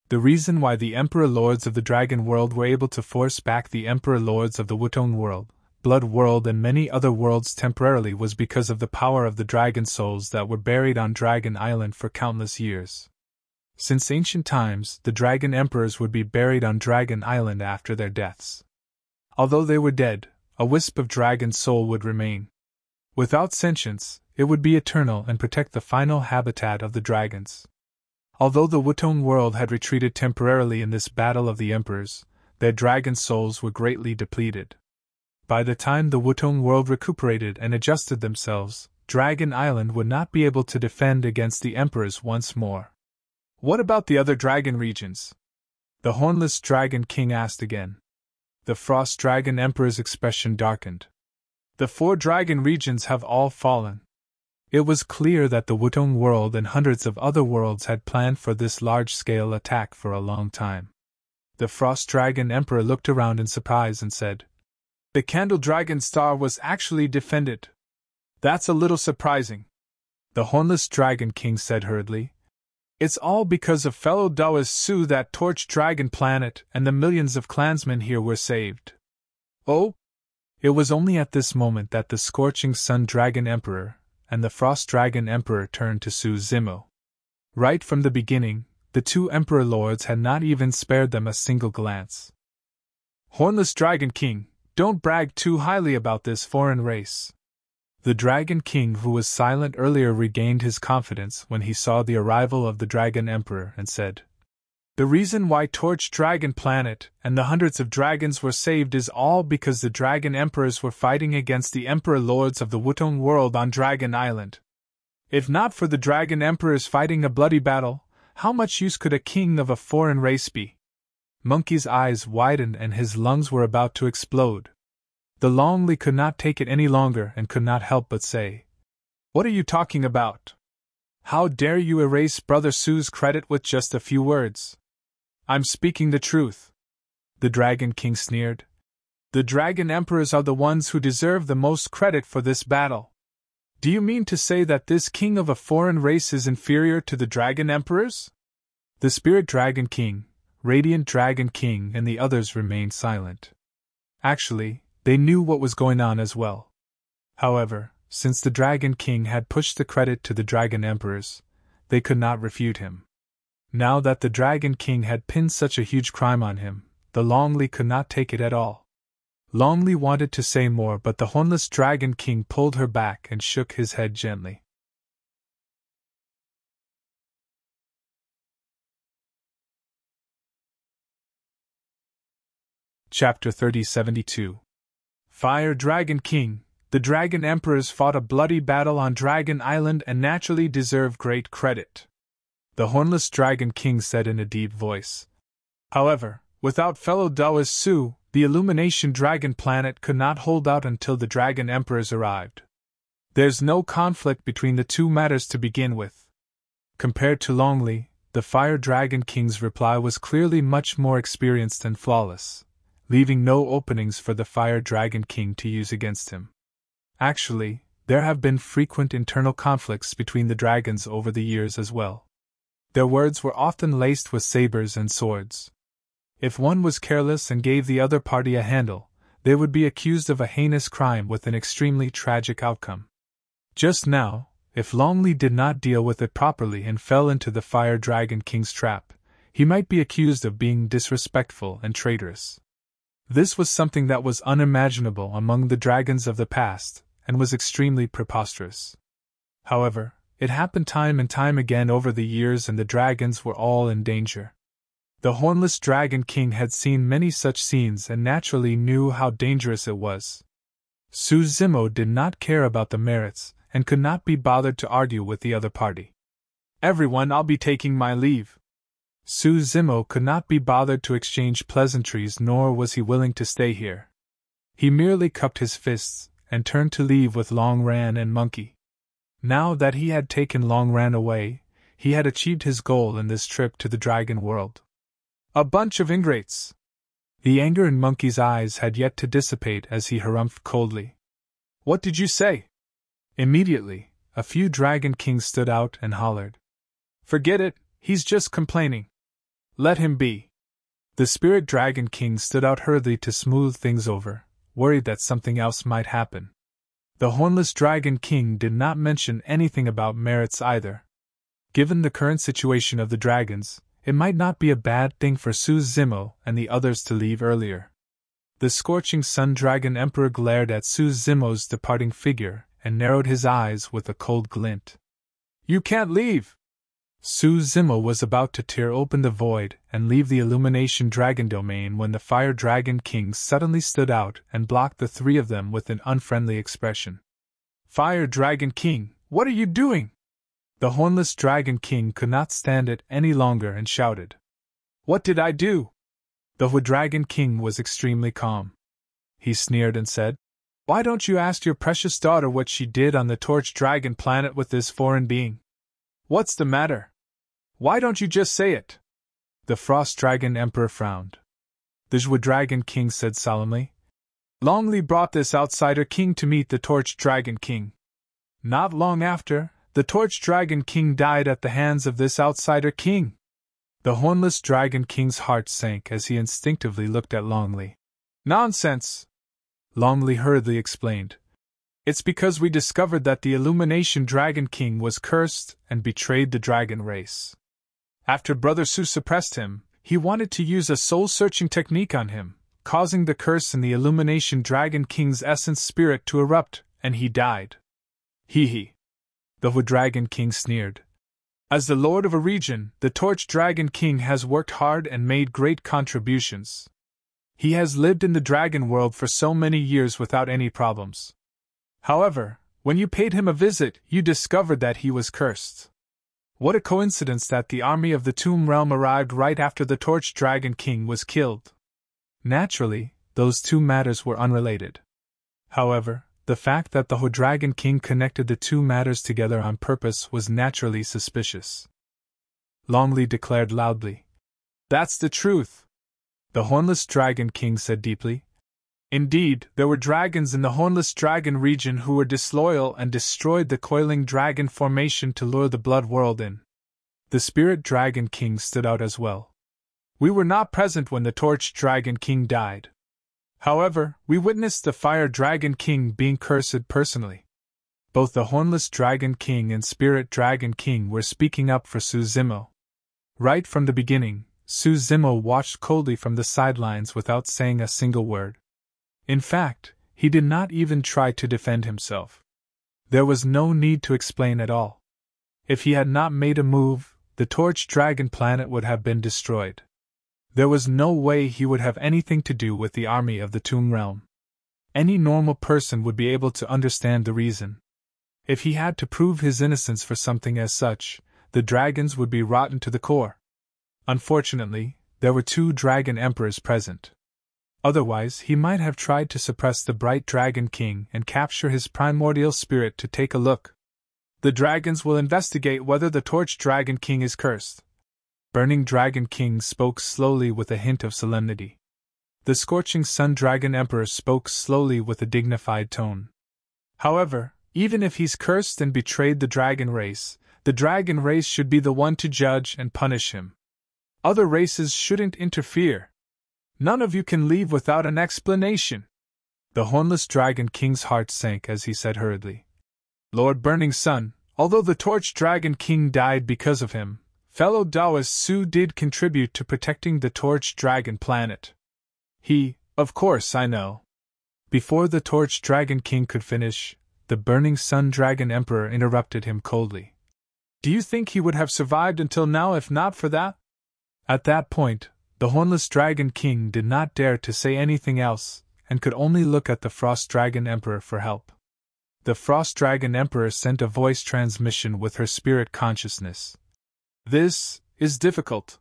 The reason why the Emperor Lords of the Dragon World were able to force back the Emperor Lords of the Wutong World, Blood World and many other worlds temporarily was because of the power of the dragon souls that were buried on Dragon Island for countless years. Since ancient times, the Dragon Emperors would be buried on Dragon Island after their deaths. Although they were dead, a wisp of dragon soul would remain. Without sentience, it would be eternal and protect the final habitat of the dragons. Although the Wutong world had retreated temporarily in this battle of the Emperors, their dragon souls were greatly depleted. By the time the Wutong world recuperated and adjusted themselves, Dragon Island would not be able to defend against the Emperors once more. What about the other dragon regions? The Hornless Dragon King asked again. The Frost Dragon Emperor's expression darkened. The 4 dragon regions have all fallen. It was clear that the Wutong world and hundreds of other worlds had planned for this large-scale attack for a long time. The Frost Dragon Emperor looked around in surprise and said, The Candle Dragon Star was actually defended. That's a little surprising. The Hornless Dragon King said hurriedly, It's all because of fellow Daoist Su that Torch Dragon planet and the millions of clansmen here were saved. Oh? It was only at this moment that the Scorching Sun Dragon Emperor and the Frost Dragon Emperor turned to Zimo. Right from the beginning, the two Emperor Lords had not even spared them a single glance. Hornless Dragon King, don't brag too highly about this foreign race. The Dragon King, who was silent earlier, regained his confidence when he saw the arrival of the Dragon Emperor and said, The reason why Torch Dragon planet and the hundreds of dragons were saved is all because the Dragon Emperors were fighting against the Emperor Lords of the Wutong world on Dragon Island. If not for the Dragon Emperors fighting a bloody battle, how much use could a king of a foreign race be? Monkey's eyes widened and his lungs were about to explode. The Longley could not take it any longer and could not help but say, What are you talking about? How dare you erase Brother Su's credit with just a few words? I'm speaking the truth. The Dragon King sneered. The Dragon Emperors are the ones who deserve the most credit for this battle. Do you mean to say that this king of a foreign race is inferior to the Dragon Emperors? The Spirit Dragon King, Radiant Dragon King, and the others remained silent. Actually, they knew what was going on as well. However, since the Dragon King had pushed the credit to the Dragon Emperors, they could not refute him. Now that the Dragon King had pinned such a huge crime on him, the Longley could not take it at all. Longley wanted to say more, but the Hornless Dragon King pulled her back and shook his head gently. Chapter 3072. Fire Dragon King. The Dragon Emperors fought a bloody battle on Dragon Island and naturally deserve great credit, the Hornless Dragon King said in a deep voice. However, without fellow Daoist Su, the Illumination Dragon planet could not hold out until the Dragon Emperors arrived. There's no conflict between the two matters to begin with. Compared to Longley, the Fire Dragon King's reply was clearly much more experienced and flawless, leaving no openings for the Fire Dragon King to use against him. Actually, there have been frequent internal conflicts between the dragons over the years as well. Their words were often laced with sabers and swords. If one was careless and gave the other party a handle, they would be accused of a heinous crime with an extremely tragic outcome. Just now, if Longley did not deal with it properly and fell into the Fire Dragon King's trap, he might be accused of being disrespectful and traitorous. This was something that was unimaginable among the dragons of the past, and was extremely preposterous. However, it happened time and time again over the years, and the dragons were all in danger. The Hornless Dragon King had seen many such scenes and naturally knew how dangerous it was. Su Zimo did not care about the merits, and could not be bothered to argue with the other party. "Everyone, I'll be taking my leave." Su Zimo could not be bothered to exchange pleasantries, nor was he willing to stay here. He merely cupped his fists and turned to leave with Long Ran and Monkey. Now that he had taken Long Ran away, he had achieved his goal in this trip to the dragon world. A bunch of ingrates! The anger in Monkey's eyes had yet to dissipate as he harumphed coldly. "What did you say?" Immediately, a few Dragon Kings stood out and hollered. "Forget it, he's just complaining. Let him be." The Spirit Dragon King stood out hurriedly to smooth things over, worried that something else might happen. The Hornless Dragon King did not mention anything about merits either. Given the current situation of the dragons, it might not be a bad thing for Su Zimo and the others to leave earlier. The Scorching Sun Dragon Emperor glared at Su Zimo's departing figure and narrowed his eyes with a cold glint. "You can't leave!" Su Zimo was about to tear open the void and leave the Illumination Dragon domain when the Fire Dragon King suddenly stood out and blocked the three of them with an unfriendly expression. "Fire Dragon King, what are you doing?" The Hornless Dragon King could not stand it any longer and shouted. "What did I do?" The Dragon King was extremely calm. He sneered and said, "Why don't you ask your precious daughter what she did on the Torch Dragon planet with this foreign being? What's the matter? Why don't you just say it?" The Frost Dragon Emperor frowned. The Dragon King said solemnly, "Longley brought this outsider king to meet the Torch Dragon King. Not long after, the Torch Dragon King died at the hands of this outsider king." The Hornless Dragon King's heart sank as he instinctively looked at Longley. "Nonsense!" Longley hurriedly explained. "It's because we discovered that the Illumination Dragon King was cursed and betrayed the dragon race. After Brother Su suppressed him, he wanted to use a soul-searching technique on him, causing the curse in the Illumination Dragon King's essence spirit to erupt, and he died." "Hee hee." The Dragon King sneered. "As the lord of a region, the Torch Dragon King has worked hard and made great contributions. He has lived in the dragon world for so many years without any problems. However, when you paid him a visit, you discovered that he was cursed. What a coincidence that the army of the Tomb Realm arrived right after the Torch Dragon King was killed." Naturally, those two matters were unrelated. However, the fact that the Dragon King connected the two matters together on purpose was naturally suspicious. Longley declared loudly, "That's the truth." The Hornless Dragon King said deeply, "Indeed, there were dragons in the Hornless Dragon region who were disloyal and destroyed the Coiling Dragon formation to lure the Blood World in." The Spirit Dragon King stood out as well. "We were not present when the Torch Dragon King died. However, we witnessed the Fire Dragon King being cursed personally." Both the Hornless Dragon King and Spirit Dragon King were speaking up for Su Zimo. Right from the beginning, Su Zimo watched coldly from the sidelines without saying a single word. In fact, he did not even try to defend himself. There was no need to explain at all. If he had not made a move, the Torch Dragon planet would have been destroyed. There was no way he would have anything to do with the army of the Tomb Realm. Any normal person would be able to understand the reason. If he had to prove his innocence for something as such, the dragons would be rotten to the core. Unfortunately, there were 2 dragon emperors present. Otherwise, he might have tried to suppress the bright Dragon King and capture his primordial spirit to take a look. The dragons will investigate whether the Torch Dragon King is cursed. Burning Dragon King spoke slowly with a hint of solemnity. The Scorching Sun Dragon Emperor spoke slowly with a dignified tone. However, even if he's cursed and betrayed the dragon race should be the one to judge and punish him. Other races shouldn't interfere. None of you can leave without an explanation. The Hornless Dragon King's heart sank as he said hurriedly, Lord Burning Sun, although the Torch Dragon King died because of him, fellow Taoist Su did contribute to protecting the Torch Dragon planet. Of course I know. Before the Torch Dragon King could finish, the Burning Sun Dragon Emperor interrupted him coldly. Do you think he would have survived until now if not for that? At that point, the Hornless Dragon King did not dare to say anything else, and could only look at the Frost Dragon Emperor for help. The Frost Dragon Emperor sent a voice transmission with her spirit consciousness. This is difficult.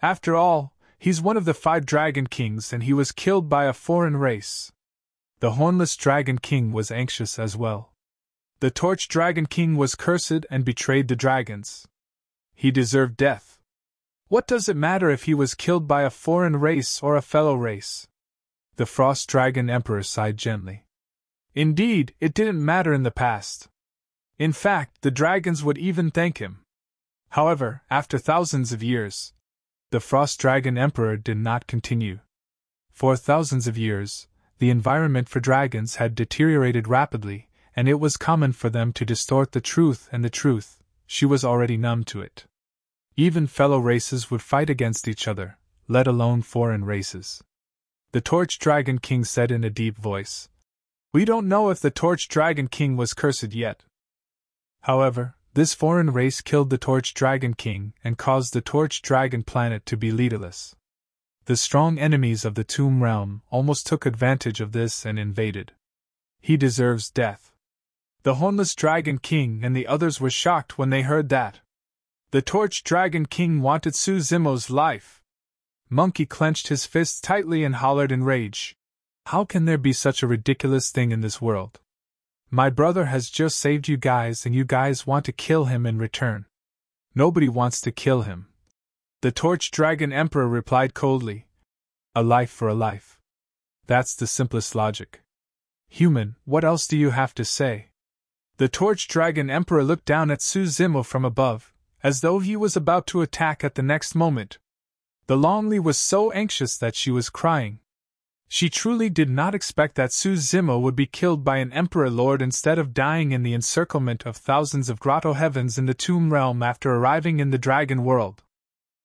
After all, he's one of the 5 Dragon Kings and he was killed by a foreign race. The Hornless Dragon King was anxious as well. The Torch Dragon King was cursed and betrayed the dragons. He deserved death. What does it matter if he was killed by a foreign race or a fellow race? The Frost Dragon Emperor sighed gently. Indeed, it didn't matter in the past. In fact, the dragons would even thank him. However, after thousands of years, the Frost Dragon Emperor did not continue. For thousands of years, the environment for dragons had deteriorated rapidly, and it was common for them to distort the truth, and the truth, she was already numb to it. Even fellow races would fight against each other, let alone foreign races. The Torch Dragon King said in a deep voice, We don't know if the Torch Dragon King was cursed yet. However, this foreign race killed the Torch Dragon King and caused the Torch Dragon planet to be leaderless. The strong enemies of the Tomb Realm almost took advantage of this and invaded. He deserves death. The Hornless Dragon King and the others were shocked when they heard that. The Torch Dragon King wanted Su Zimo's life. Monkey clenched his fists tightly and hollered in rage. How can there be such a ridiculous thing in this world? My brother has just saved you guys and you guys want to kill him in return. Nobody wants to kill him. The Torch Dragon Emperor replied coldly. A life for a life. That's the simplest logic. Human, what else do you have to say? The Torch Dragon Emperor looked down at Su Zimo from above, as though he was about to attack at the next moment. The Lonely was so anxious that she was crying. She truly did not expect that Su Zimo would be killed by an Emperor Lord instead of dying in the encirclement of thousands of grotto heavens in the Tomb Realm after arriving in the Dragon World.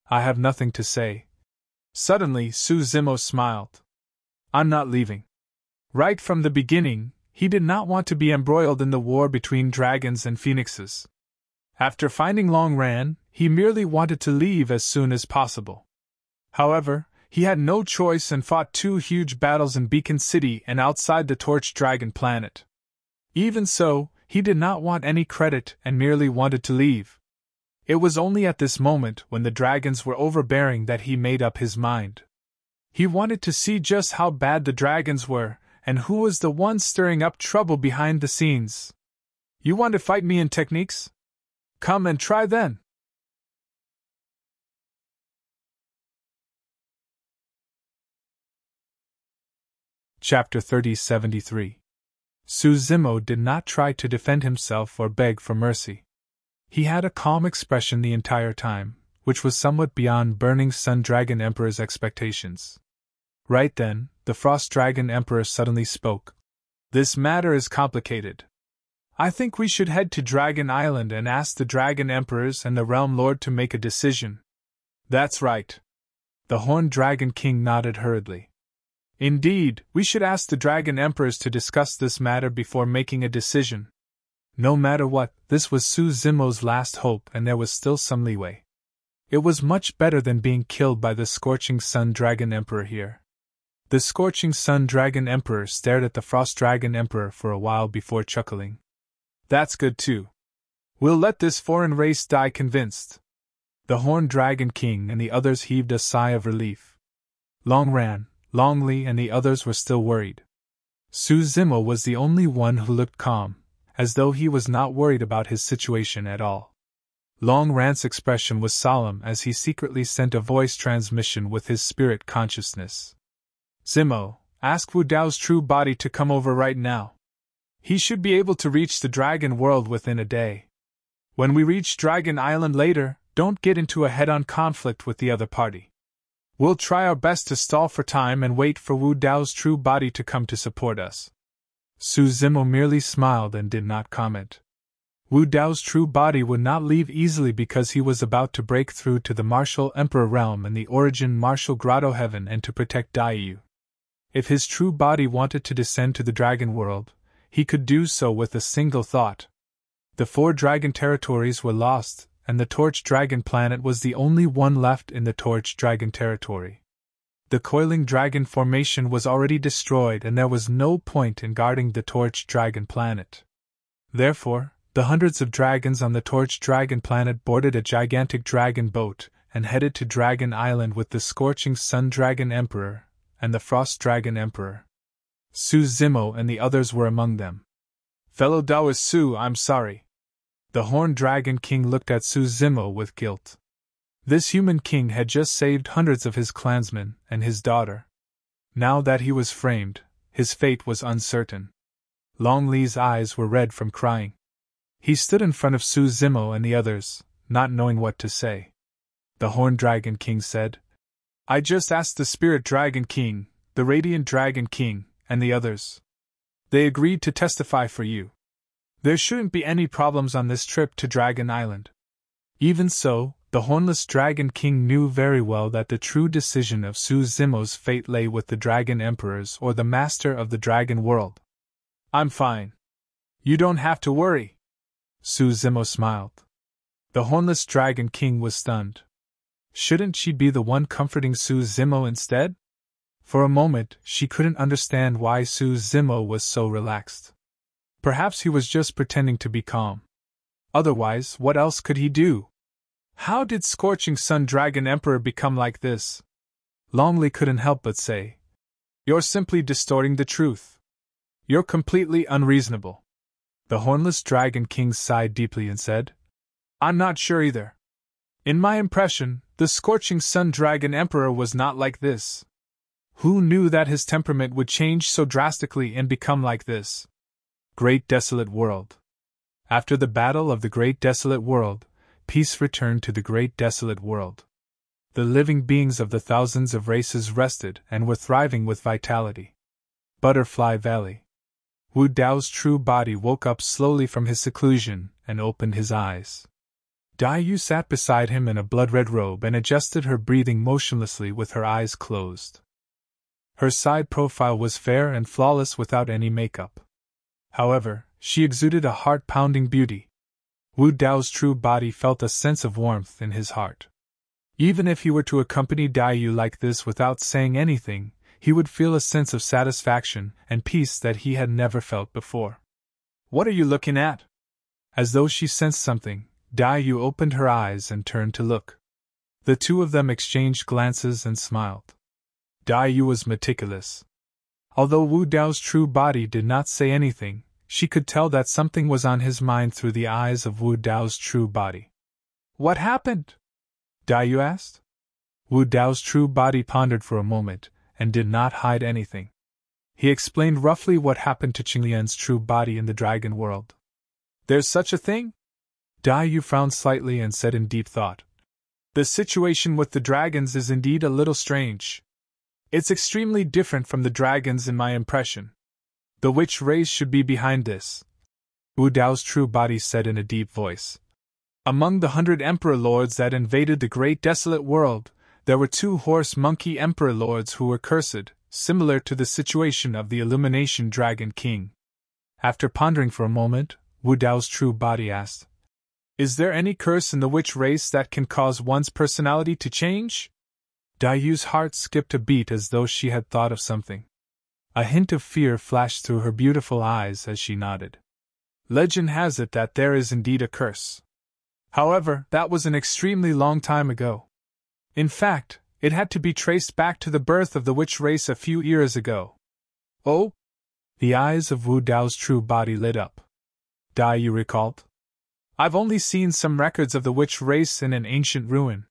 I have nothing to say. Suddenly, Su Zimo smiled. I'm not leaving. Right from the beginning, he did not want to be embroiled in the war between dragons and phoenixes. After finding Long Ran, he merely wanted to leave as soon as possible. However, he had no choice and fought 2 huge battles in Beacon City and outside the Torch Dragon planet. Even so, he did not want any credit and merely wanted to leave. It was only at this moment, when the dragons were overbearing, that he made up his mind. He wanted to see just how bad the dragons were, and who was the one stirring up trouble behind the scenes. You want to fight me in techniques? Come and try then. Chapter 3073. Su Zimo did not try to defend himself or beg for mercy. He had a calm expression the entire time, which was somewhat beyond Burning Sun Dragon Emperor's expectations. Right then, the Frost Dragon Emperor suddenly spoke. This matter is complicated. I think we should head to Dragon Island and ask the Dragon Emperors and the Realm Lord to make a decision. That's right. The Horned Dragon King nodded hurriedly. Indeed, we should ask the Dragon Emperors to discuss this matter before making a decision. No matter what, this was Su Zimo's last hope and there was still some leeway. It was much better than being killed by the Scorching Sun Dragon Emperor here. The Scorching Sun Dragon Emperor stared at the Frost Dragon Emperor for a while before chuckling. That's good too. We'll let this foreign race die convinced. The Horned Dragon King and the others heaved a sigh of relief. Long Ran, Long Li and the others were still worried. Su Zimo was the only one who looked calm, as though he was not worried about his situation at all. Long Ran's expression was solemn as he secretly sent a voice transmission with his spirit consciousness. Zimo, ask Wu Dao's true body to come over right now. He should be able to reach the Dragon World within a day. When we reach Dragon Island later, don't get into a head-on conflict with the other party. We'll try our best to stall for time and wait for Wu Dao's true body to come to support us. Su Zimo merely smiled and did not comment. Wu Dao's true body would not leave easily because he was about to break through to the Martial Emperor realm and the Origin Martial Grotto Heaven and to protect Daiyu. If his true body wanted to descend to the Dragon World, he could do so with a single thought. The 4 dragon territories were lost, and the Torch Dragon planet was the only one left in the Torch Dragon territory. The Coiling Dragon formation was already destroyed and there was no point in guarding the Torch Dragon planet. Therefore, the hundreds of dragons on the Torch Dragon planet boarded a gigantic dragon boat and headed to Dragon Island with the Scorching Sun Dragon Emperor and the Frost Dragon Emperor. Su Zimo and the others were among them. Fellow Daoist Su, I'm sorry. The Horned Dragon King looked at Su Zimo with guilt. This human king had just saved hundreds of his clansmen and his daughter. Now that he was framed, his fate was uncertain. Long Li's eyes were red from crying. He stood in front of Su Zimo and the others, not knowing what to say. The Horned Dragon King said, I just asked the Spirit Dragon King, the Radiant Dragon King, and the others. They agreed to testify for you. There shouldn't be any problems on this trip to Dragon Island. Even so, the Hornless Dragon King knew very well that the true decision of Su Zimo's fate lay with the Dragon Emperors or the Master of the Dragon World. I'm fine. You don't have to worry. Su Zimo smiled. The Hornless Dragon King was stunned. Shouldn't she be the one comforting Su Zimo instead? For a moment, she couldn't understand why Su Zimo was so relaxed. Perhaps he was just pretending to be calm. Otherwise, what else could he do? How did Scorching Sun Dragon Emperor become like this? Long Li couldn't help but say, You're simply distorting the truth. You're completely unreasonable. The Hornless Dragon King sighed deeply and said, I'm not sure either. In my impression, the Scorching Sun Dragon Emperor was not like this. Who knew that his temperament would change so drastically and become like this? Great Desolate World. After the battle of the Great Desolate World, peace returned to the Great Desolate World. The living beings of the thousands of races rested and were thriving with vitality. Butterfly Valley. Wu Dao's true body woke up slowly from his seclusion and opened his eyes. Daiyu sat beside him in a blood-red robe and adjusted her breathing motionlessly with her eyes closed. Her side profile was fair and flawless without any makeup. However, she exuded a heart-pounding beauty. Wu Dao's true body felt a sense of warmth in his heart. Even if he were to accompany Daiyu like this without saying anything, he would feel a sense of satisfaction and peace that he had never felt before. What are you looking at? As though she sensed something, Daiyu opened her eyes and turned to look. The two of them exchanged glances and smiled. Daiyu was meticulous. Although Wu Dao's true body did not say anything, she could tell that something was on his mind through the eyes of Wu Dao's true body. What happened? Daiyu asked. Wu Dao's true body pondered for a moment, and did not hide anything. He explained roughly what happened to Qinglian's true body in the Dragon World. There's such a thing? Daiyu frowned slightly and said in deep thought. The situation with the dragons is indeed a little strange. It's extremely different from the dragons in my impression. The witch race should be behind this, Wu Dao's true body said in a deep voice. Among the 100 Emperor Lords that invaded the Great Desolate World, there were 2 Horse Monkey Emperor Lords who were cursed, similar to the situation of the Illumination Dragon King. After pondering for a moment, Wu Dao's true body asked, Is there any curse in the witch race that can cause one's personality to change? Dayu's heart skipped a beat as though she had thought of something. A hint of fear flashed through her beautiful eyes as she nodded. Legend has it that there is indeed a curse. However, that was an extremely long time ago. In fact, it had to be traced back to the birth of the witch race a few years ago. Oh? The eyes of Wu Dao's true body lit up. Dayu recalled. I've only seen some records of the witch race in an ancient ruin.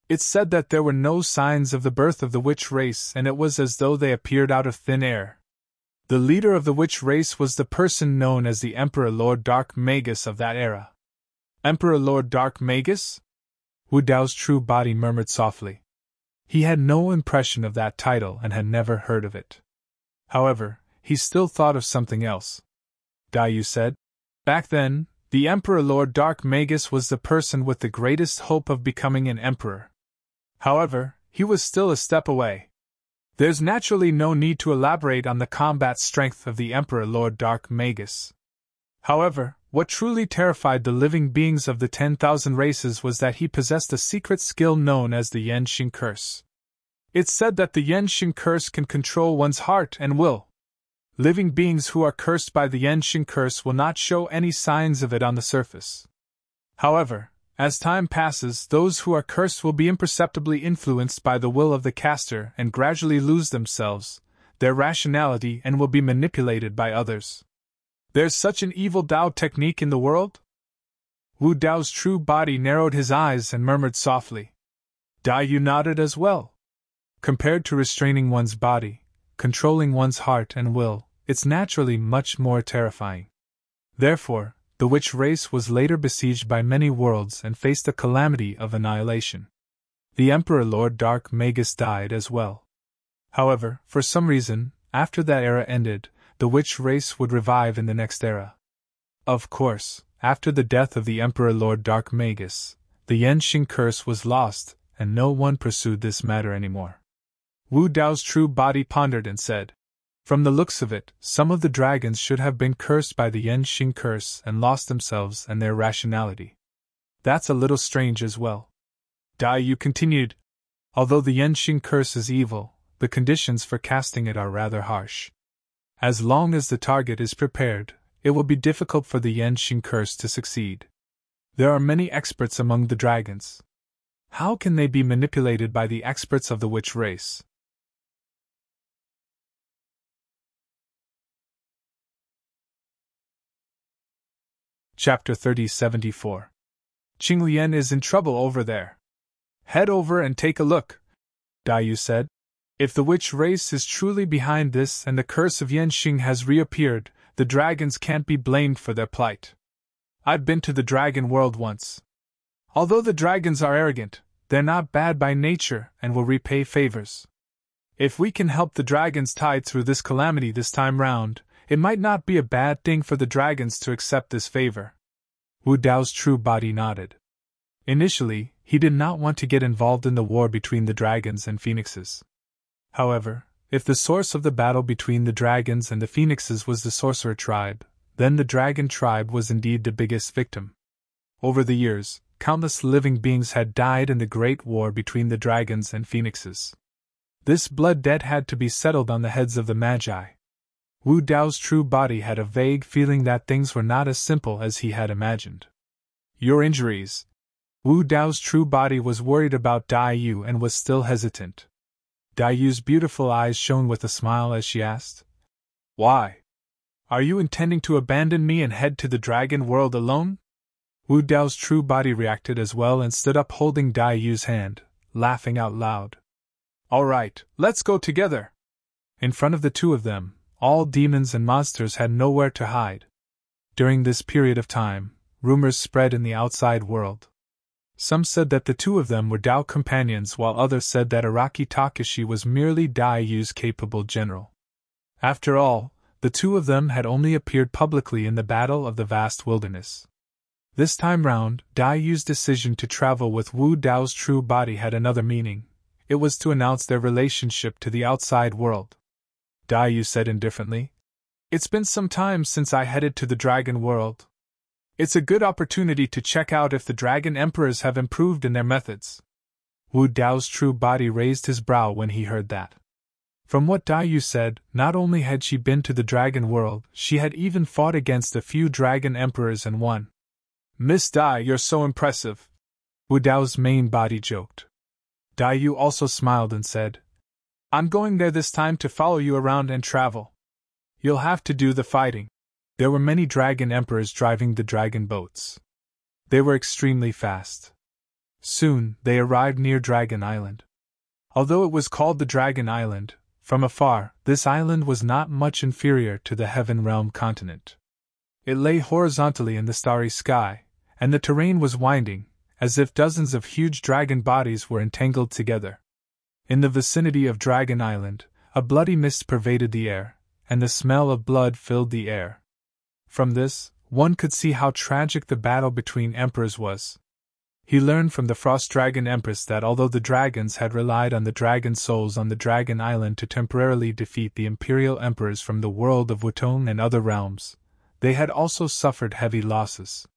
It said that there were no signs of the birth of the witch race, and it was as though they appeared out of thin air. The leader of the witch race was the person known as the Emperor Lord Dark Magus of that era. Emperor Lord Dark Magus? Wu Dao's true body murmured softly. He had no impression of that title and had never heard of it. However, he still thought of something else. Dayu said. Back then, the Emperor Lord Dark Magus was the person with the greatest hope of becoming an emperor. However, he was still a step away. There's naturally no need to elaborate on the combat strength of the Emperor Lord Dark Magus. However, what truly terrified the living beings of the 10,000 races was that he possessed a secret skill known as the Yenxing Curse. It's said that the Yenxing Curse can control one's heart and will. Living beings who are cursed by the Yenxing Curse will not show any signs of it on the surface. However, as time passes, those who are cursed will be imperceptibly influenced by the will of the caster and gradually lose themselves, their rationality, and will be manipulated by others. There's such an evil Dao technique in the world? Wu Dao's true body narrowed his eyes and murmured softly. Dayu nodded as well. Compared to restraining one's body, controlling one's heart and will, it's naturally much more terrifying. Therefore, the witch race was later besieged by many worlds and faced the calamity of annihilation. The Emperor Lord Dark Magus died as well. However, for some reason, after that era ended, the witch race would revive in the next era. Of course, after the death of the Emperor Lord Dark Magus, the Yenxing Curse was lost, and no one pursued this matter anymore. Wu Dao's true body pondered and said, from the looks of it, some of the dragons should have been cursed by the Yenxing Curse and lost themselves and their rationality. That's a little strange as well. Dayu continued. Although the Yenxing Curse is evil, the conditions for casting it are rather harsh. As long as the target is prepared, it will be difficult for the Yenxing Curse to succeed. There are many experts among the dragons. How can they be manipulated by the experts of the witch race? Chapter 3074. Qinglian is in trouble over there. Head over and take a look, Dayu said. If the witch race is truly behind this and the curse of Yenxing has reappeared, the dragons can't be blamed for their plight. I've been to the dragon world once. Although the dragons are arrogant, they're not bad by nature and will repay favors. If we can help the dragons tide through this calamity this time round, it might not be a bad thing for the dragons to accept this favor. Wu Dao's true body nodded. Initially, he did not want to get involved in the war between the dragons and phoenixes. However, if the source of the battle between the dragons and the phoenixes was the sorcerer tribe, then the dragon tribe was indeed the biggest victim. Over the years, countless living beings had died in the great war between the dragons and phoenixes. This blood debt had to be settled on the heads of the Magi. Wu Dao's true body had a vague feeling that things were not as simple as he had imagined. Your injuries. Wu Dao's true body was worried about Dayu and was still hesitant. Dayu's beautiful eyes shone with a smile as she asked, Why? Are you intending to abandon me and head to the dragon world alone? Wu Dao's true body reacted as well and stood up holding Dayu's hand, laughing out loud. All right, let's go together. In front of the two of them, all demons and monsters had nowhere to hide. During this period of time, rumors spread in the outside world. Some said that the two of them were Dao companions, while others said that Araki Takashi was merely Dayu's capable general. After all, the two of them had only appeared publicly in the Battle of the Vast Wilderness. This time round, Dayu's decision to travel with Wu Dao's true body had another meaning. It was to announce their relationship to the outside world. Dayu said indifferently, It's been some time since I headed to the dragon world. It's a good opportunity to check out if the dragon emperors have improved in their methods. Wu Dao's true body raised his brow when he heard that. From what Dai Yu said, not only had she been to the dragon world, she had even fought against a few dragon emperors and won. Miss Dai, you're so impressive, Wu Dao's main body joked. Dai Yu also smiled and said, I'm going there this time to follow you around and travel. You'll have to do the fighting. There were many dragon emperors driving the dragon boats. They were extremely fast. Soon, they arrived near Dragon Island. Although it was called the Dragon Island, from afar, this island was not much inferior to the Heaven Realm continent. It lay horizontally in the starry sky, and the terrain was winding, as if dozens of huge dragon bodies were entangled together. In the vicinity of Dragon Island, a bloody mist pervaded the air, and the smell of blood filled the air. From this, one could see how tragic the battle between emperors was. He learned from the Frost Dragon Empress that although the dragons had relied on the dragon souls on the Dragon Island to temporarily defeat the imperial emperors from the world of Wutong and other realms, they had also suffered heavy losses.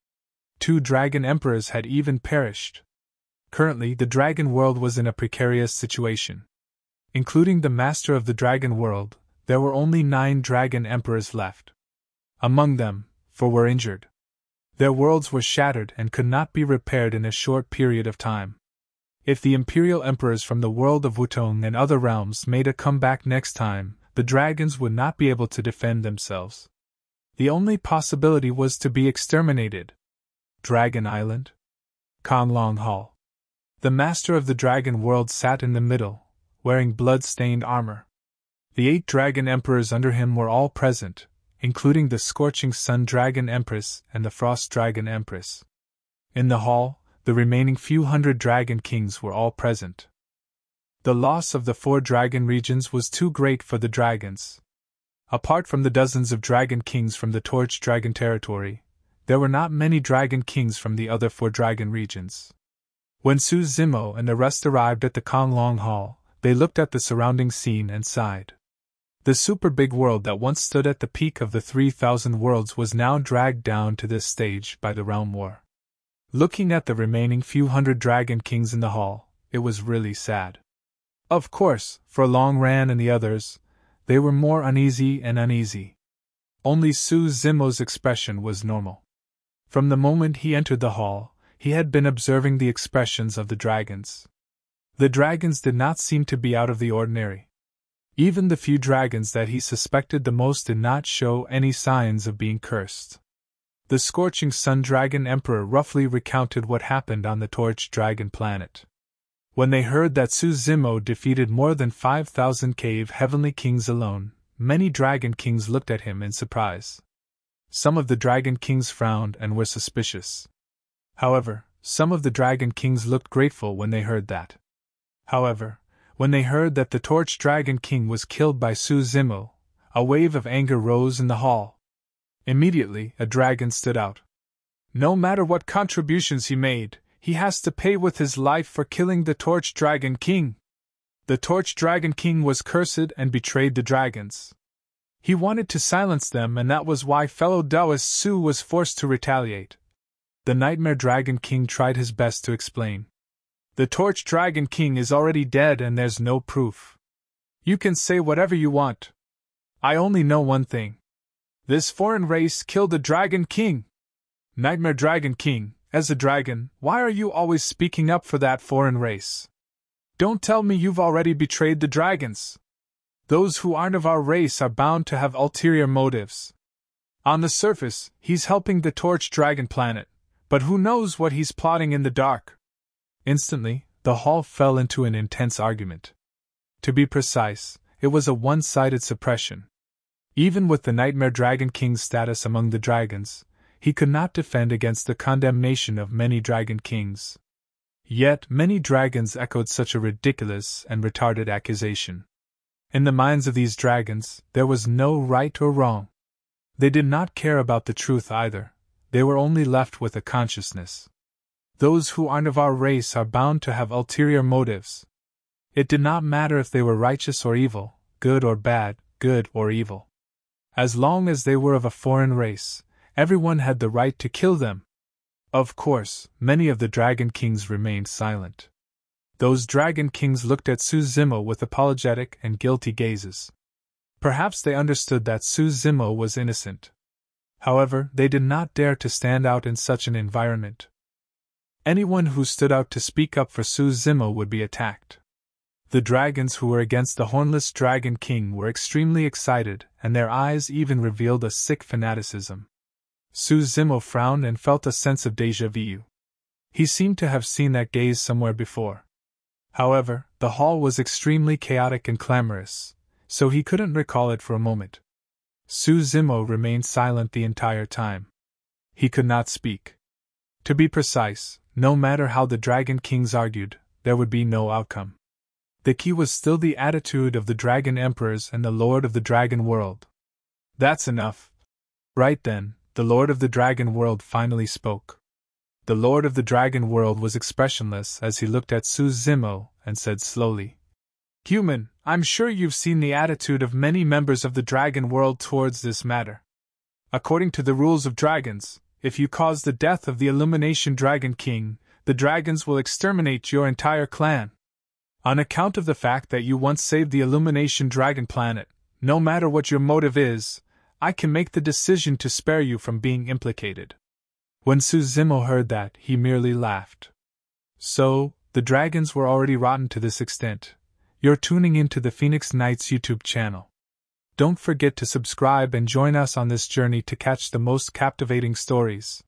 2 dragon emperors had even perished. Currently, the dragon world was in a precarious situation. Including the master of the dragon world, there were only 9 dragon emperors left. Among them, 4 were injured. Their worlds were shattered and could not be repaired in a short period of time. If the imperial emperors from the world of Wutong and other realms made a comeback next time, the dragons would not be able to defend themselves. The only possibility was to be exterminated. Dragon Island? Konglong Hall. The master of the dragon world sat in the middle, wearing blood-stained armor. The 8 dragon emperors under him were all present, including the Scorching Sun Dragon Empress and the Frost Dragon Empress. In the hall, the remaining few hundred dragon kings were all present. The loss of the 4 dragon regions was too great for the dragons. Apart from the dozens of dragon kings from the Torch Dragon territory, there were not many dragon kings from the other 4 dragon regions. When Su Zimo and the rest arrived at the Konglong Hall, they looked at the surrounding scene and sighed. The super big world that once stood at the peak of the 3,000 worlds was now dragged down to this stage by the realm war. Looking at the remaining few hundred dragon kings in the hall, it was really sad. Of course, for Long Ran and the others, they were more uneasy and uneasy. Only Su Zimo's expression was normal. From the moment he entered the hall, he had been observing the expressions of the dragons. The dragons did not seem to be out of the ordinary. Even the few dragons that he suspected the most did not show any signs of being cursed. The Scorching Sun Dragon Emperor roughly recounted what happened on the Torch Dragon planet. When they heard that Su Zimo defeated more than 5,000 cave heavenly kings alone, many dragon kings looked at him in surprise. Some of the dragon kings frowned and were suspicious. However, some of the dragon kings looked grateful when they heard that. However, when they heard that the Torch Dragon King was killed by Su Zimo, a wave of anger rose in the hall. Immediately, a dragon stood out. No matter what contributions he made, he has to pay with his life for killing the Torch Dragon King. The Torch Dragon King was cursed and betrayed the dragons. He wanted to silence them, and that was why fellow Taoist Su was forced to retaliate. The Nightmare Dragon King tried his best to explain. The Torch Dragon King is already dead and there's no proof. You can say whatever you want. I only know one thing. This foreign race killed the Dragon King. Nightmare Dragon King, as a dragon, why are you always speaking up for that foreign race? Don't tell me you've already betrayed the dragons. Those who aren't of our race are bound to have ulterior motives. On the surface, he's helping the Torch Dragon planet, but who knows what he's plotting in the dark? Instantly, the hall fell into an intense argument. To be precise, it was a one-sided suppression. Even with the Nightmare Dragon King's status among the dragons, he could not defend against the condemnation of many dragon kings. Yet many dragons echoed such a ridiculous and retarded accusation. In the minds of these dragons, there was no right or wrong. They did not care about the truth either, they were only left with a consciousness. Those who aren't of our race are bound to have ulterior motives. It did not matter if they were righteous or evil, good or bad, good or evil. As long as they were of a foreign race, everyone had the right to kill them. Of course, many of the Dragon Kings remained silent. Those Dragon Kings looked at Suzumo with apologetic and guilty gazes. Perhaps they understood that Suzumo was innocent. However, they did not dare to stand out in such an environment. Anyone who stood out to speak up for Suzumo would be attacked. The dragons who were against the Hornless Dragon King were extremely excited, and their eyes even revealed a sick fanaticism. Suzumo frowned and felt a sense of déjà vu. He seemed to have seen that gaze somewhere before. However, the hall was extremely chaotic and clamorous, so he couldn't recall it for a moment. Suzumo remained silent the entire time. He could not speak. To be precise, no matter how the Dragon Kings argued, there would be no outcome. The key was still the attitude of the Dragon Emperors and the Lord of the Dragon World. That's enough. Right then, the Lord of the Dragon World finally spoke. The Lord of the Dragon World was expressionless as he looked at Suzumo and said slowly, "Human, I'm sure you've seen the attitude of many members of the Dragon World towards this matter. According to the rules of dragons, if you cause the death of the Illumination Dragon King, the dragons will exterminate your entire clan. On account of the fact that you once saved the Illumination Dragon Planet, no matter what your motive is, I can make the decision to spare you from being implicated." When Suzumo heard that, he merely laughed. So, the dragons were already rotten to this extent. You're tuning into the Phoenix Knights YouTube channel. Don't forget to subscribe and join us on this journey to catch the most captivating stories.